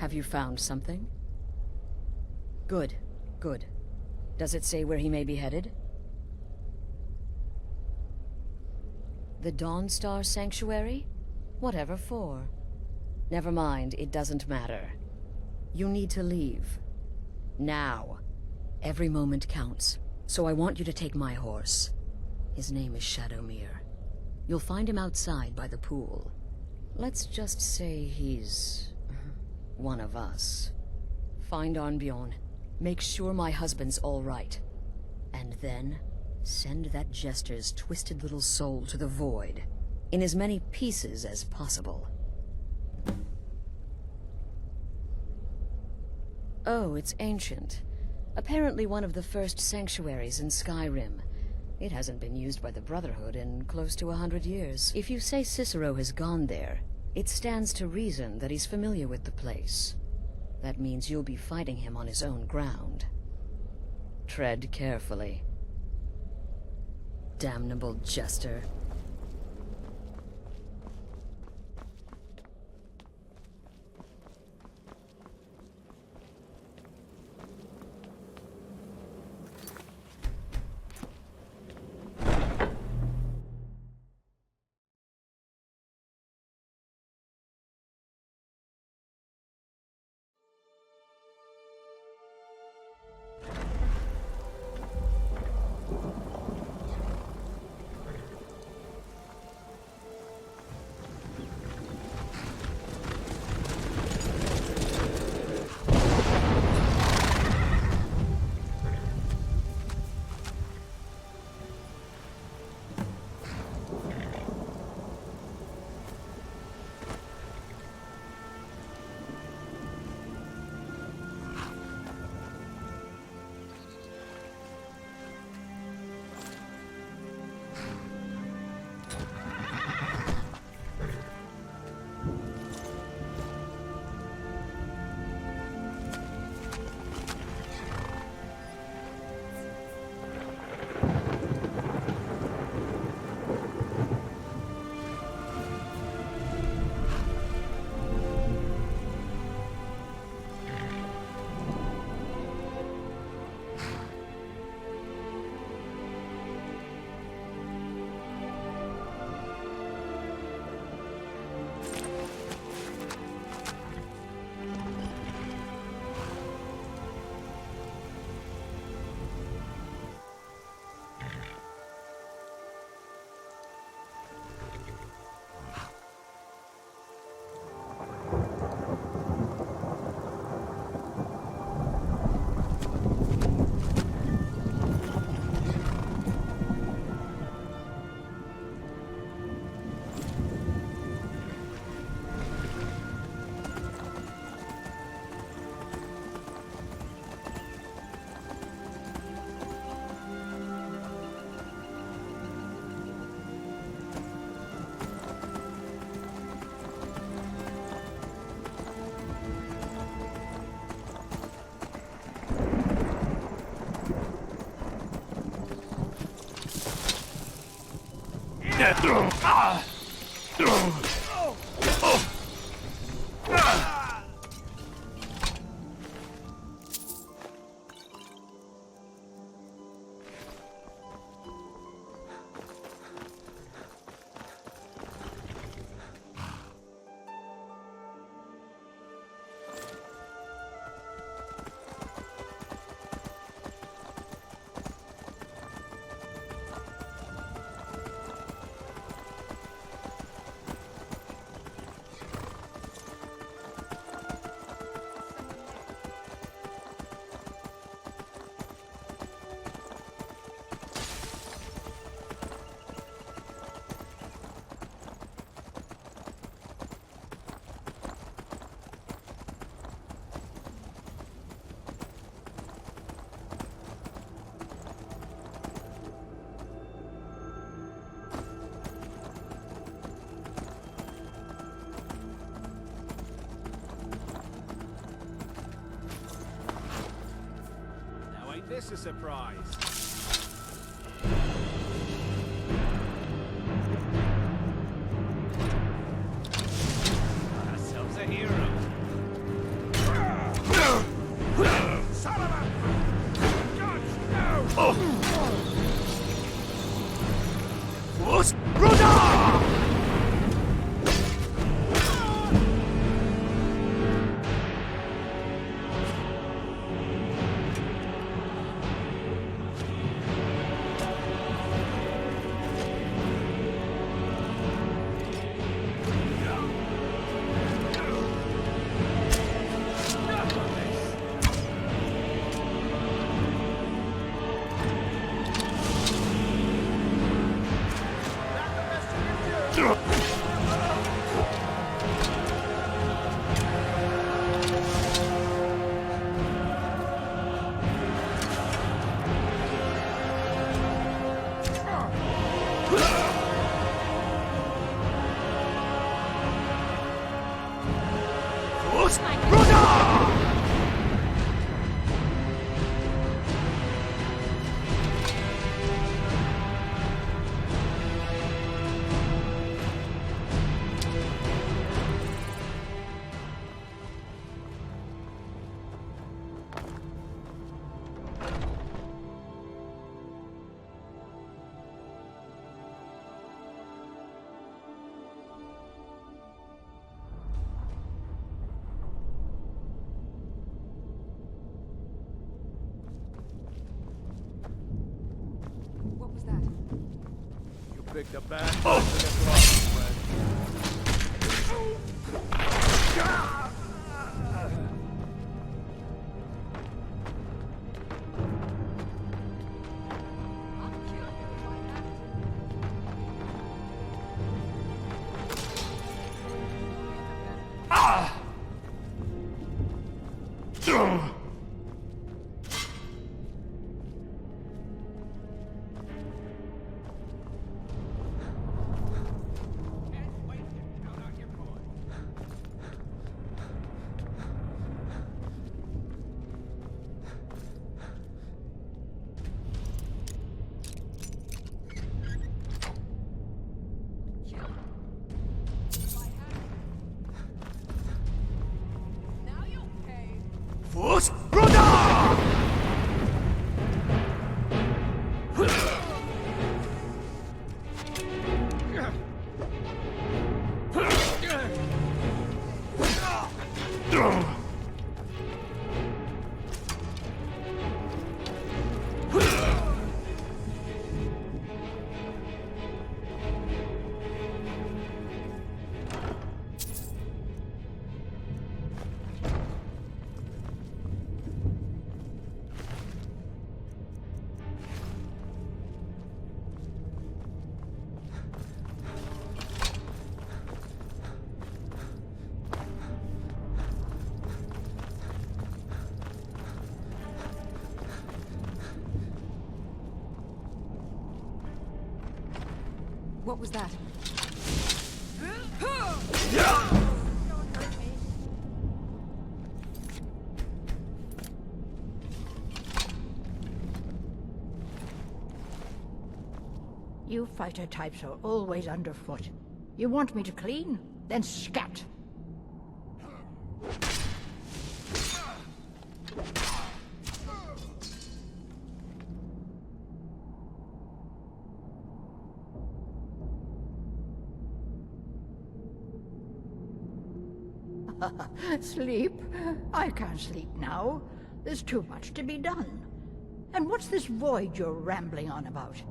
Have you found something? Good, good. Does it say where he may be headed? The Dawnstar Sanctuary? Whatever for. Never mind, it doesn't matter. You need to leave. Now. Every moment counts, so I want you to take my horse. His name is Shadowmere. You'll find him outside by the pool. Let's just say he's one of us. Find Arnbjorn. Make sure my husband's all right. And then, send that jester's twisted little soul to the void, in as many pieces as possible. Oh, it's ancient. Apparently one of the first sanctuaries in Skyrim. It hasn't been used by the Brotherhood in close to 100 years. If you say Cicero has gone there, it stands to reason that he's familiar with the place. That means you'll be fighting him on his own ground. Tread carefully. Damnable jester. This a surprise. Got ourselves a hero. Picked a bad person to cross, friend. What was that? You fighter types are always underfoot. You want me to clean? Then scat! Sleep? I can't sleep now. There's too much to be done. And what's this void you're rambling on about?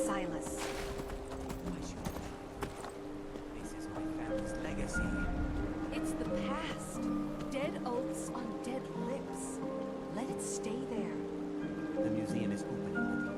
Silas. This is my family's legacy. It's the past. Dead oaths on dead lips. Let it stay there. The museum is opening, Medina.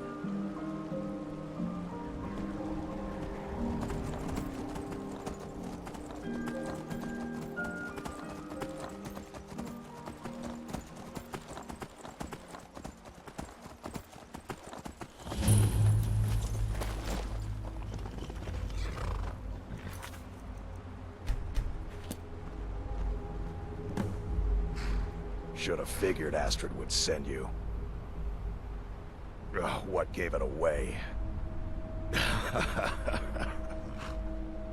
Should have figured Astrid would send you. Ugh, what gave it away?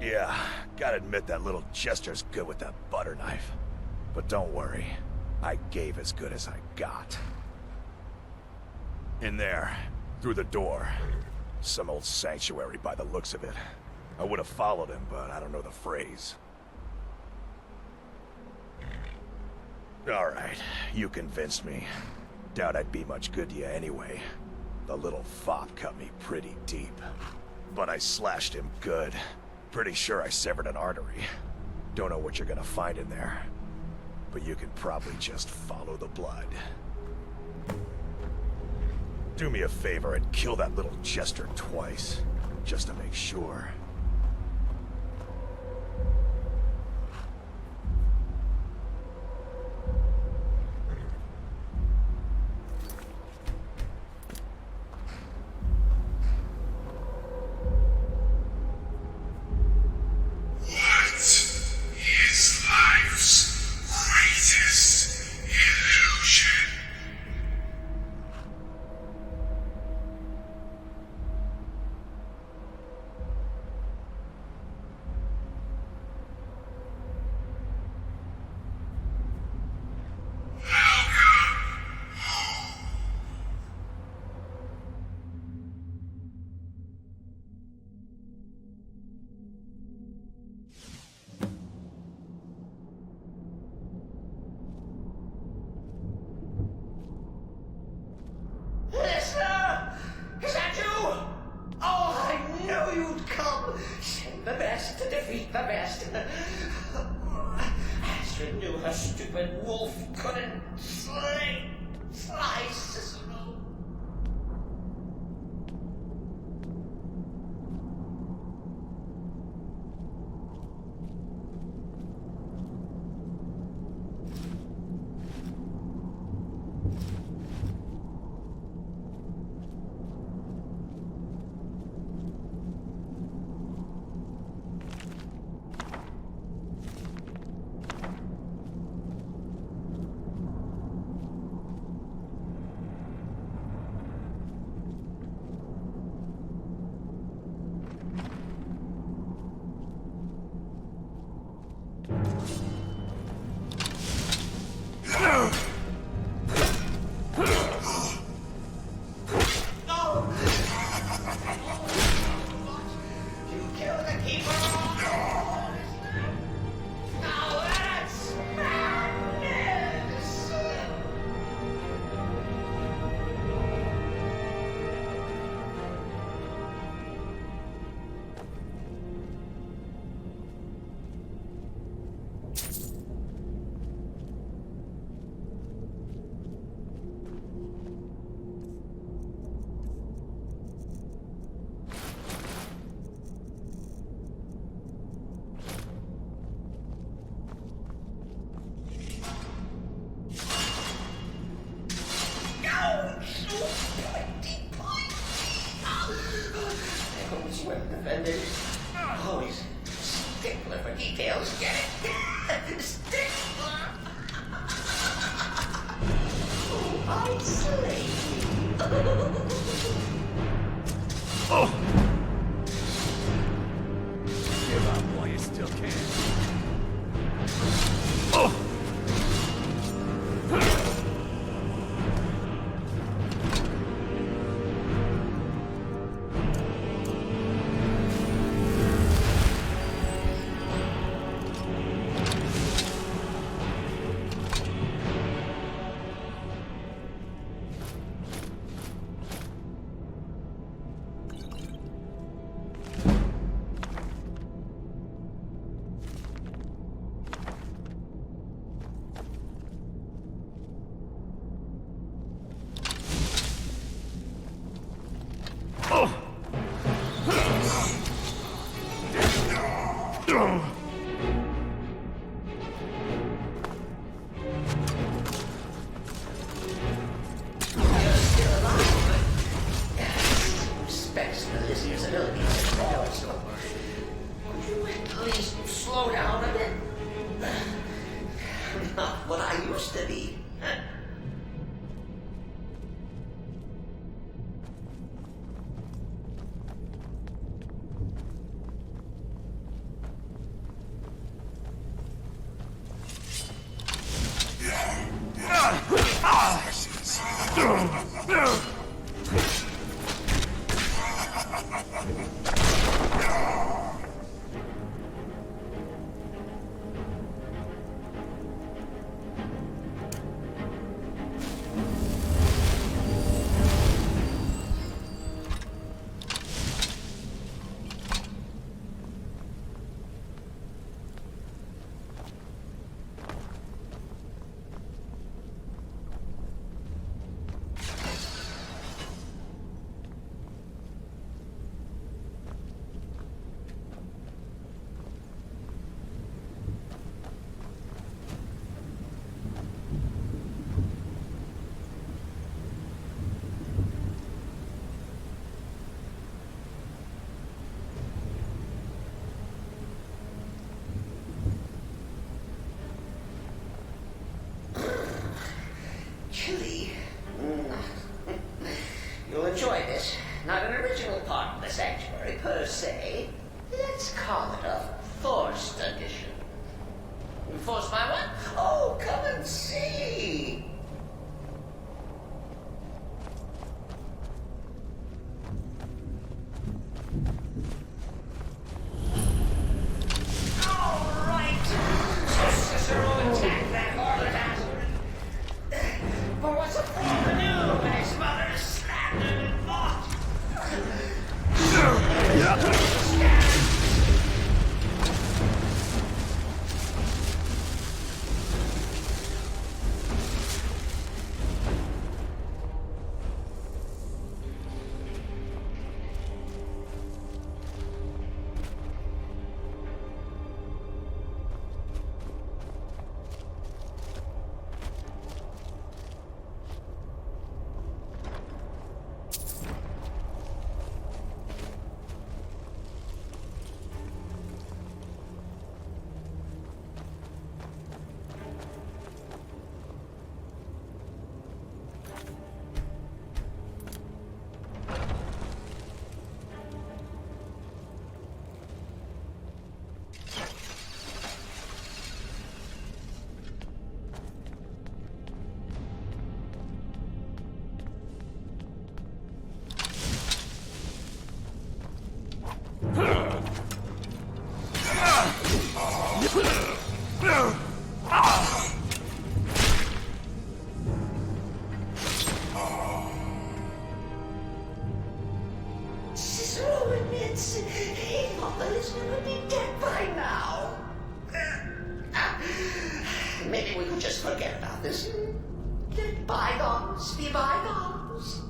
Yeah, gotta admit that little gesture's good with that butter knife. But don't worry, I gave as good as I got. In there, through the door. Some old sanctuary by the looks of it. I would have followed him, but I don't know the phrase. Alright, you convinced me. Doubt I'd be much good to you anyway. The little fop cut me pretty deep. But I slashed him good. Pretty sure I severed an artery. Don't know what you're gonna find in there. But you can probably just follow the blood. Do me a favor and kill that little jester twice. Just to make sure. Astrid knew her stupid wolf couldn't slay Cicero. Always stickler for details, get it? Stickler! Oh, I slay you. Oh! Give up while you still can. Oh! Respects the listener's abilities to call, so could you at least slow down a bit? Not what I used to be. Chilly. You'll enjoy this. Not an original part of the sanctuary per se. Let's call it a forced addition. Forced by what? Oh, come and see. All right. So Cicero attacked that harlot bastard. But what's a fool to do when his mother is slandered and fought? Cicero admits he thought the listener would be dead by now. Maybe we could just forget about this. Let bygones be bygones.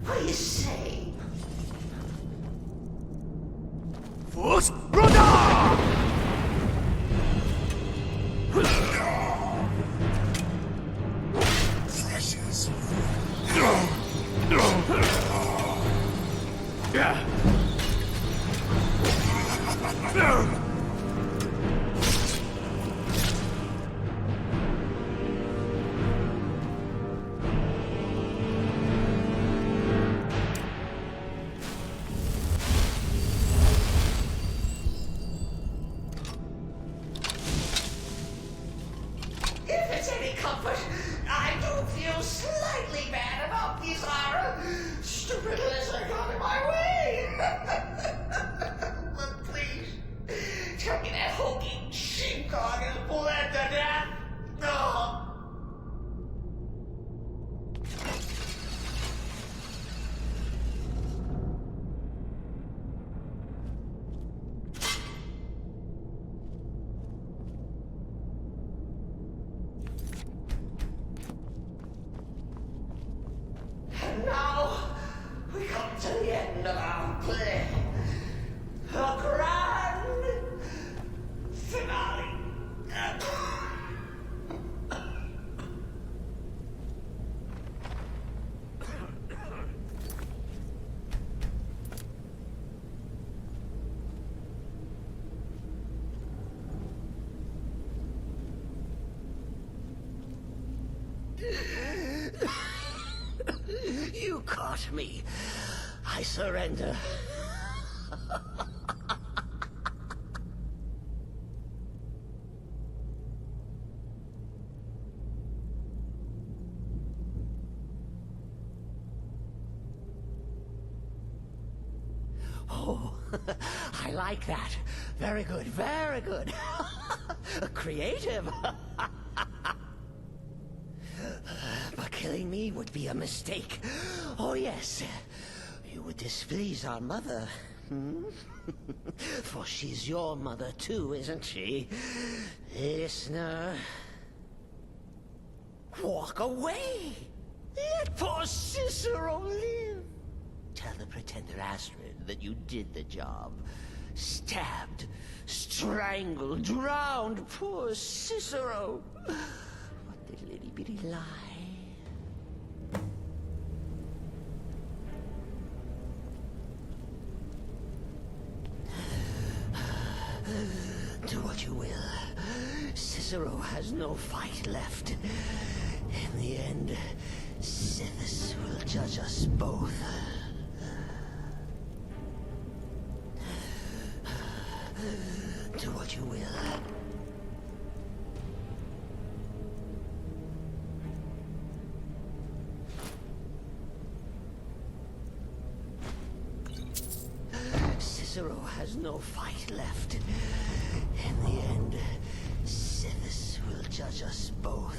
What do you say? Force Brother! Precious. If it's any comfort, I do feel slightly bad about these stupid lizard got in my way. But please, tell me that hulking sheepdog is bled to death. No. And now, we come to the end of our play. You caught me. I surrender. Oh, I like that. Very good, very good. Creative. But killing me would be a mistake. Oh, yes. You would displease our mother. Hmm? For she's your mother too, isn't she? Listener. Walk away. Let poor Cicero live. Tell the pretender Astrid that you did the job. Stabbed, strangled, drowned poor Cicero. What little itty bitty lie. Do what you will. Cicero has no fight left. In the end, Sithis will judge us both. Do what you will. Cicero has no fight left. In the end, Sithis will judge us both.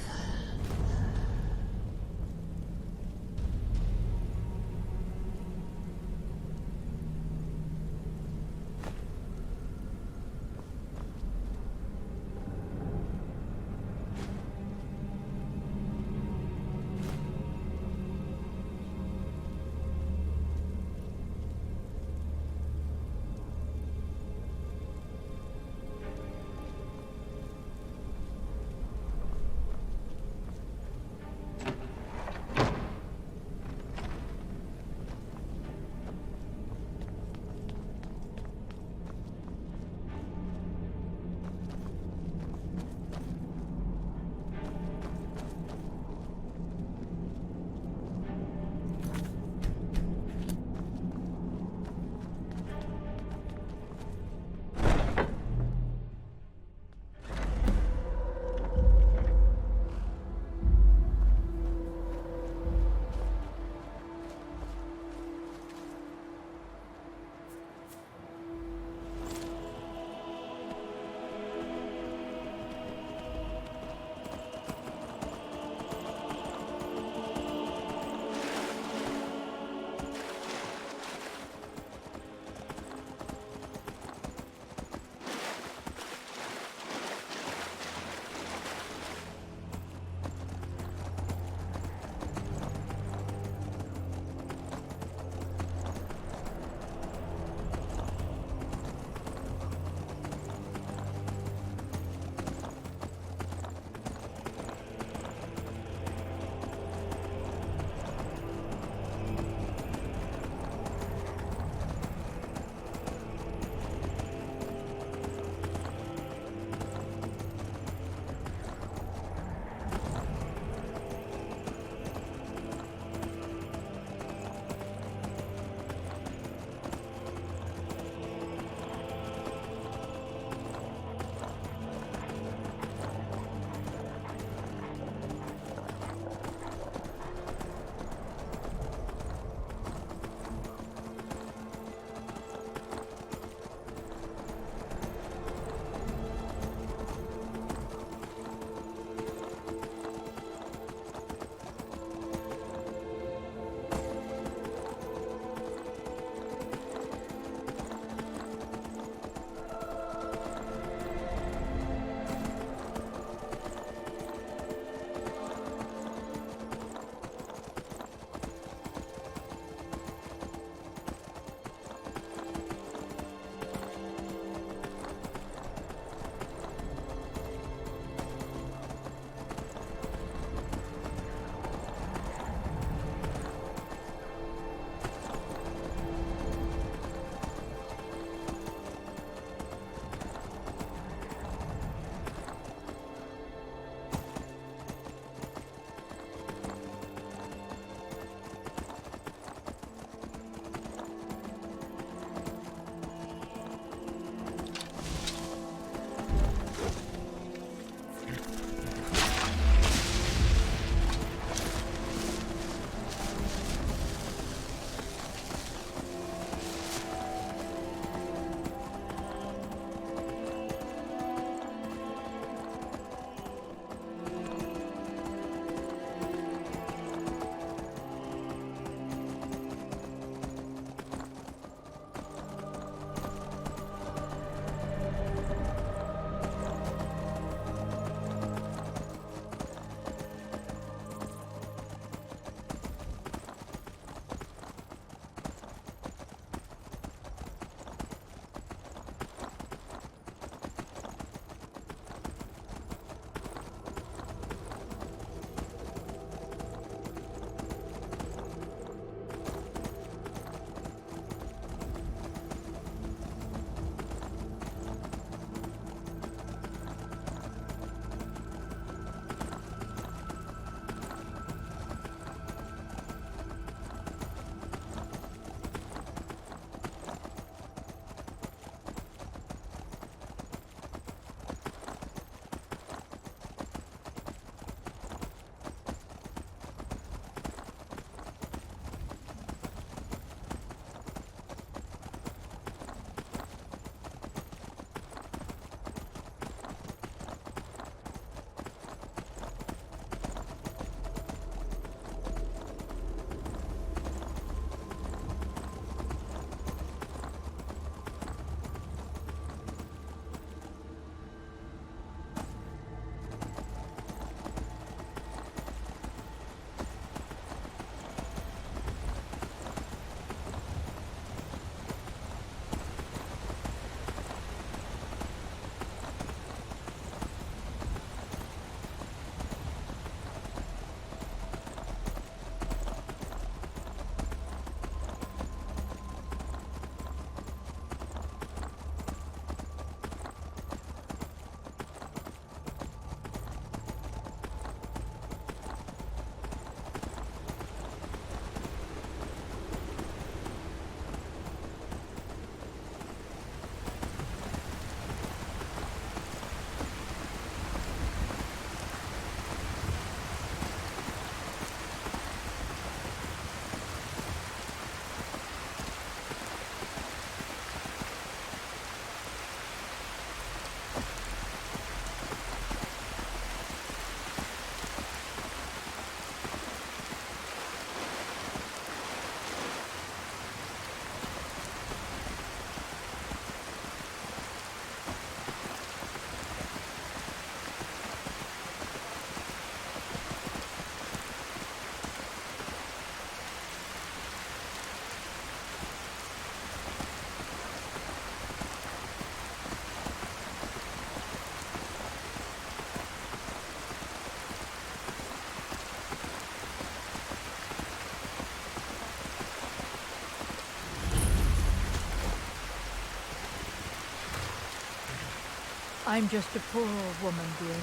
I'm just a poor old woman, dear.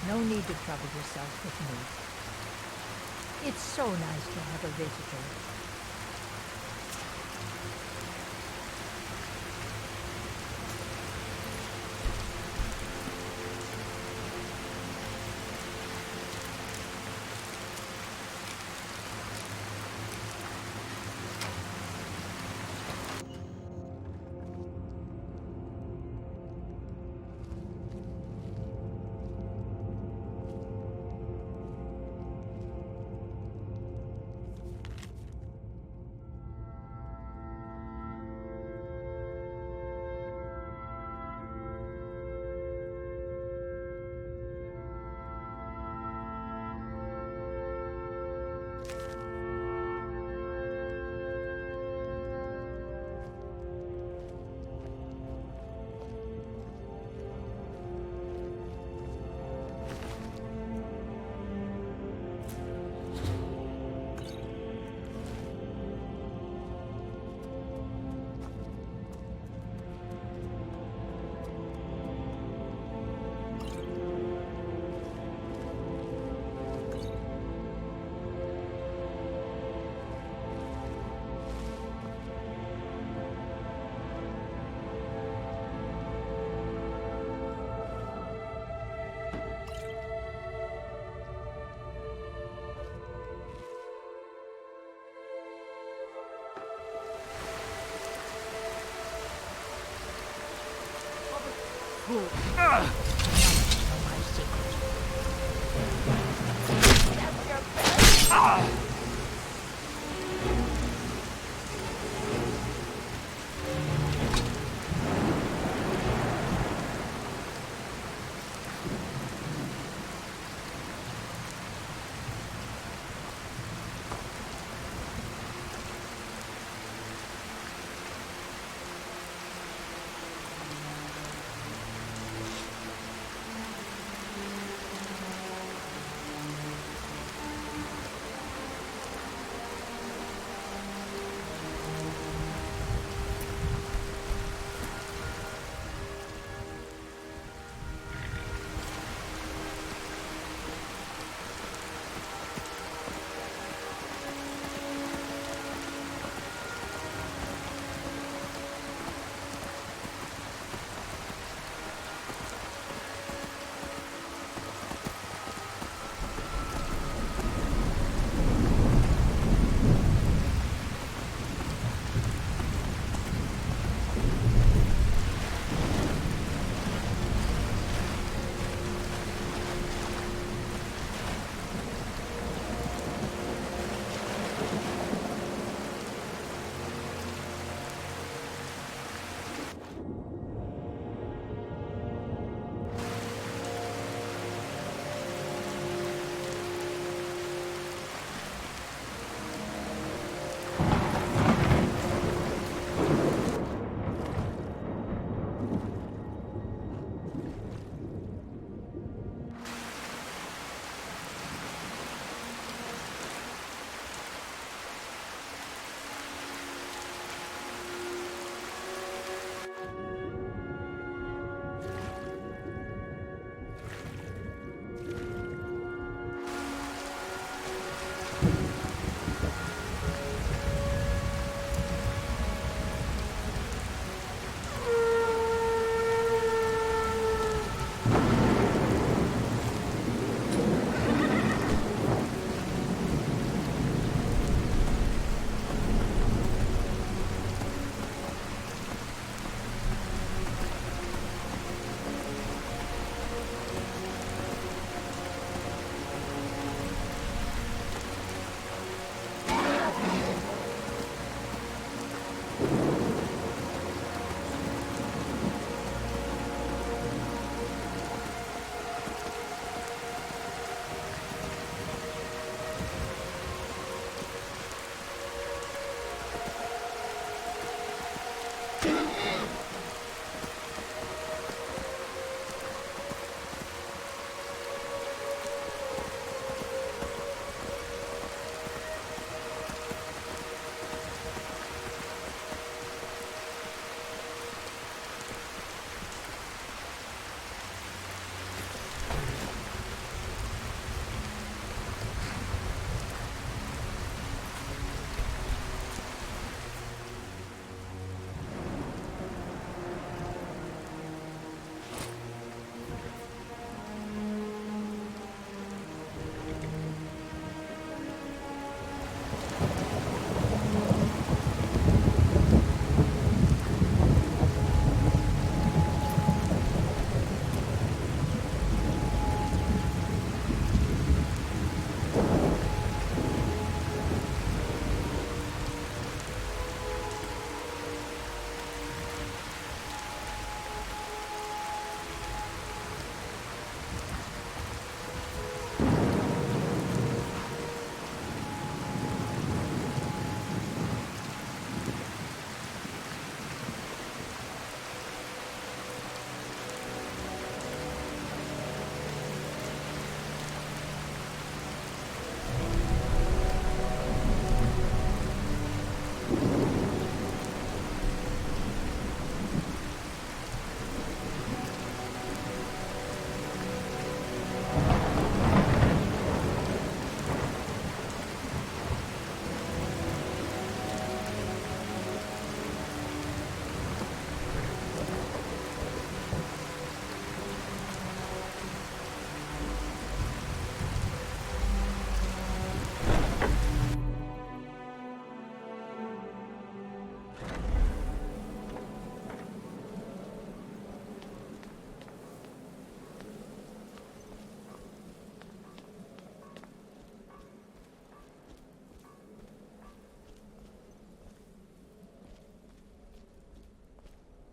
No need to trouble yourself with me. It's so nice to have a visitor.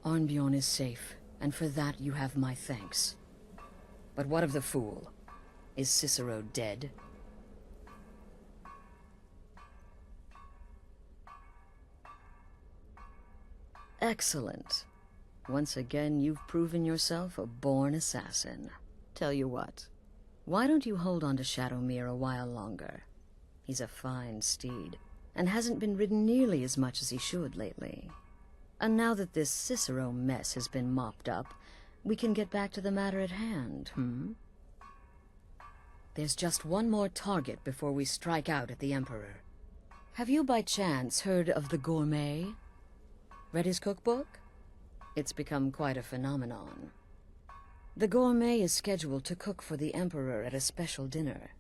Arnbjorn is safe, and for that you have my thanks. But what of the fool? Is Cicero dead? Excellent. Once again, you've proven yourself a born assassin. Tell you what, why don't you hold on to Shadowmere a while longer? He's a fine steed, and hasn't been ridden nearly as much as he should lately. And now that this Cicero mess has been mopped up, we can get back to the matter at hand, There's just one more target before we strike out at the Emperor. Have you by chance heard of the Gourmet? Read his cookbook? It's become quite a phenomenon. The Gourmet is scheduled to cook for the Emperor at a special dinner.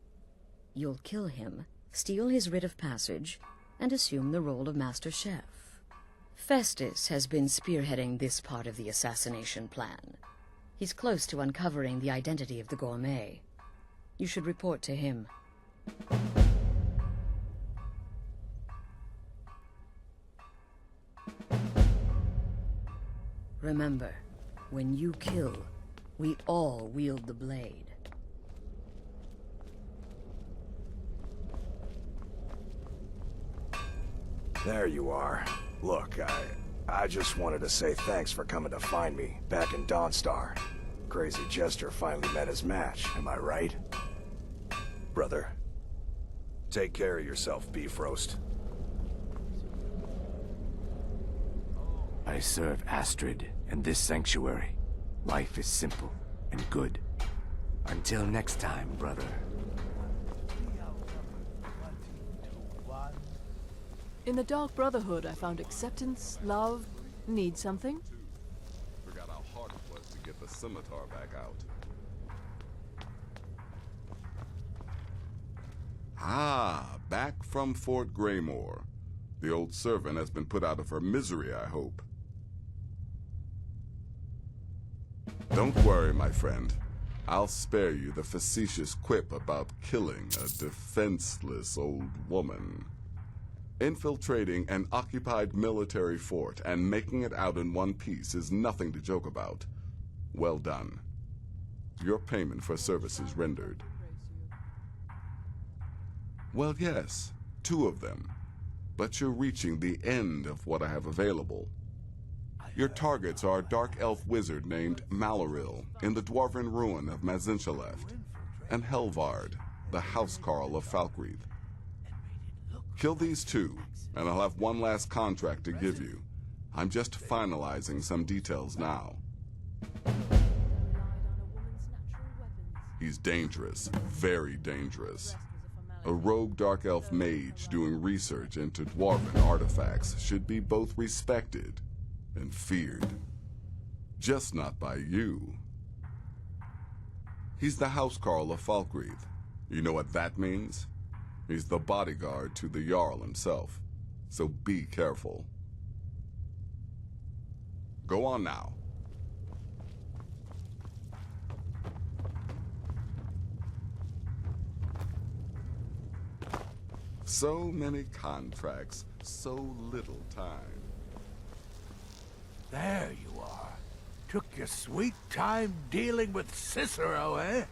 You'll kill him, steal his writ of passage, and assume the role of Master Chef. Festus has been spearheading this part of the assassination plan. He's close to uncovering the identity of the Gourmet. You should report to him. Remember, when you kill, we all wield the blade. There you are. Look, I just wanted to say thanks for coming to find me back in Dawnstar. Crazy Jester finally met his match, am I right? Brother, take care of yourself, Beef Roast. I serve Astrid and this sanctuary. Life is simple and good. Until next time, brother. In the Dark Brotherhood, I found acceptance, love, need something. Forgot how hard it was to get the scimitar back out. Ah, back from Fort Greymore. The old servant has been put out of her misery, I hope. Don't worry, my friend. I'll spare you the facetious quip about killing a defenseless old woman. Infiltrating an occupied military fort and making it out in one piece is nothing to joke about. Well done. Your payment for services rendered. Well, yes, 2 of them. But you're reaching the end of what I have available. Your targets are a dark elf wizard named Maloril in the dwarven ruin of Mazinchaleft, and Helvard, the housecarl of Falkreath. Kill these 2, and I'll have one last contract to give you. I'm just finalizing some details now. He's dangerous, very dangerous. A rogue dark elf mage doing research into dwarven artifacts should be both respected and feared. Just not by you. He's the housecarl of Falkreath. You know what that means? He's the bodyguard to the Jarl himself, so be careful. Go on now. So many contracts, so little time. There you are. Took your sweet time dealing with Cicero, eh?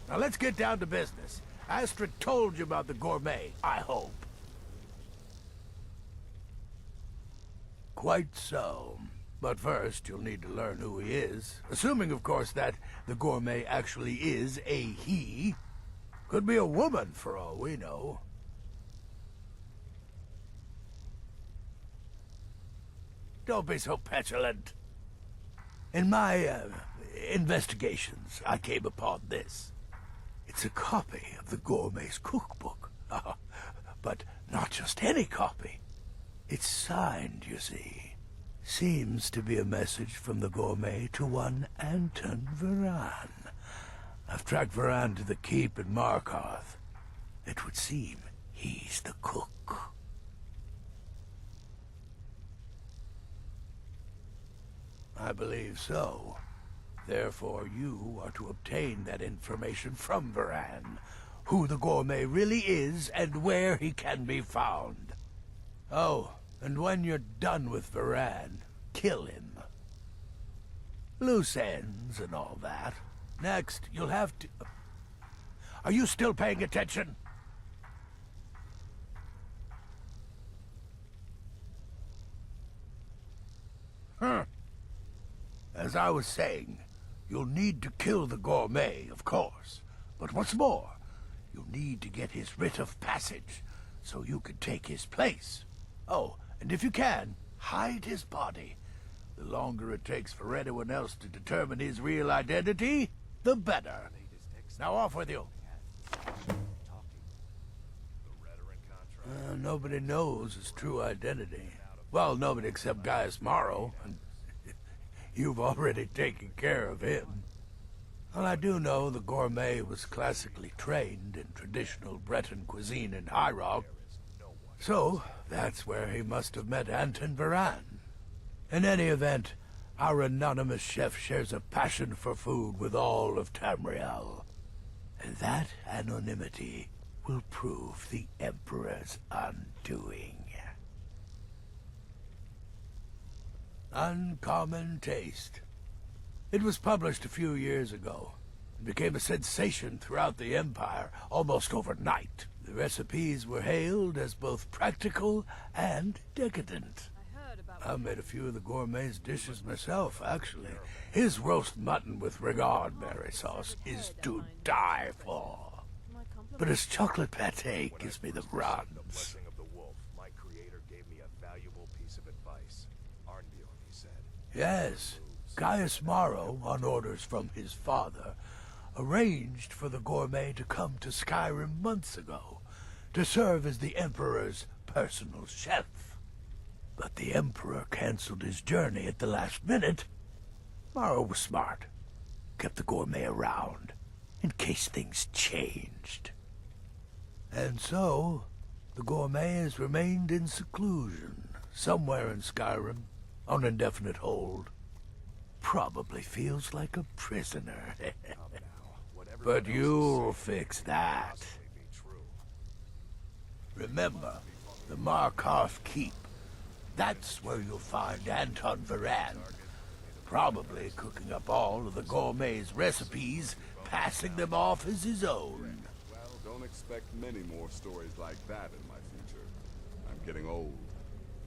Now let's get down to business. Astrid told you about the Gourmet, I hope. Quite so. But first, you'll need to learn who he is. Assuming, of course, that the Gourmet actually is a he. Could be a woman, for all we know. Don't be so petulant. In my, investigations, I came upon this. It's a copy of the Gourmet's cookbook. But not just any copy. It's signed, you see. Seems to be a message from the Gourmet to one Anton Varan. I've tracked Varan to the keep in Markarth. It would seem he's the cook. I believe so. Therefore, you are to obtain that information from Varan, who the Gourmet really is and where he can be found. Oh, and when you're done with Varan, kill him. Loose ends and all that. Next, you'll have to... Are you still paying attention? Huh. As I was saying, you'll need to kill the gourmet, of course. But what's more, you'll need to get his writ of passage, so you can take his place. Oh, and if you can, hide his body. The longer it takes for anyone else to determine his real identity, the better. Now off with you. Nobody knows his true identity. Well, nobody except Gaius Morrow, and you've already taken care of him. Well, I do know the gourmet was classically trained in traditional Breton cuisine in High Rock, so that's where he must have met Anton Varan. In any event, our anonymous chef shares a passion for food with all of Tamriel. And that anonymity will prove the Emperor's undoing. Uncommon Taste. It was published a few years ago. It became a sensation throughout the Empire almost overnight. The recipes were hailed as both practical and decadent. I've made a few of the gourmet's dishes myself, actually. His roast mutton with regard berry sauce is to die for. But his chocolate pate gives me the runs. Yes, Gaius Morrow, on orders from his father, arranged for the gourmet to come to Skyrim months ago, to serve as the Emperor's personal chef. But the Emperor canceled his journey at the last minute. Morrow was smart. Kept the gourmet around, in case things changed. And so, the gourmet has remained in seclusion, somewhere in Skyrim, on indefinite hold. Probably feels like a prisoner. But you'll fix that. Remember, the Markarth Keep. That's where you'll find Anton Varan. Probably cooking up all of the gourmet's recipes, passing them off as his own. Well, don't expect many more stories like that in my future. I'm getting old.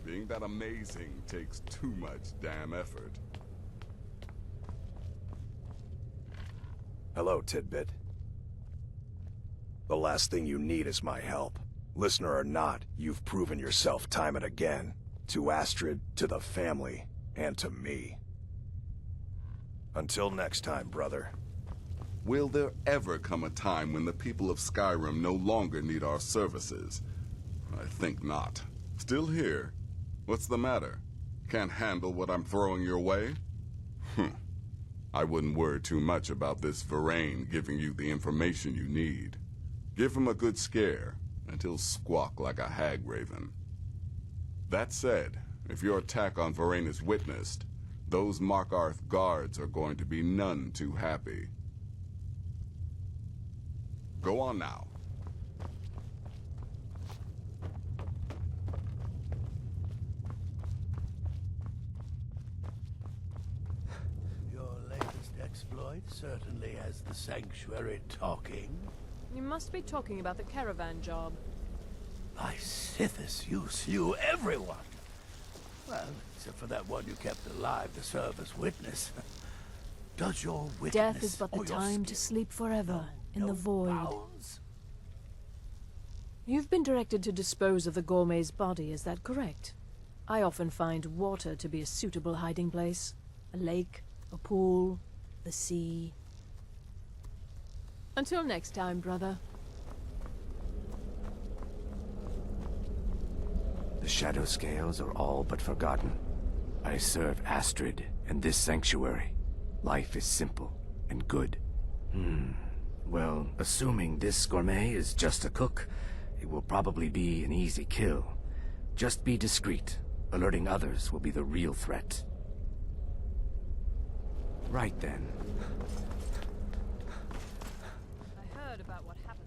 Being that amazing takes too much damn effort. Hello, Tidbit. The last thing you need is my help. Listener or not, you've proven yourself time and again. To Astrid, to the family, and to me. Until next time, brother. Will there ever come a time when the people of Skyrim no longer need our services? I think not. Still here? What's the matter? Can't handle what I'm throwing your way? I wouldn't worry too much about this Varan giving you the information you need. Give him a good scare, and he'll squawk like a hag raven. That said, if your attack on Varan is witnessed, those Markarth guards are going to be none too happy. Go on now. Your latest exploit certainly has the Sanctuary talking. You must be talking about the caravan job. By Sithis, you slew everyone! Well, except for that one you kept alive to serve as witness. Does your witness... Death is but the time to sleep forever in the void. Bounds? You've been directed to dispose of the gourmet's body, is that correct? I often find water to be a suitable hiding place. A lake, a pool, the sea. Until next time, brother. The shadow scales are all but forgotten. I serve Astrid and this sanctuary. Life is simple and good. Well, assuming this gourmet is just a cook, it will probably be an easy kill. Just be discreet. Alerting others will be the real threat. Right then. I heard about what happened.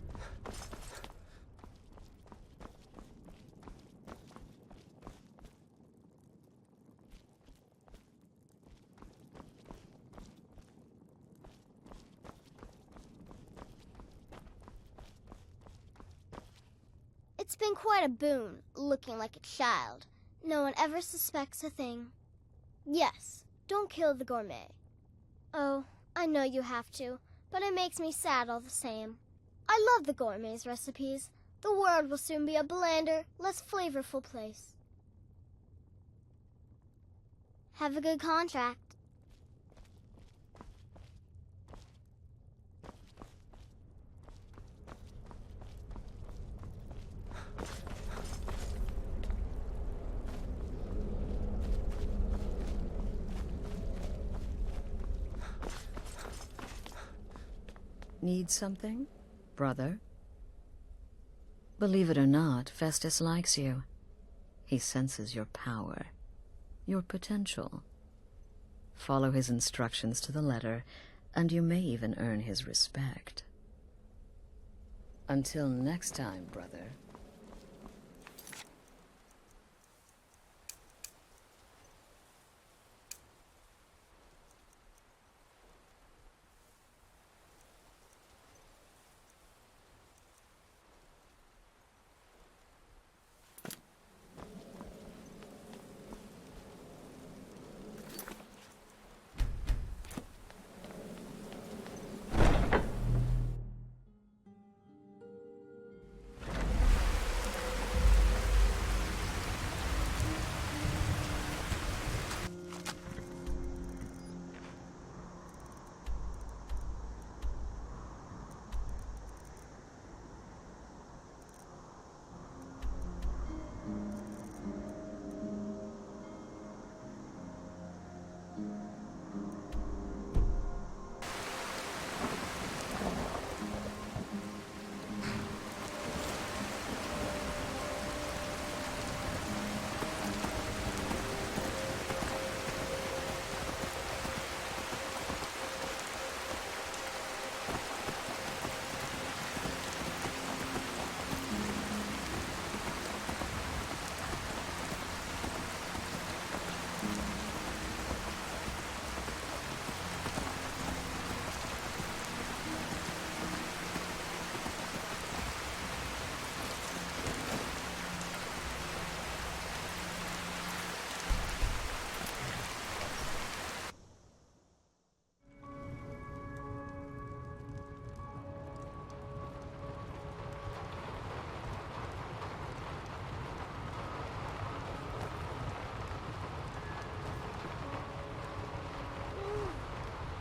It's been quite a boon, looking like a child. No one ever suspects a thing. Yes, don't kill the gourmet. Oh, I know you have to, but it makes me sad all the same. I love the gourmet's recipes. The world will soon be a blander, less flavorful place. Have a good contract. Need something, brother? Believe it or not, Festus likes you. He senses your power, your potential. Follow his instructions to the letter, and you may even earn his respect. Until next time, brother.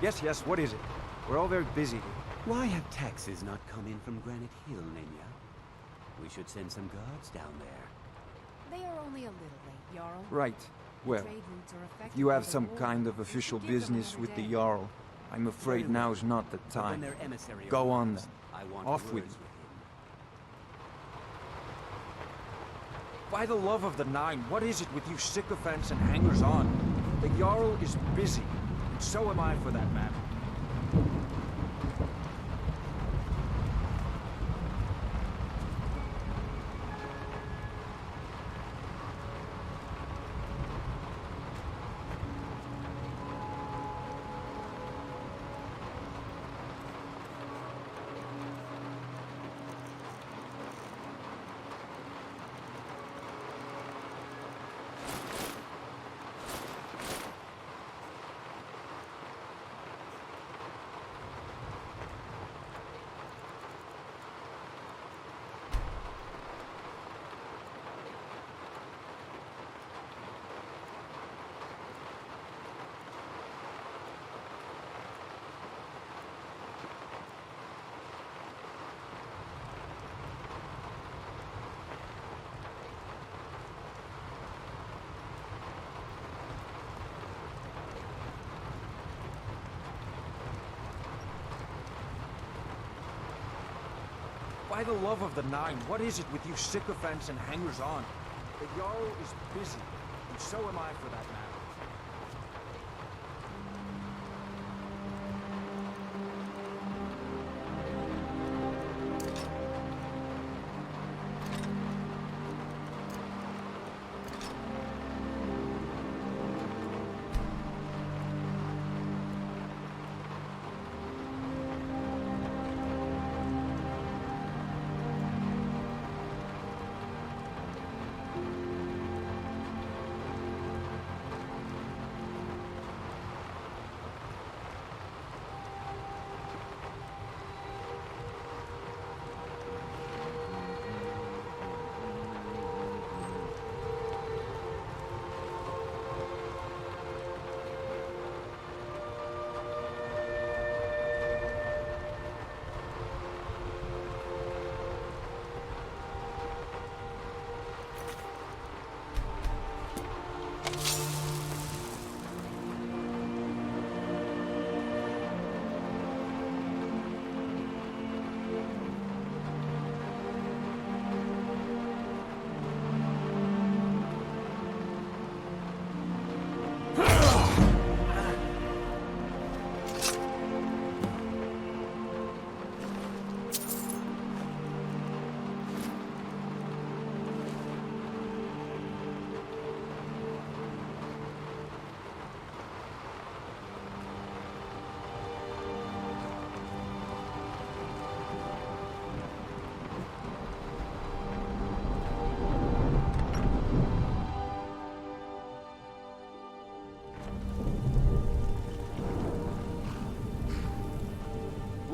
Yes, what is it? We're all very busy. Why have taxes not come in from Granite Hill, Nenya? We should send some guards down there. They are only a little late, Jarl. Right. Well, Trade routes are affected if you by have the some war. kind of We official should give them business another with the day. Jarl, I'm afraid now's not the When time. their emissary Go on arrives, then. I want Off with words you. him. By the love of the Nine, what is it with you sycophants and hangers-on? The Jarl is busy, and so am I for that matter. By the love of the Nine, what is it with you sycophants and hangers-on? The Jarl is busy, and so am I for that matter.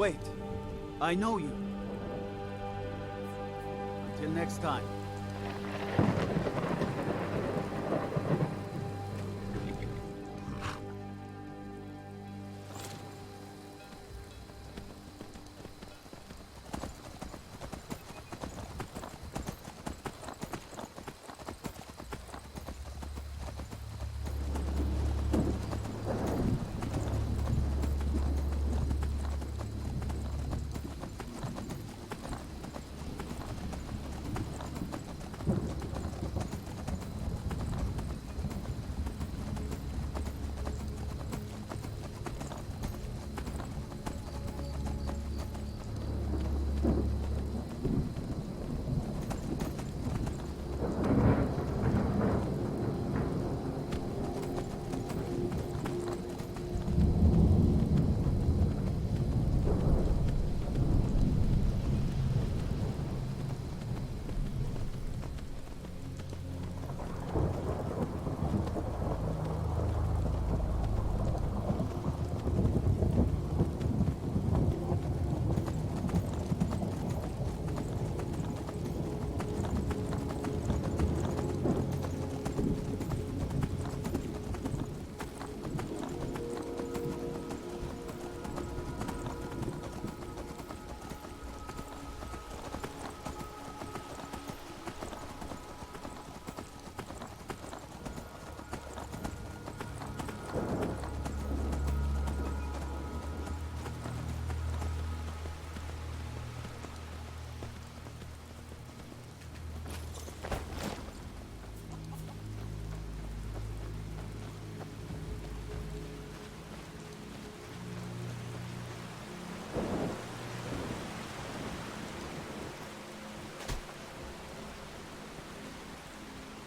Wait. I know you. Until next time.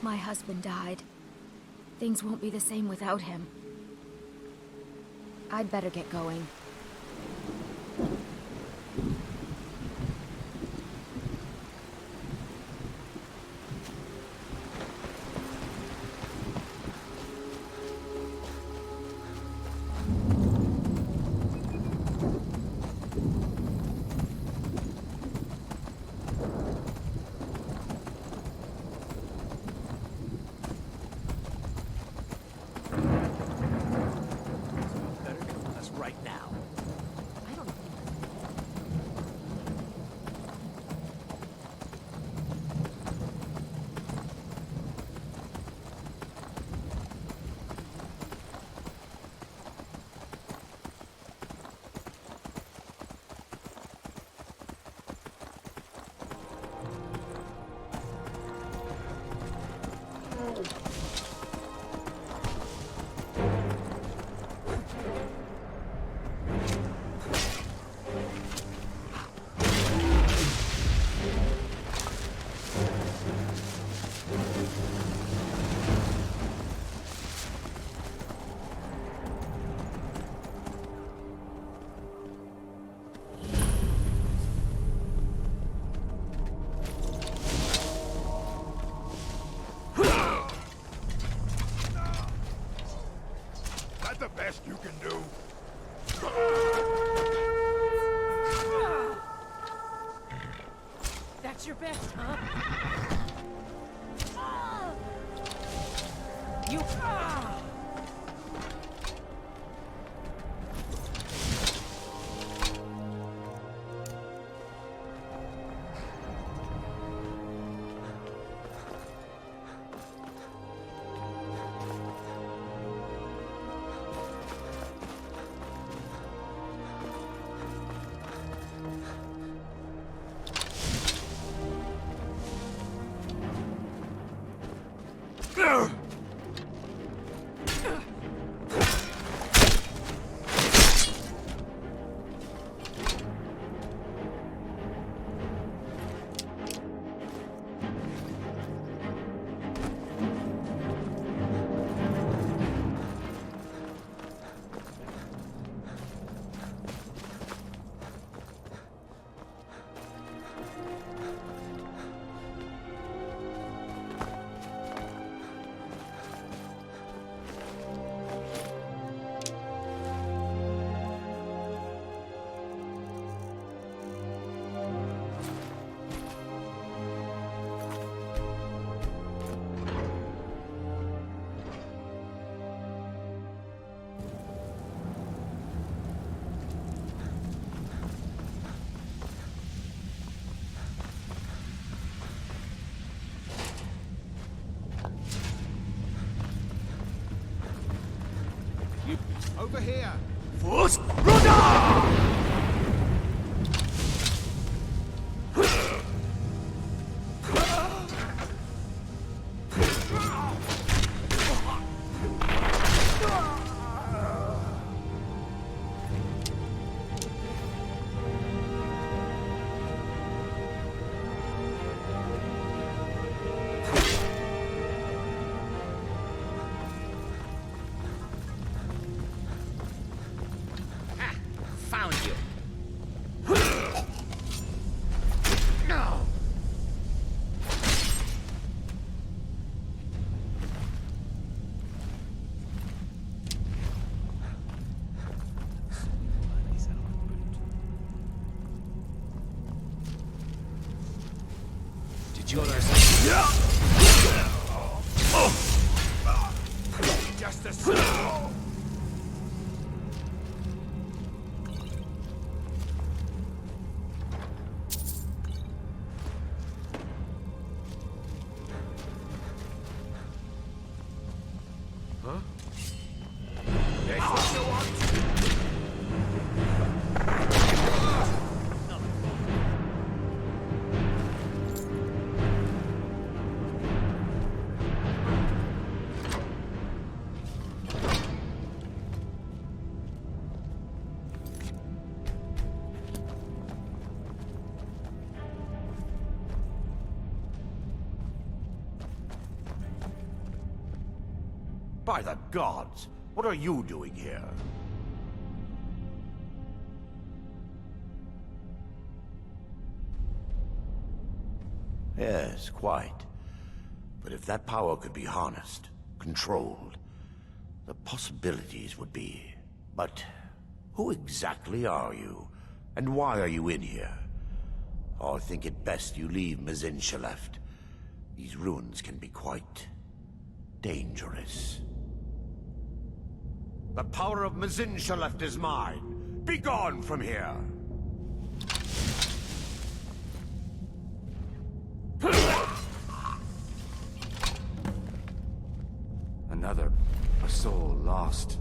My husband died. Things won't be the same without him. I'd better get going. The best you can do. That's your best, huh? You. You... Over here! Force Brother! Found you. Did you understand? Just a second. Huh? That's what you want? By the gods, what are you doing here? Yes, quite. But if that power could be harnessed, controlled, the possibilities would be... But who exactly are you? And why are you in here? I think it best you leave Nazir left. These ruins can be quite... dangerous. The power of Nazir left is mine. Be gone from here! A soul lost.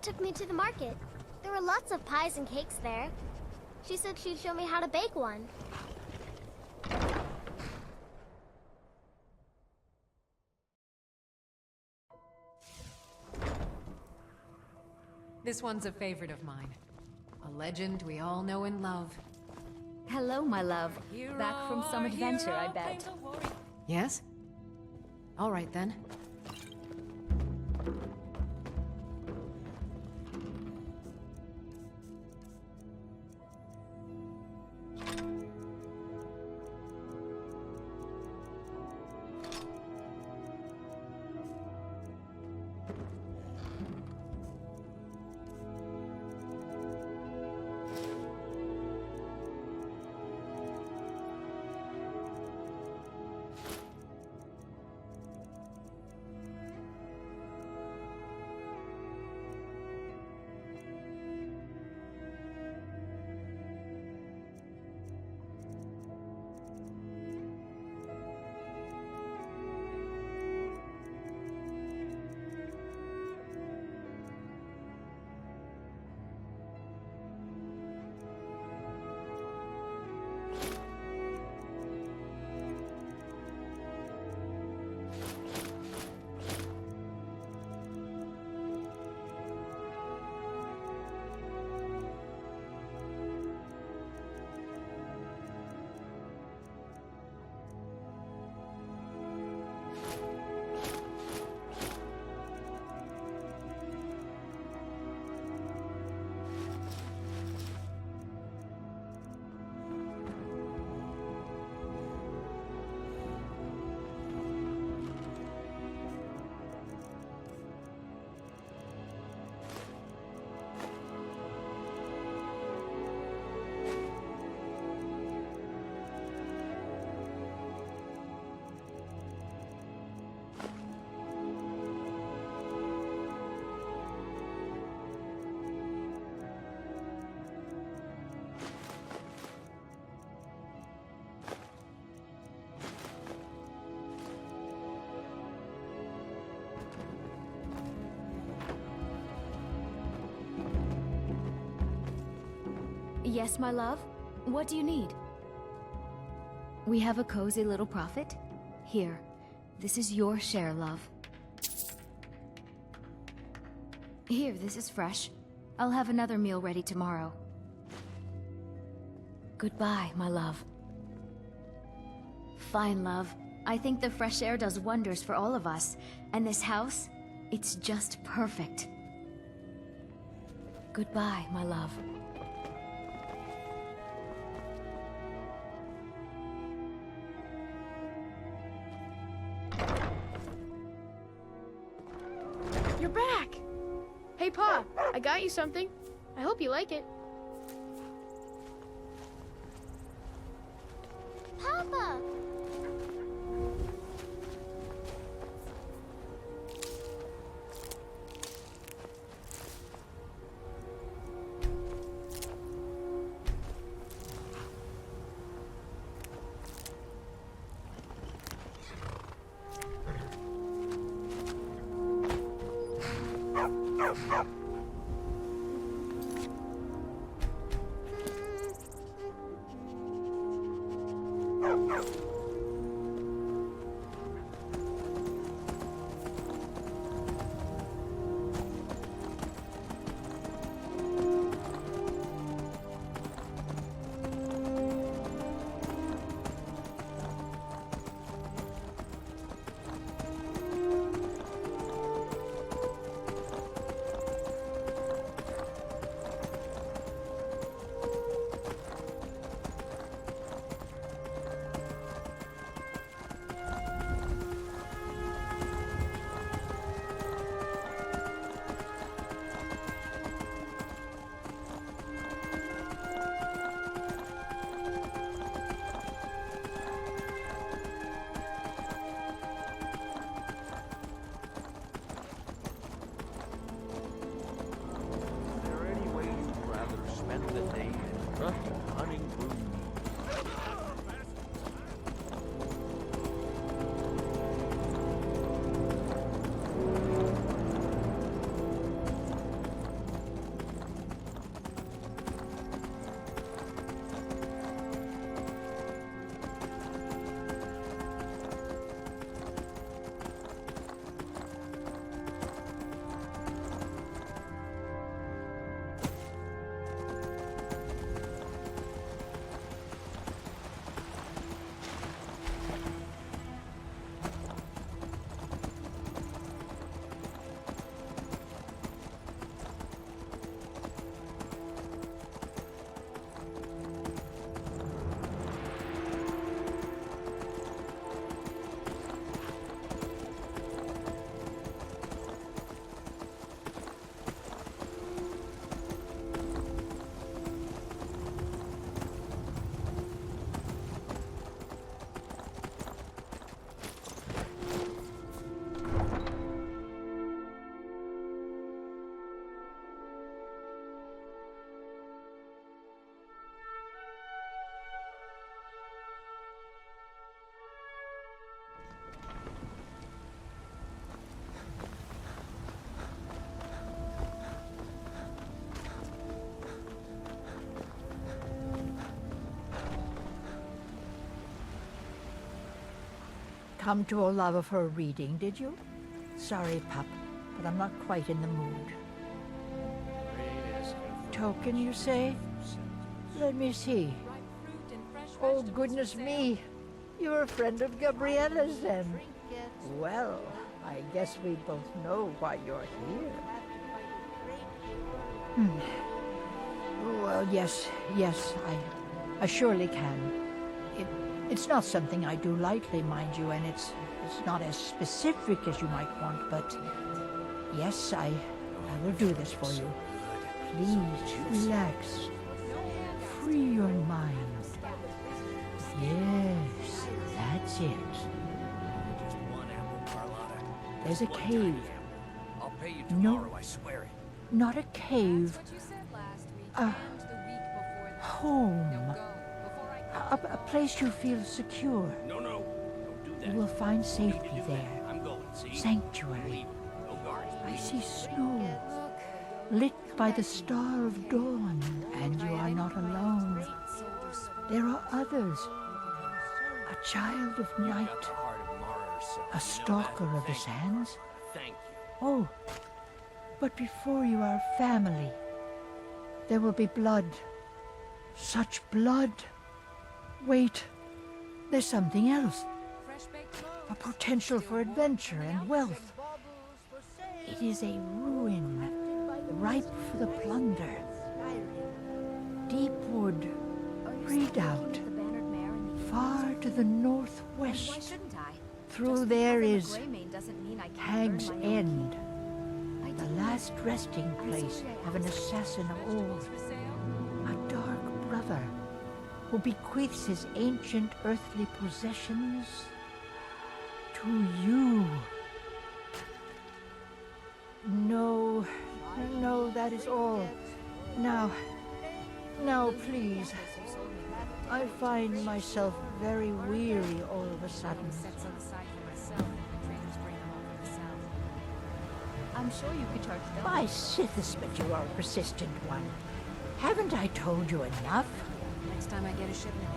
took me to the market. There were lots of pies and cakes there. She said she'd show me how to bake one. This one's a favorite of mine. A legend we all know and love. Hello, my love. Back from some adventure, I bet. Yes? All right, then. Yes, my love? What do you need? We have a cozy little profit. Here, this is your share, love. Here, this is fresh. I'll have another meal ready tomorrow. Goodbye, my love. Fine, love. I think the fresh air does wonders for all of us. And this house, it's just perfect. Goodbye, my love. You're back! Hey, Pa, I got you something. I hope you like it. Papa! come to Olava for a reading, did you? Sorry, pup, but I'm not quite in the mood. Token, you say? Let me see. Oh, goodness me. You're a friend of Gabriella's, then. Well, I guess we both know why you're here. Well, yes, I surely can. It's not something I do lightly, mind you, and it's not as specific as you might want, but yes, I will do this for you. Please, relax. Free your mind. Yes, that's it. There's a cave. I'll pay you No, tomorrow, I swear it. not a cave. A home. A place you feel secure. No, don't do that. You will find safety there. I'm going, see? Sanctuary. No guards. I see snow, lit by the star of dawn, and you are not alone. There are others. A child of night. A stalker of the sands. Thank you. Oh, but before you are family, there will be blood. Such blood. Wait, there's something else. A potential for adventure and wealth. It is a ruin, ripe for the plunder. Deep wood, redoubt, far to the northwest. Through there is Hag's End, the last resting place of an assassin of old. A dark brother who bequeaths his ancient earthly possessions to you. No, that is all. Now, please. I find myself very weary all of a sudden. I'm sure you could charge them. By Sithis, but you are a persistent one. Haven't I told you enough? Next time I get a shipment.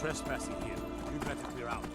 trespassing here. You better clear out.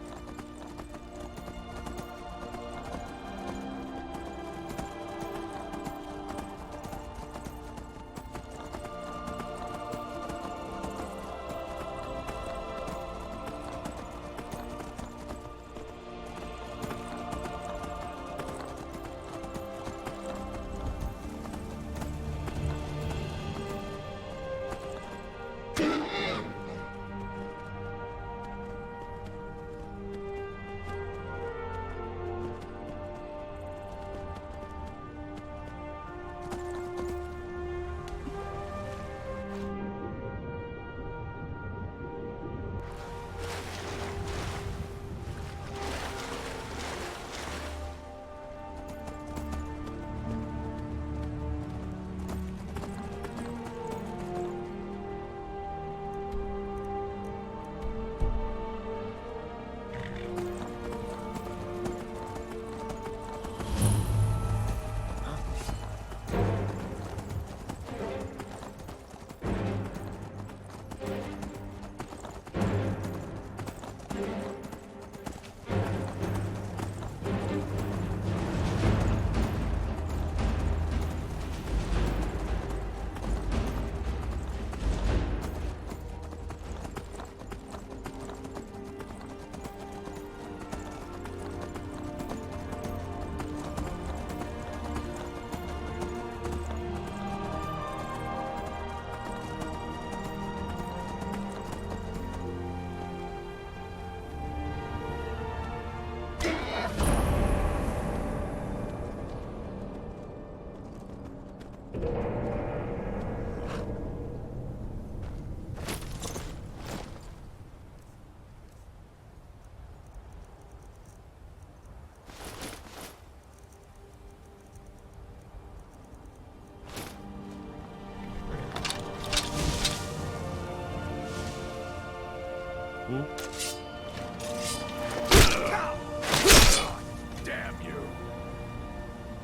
Damn you.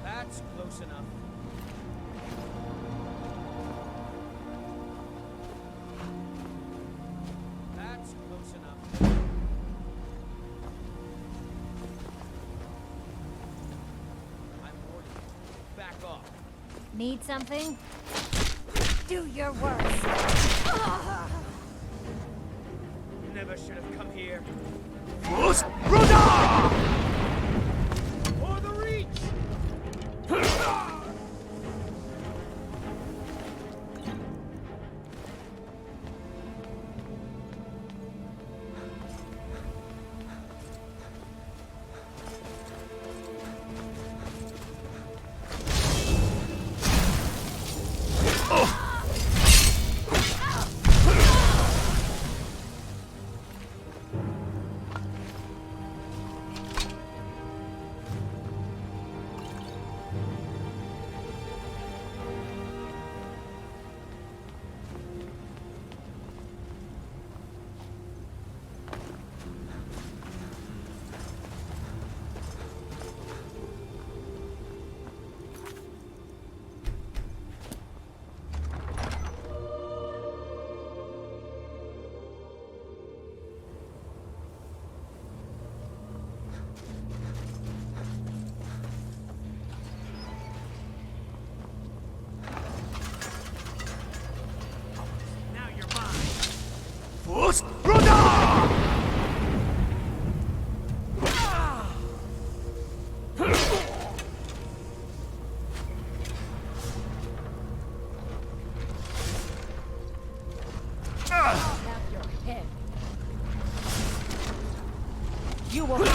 That's close enough. That's close enough. I'm warning you. Back off. Need something? Do your worst. Never should have come here. For the reach! You will.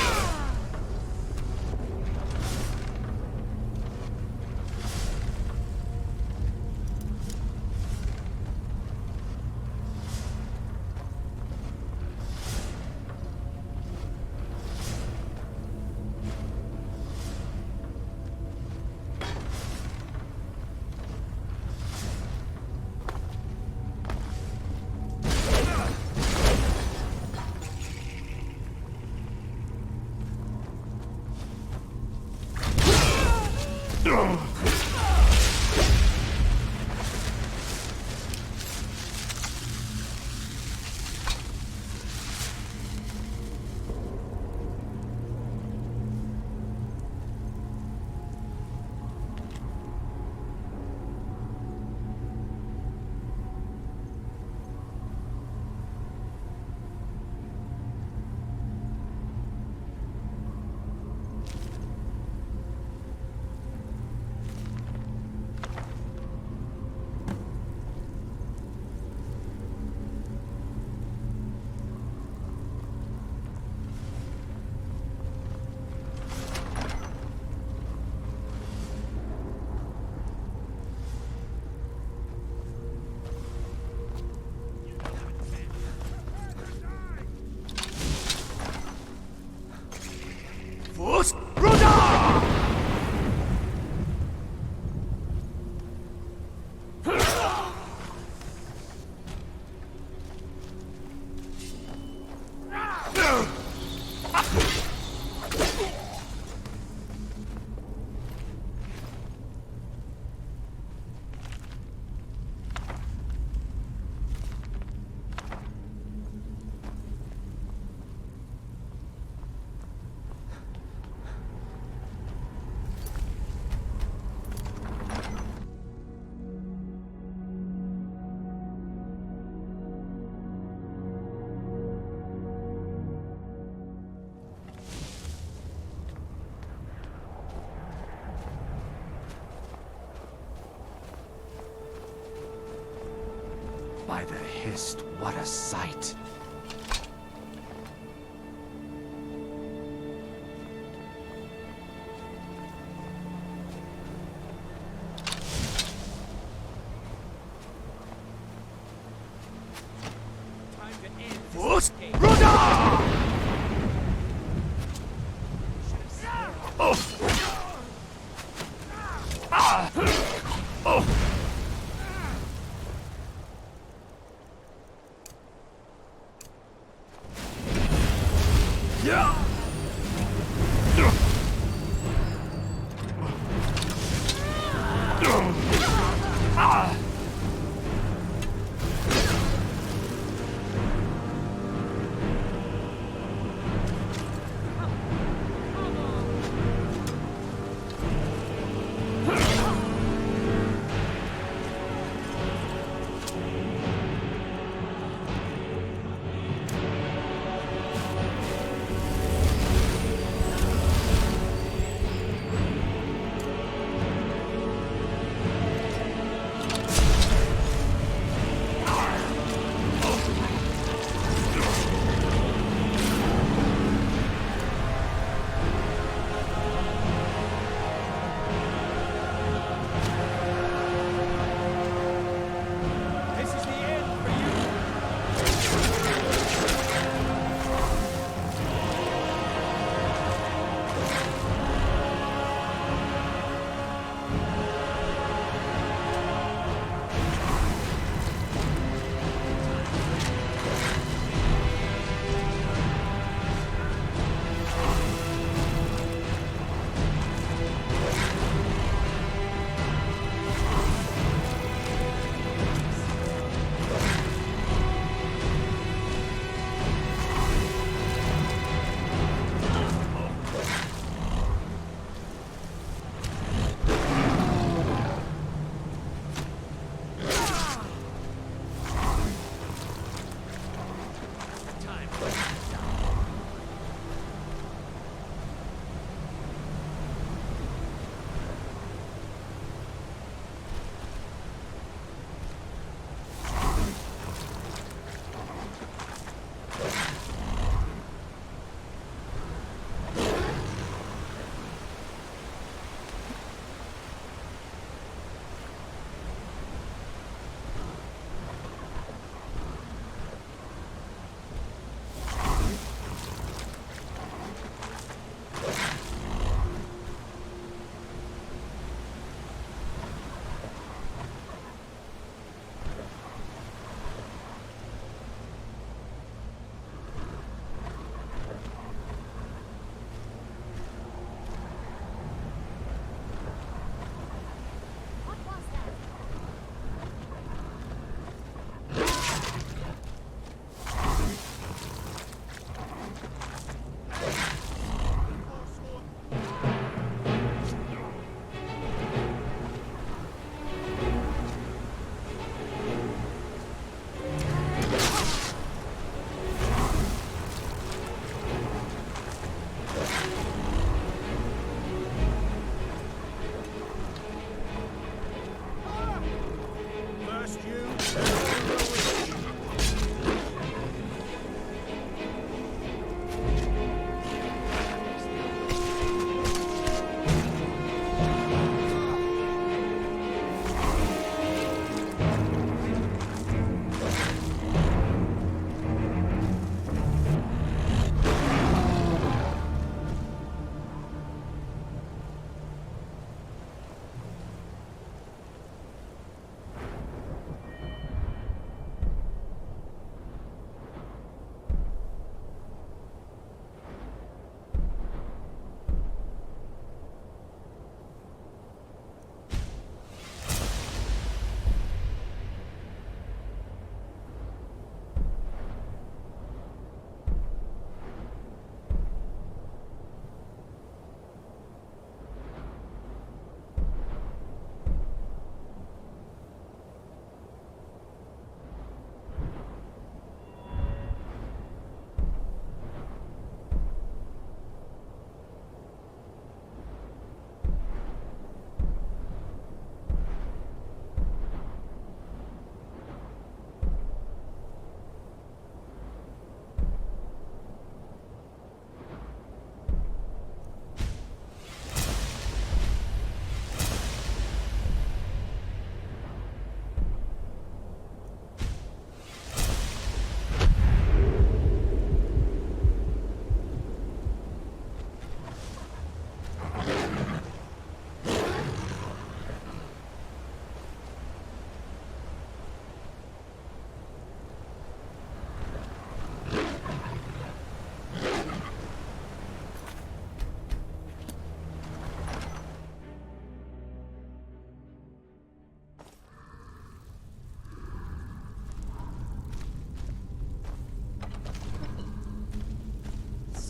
By the Hist, what a sight!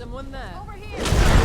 someone there. Over here.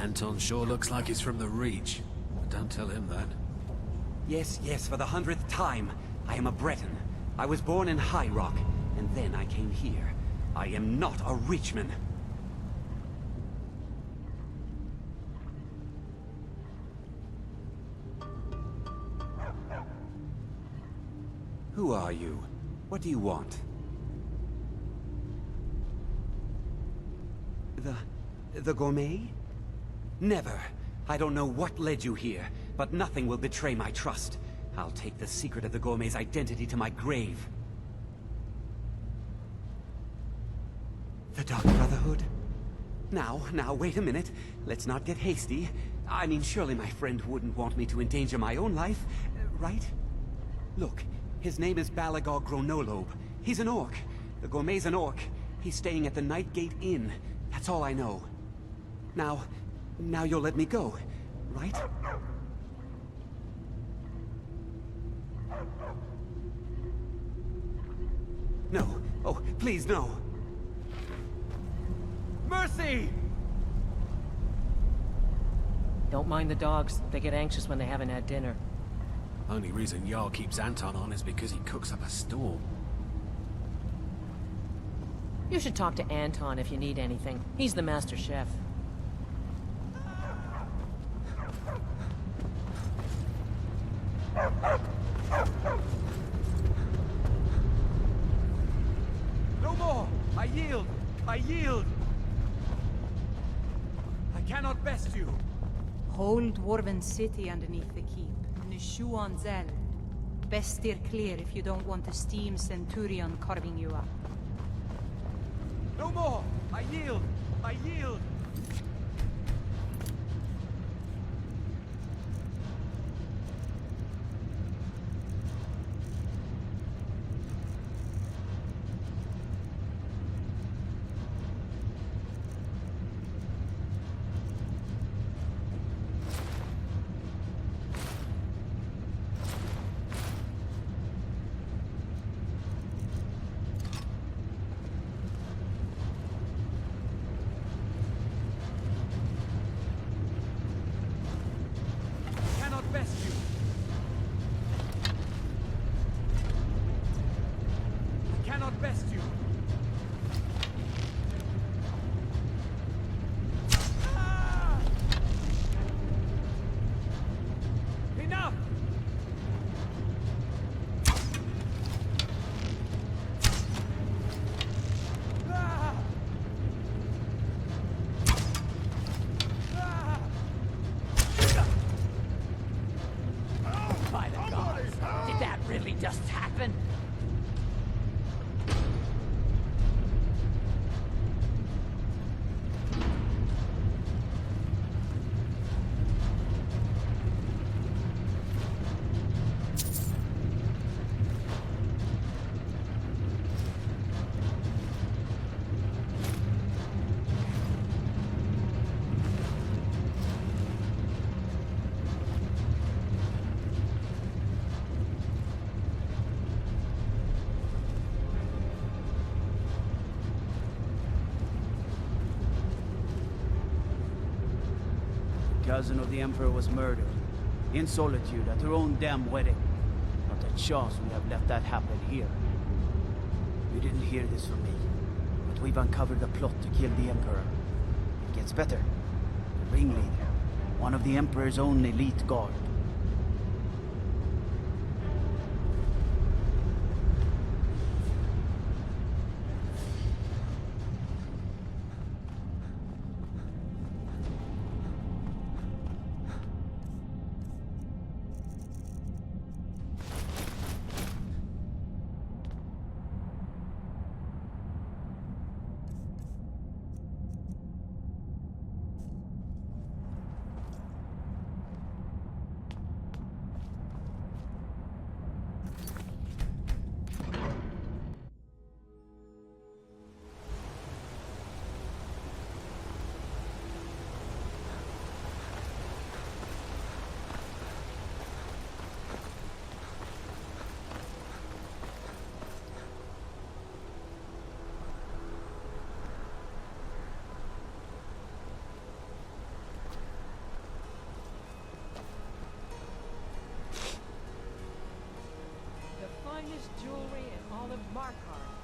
Anton sure looks like he's from the Reach. But don't tell him that. Yes, yes, for the 100th time. I am a Breton. I was born in High Rock, and then I came here. I am not a Reachman. Who are you? What do you want? The gourmet? Never. I don't know what led you here, but nothing will betray my trust. I'll take the secret of the gourmet's identity to my grave. The Dark Brotherhood? Now, wait a minute. Let's not get hasty. I mean, surely my friend wouldn't want me to endanger my own life, right? Look, his name is Balagog Gronolobe. He's an orc. The gourmet's an orc. He's staying at the Nightgate Inn. That's all I know. Now you'll let me go, right? No. Oh, please, no. Mercy! Don't mind the dogs. They get anxious when they haven't had dinner. Only reason Jarl keeps Anton on is because he cooks up a storm. You should talk to Anton if you need anything. He's the master chef. No more! I yield! I yield! I cannot best you! Whole dwarven city underneath the keep. Nishuan Zel. Best steer clear if you don't want a steam centurion carving you up. No more! I yield! I yield! Just happen? Cousin of the Emperor was murdered, in solitude at her own damn wedding. Not a chance we have let that happen here. You didn't hear this from me, but we've uncovered a plot to kill the Emperor. It gets better. The ringleader, one of the Emperor's own elite guard. the mark card.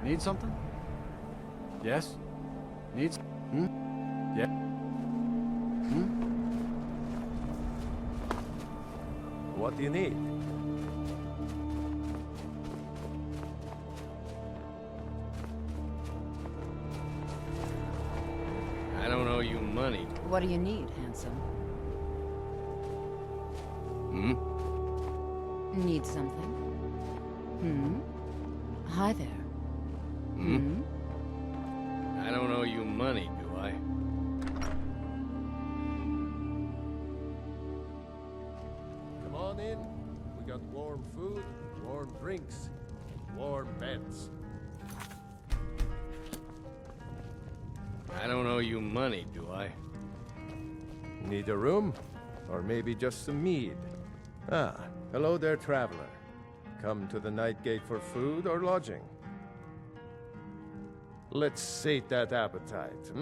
Need something? Yes? Needs? Yeah? What do you need? I don't owe you money. What do you need, handsome? Need something? Hi there. I don't owe you money, do I? Come on in. We got warm food, warm drinks, warm beds. I don't owe you money, do I? Need a room? Or maybe just some mead? Ah, hello there, traveler. Come to the Night Gate for food or lodging? Let's sate that appetite,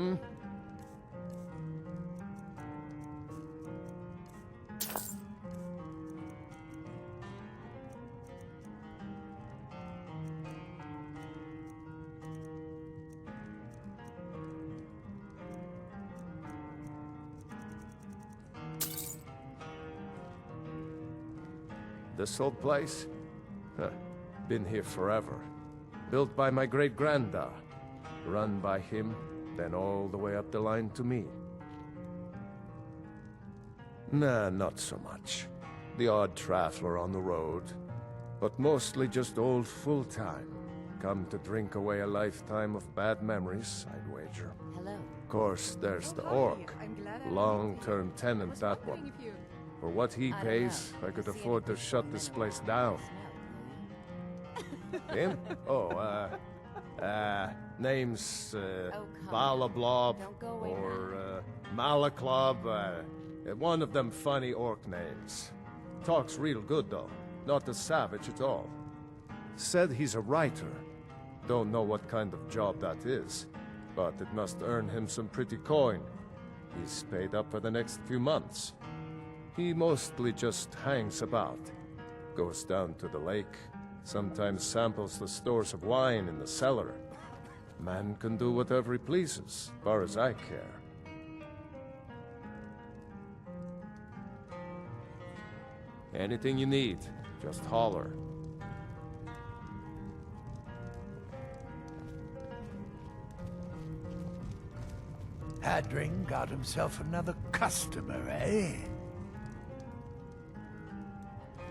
This old place? Huh. Been here forever. Built by my great-granddad. Run by him, then all the way up the line to me. Nah, not so much. The odd traveler on the road. But mostly just old full-time. Come to drink away a lifetime of bad memories, I'd wager. Hello. Of course, there's the orc. Long-term tenant, that one. For what he pays, I could afford to shut this place down. Him? Oh, name's, Balablob, or, Malaklob, one of them funny orc names. Talks real good, though. Not a savage at all. Said he's a writer. Don't know what kind of job that is, but it must earn him some pretty coin. He's paid up for the next few months. He mostly just hangs about. Goes down to the lake, sometimes samples the stores of wine in the cellar. Man can do whatever he pleases, far as I care. Anything you need, just holler. Hadring got himself another customer, eh?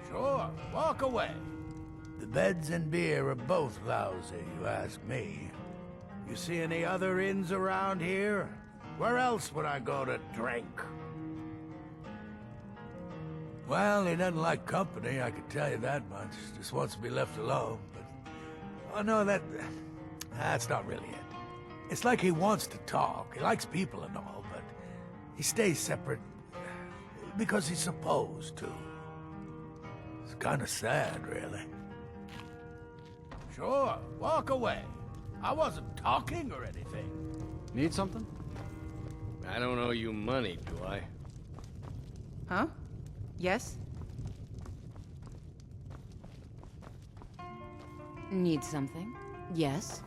Sure, walk away. The beds and beer are both lousy, you ask me. You see any other inns around here? Where else would I go to drink? Well, he doesn't like company, I can tell you that much. Just wants to be left alone, but... Oh, no, that's not really it. It's like he wants to talk. He likes people and all, but he stays separate because he's supposed to. It's kind of sad, really. Sure, walk away. I wasn't talking or anything. Need something? I don't owe you money, do I? Huh? Yes? Need something? Yes?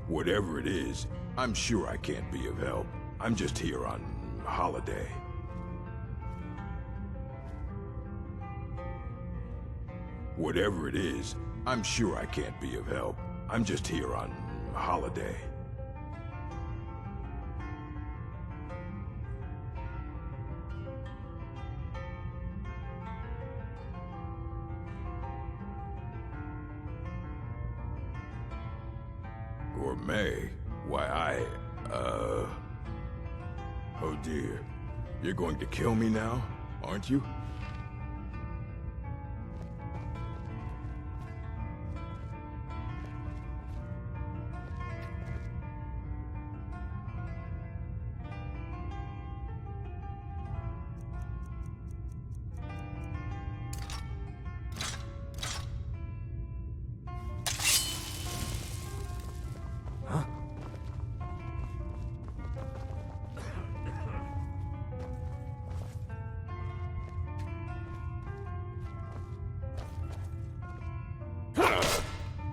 Whatever it is, I'm sure I can't be of help. I'm just here on holiday. Whatever it is, I'm sure I can't be of help. I'm just here on holiday. Gourmet? Why, oh dear. You're going to kill me now? aren't you?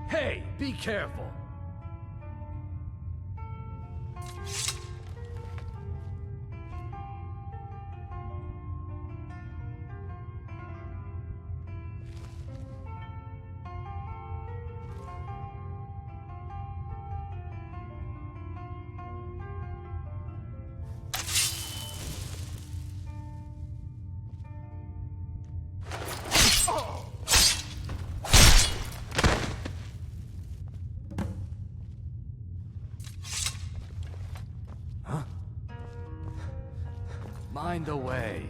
Hey, be careful. Mind the way.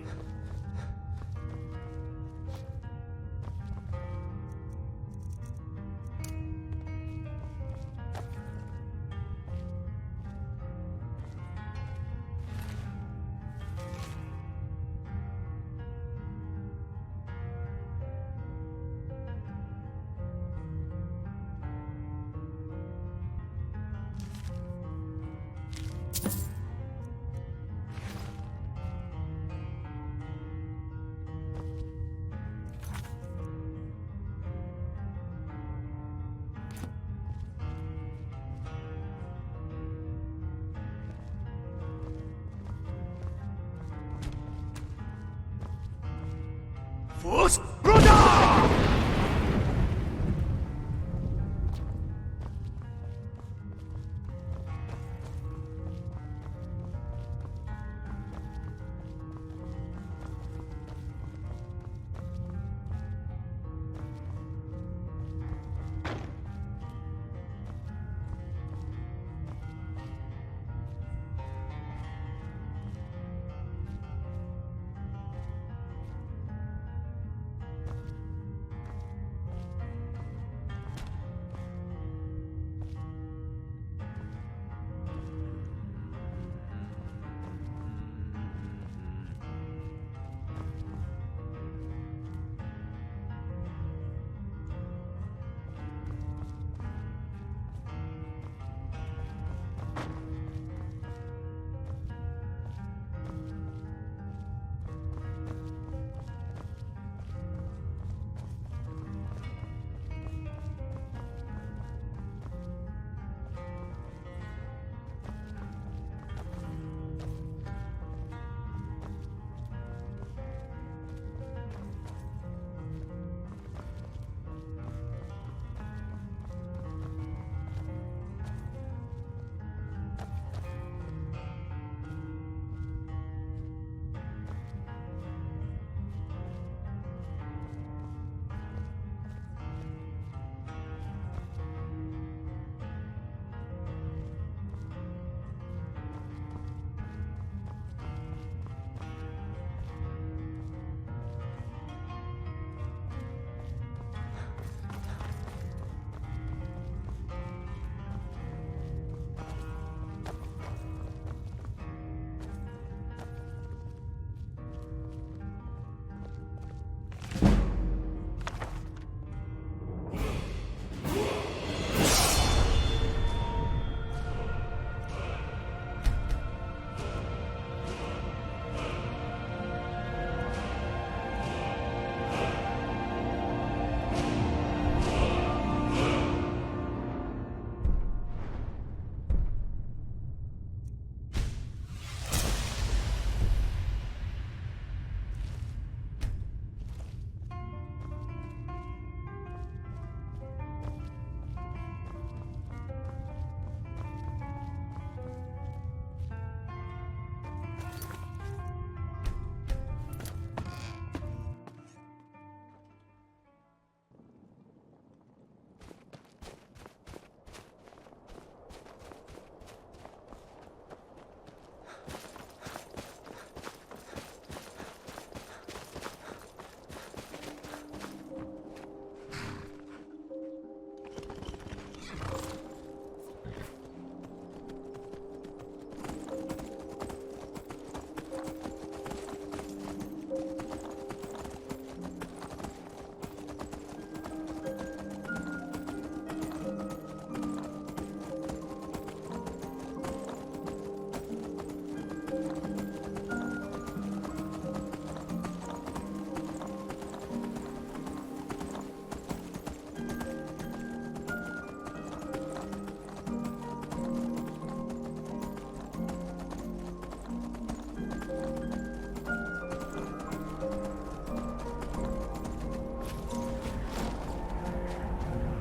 Fus Brother!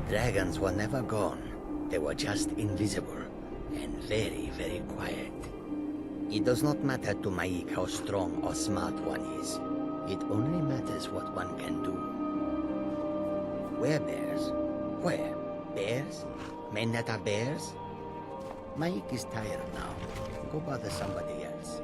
Dragons were never gone. They were just invisible and very, very quiet. It does not matter to Maik how strong or smart one is. It only matters what one can do. Bears? Where? Bears? Men that are bears? Maik is tired now. Go bother somebody else.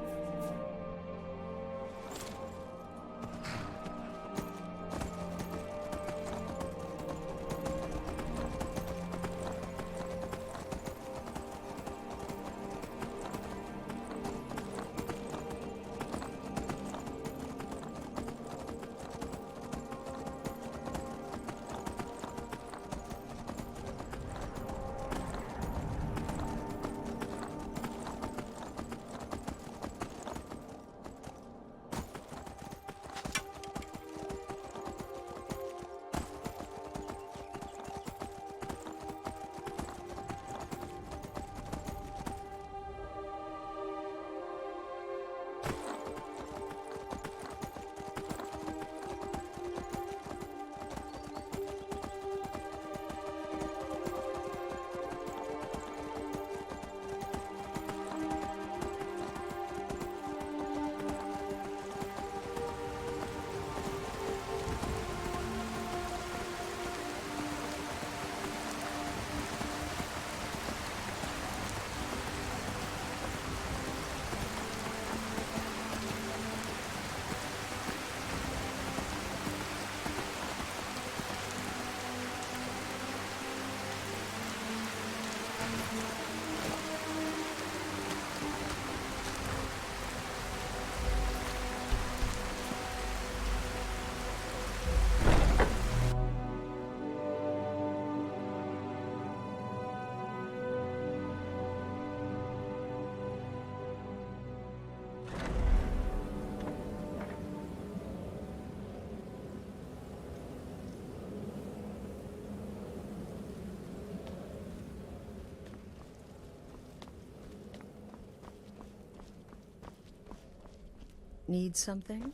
Need something?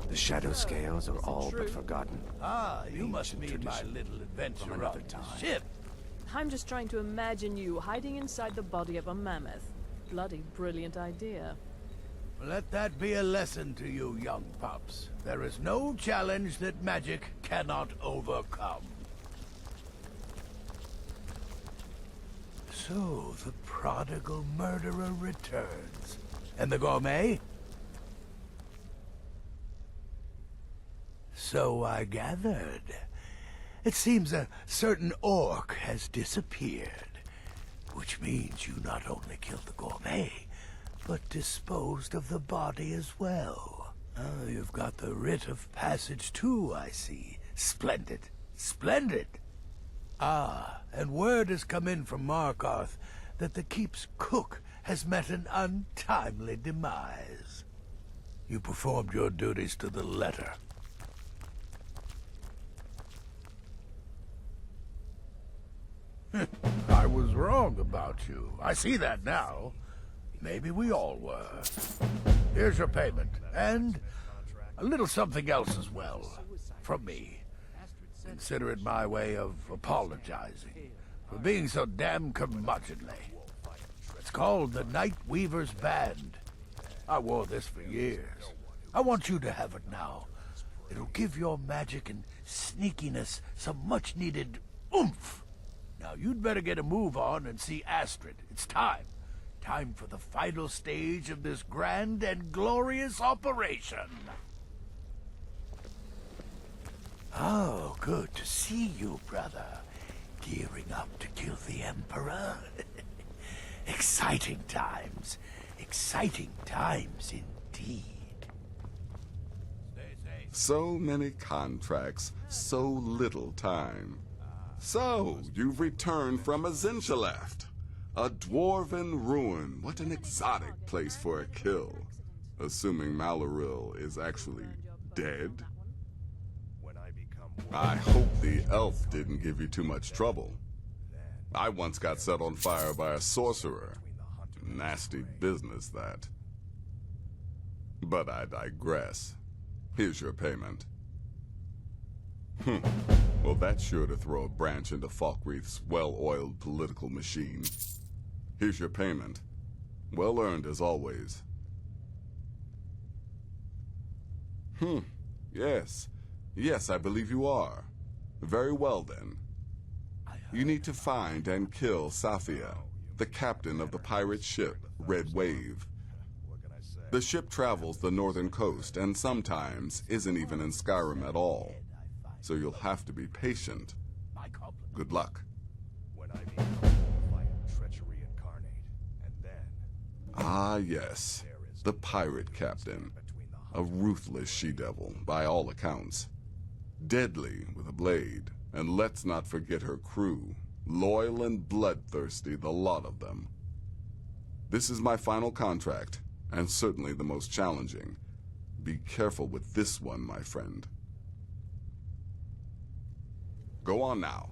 The shadow scales are all but forgotten. Ah, you must mean my little adventure on the ship. I'm just trying to imagine you hiding inside the body of a mammoth. Bloody brilliant idea. Let that be a lesson to you, young pups. There is no challenge that magic cannot overcome. So, the prodigal murderer returns. And the gourmet? So I gathered. It seems a certain orc has disappeared. Which means you not only killed the gourmet, but disposed of the body as well. Oh, you've got the writ of passage too, I see. Splendid. Splendid. Ah, and word has come in from Markarth that the keep's cook has met an untimely demise. You performed your duties to the letter. I was wrong about you. I see that now. Maybe we all were. Here's your payment, and a little something else as well, from me. Consider it my way of apologizing for being so damn curmudgeonly. It's called the Night Weaver's Band. I wore this for years. I want you to have it now. It'll give your magic and sneakiness some much-needed oomph. Now, you'd better get a move on and see Astrid. It's time. Time for the final stage of this grand and glorious operation. Oh, good to see you, brother. Gearing up to kill the Emperor? Exciting times. Exciting times indeed. So many contracts, so little time. So, you've returned from Azinchalaft. A dwarven ruin. What an exotic place for a kill. Assuming Maloril is actually dead. I hope the elf didn't give you too much trouble. I once got set on fire by a sorcerer. Nasty business, that. But I digress. Here's your payment. Well, that's sure to throw a branch into Falkreath's well-oiled political machine. Here's your payment. Well earned as always. Yes. Yes, I believe you are. Very well, then. You need to find and kill Safia, the captain of the pirate ship, Red Wave. The ship travels the northern coast and sometimes isn't even in Skyrim at all. So you'll have to be patient. Good luck. When I meet treachery Incarnate, and then... Ah, yes. The pirate captain. A ruthless she-devil, by all accounts. Deadly with a blade. And let's not forget her crew. Loyal and bloodthirsty, the lot of them. This is my final contract, and certainly the most challenging. Be careful with this one, my friend. Go on now.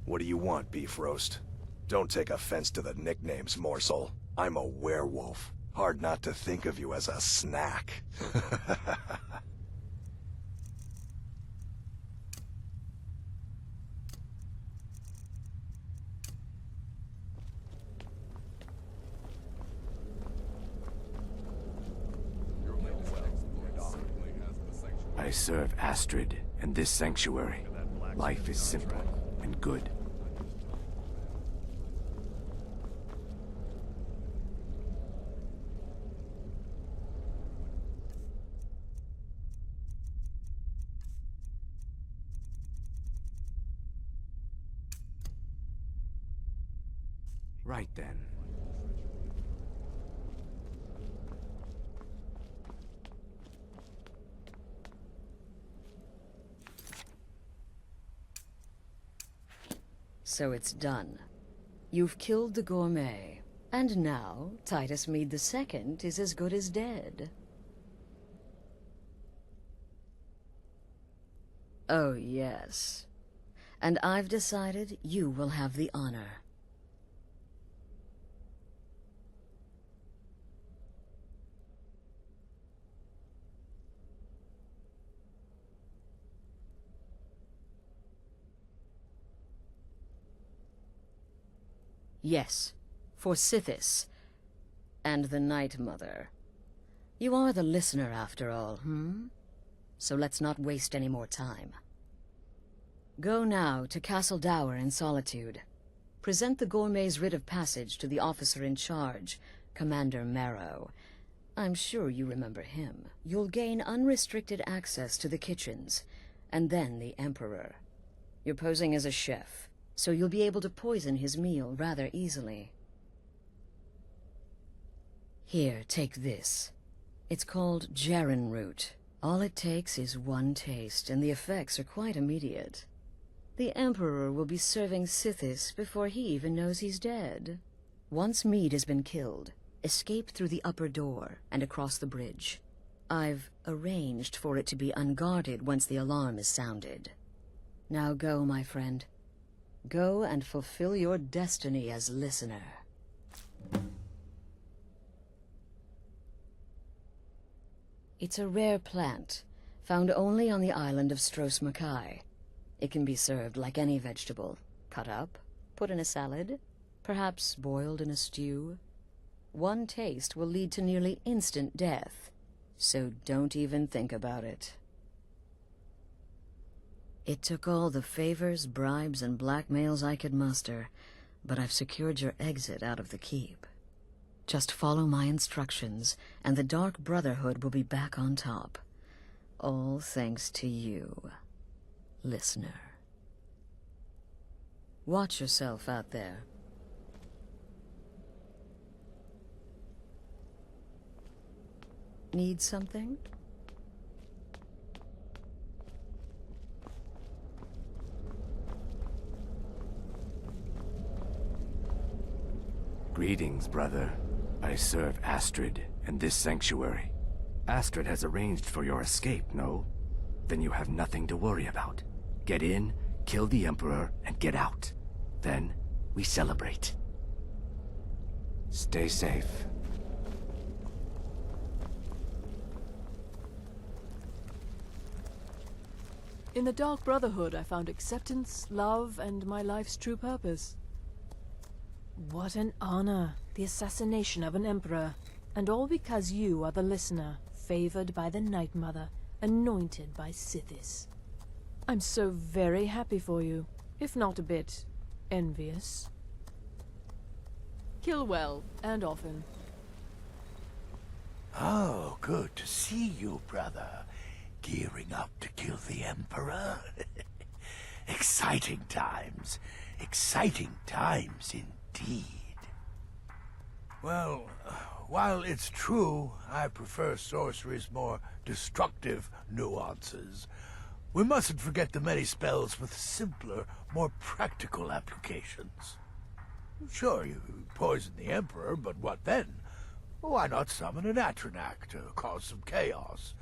What do you want, Beef Roast? Don't take offense to the nicknames, morsel. I'm a werewolf. Hard not to think of you as a snack. I serve Astrid and this sanctuary. Life is simple and good. Right then. So it's done. You've killed the gourmet, and now Titus Mead II is as good as dead. Oh, yes. And I've decided you will have the honor. Yes, for Sithis, and the Night Mother. You are the listener, after all, So let's not waste any more time. Go now to Castle Dower in Solitude. Present the gourmet's writ of passage to the officer in charge, Commander Marrow. I'm sure you remember him. You'll gain unrestricted access to the kitchens, and then the Emperor. You're posing as a chef, so you'll be able to poison his meal rather easily. Here, take this. It's called Jarren root. All it takes is one taste, and the effects are quite immediate. The Emperor will be serving Sithis before he even knows he's dead. Once Mead has been killed, escape through the upper door and across the bridge. I've arranged for it to be unguarded once the alarm is sounded. Now go, my friend. Go and fulfill your destiny as listener. It's a rare plant, found only on the island of Stros Mackay. It can be served like any vegetable, cut up, put in a salad, perhaps boiled in a stew. One taste will lead to nearly instant death, so don't even think about it. It took all the favors, bribes, and blackmails I could muster, but I've secured your exit out of the keep. Just follow my instructions, and the Dark Brotherhood will be back on top. All thanks to you, listener. Watch yourself out there. Need something? Greetings, brother. I serve Astrid and this sanctuary. Astrid has arranged for your escape, no? Then you have nothing to worry about. Get in, kill the Emperor, and get out. Then, we celebrate. Stay safe. In the Dark Brotherhood, I found acceptance, love, and my life's true purpose. What an honor, the assassination of an emperor. And all because you are the listener, favored by the Night Mother, anointed by Sithis. I'm so very happy for you, if not a bit envious. Kill well, and often. Oh, good to see you, brother. Gearing up to kill the Emperor? Exciting times. Exciting times indeed. Well, while it's true I prefer sorcery's more destructive nuances, we mustn't forget the many spells with simpler, more practical applications. Sure, you poison the Emperor, but what then? Why not summon an Atronak to cause some chaos?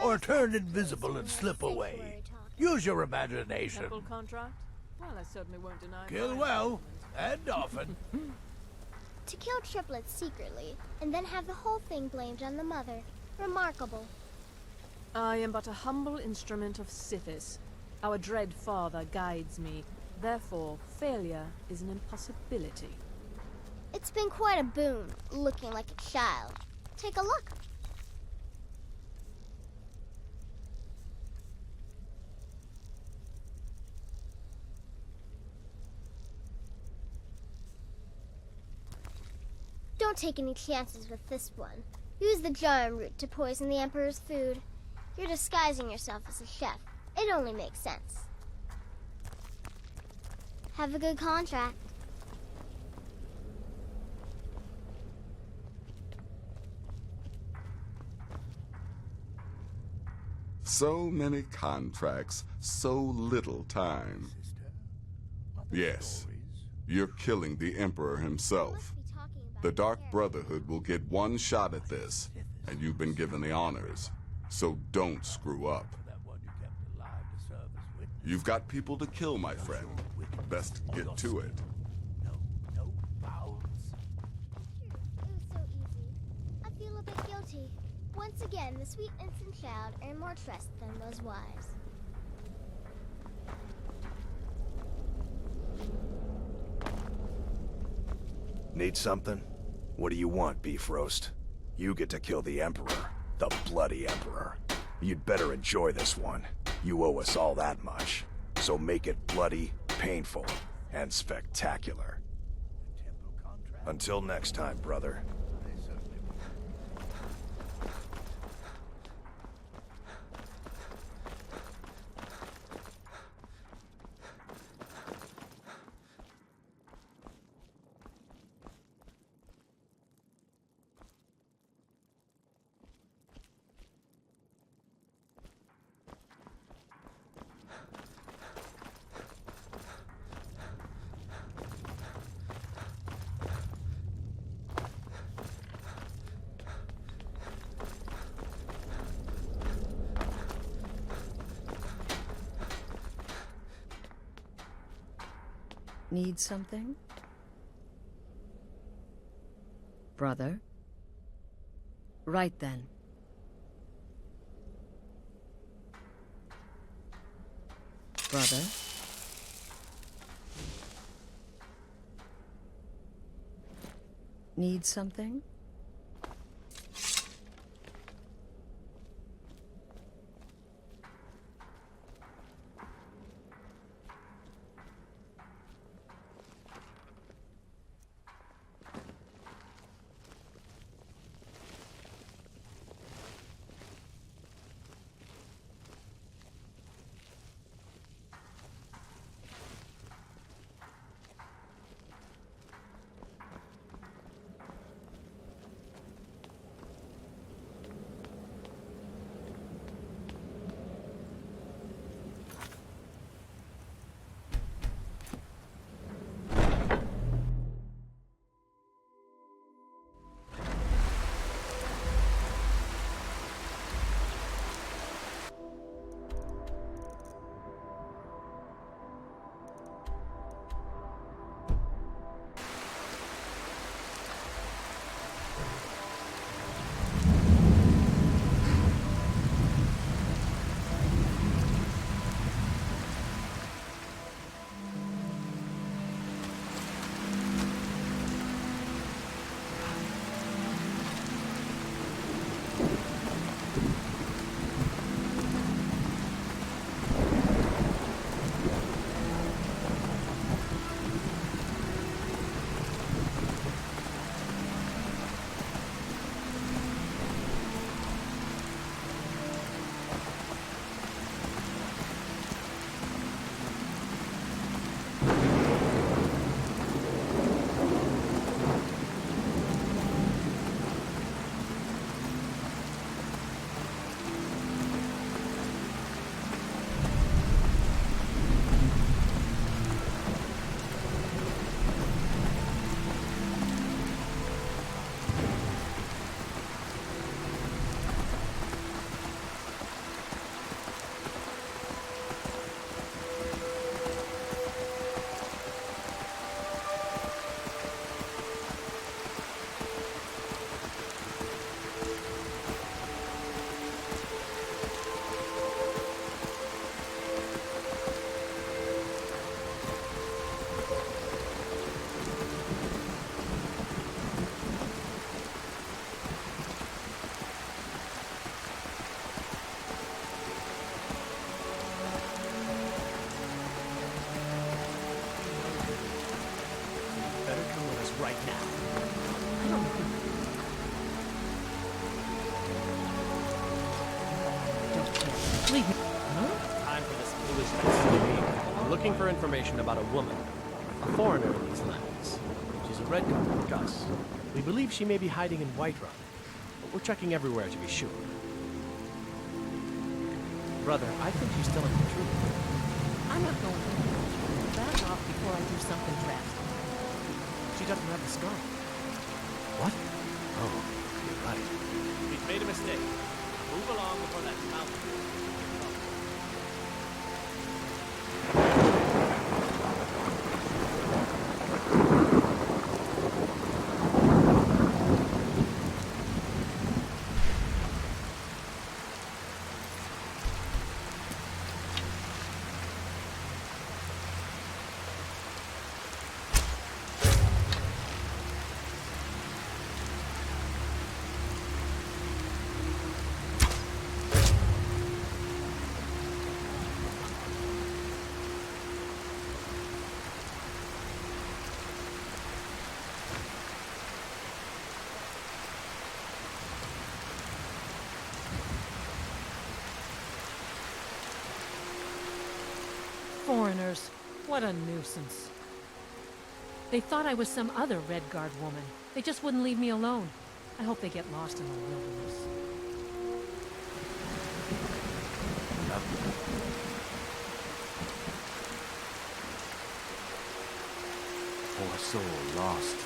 Or turn invisible and slip away? Use your imagination. Temple contract? Well, I certainly won't deny. Kill well, and often. To kill triplets secretly, and then have the whole thing blamed on the mother. Remarkable. I am but a humble instrument of Sithis. Our dread father guides me. Therefore, failure is an impossibility. It's been quite a boon, looking like a child. Take a look. Don't take any chances with this one. Use the jarm root to poison the Emperor's food. You're disguising yourself as a chef. It only makes sense. Have a good contract. So many contracts, so little time. Yes, you're killing the Emperor himself. The Dark Brotherhood will get one shot at this, and you've been given the honors. So don't screw up. You've got people to kill, my friend. Best get to it. It was so easy. I feel a bit guilty. Once again, the sweet innocent child earned more trust than those wives. Need something? What do you want, Beef Roast? You get to kill the Emperor. The bloody Emperor. You'd better enjoy this one. You owe us all that much. So make it bloody, painful, and spectacular. Until next time, brother. Need something? Brother? Right then. Brother? Need something? Leave me. Time for this foolishness. We're looking for information about a woman, a foreigner in these lands. She's a red guard like us. We believe she may be hiding in Whiterun, but we're checking everywhere to be sure. Brother, I think she's telling the truth. I'm not going to back off before I do something drastic. She doesn't have the scar. What? Oh, you're right. We've made a mistake. Move along before that mouth. Foreigners. What a nuisance. They thought I was some other Red Guard woman. They just wouldn't leave me alone. I hope they get lost in the wilderness. Poor soul lost.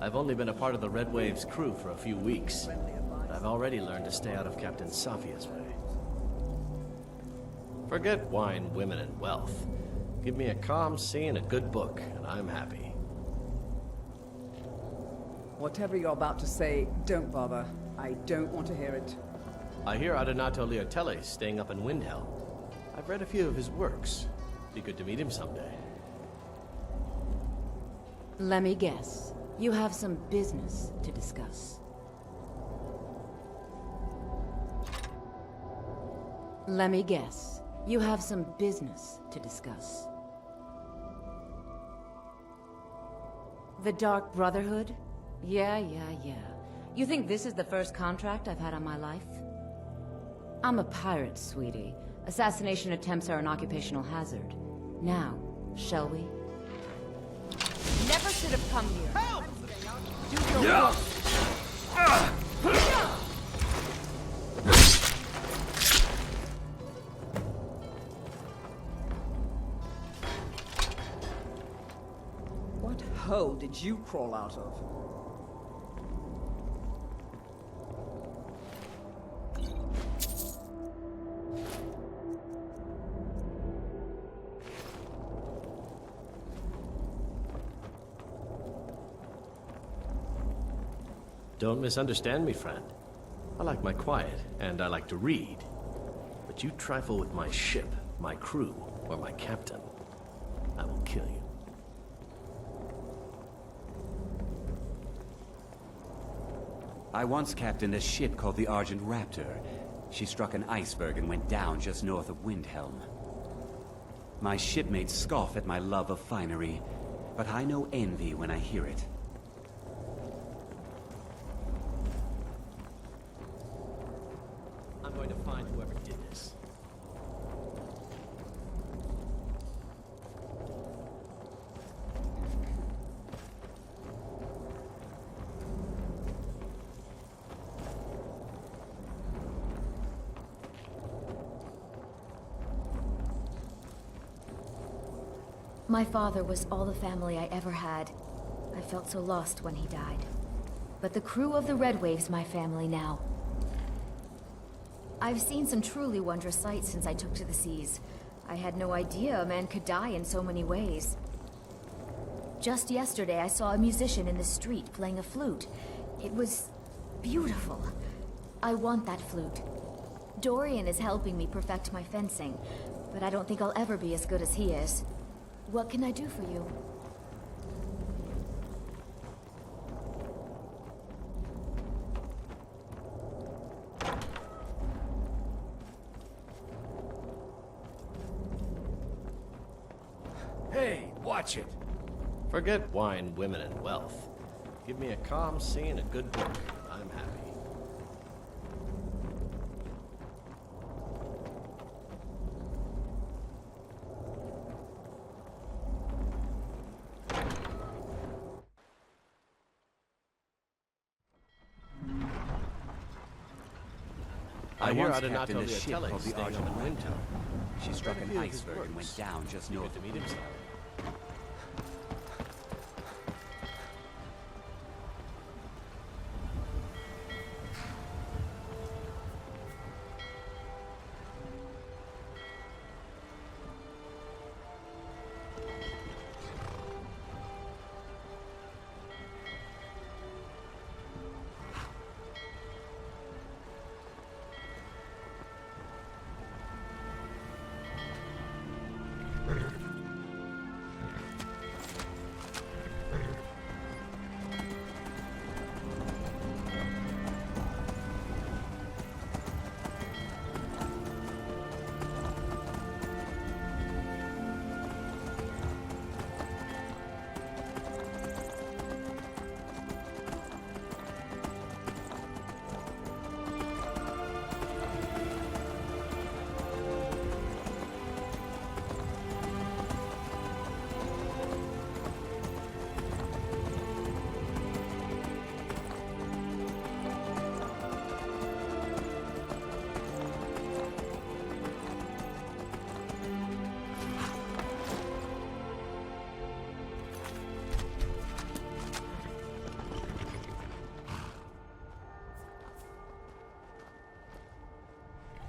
I've only been a part of the Red Wave's crew for a few weeks, but I've already learned to stay out of Captain Safia's way. Forget wine, women, and wealth. Give me a calm sea and a good book, and I'm happy. Whatever you're about to say, don't bother. I don't want to hear it. I hear Adonato Leotelle's staying up in Windhelm. I've read a few of his works. Be good to meet him someday. Let me guess. You have some business to discuss. Let me guess. You have some business to discuss. The Dark Brotherhood? Yeah. You think this is the first contract I've had on my life? I'm a pirate, sweetie. Assassination attempts are an occupational hazard. Now, shall we? Never should have come here. Help! Do your Yeah. What hole did you crawl out of? Don't misunderstand me, friend. I like my quiet, and I like to read. But you trifle with my ship, my crew, or my captain, I will kill you. I once captained a ship called the Argent Raptor. She struck an iceberg and went down just north of Windhelm. My shipmates scoff at my love of finery, but I know envy when I hear it. I'm going to find whoever did this. My father was all the family I ever had. I felt so lost when he died. But the crew of the Red Wave's my family now. I've seen some truly wondrous sights since I took to the seas. I had no idea a man could die in so many ways. Just yesterday, I saw a musician in the street playing a flute. It was beautiful. I want that flute. Dorian is helping me perfect my fencing, but I don't think I'll ever be as good as he is. What can I do for you? Hey, watch it! Forget wine, women, and wealth. Give me a calm sea and a good book. I'm happy. I hear once Adonato captained a ship Leotelle's called the staying Argent up in Raptor. Windhelm. She struck Read a an few of his iceberg and went works. down just Be north good of to meet him someday.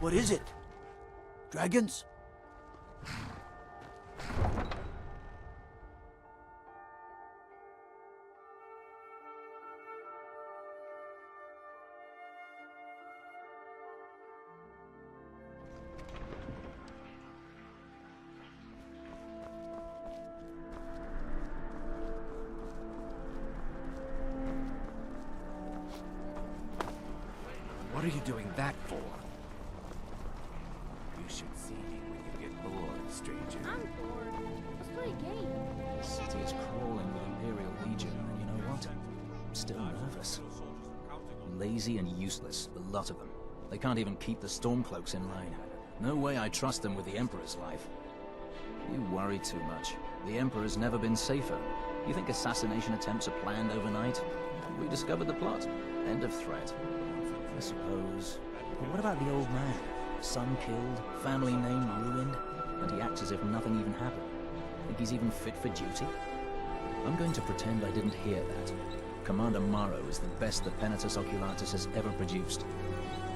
What is it? Dragons? What are you doing that for? You should see me when you get bored, stranger. I'm bored. Let's play a game. The city is crawling with Imperial Legion, and you know what? I'm still nervous. Lazy and useless, the lot of them. They can't even keep the Stormcloaks in line. No way I trust them with the Emperor's life. You worry too much. The Emperor's never been safer. You think assassination attempts are planned overnight? We discovered the plot. End of threat. I suppose. But what about the old man? Son killed, family name ruined, and he acts as if nothing even happened. Think he's even fit for duty? I'm going to pretend I didn't hear that. Commander Morrow is the best the Penitus Oculatus has ever produced.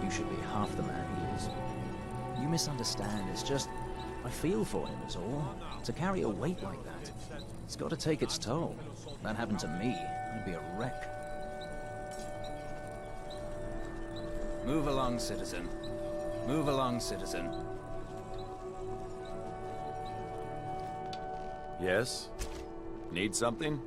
You should be half the man he is. You misunderstand, it's just... I feel for him is all. To carry a weight like that, it's got to take its toll. If that happened to me, I'd be a wreck. Move along, citizen. Move along, citizen. Yes? Need something?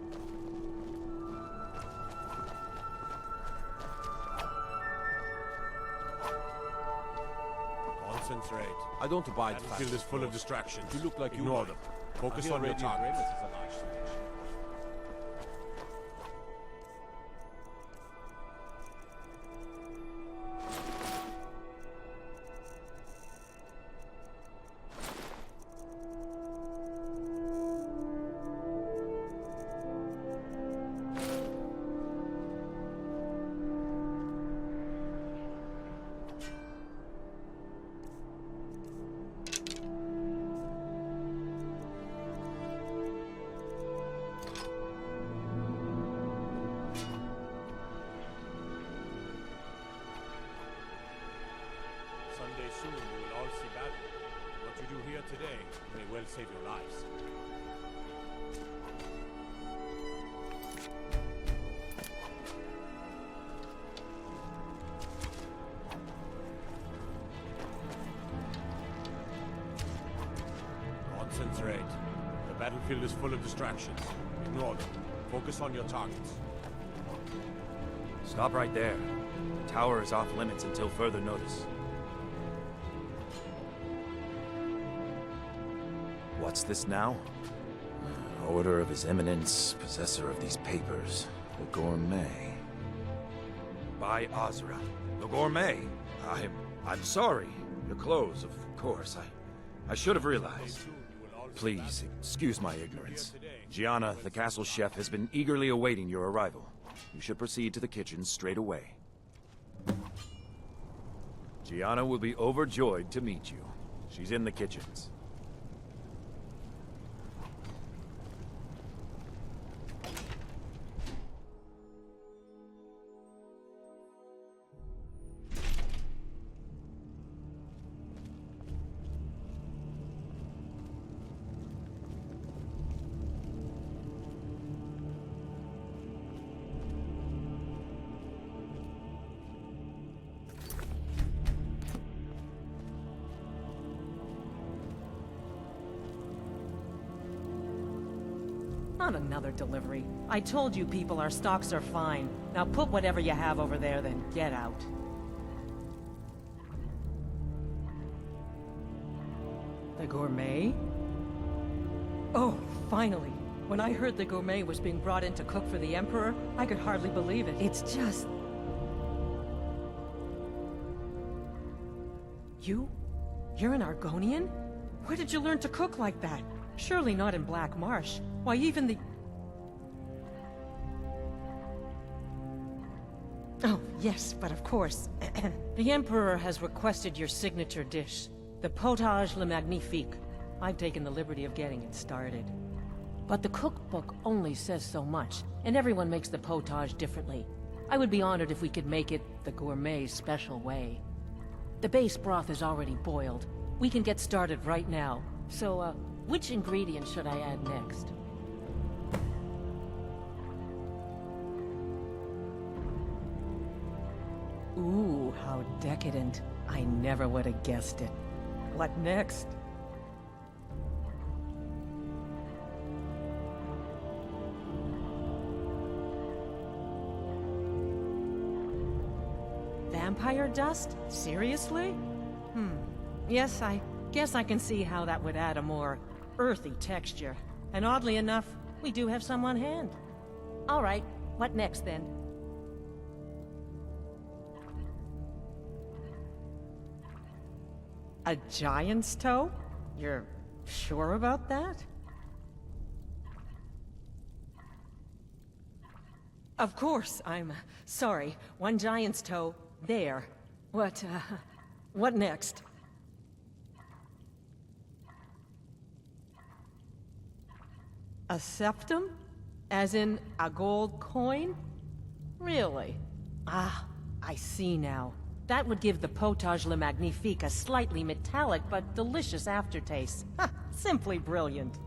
Concentrate. I don't abide by field is full of distractions. You look like ignore them. Focus on your target. Someday soon you will all see battle. What you do here today may well save your lives. Concentrate. The battlefield is full of distractions. Ignore them. Focus on your targets. Stop right there. The tower is off limits until further notice. What's this now? Order of His Eminence, possessor of these papers, the Gourmet. By Azra. The Gourmet? I'm sorry. Your clothes, of course. I should have realized. Please, excuse my ignorance. Gianna, the castle chef, has been eagerly awaiting your arrival. You should proceed to the kitchen straight away. Gianna will be overjoyed to meet you. She's in the kitchens. Not another delivery. I told you people our stocks are fine. Now put whatever you have over there, then get out. The Gourmet? Oh, finally. When I heard the Gourmet was being brought in to cook for the Emperor, I could hardly believe it. It's just... You're an Argonian? Where did you learn to cook like that? Surely not in Black Marsh. Why, even the... Oh, yes, but of course. The Emperor has requested your signature dish, the Potage le Magnifique. I've taken the liberty of getting it started. But the cookbook only says so much, and everyone makes the potage differently. I would be honored if we could make it the Gourmet's special way. The base broth is already boiled. We can get started right now. So, which ingredient should I add next? Ooh, how decadent. I never would have guessed it. What next? Vampire dust? Seriously? Yes, I guess I can see how that would add a more earthy texture. And oddly enough, we do have some on hand. All right, what next then? A giant's toe? You're sure about that? Of course, I'm sorry. One giant's toe, there. What next? A septum? As in a gold coin? Really? Ah, I see now. That would give the potage le magnifique a slightly metallic but delicious aftertaste. Ha! Simply brilliant.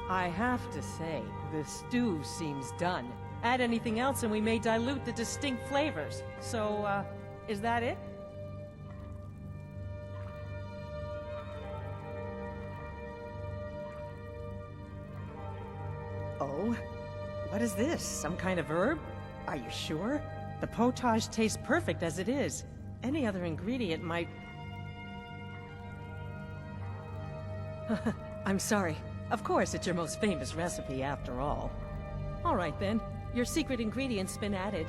I have to say, the stew seems done. Add anything else and we may dilute the distinct flavors. So, is that it? Oh? What is this? Some kind of herb? Are you sure? The potage tastes perfect as it is. Any other ingredient might... I'm sorry. Of course, it's your most famous recipe after all. All right then, your secret ingredient's been added.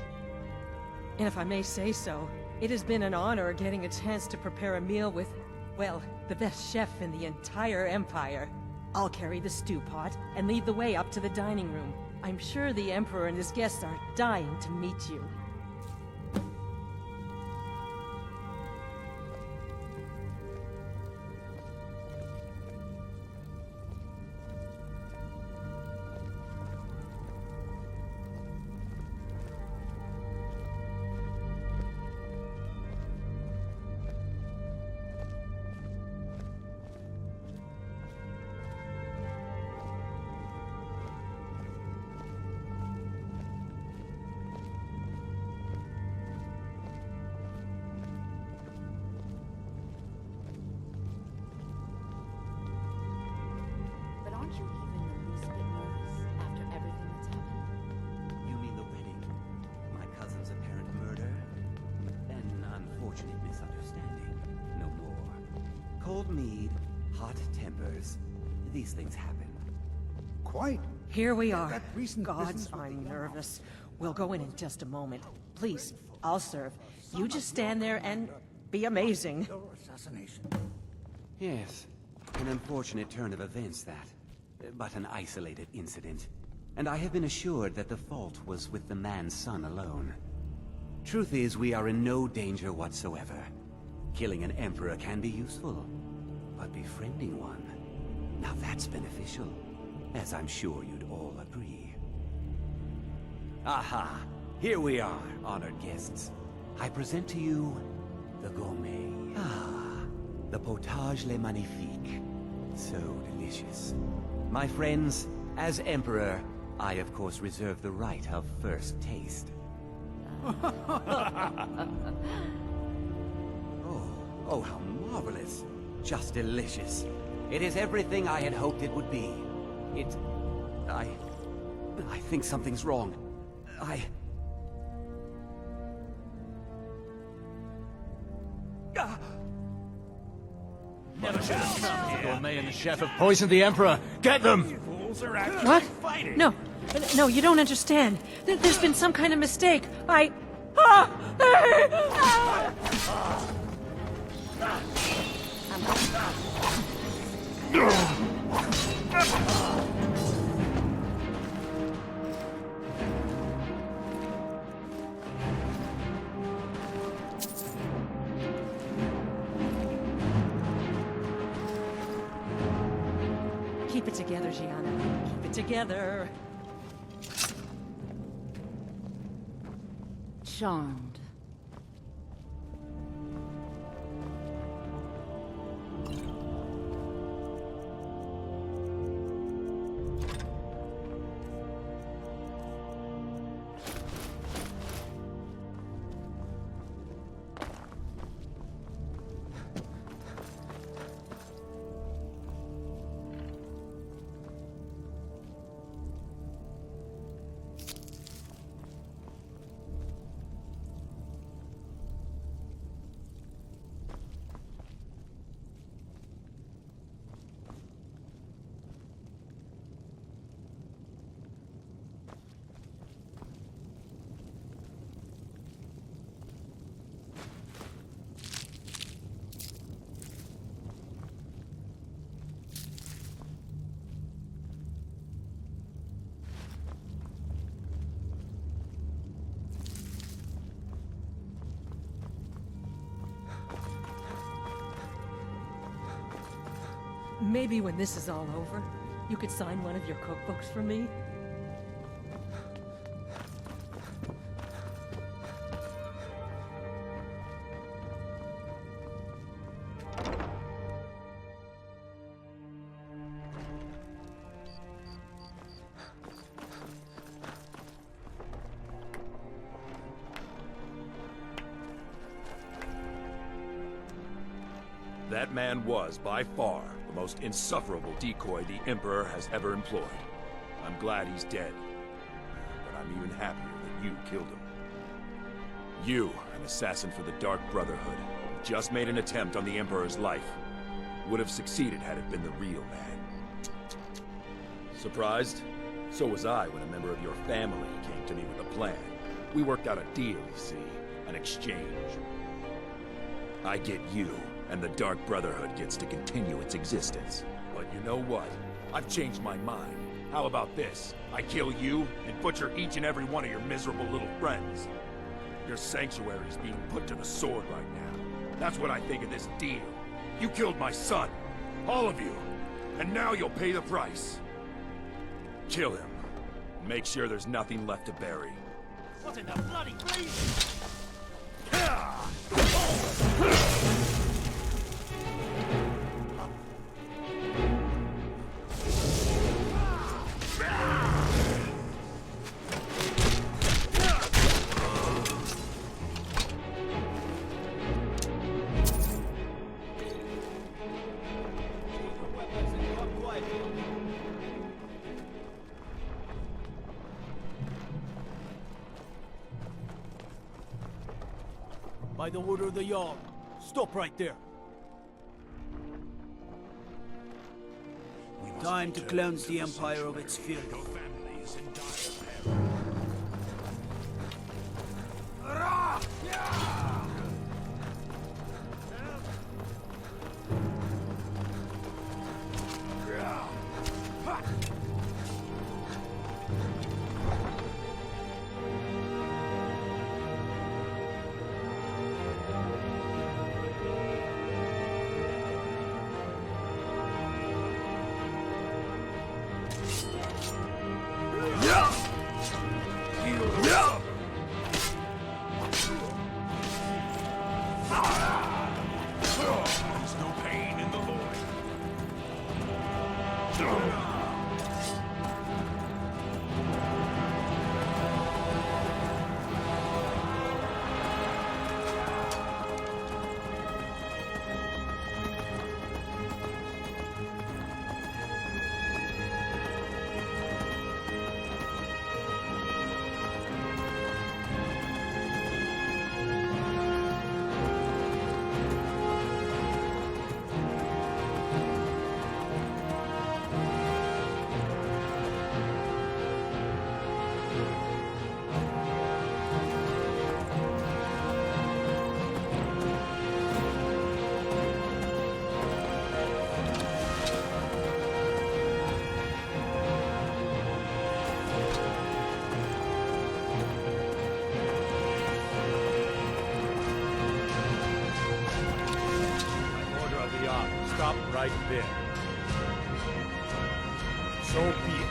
And if I may say so, it has been an honor getting a chance to prepare a meal with, well, the best chef in the entire Empire. I'll carry the stew pot and lead the way up to the dining room. I'm sure the Emperor and his guests are dying to meet you. These things happen. Quite. Here we are. Gods, I'm nervous. We'll go in just a moment. Please, I'll serve. You just stand there and be amazing. Yes, an unfortunate turn of events that. But an isolated incident. And I have been assured that the fault was with the man's son alone. Truth is, we are in no danger whatsoever. Killing an emperor can be useful, but befriending one... now that's beneficial, as I'm sure you'd all agree. Aha! Here we are, honored guests. I present to you the gourmet. Ah, the potage le magnifique. So delicious. My friends, as Emperor, I of course reserve the right of first taste. Oh, how marvelous. Just delicious. It is everything I had hoped it would be. I think something's wrong. Never should have come here. The gourmet and the chef have poisoned the Emperor. Get them! What? No, no, you don't understand. There's been some kind of mistake. Keep it together, Gianna. Keep it together. Charmed. Maybe when this is all over, you could sign one of your cookbooks for me? That man was, by far, the most insufferable decoy the Emperor has ever employed. I'm glad he's dead. But I'm even happier that you killed him. You, an assassin for the Dark Brotherhood, just made an attempt on the Emperor's life. Would have succeeded had it been the real man. Surprised? So was I when a member of your family came to me with a plan. We worked out a deal, you see. An exchange. I get you, and the Dark Brotherhood gets to continue its existence. But you know what? I've changed my mind. How about this? I kill you, and butcher each and every one of your miserable little friends. Your sanctuary's being put to the sword right now. That's what I think of this deal. You killed my son. All of you. And now you'll pay the price. Kill him. Make sure there's nothing left to bury. What in the bloody bleed? By the order of the Jarl, stop right there. Time to cleanse the Empire of its filth. Stop right there. So be it.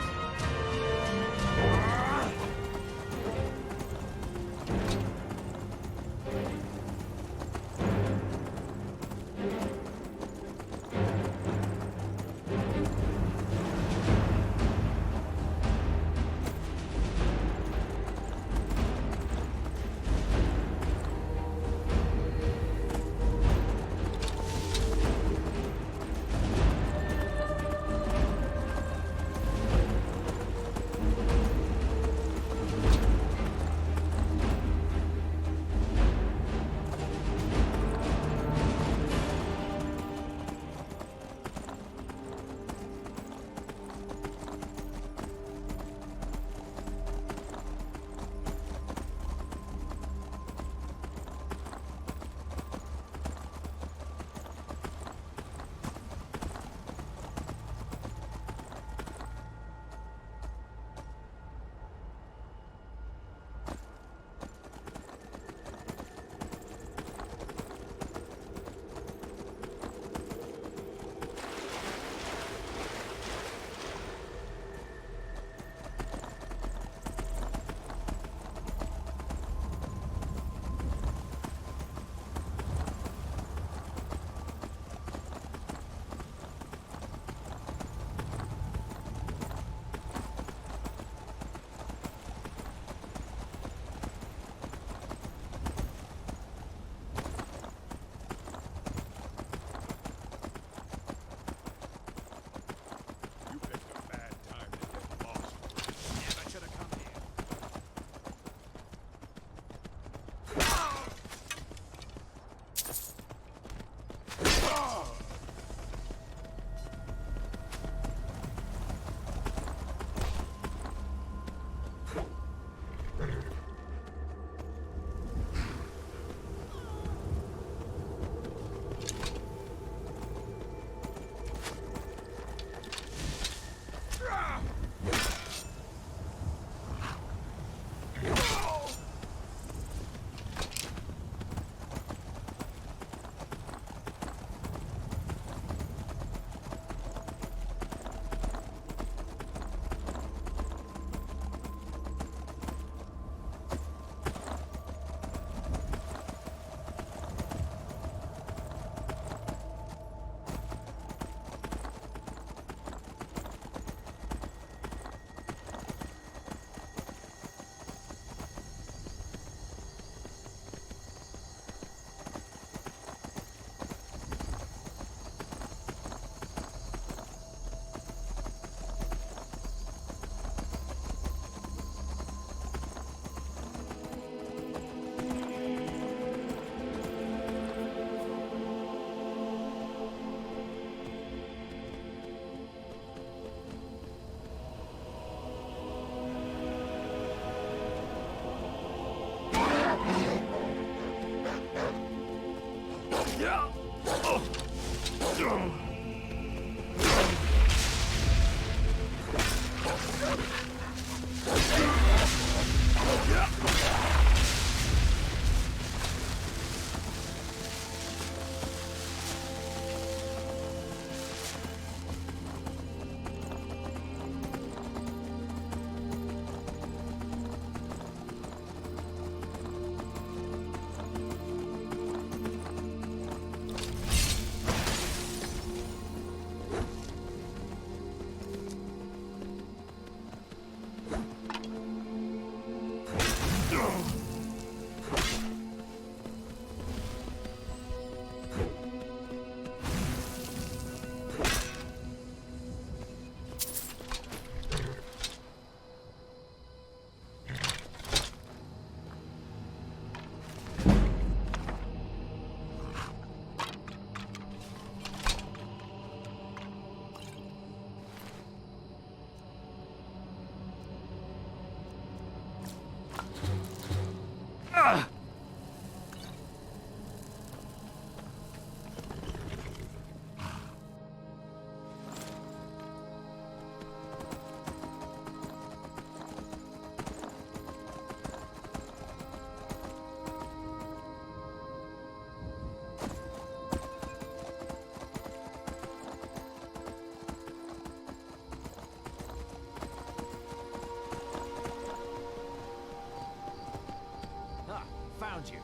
Found you.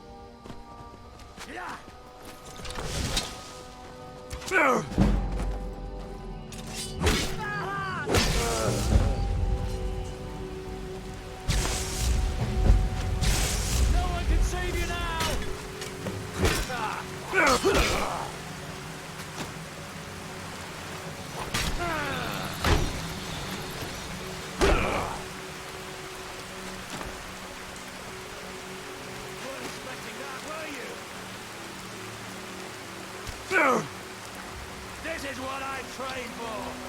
No one can save you now! This is what I trained for!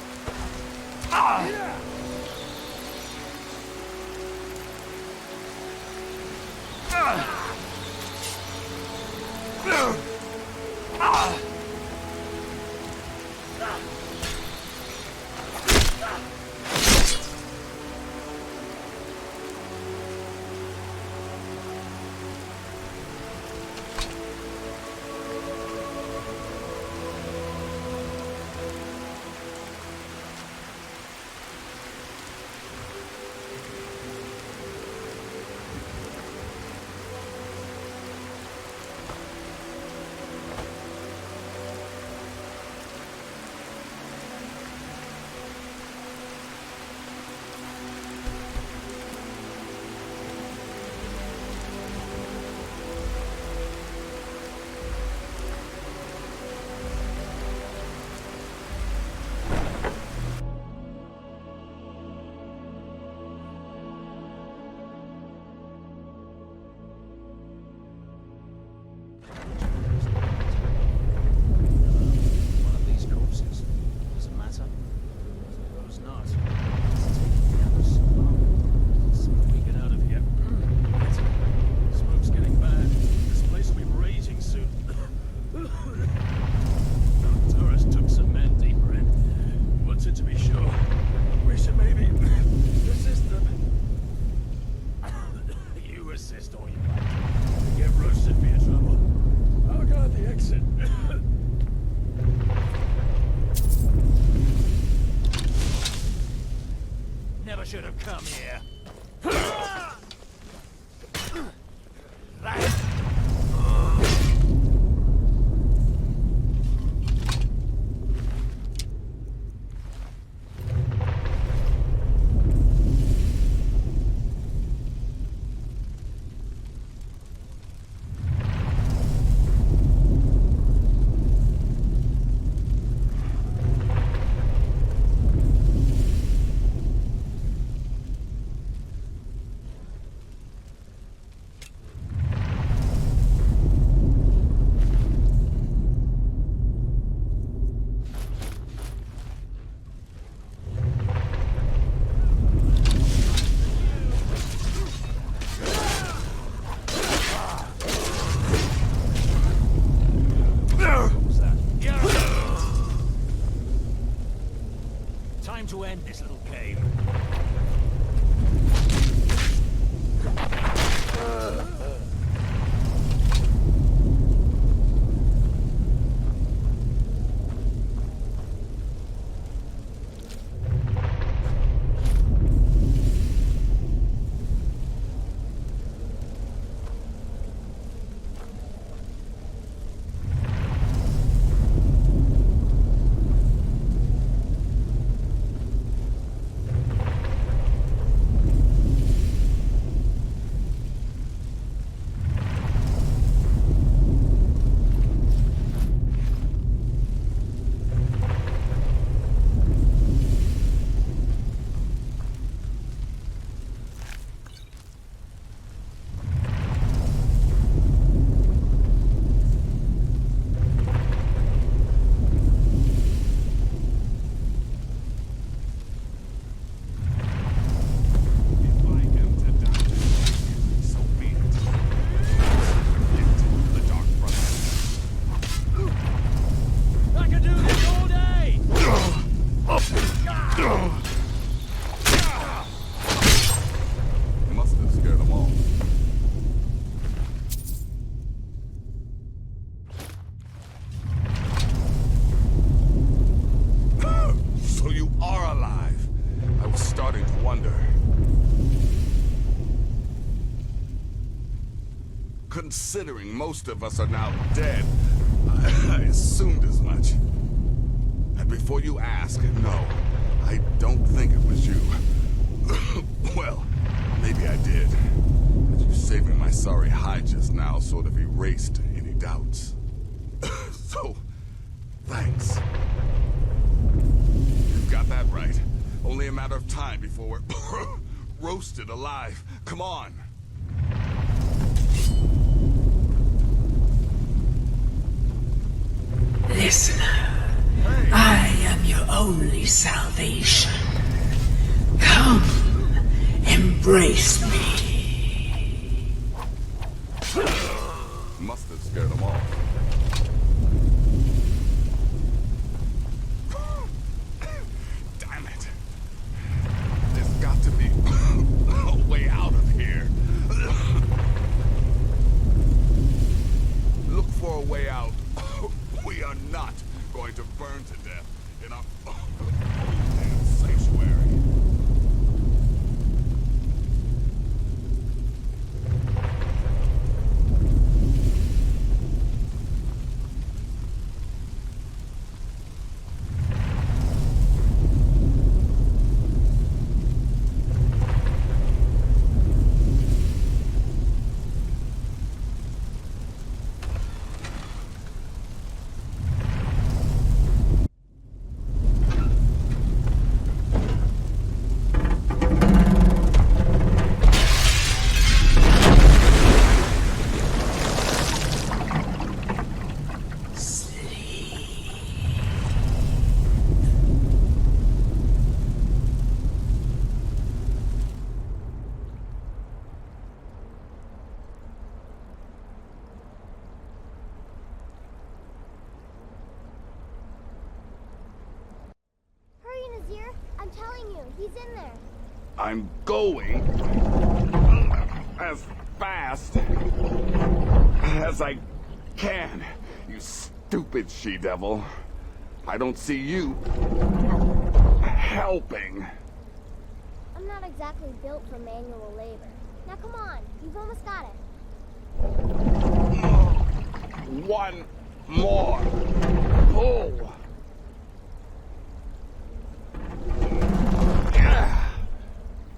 end this little cave. Considering most of us are now dead, I assumed as much. And before you ask, no, I don't think it was you. Well, maybe I did. But you saving my sorry hide just now sort of erased any doubts. So, thanks. You've got that right. Only a matter of time before we're roasted alive. Come on. Listener, I am your only salvation. Come, embrace me. Must have scared them off. Damn it. There's got to be a way out of here. Look for a way out. We are not going to burn to death in our own sanctuary. Nazir, I'm telling you, he's in there. I'm going as fast as I can, you stupid she-devil. I don't see you helping. I'm not exactly built for manual labor. Now come on, you've almost got it. One more pull.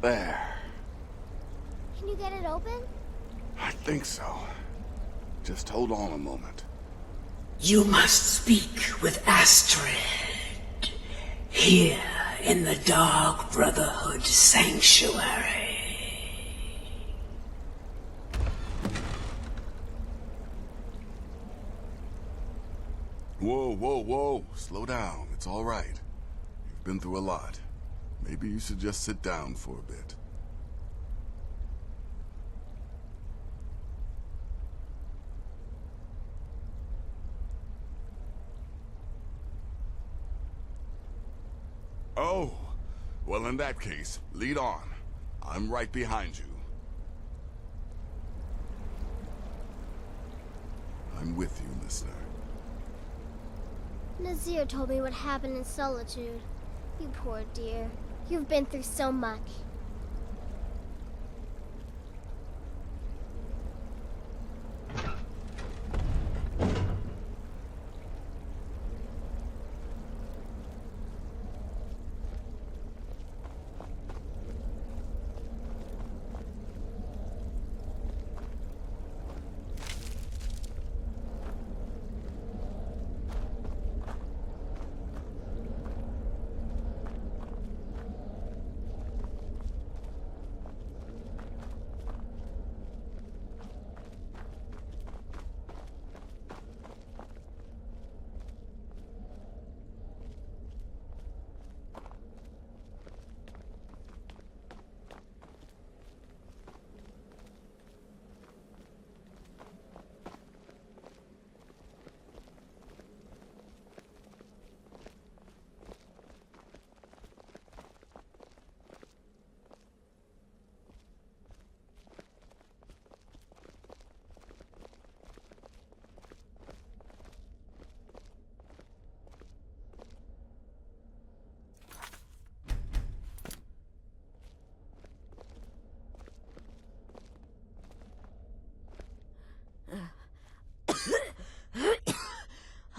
There. Can you get it open? I think so. Just hold on a moment. You must speak with Astrid. Here in the Dark Brotherhood Sanctuary. Whoa, whoa, whoa. Slow down. It's all right. You've been through a lot. Maybe you should just sit down for a bit. Oh, Well, in that case, lead on. I'm right behind you. I'm with you, listener. Nazir told me what happened in Solitude. You poor dear. You've been through so much.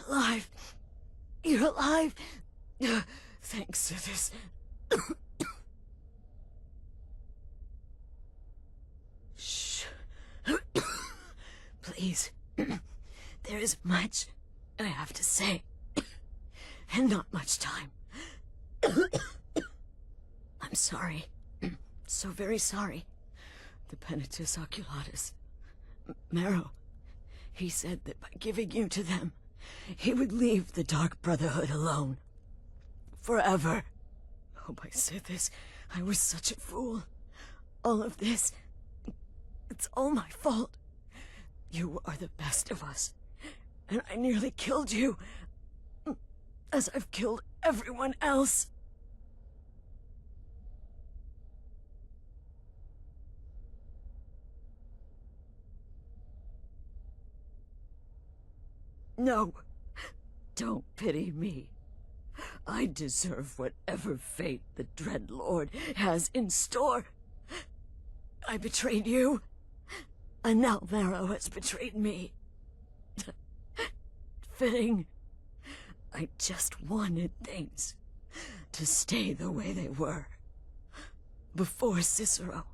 Alive. You're alive. Thanks, Sithis. Shh. Please. There is much I have to say, and not much time. I'm sorry. So very sorry. The Penitus Oculatus. Marrow. He said that by giving you to them, he would leave the Dark Brotherhood alone. Forever. Oh, my Sithis, I was such a fool. All of this, it's all my fault. You are the best of us, and I nearly killed you, as I've killed everyone else. No, don't pity me. I deserve whatever fate the Dread Lord has in store. I betrayed you, and now Marrow has betrayed me. Fitting. I just wanted things to stay the way they were. Before Cicero.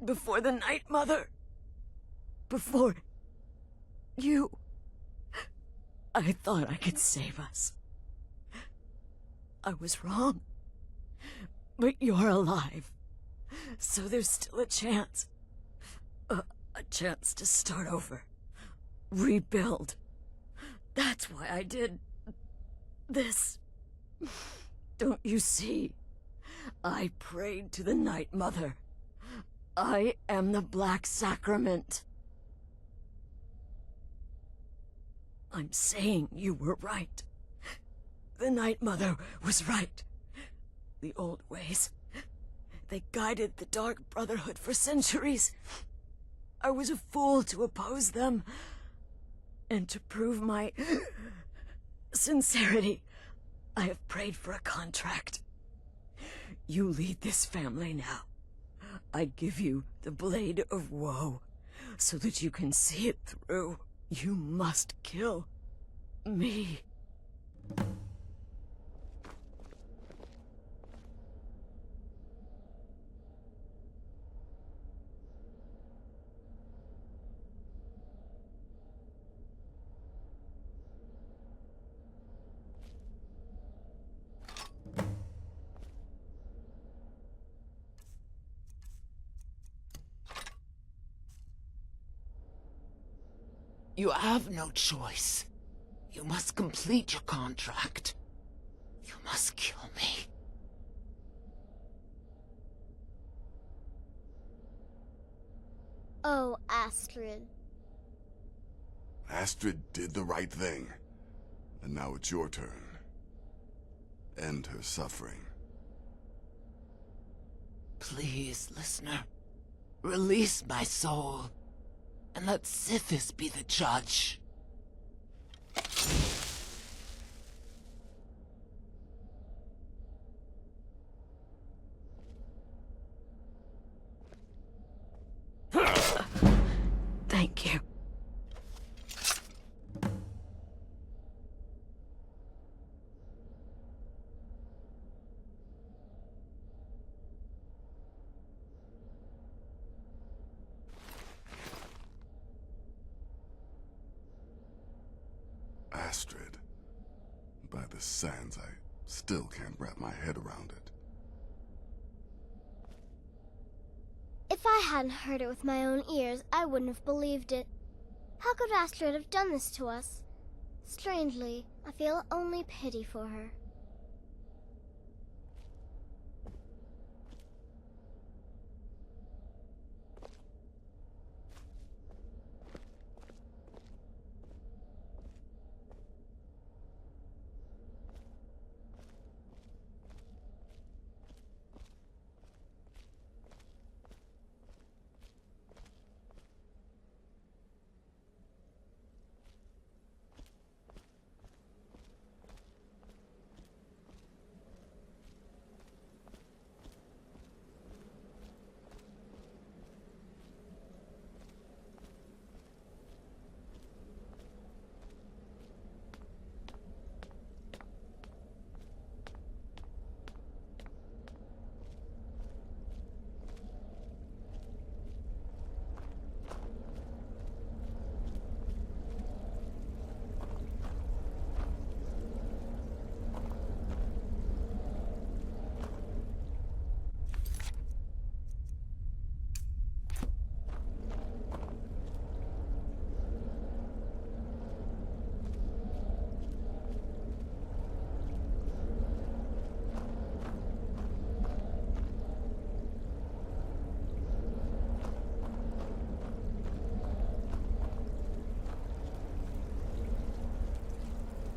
Before the Night Mother. Before you. I thought I could save us. I was wrong. But you're alive. So there's still a chance. A chance to start over. Rebuild. That's why I did this. Don't you see? I prayed to the Night Mother. I am the Black Sacrament. I'm saying you were right. The Night Mother was right. The old ways. They guided the Dark Brotherhood for centuries. I was a fool to oppose them. And to prove my sincerity, I have prayed for a contract. You lead this family now. I give you the Blade of Woe, so that you can see it through. You must kill me. You have no choice. You must complete your contract. You must kill me. Oh, Astrid. Astrid did the right thing. And now it's your turn. End her suffering. Please, listener, release my soul, and let Sithis be the judge. Thank you. Astrid. By the sands, I still can't wrap my head around it. If I hadn't heard it with my own ears, I wouldn't have believed it. How could Astrid have done this to us? Strangely, I feel only pity for her.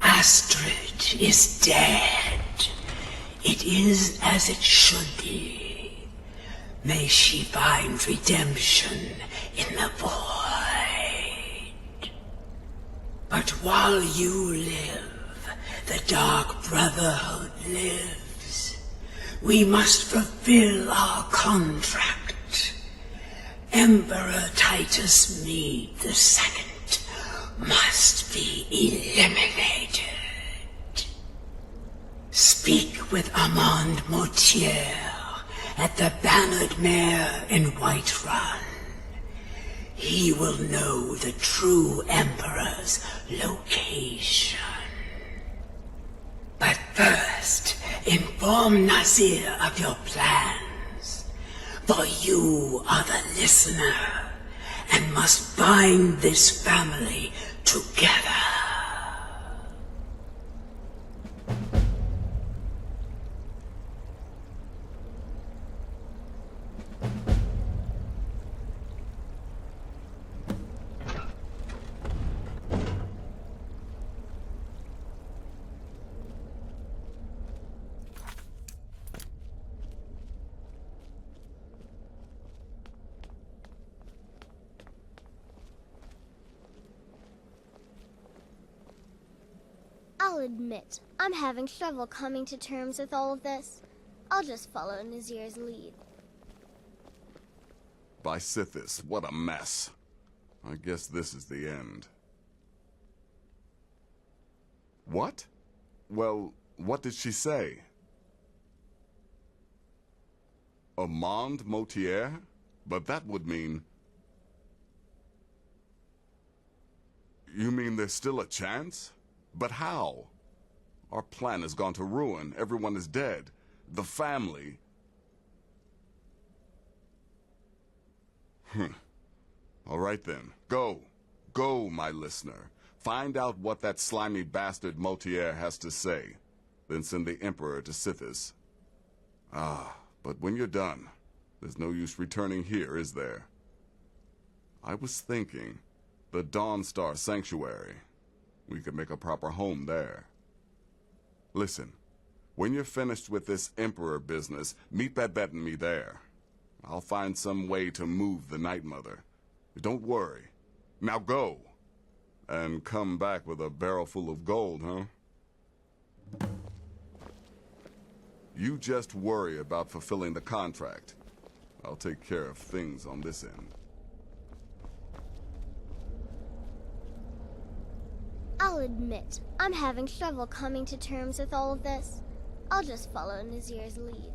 Astrid is dead. It is as it should be. May she find redemption in the void. But while you live, the Dark Brotherhood lives. We must fulfill our contract. Emperor Titus Mede II must be eliminated. Speak with Armand Mortier at the Bannered Mare in Whiterun. He will know the true Emperor's location. But first, inform Nazir of your plans, for you are the listener and must bind this family together. I'll admit, I'm having trouble coming to terms with all of this. I'll just follow Nazir's lead. By Sithis, what a mess. I guess this is the end. What? Well, what did she say? Armand Mortier? But that would mean... You mean there's still a chance? But how? Our plan has gone to ruin. Everyone is dead. The family... All right then. Go. Go, my listener. Find out what that slimy bastard Mortier has to say. Then send the Emperor to Sithis. But when you're done, there's no use returning here, is there? I was thinking, the Dawnstar Sanctuary. We could make a proper home there. Listen, when you're finished with this Emperor business, meet Babette and me there. I'll find some way to move the Night Mother. Don't worry. Now go. And come back with a barrel full of gold, huh? You just worry about fulfilling the contract. I'll take care of things on this end. I'll admit, I'm having trouble coming to terms with all of this. I'll just follow Nazir's lead.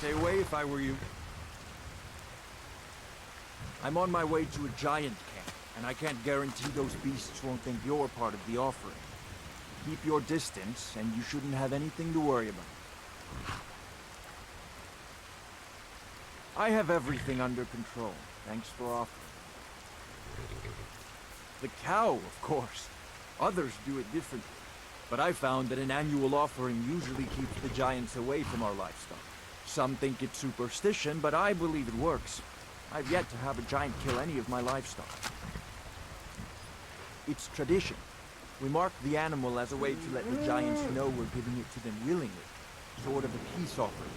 stay away if I were you. I'm on my way to a giant camp, and I can't guarantee those beasts won't think you're part of the offering. Keep your distance, and you shouldn't have anything to worry about. I have everything under control. Thanks for offering. The cow, of course. Others do it differently. But I found that an annual offering usually keeps the giants away from our livestock. Some think it's superstition, but I believe it works. I've yet to have a giant kill any of my livestock. It's tradition. We mark the animal as a way to let the giants know we're giving it to them willingly. Sort of a peace offering.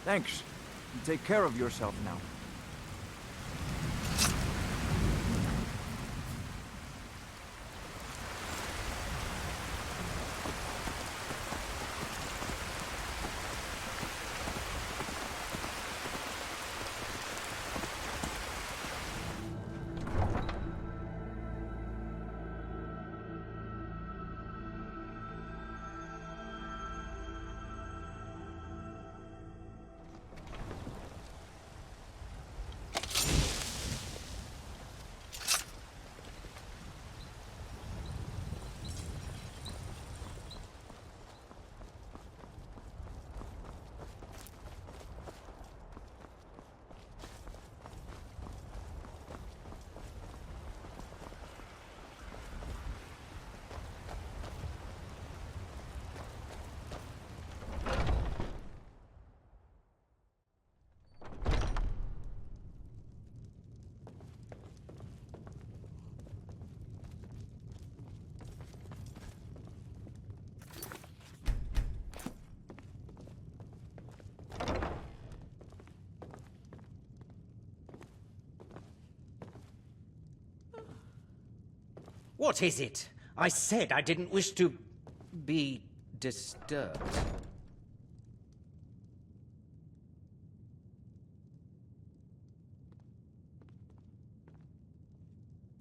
Thanks. You take care of yourself now. What is it? I said I didn't wish to be disturbed.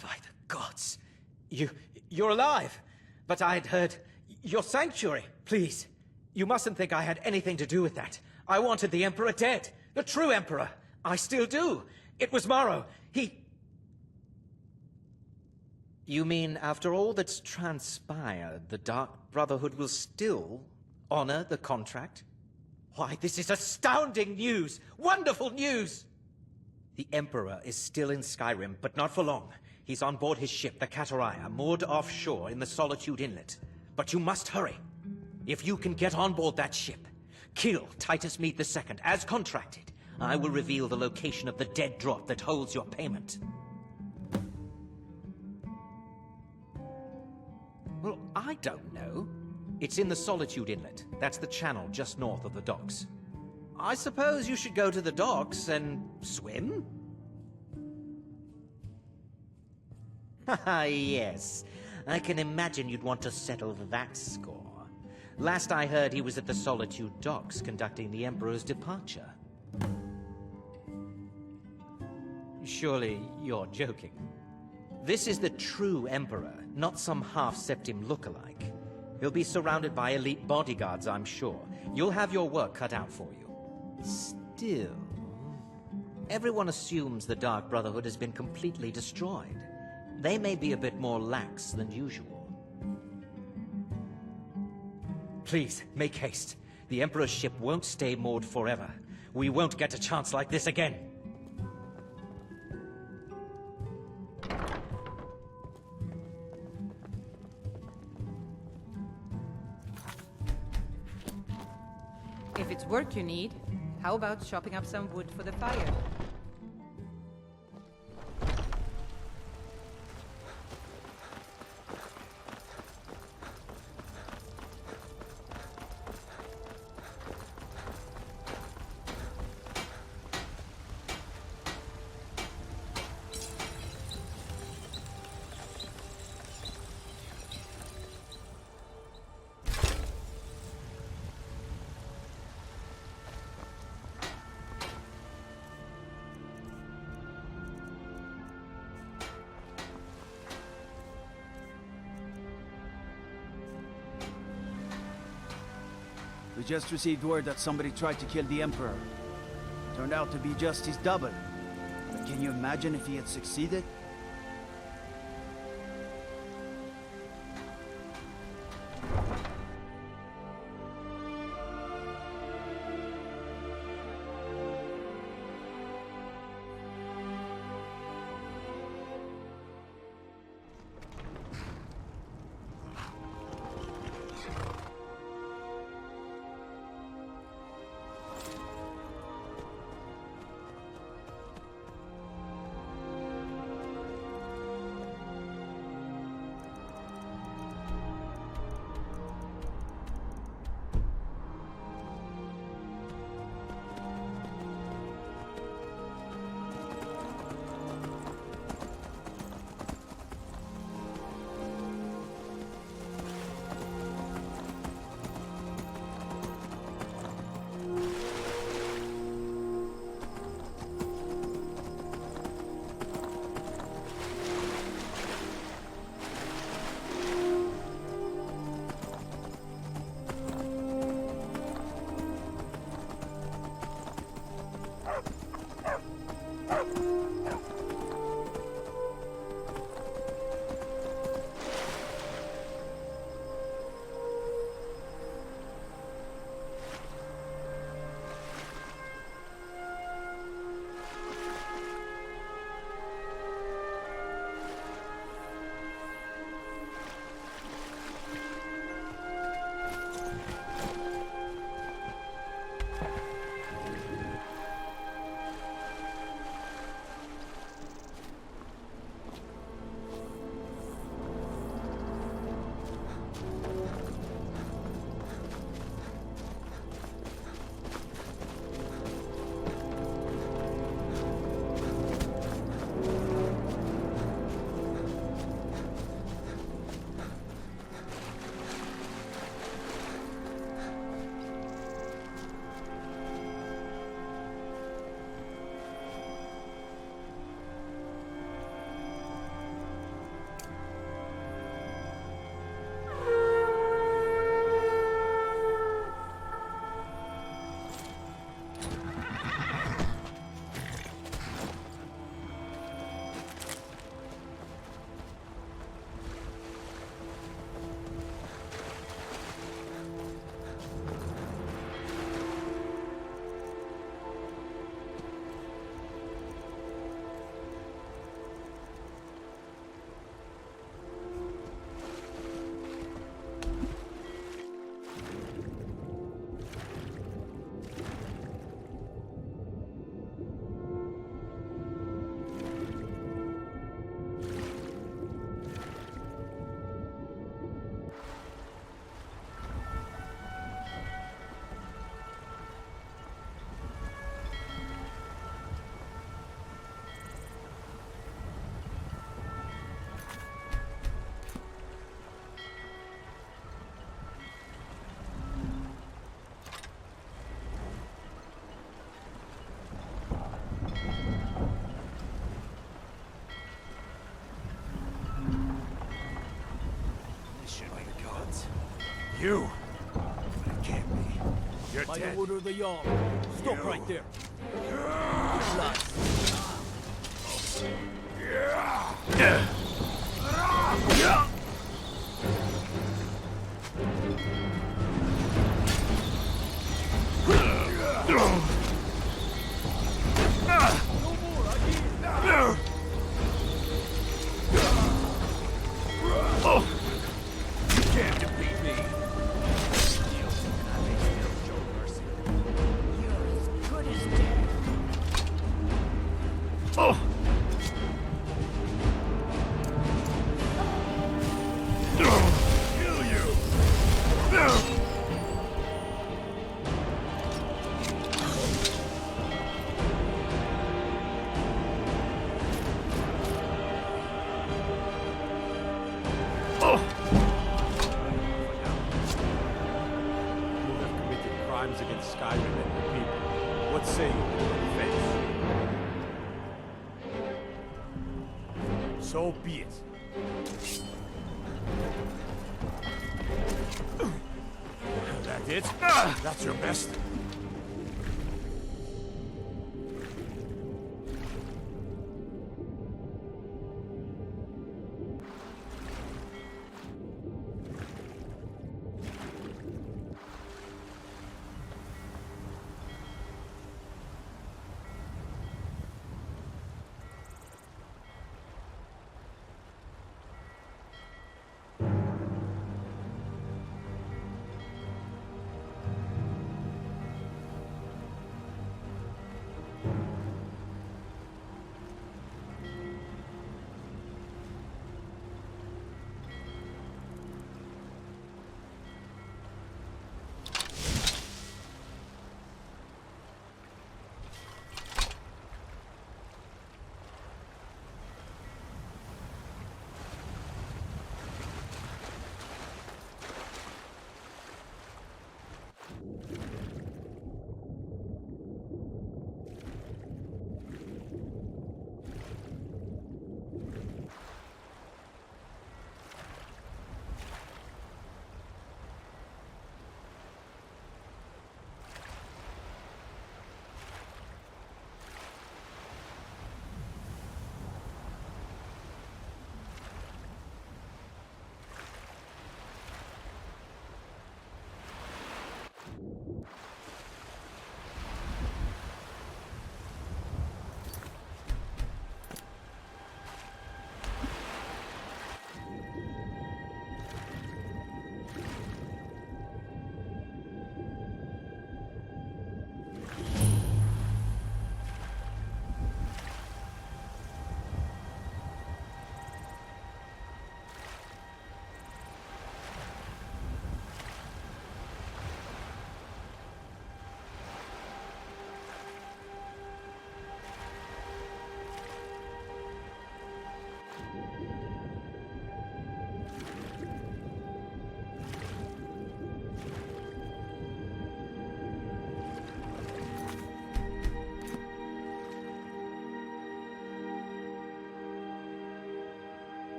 By the gods! You're alive! But I had heard your sanctuary. Please, you mustn't think I had anything to do with that. I wanted the Emperor dead. The true Emperor. I still do. It was Morrow. You mean, after all that's transpired, the Dark Brotherhood will still honor the contract? Why, this is astounding news! Wonderful news! The Emperor is still in Skyrim, but not for long. He's on board his ship, the Kataraya, moored offshore in the Solitude Inlet. But you must hurry. If you can get on board that ship, kill Titus Mead II, as contracted, I will reveal the location of the dead drop that holds your payment. Well, I don't know. It's in the Solitude Inlet. That's the channel just north of the docks. I suppose you should go to the docks and swim? Haha, yes. I can imagine you'd want to settle that score. Last I heard, he was at the Solitude docks conducting the Emperor's departure. Surely you're joking. This is the true Emperor, not some half-septim lookalike. He'll be surrounded by elite bodyguards, I'm sure. You'll have your work cut out for you. Still, everyone assumes the Dark Brotherhood has been completely destroyed. They may be a bit more lax than usual. Please, make haste. The Emperor's ship won't stay moored forever. We won't get a chance like this again. If it's work you need, how about chopping up some wood for the fire? We just received word that somebody tried to kill the Emperor. Turned out to be just his double. But can you imagine if he had succeeded? You? It can't be. You're By dead. the order of the Jarl. Stop You. right there. Can't defeat me. Oh! Kill you. Crimes against Skyrim and her people. What say you in defense? So be it. That that it? That's your best.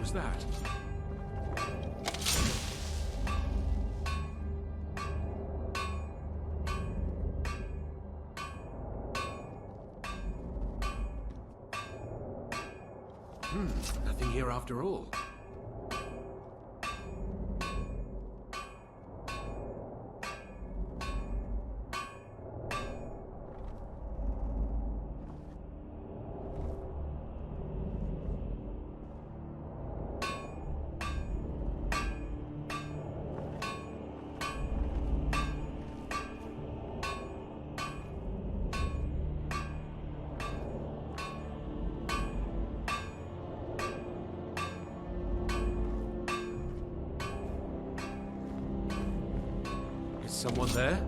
was that? Nothing here after all. someone there?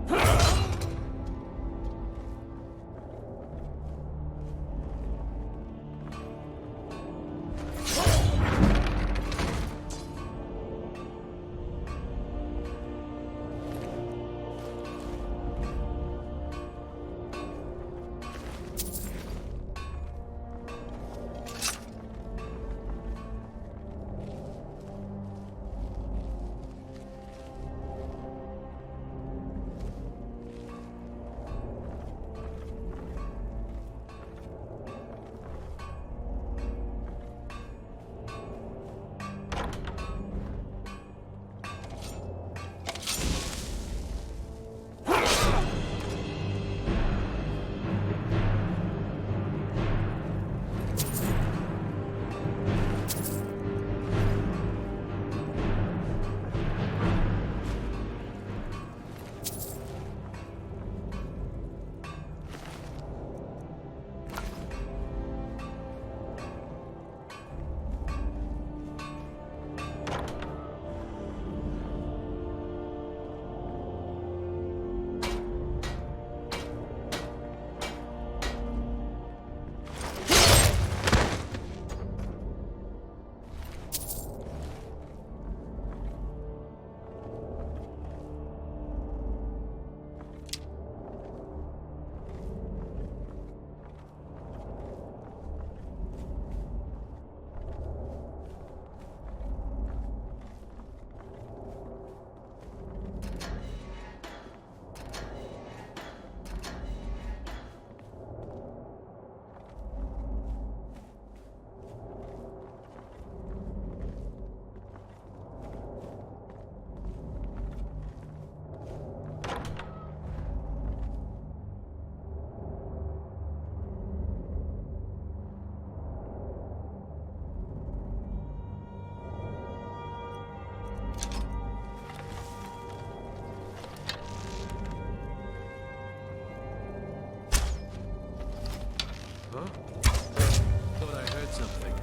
Thought I heard something.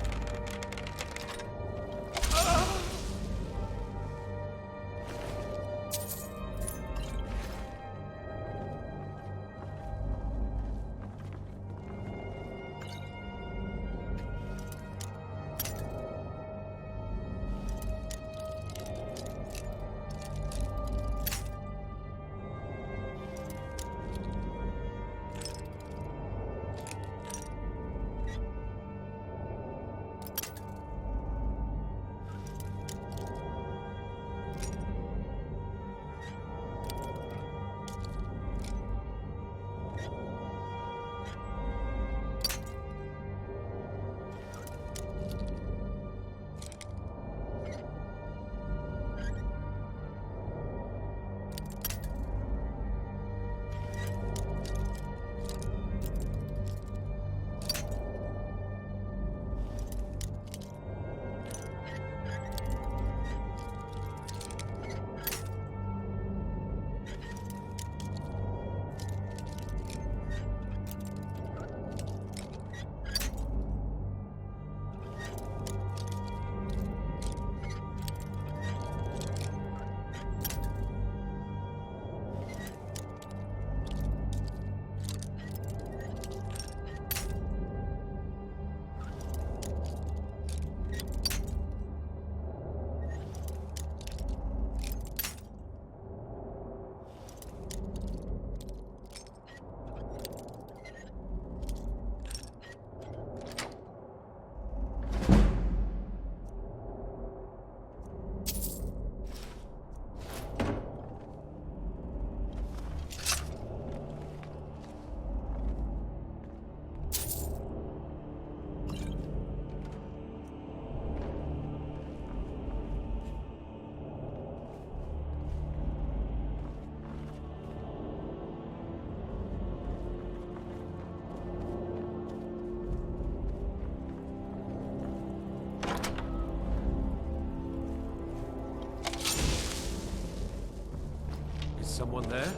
Someone there?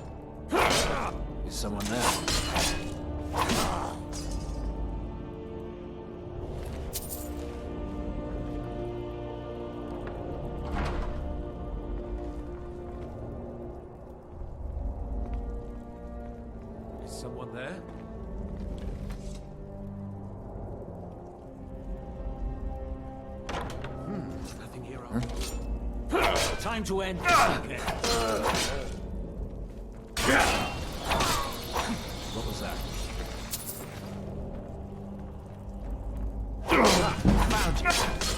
Is someone there? Someone there? Nothing here. Time to end this. Okay. What was that? Found you.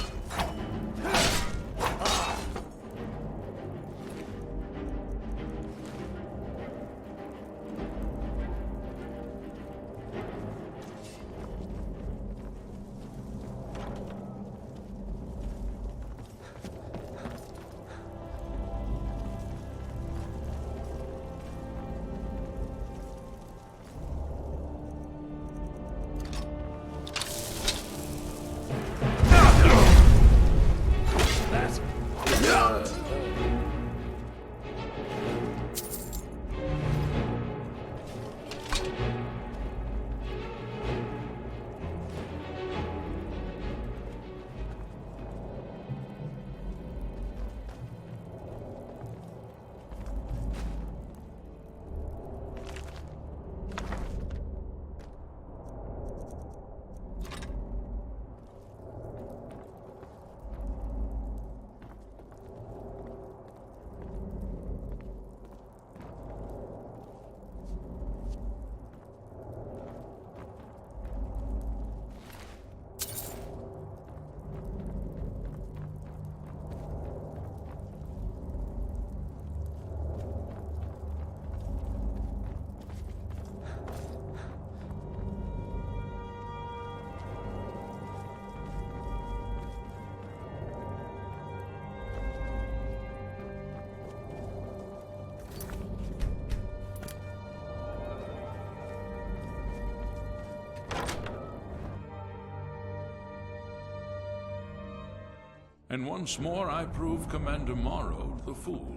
And once more I prove Commander Morrow the fool.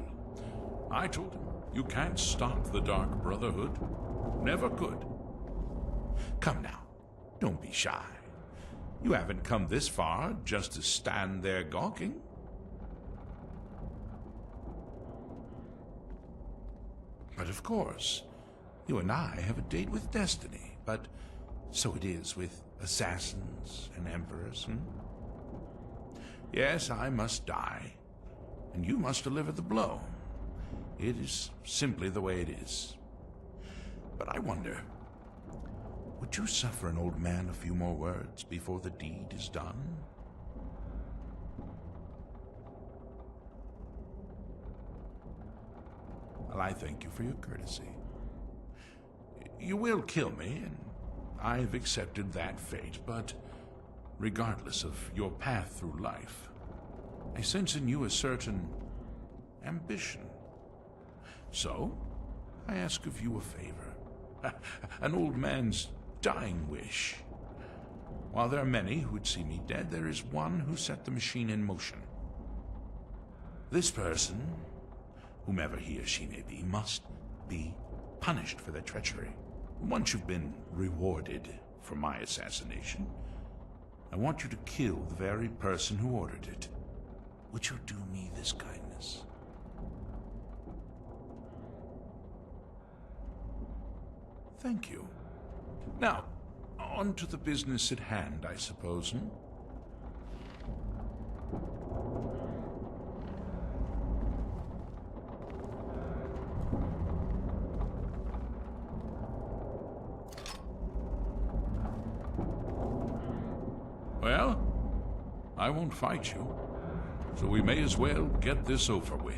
I told him, you can't stop the Dark Brotherhood. Never could. Come now, don't be shy. You haven't come this far just to stand there gawking. But of course, you and I have a date with destiny, but so it is with assassins and emperors, Yes, I must die, and you must deliver the blow. It is simply the way it is. But I wonder, would you suffer an old man a few more words before the deed is done? Well, I thank you for your courtesy. You will kill me, and I've accepted that fate, but regardless of your path through life, I sense in you a certain ambition. So, I ask of you a favor. An old man's dying wish. While there are many who'd see me dead, there is one who set the machine in motion. This person, whomever he or she may be, must be punished for their treachery. Once you've been rewarded for my assassination, I want you to kill the very person who ordered it. Would you do me this kindness? Thank you. Now, on to the business at hand, I suppose, Well, I won't fight you, so we may as well get this over with.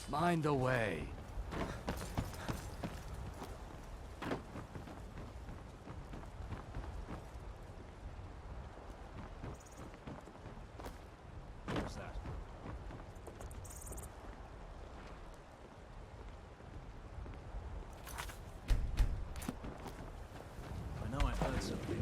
Mind the way. What's that? I know I heard something.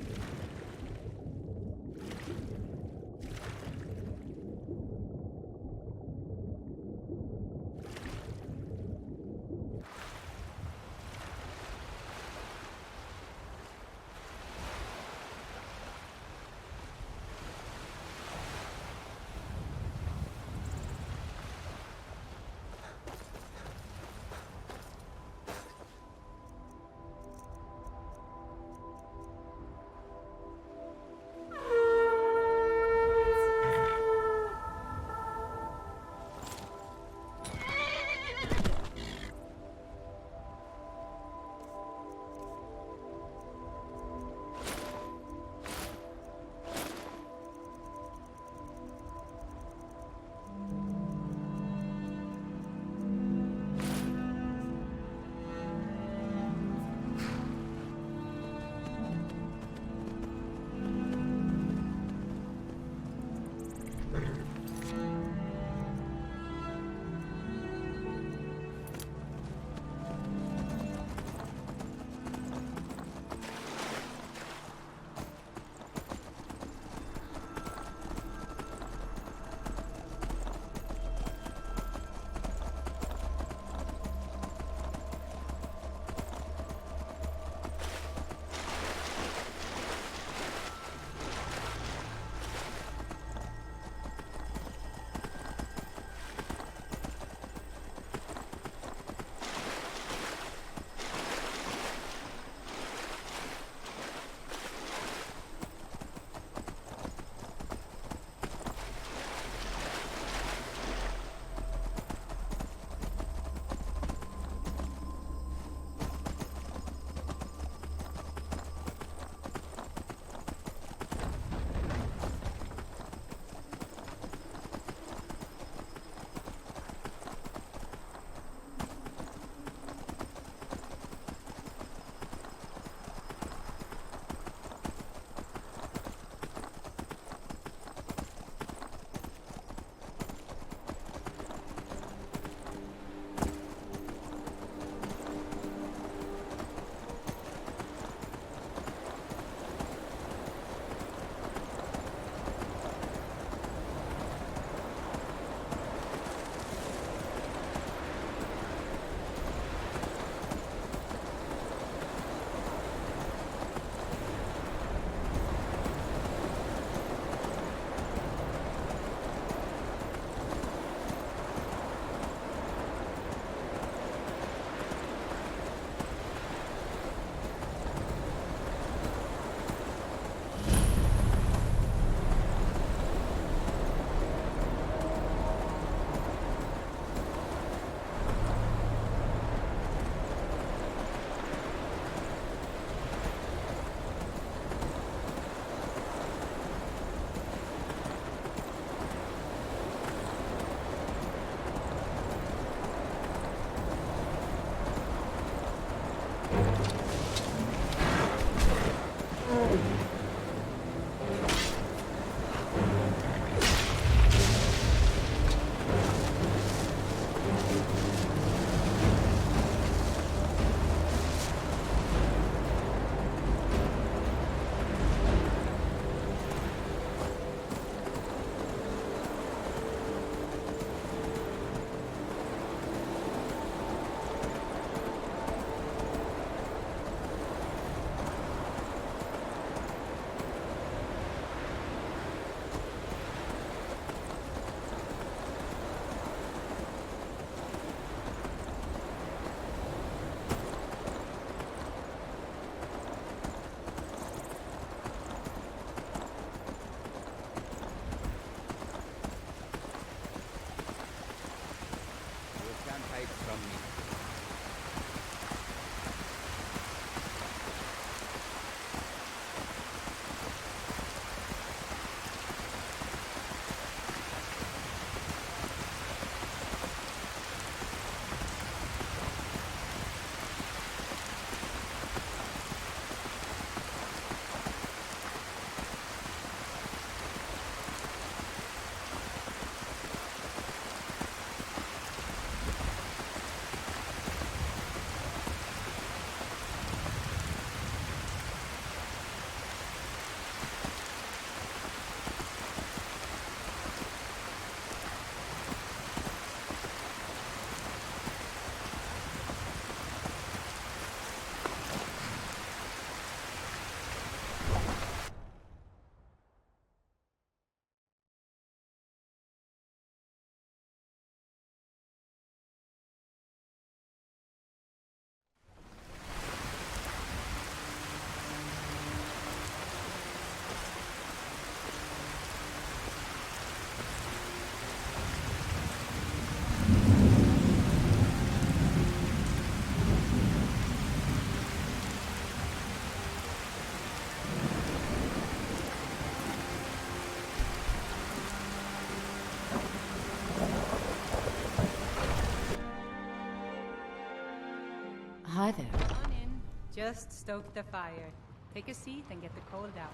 hi there. Come on in. Just stoke the fire. Take a seat and get the cold out.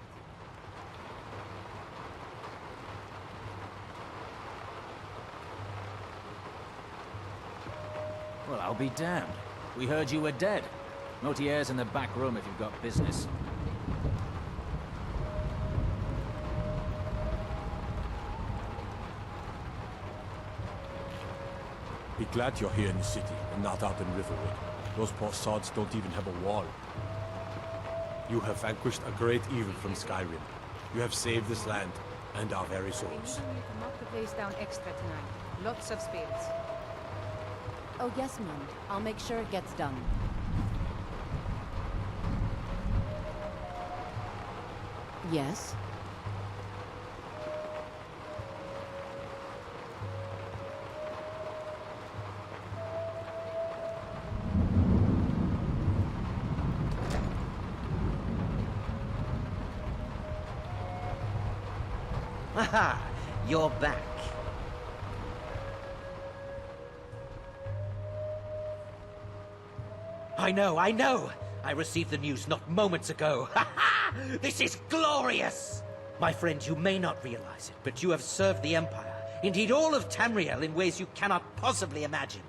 Well, I'll be damned. We heard you were dead. Motier's in the back room if you've got business. Be glad you're here in the city and not out in Riverwood. Those poor sods don't even have a wall. You have vanquished a great evil from Skyrim. You have saved this land and our very We souls. need you to knock the place down extra tonight. Lots of spades. Oh, yes, ma'am. I'll make sure it gets done. Yes? Aha! You're back. I know! I received the news not moments ago. Ha ha! This is glorious! My friend, you may not realize it, but you have served the Empire, indeed all of Tamriel, in ways you cannot possibly imagine.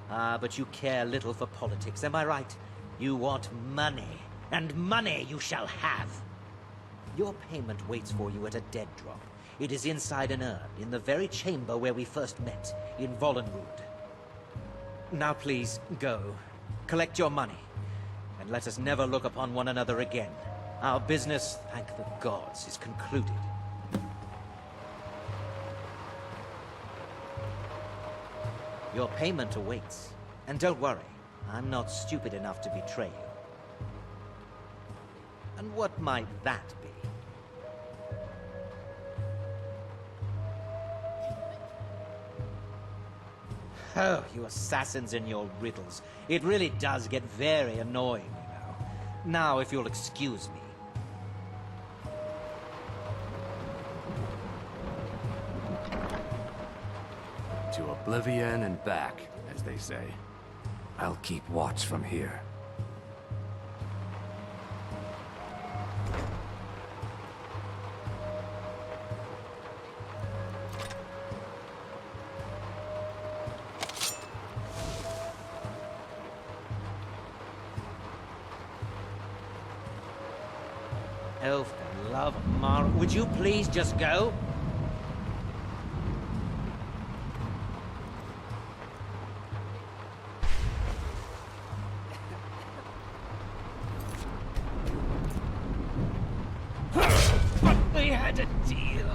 Ah, but you care little for politics, am I right? You want money, and money you shall have. Your payment waits for you at a dead drop. It is inside an urn, in the very chamber where we first met, in Vollenwood. Now please, go. Collect your money, and let us never look upon one another again. Our business, thank the gods, is concluded. Your payment awaits. And don't worry, I'm not stupid enough to betray you. And what might that be? Oh, you assassins and your riddles. It really does get very annoying, you know. Now, if you'll excuse me. To oblivion and back, as they say. I'll keep watch from here. Oh, for the love of Mara, would you please just go? We had a deal.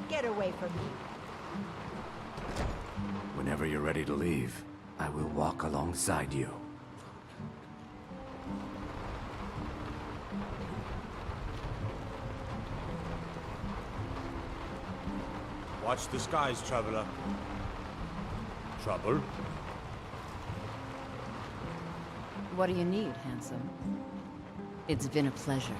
Get away from me. Whenever you're ready to leave, I will walk alongside you. Watch the skies, traveler. Trouble? What do you need, handsome? It's been a pleasure.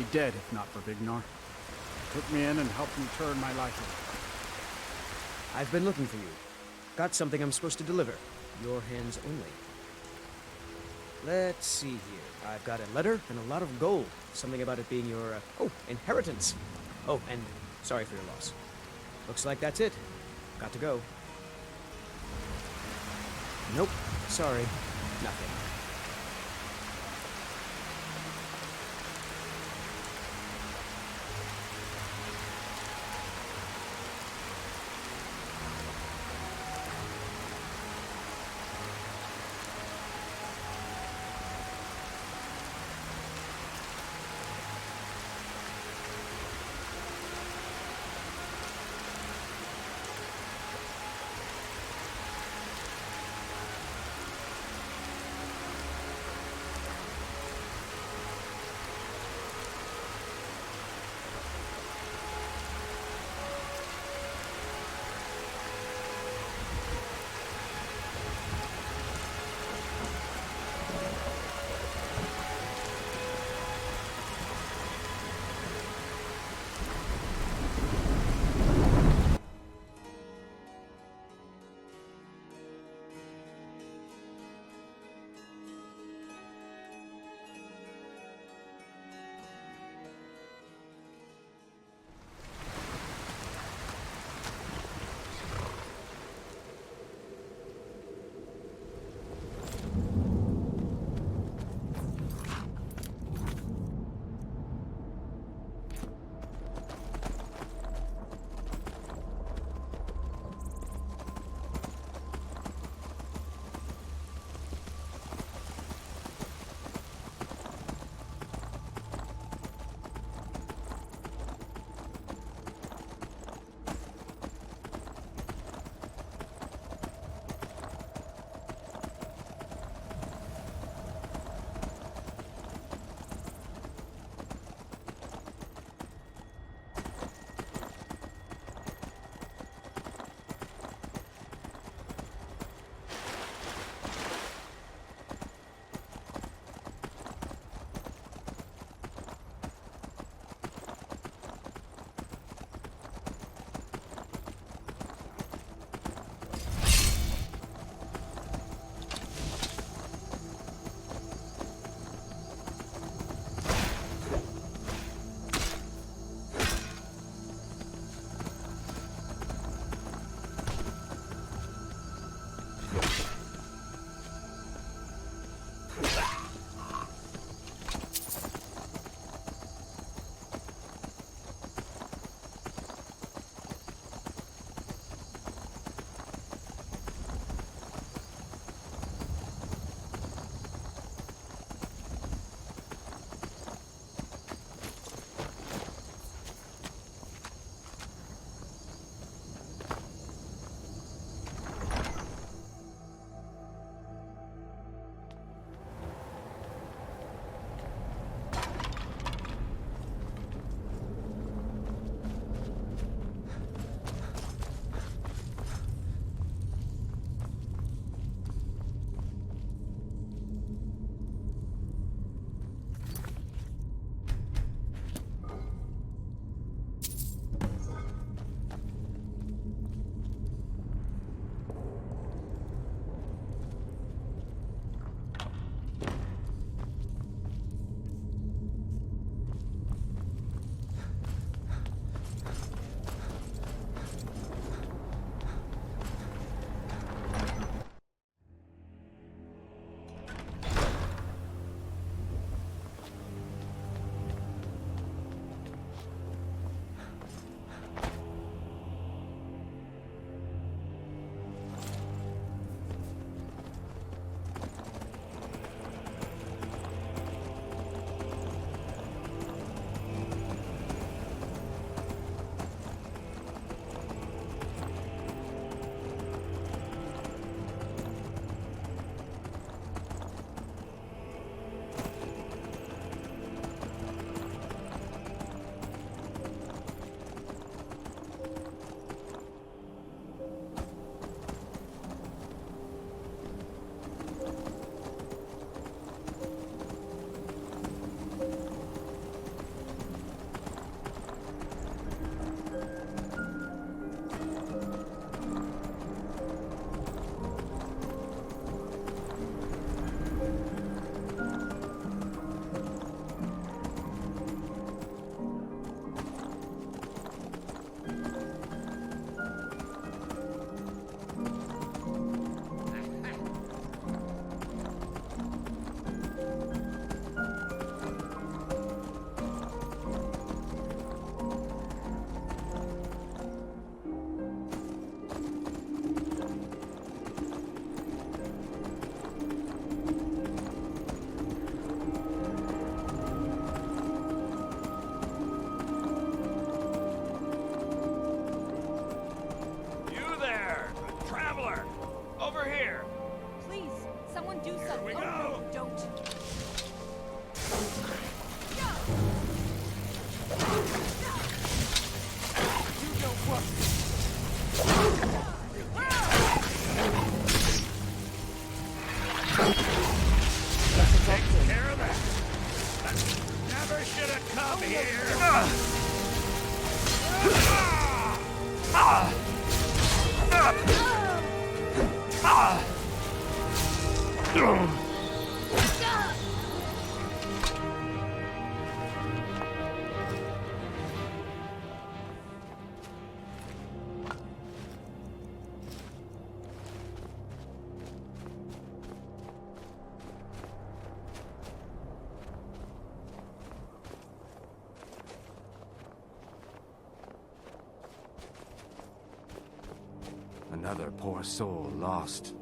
be dead if not for Vignar. Took me in and helped me turn my life around. I've been looking for you. Got something I'm supposed to deliver. Your hands only. Let's see here. I've got a letter and a lot of gold. Something about it being your, inheritance. Oh, and sorry for your loss. Looks like that's it. Got to go. Nope. Sorry. Nothing. Take care of that. Never should have come here. Another poor soul lost.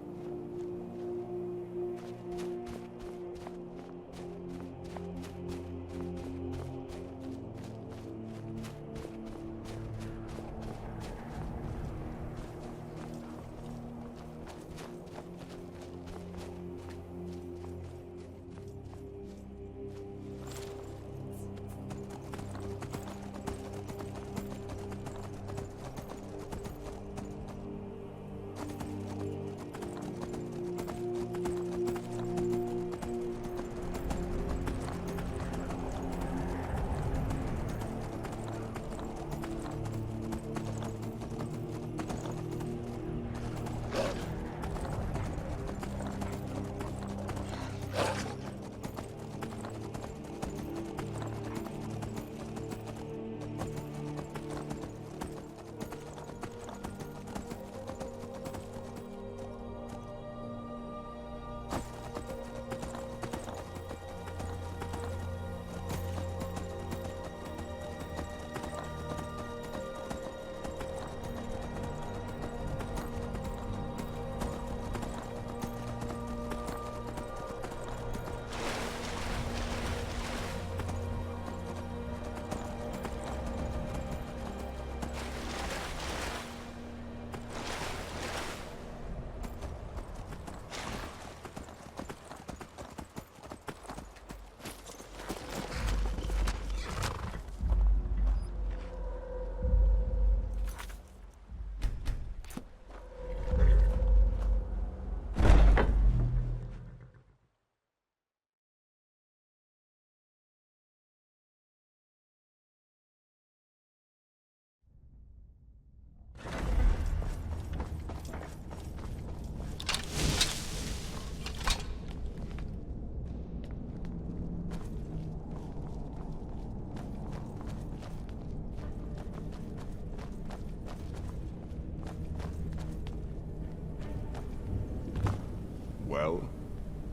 Well,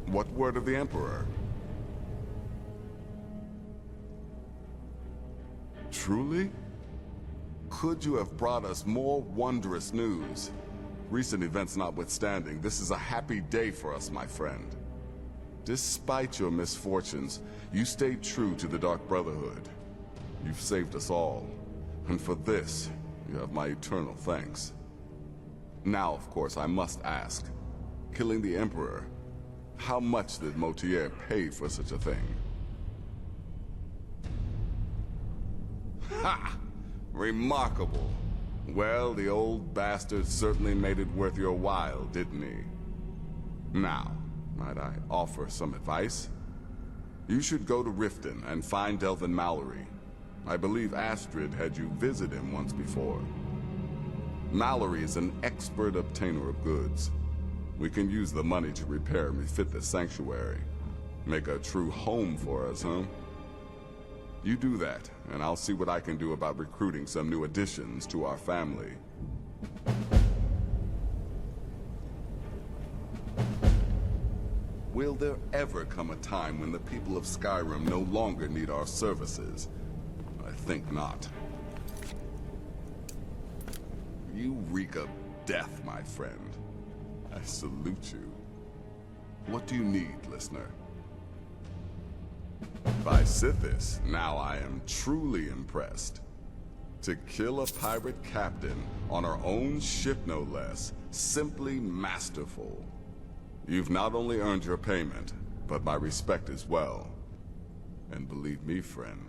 what word of the Emperor? Truly? Could you have brought us more wondrous news? Recent events notwithstanding, this is a happy day for us, my friend. Despite your misfortunes, you stayed true to the Dark Brotherhood. You've saved us all, and for this, you have my eternal thanks. Now, of course, I must ask, killing the Emperor, how much did Motier pay for such a thing? Ha! Remarkable. Well, the old bastard certainly made it worth your while, didn't he? Now, might I offer some advice? You should go to Riften and find Delvin Mallory. I believe Astrid had you visit him once before. Mallory is an expert obtainer of goods. We can use the money to repair and refit the sanctuary. Make a true home for us, huh? You do that, and I'll see what I can do about recruiting some new additions to our family. Will there ever come a time when the people of Skyrim no longer need our services? I think not. You reek of death, my friend. I salute you. What do you need, listener? By Sithis, now I am truly impressed. To kill a pirate captain on our own ship no less, simply masterful. You've not only earned your payment, but my respect as well. And believe me, friend,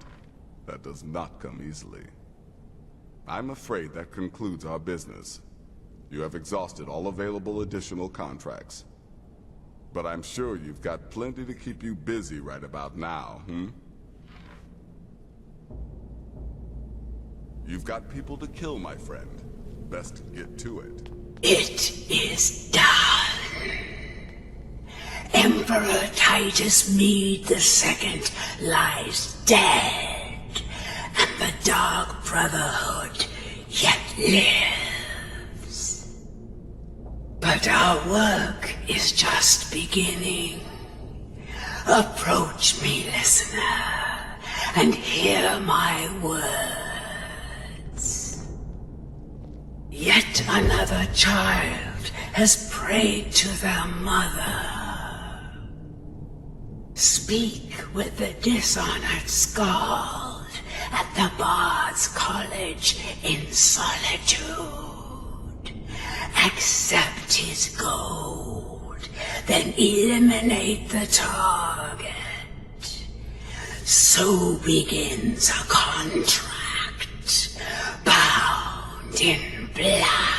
That does not come easily. I'm afraid that concludes our business. You have exhausted all available additional contracts. But I'm sure you've got plenty to keep you busy right about now, You've got people to kill, my friend. Best get to it. It is done. Emperor Titus Mede II lies dead, and the Dark Brotherhood yet lives. But our work is just beginning. Approach me, listener, and hear my words. Yet another child has prayed to their mother. Speak with the dishonored Skald at the Bard's College in solitude. Accept his gold, then eliminate the target. So begins a contract, bound in blood.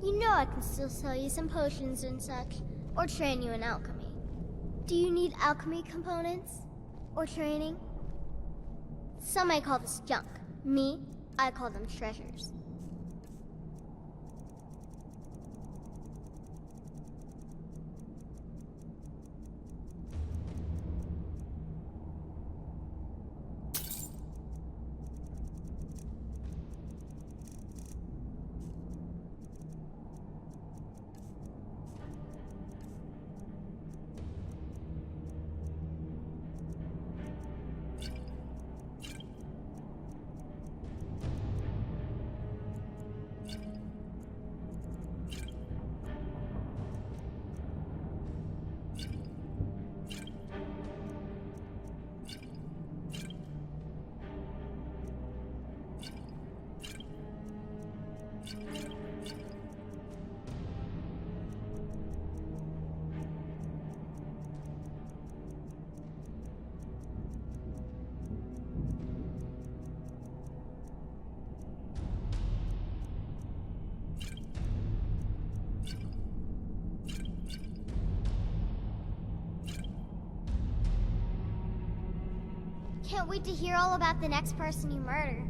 You know I can still sell you some potions and such, or train you in alchemy. Do you need alchemy components? Or training? Some may call this junk. Me, I call them treasures. Can't wait to hear all about the next person you murder.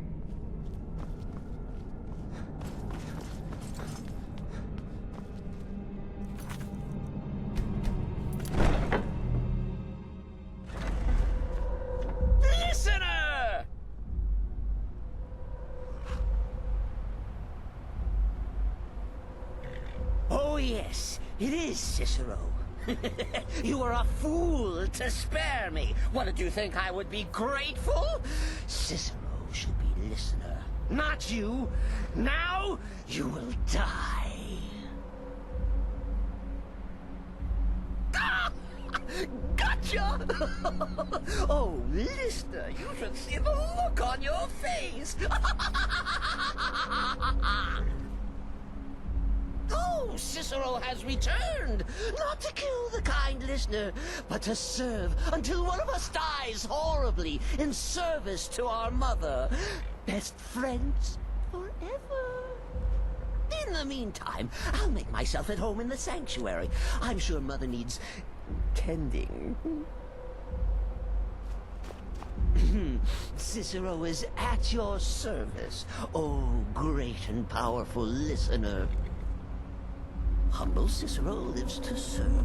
Listener! Oh yes, it is Cicero. You are a fool to spare me. What, did you think I would be grateful? Cicero should be listener, not you. Now you will die. Ah! Gotcha! Oh, listener, you should see the look on your face. Oh, Cicero has returned, not to kill the kind listener, but to serve until one of us dies horribly in service to our mother. Best friends forever. In the meantime, I'll make myself at home in the sanctuary. I'm sure Mother needs tending. Cicero is at your service, oh great and powerful listener. Humble Cicero lives to serve.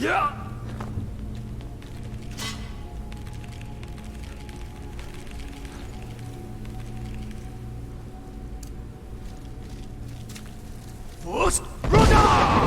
Yeah! Force Runner!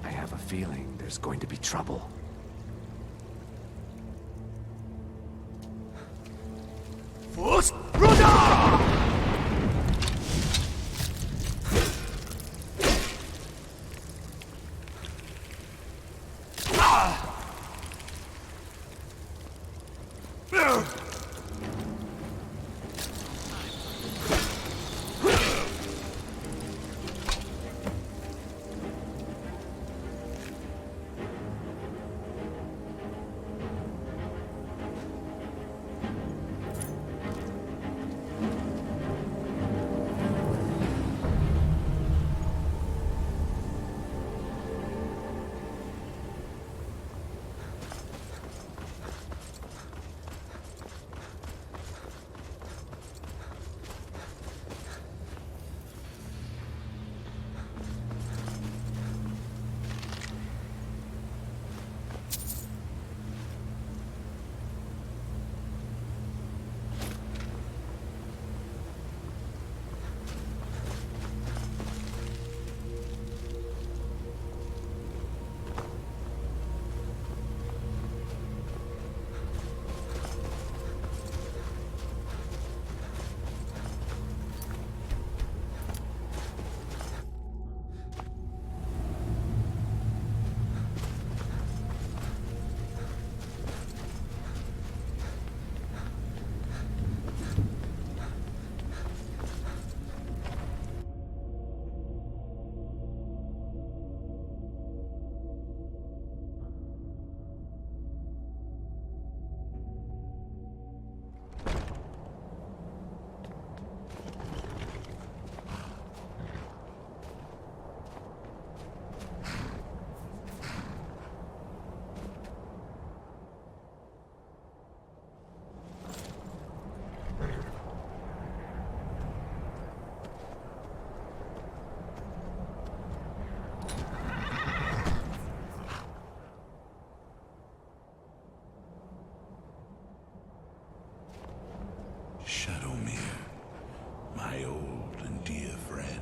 I have a feeling there's going to be trouble. Force Runner! my old and dear friend.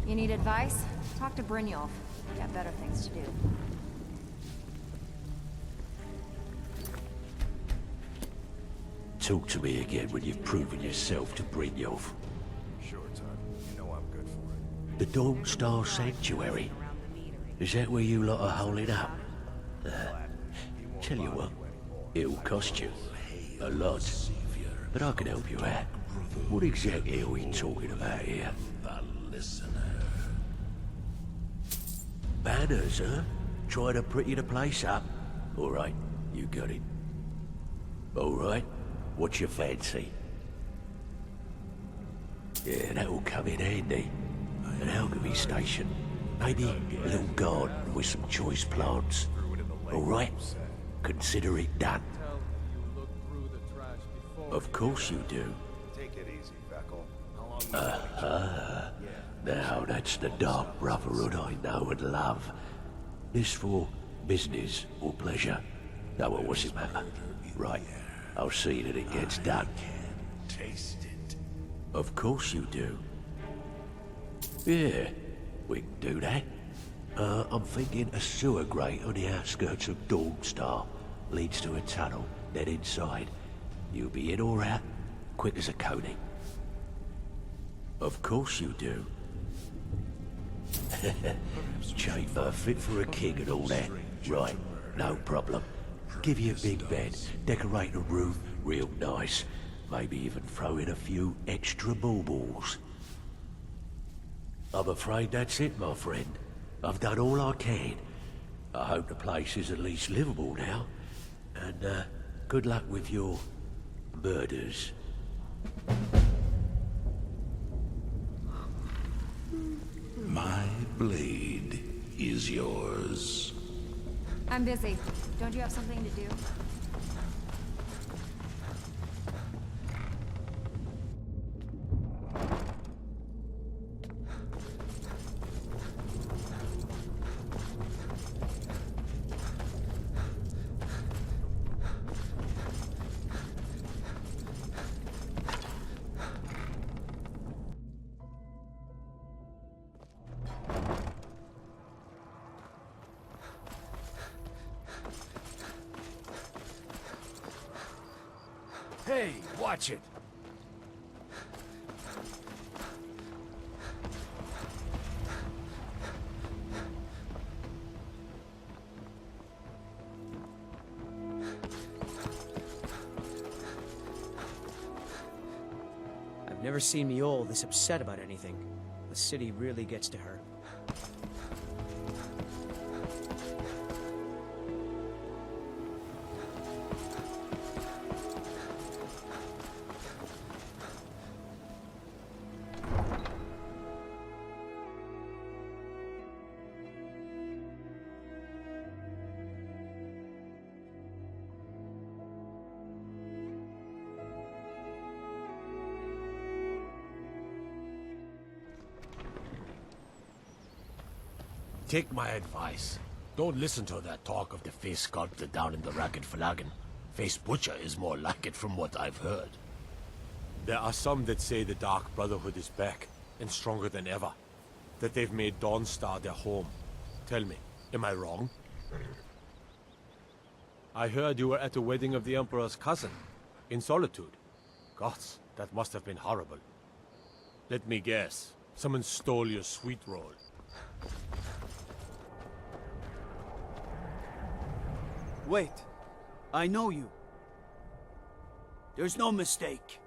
You need advice? Talk to Brynjolf. Got better things to do. Talk to me again when you've proven yourself to Brynjolf. Sure, Todd. You know I'm good for it. The Dawnstar Sanctuary. Is that where you lot are holding up? Tell you what, it'll cost you. A lot. But I can help you out. What exactly are we talking about here? The listener. Banners, huh? Trying to pretty the place up? Alright, you got it. Alright, what's your fancy? Yeah, that'll come in handy. An alchemy station. Maybe a little garden with some choice plants. Alright? Consider it done. Of course you do. Take it easy, Vekel. Now that's the Dark Brotherhood I know and love. This for business or pleasure? No, well, what's it matter? Right, I'll see that it gets done. Taste it. Of course you do. Yeah, we can do that. I'm thinking a sewer grate on the outskirts of Dawnstar leads to a tunnel, then inside. You'll be in or out, quick as a coney. Of course you do. Chamber fit for a king and all that. Right, no problem. Give you a big bed, decorate the room real nice. Maybe even throw in a few extra baubles. I'm afraid that's it, my friend. I've done all I can. I hope the place is at least livable now. And, good luck with your murders. My blade is yours. I'm busy. Don't you have something to do? Hey, watch it. I've never seen Miol this upset about anything. The city really gets to her. Take my advice. Don't listen to that talk of the face sculptor down in the Ragged Flagon. Face Butcher is more like it from what I've heard. There are some that say the Dark Brotherhood is back, and stronger than ever. That they've made Dawnstar their home. Tell me, am I wrong? I heard you were at the wedding of the Emperor's cousin, in Solitude. Gods, that must have been horrible. Let me guess, someone stole your sweet roll. Wait. I know you. There's no mistake.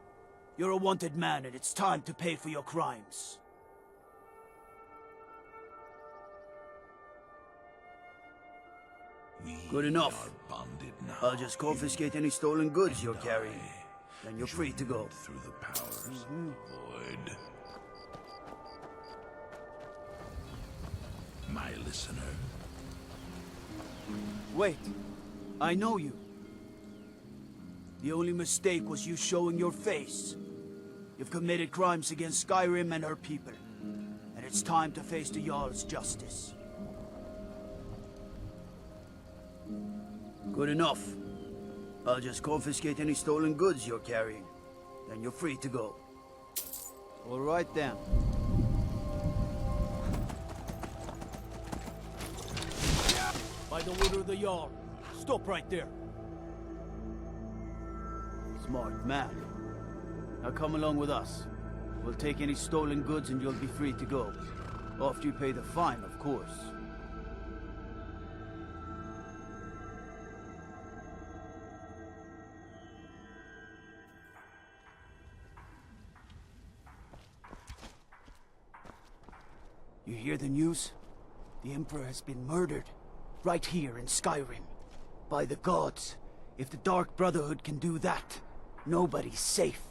You're a wanted man, and it's time to pay for your crimes. Good enough. I'll just confiscate any stolen goods you're carrying. Then you're free to go. Through the powers of the void. listener. Wait. I know you. The only mistake was you showing your face. You've committed crimes against Skyrim and her people. And it's time to face the Jarl's justice. Good enough. I'll just confiscate any stolen goods you're carrying. Then you're free to go. All right then. By the order of the Jarl. Stop right there. Smart man. Now come along with us. We'll take any stolen goods and you'll be free to go. After you pay the fine, of course. You hear the news? The Emperor has been murdered. Right here in Skyrim. By the gods. If the Dark Brotherhood can do that, nobody's safe.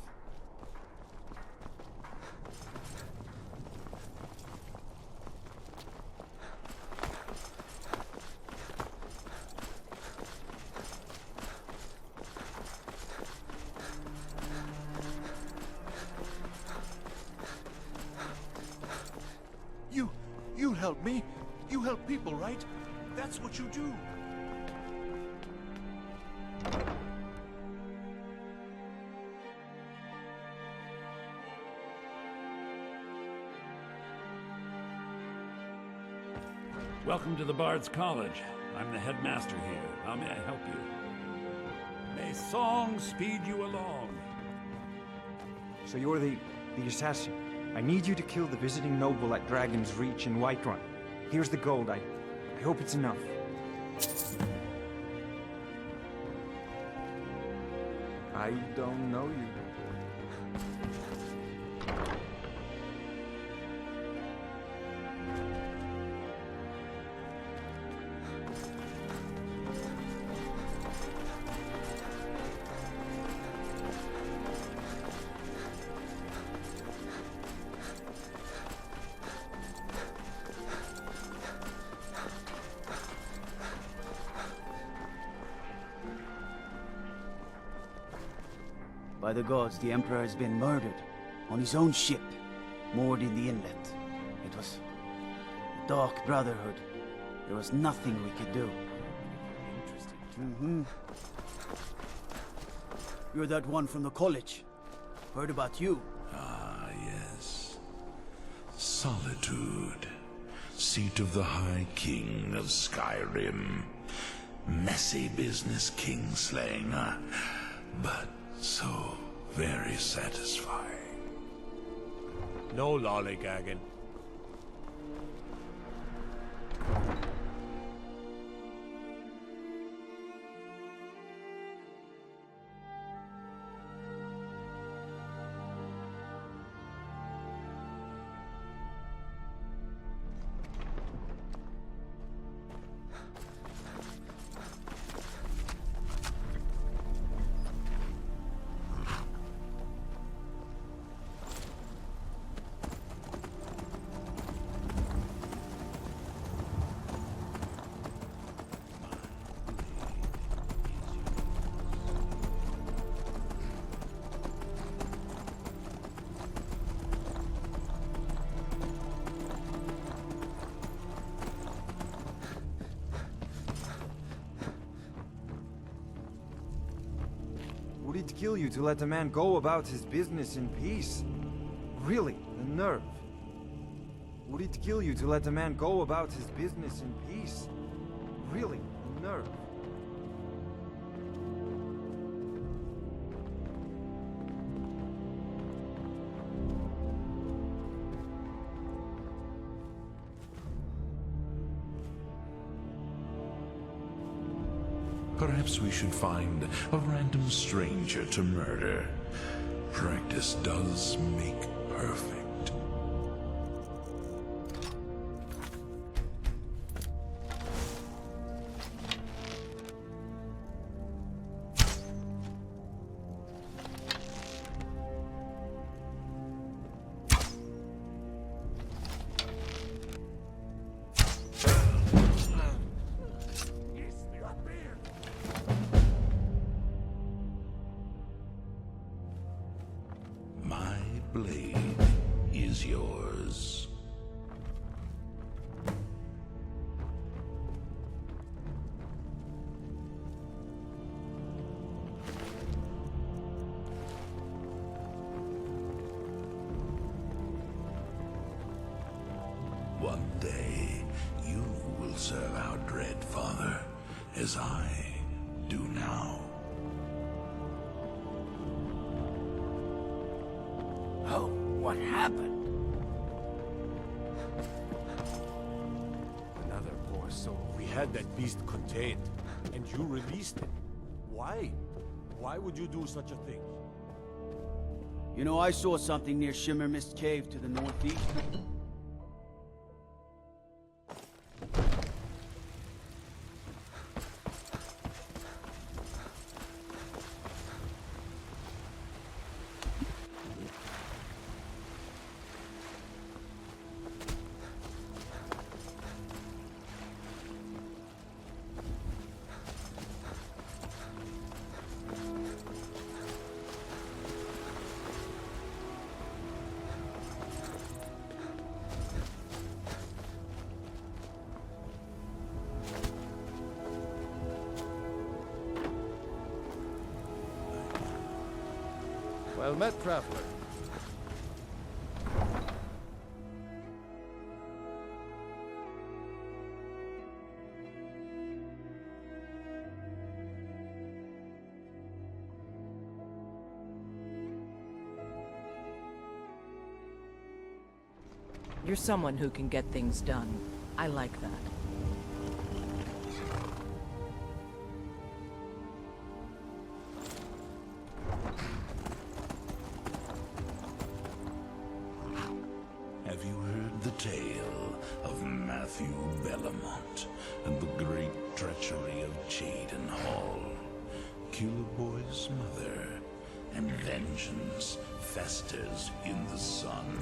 You help me. You help people, right? That's what you do. Welcome to the Bard's College. I'm the headmaster here. How may I help you? May song speed you along. So you're the assassin. I need you to kill the visiting noble at Dragon's Reach in Whiterun. Here's the gold. I hope it's enough. I don't know you. By the gods, the Emperor has been murdered. On his own ship. Moored in the inlet. It was the Dark Brotherhood. There was nothing we could do. Interesting. You're that one from the college. Heard about you. Ah, yes. Solitude. Seat of the High King of Skyrim. Messy business kingslaying, but so very satisfying. No lollygagging. Would it kill you to let a man go about his business in peace? Really, the nerve. Would it kill you to let a man go about his business in peace? Really, the nerve. Perhaps we should find a random stranger to murder. Practice does make perfect. One day, you will serve our dread father, as I do now. Oh, what happened? Another poor soul. We had that beast contained, and you released it. Why? Why would you do such a thing? You know, I saw something near Shimmer Mist Cave to the northeast. Well met, traveler. You're someone who can get things done. I like that. Have you heard the tale of Matthew Bellamont and the great treachery of Jaden Hall? Killer Boy's mother, and vengeance festers in the sun.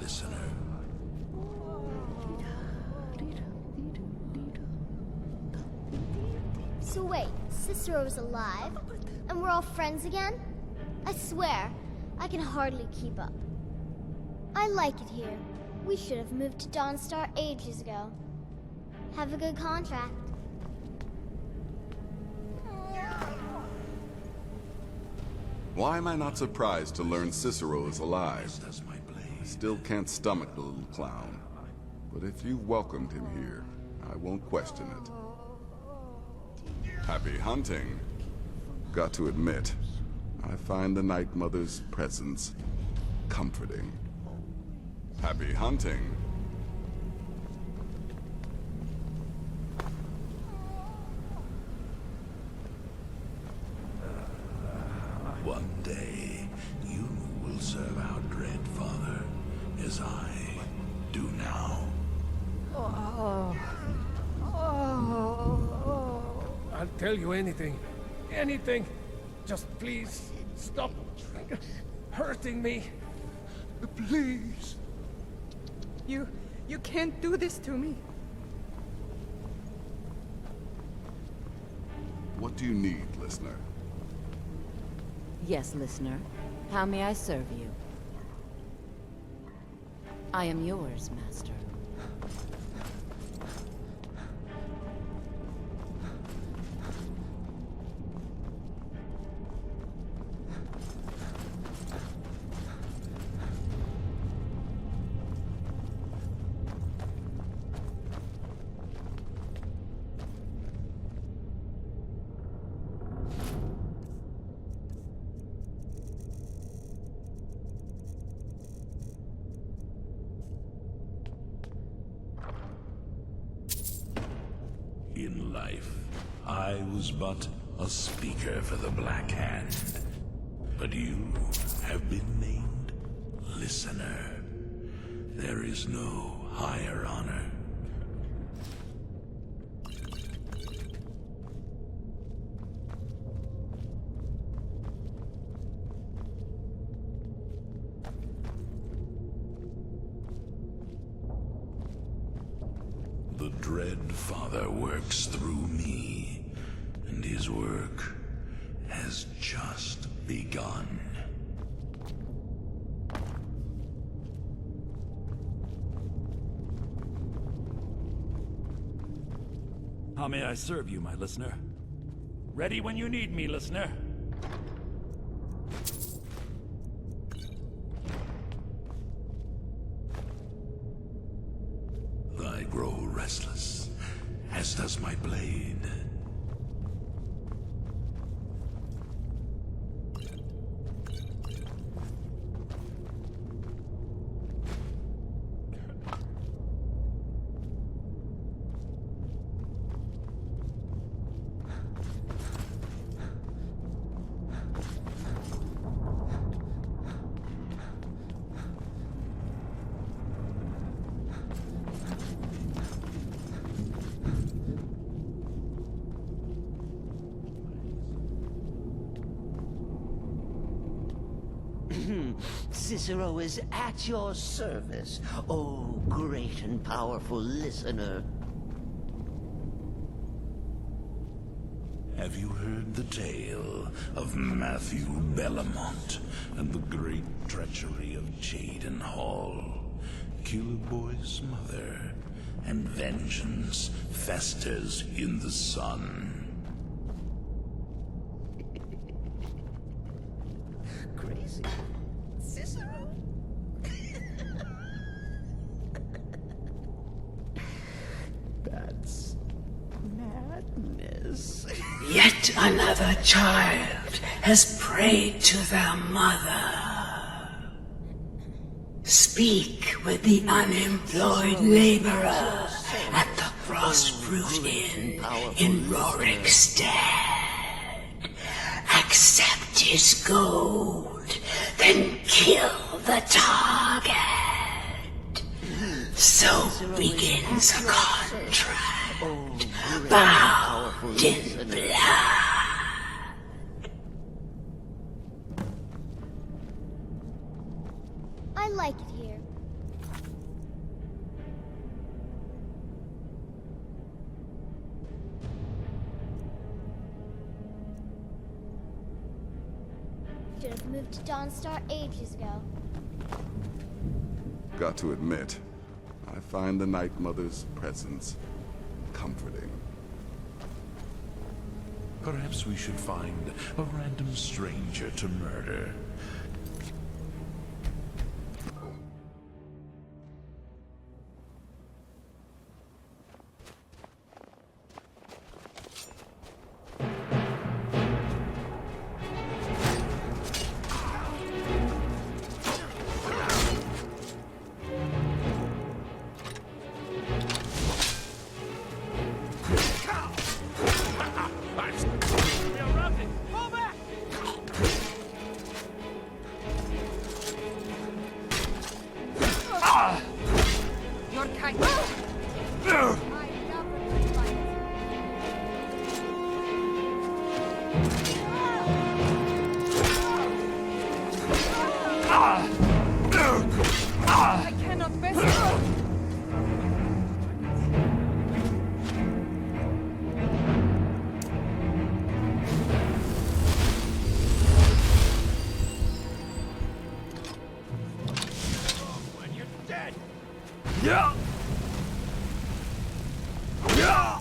Listener. So wait, Cicero's alive? And we're all friends again? I swear, I can hardly keep up. I like it here. We should have moved to Dawnstar ages ago. Have a good contract. Why am I not surprised to learn Cicero is alive? I still can't stomach the little clown. But if you welcomed him here, I won't question it. Happy hunting. Got to admit, I find the Night Mother's presence comforting. Happy hunting. One day, you will serve our dread father, as I do now. I'll tell you anything. Anything. Just please stop hurting me. Please. You can't do this to me. What do you need, listener? Yes, listener. How may I serve you? I am yours, master. life. I was but a speaker for the Black Hand. But you have been named Listener. There is no higher honor. The Dread Father works through me, and his work has just begun. How may I serve you, my listener? Ready when you need me, listener. I grow restless, as does my blade. Cicero is at your service, oh great and powerful listener. Have you heard the tale of Matthew Bellamont and the great treachery of Jaden Hall? Killboy's mother, and vengeance festers in the sun. Crazy. Cicero? That's madness. Yet another child has prayed to their mother. Speak with the unemployed laborer at the Frostroot Inn in Rorikstead. Accept his gold, then kill the target. So begins a contract, bound in blood. I like it here. Should have moved to Dawnstar ages ago. Got to admit, I find the Night Mother's presence comforting. Perhaps we should find a random stranger to murder. I cannot bear it. When you're dead. Yeah. Yeah.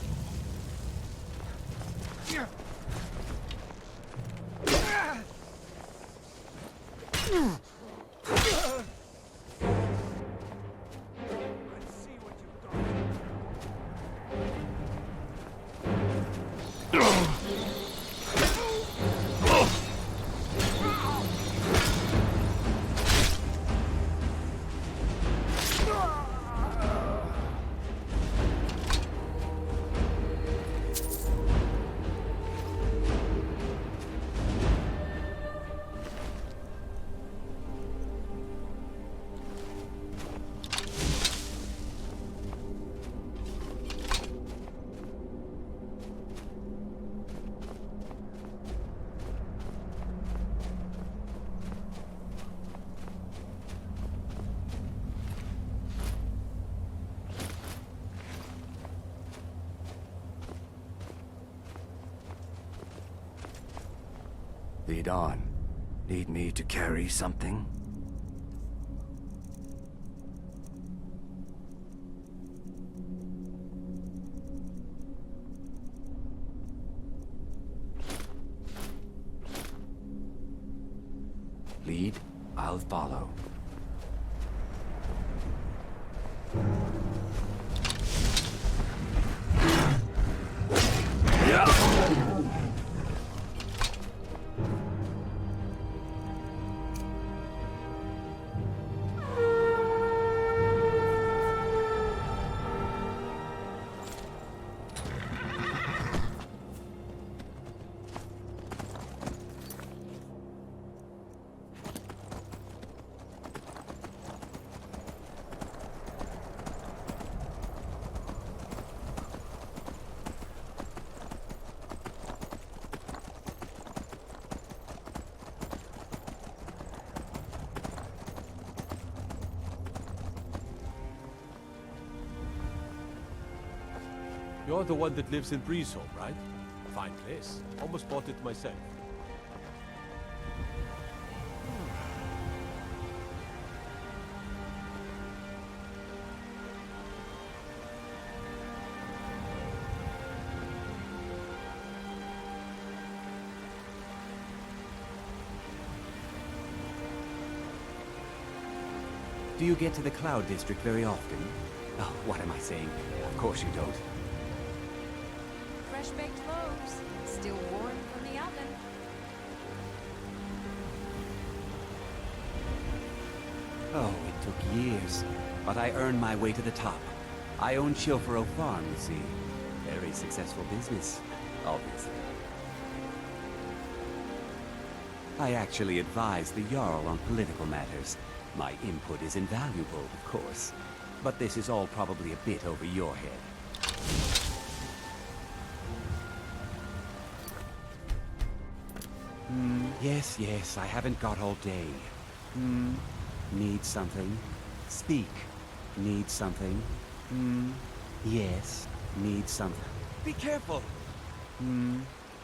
Lead on. Need me to carry something? Lead, I'll follow. You're the one that lives in Breezeholm, right? Fine place. Almost bought it myself. Do you get to the Cloud District very often? Oh, what am I saying? Of course you don't. Fresh baked loaves, still warm from the oven. Oh, it took years, but I earned my way to the top. I own Chilfaro Farm, you see. Very successful business, obviously. I actually advise the Jarl on political matters. My input is invaluable, of course. But this is all probably a bit over your head. Yes, I haven't got all day. Need something? Speak. Need something? Yes. Need something? Be careful!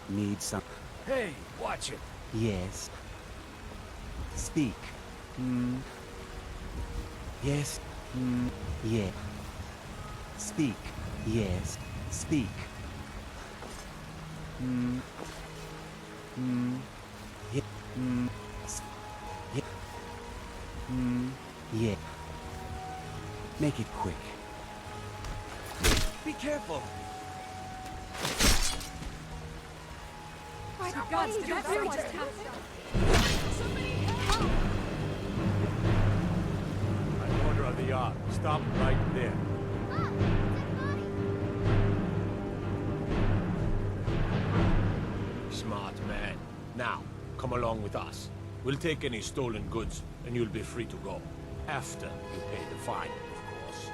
Need some... Hey, watch it. Yes. Speak. Yes. Yeah. Speak. Yes. Speak. Yeah. Yeah. Yeah. Make it quick. Be careful. By the gods, did that really just happen? By order of the Jarl, stop right there. Smart man. Now, come along with us. We'll take any stolen goods, and you'll be free to go. After you pay the fine, of course.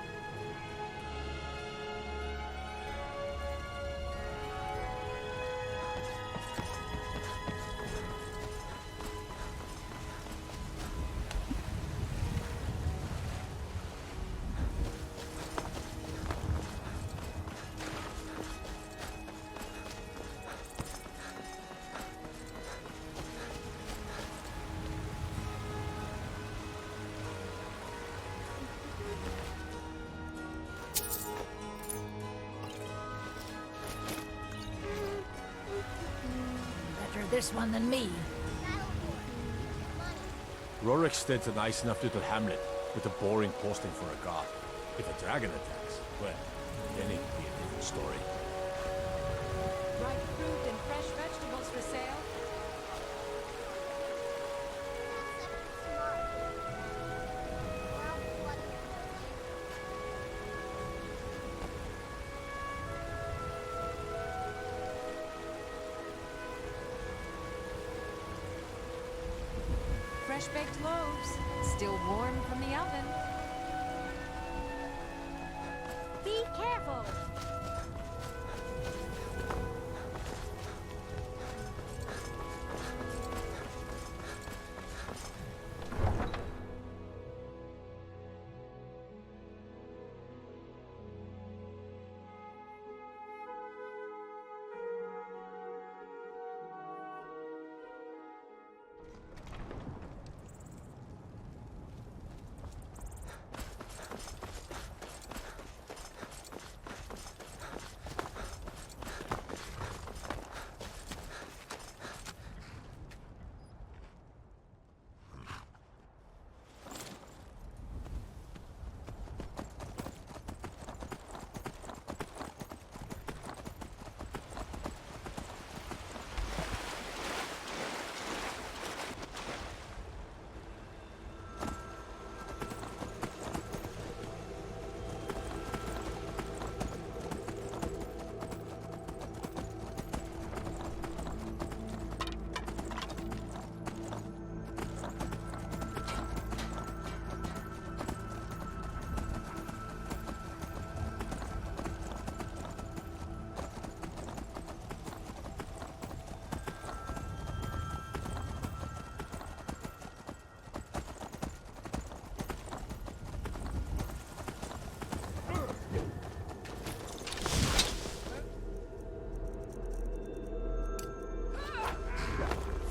This one than me. Rorikstead's a nice enough little hamlet, with a boring posting for a guard. If a dragon attacks, well, then it'd be a different story. Ripe fruit and fresh vegetables for sale. Fresh-baked loaves, still warm from the oven. Be careful!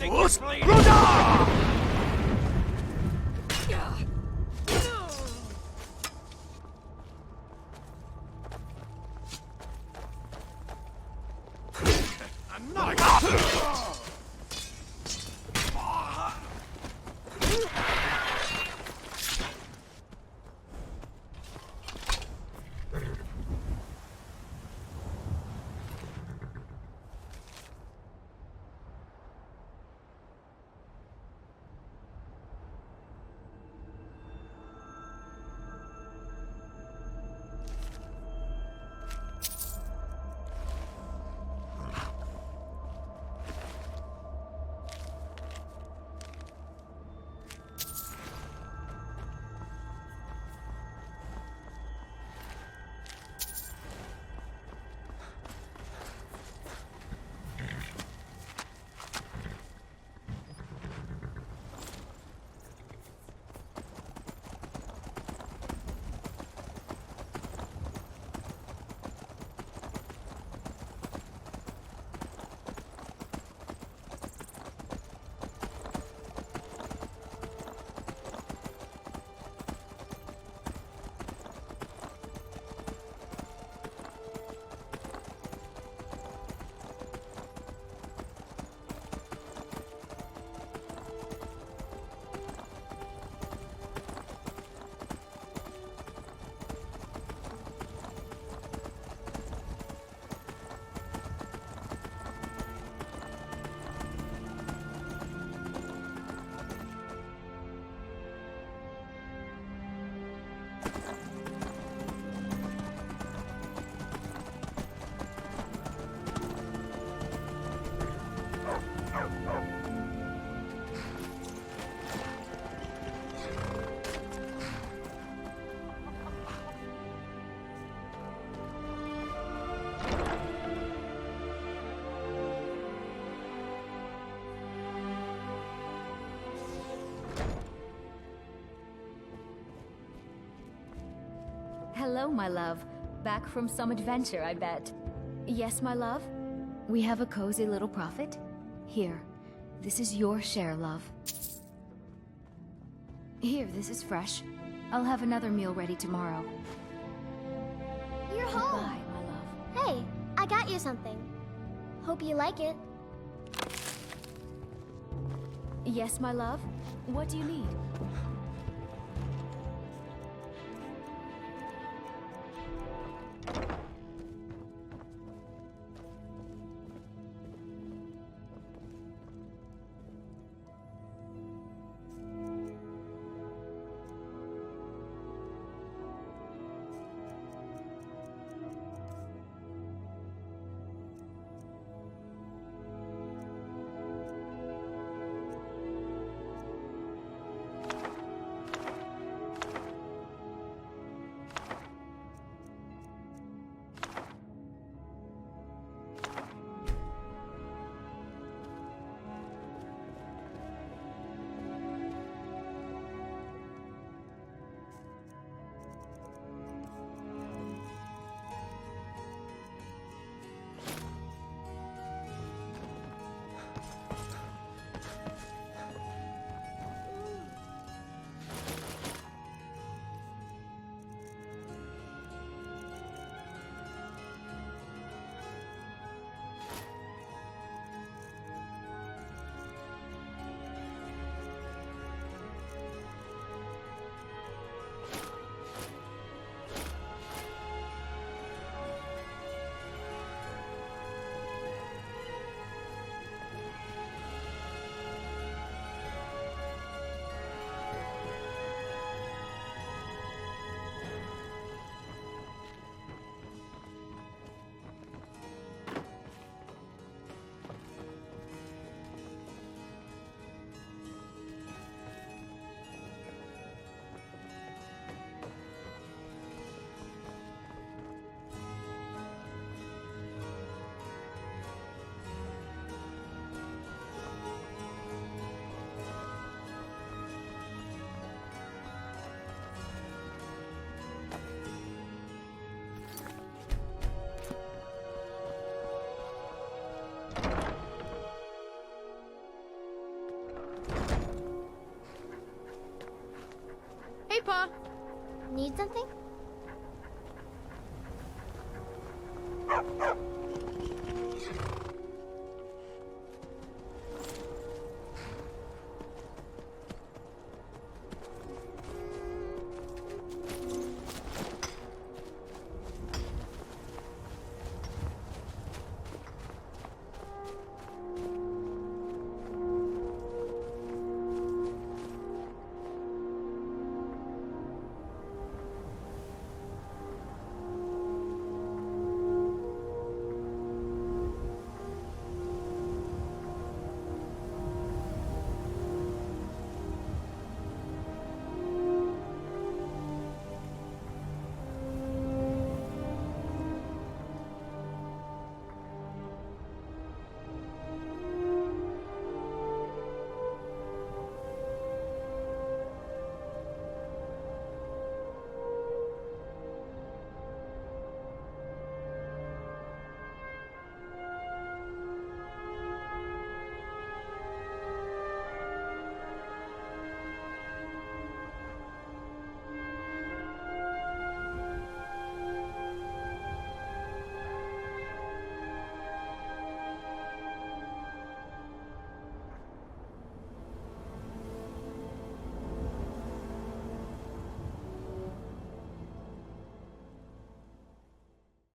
think you're bleeding? Hello, my love. Back from some adventure, I bet. Yes, my love? We have a cozy little profit? Here, this is your share, love. Here, this is fresh. I'll have another meal ready tomorrow. You're home! Goodbye, my love. Hey, I got you something. Hope you like it. Yes, my love? What do you need? Need something?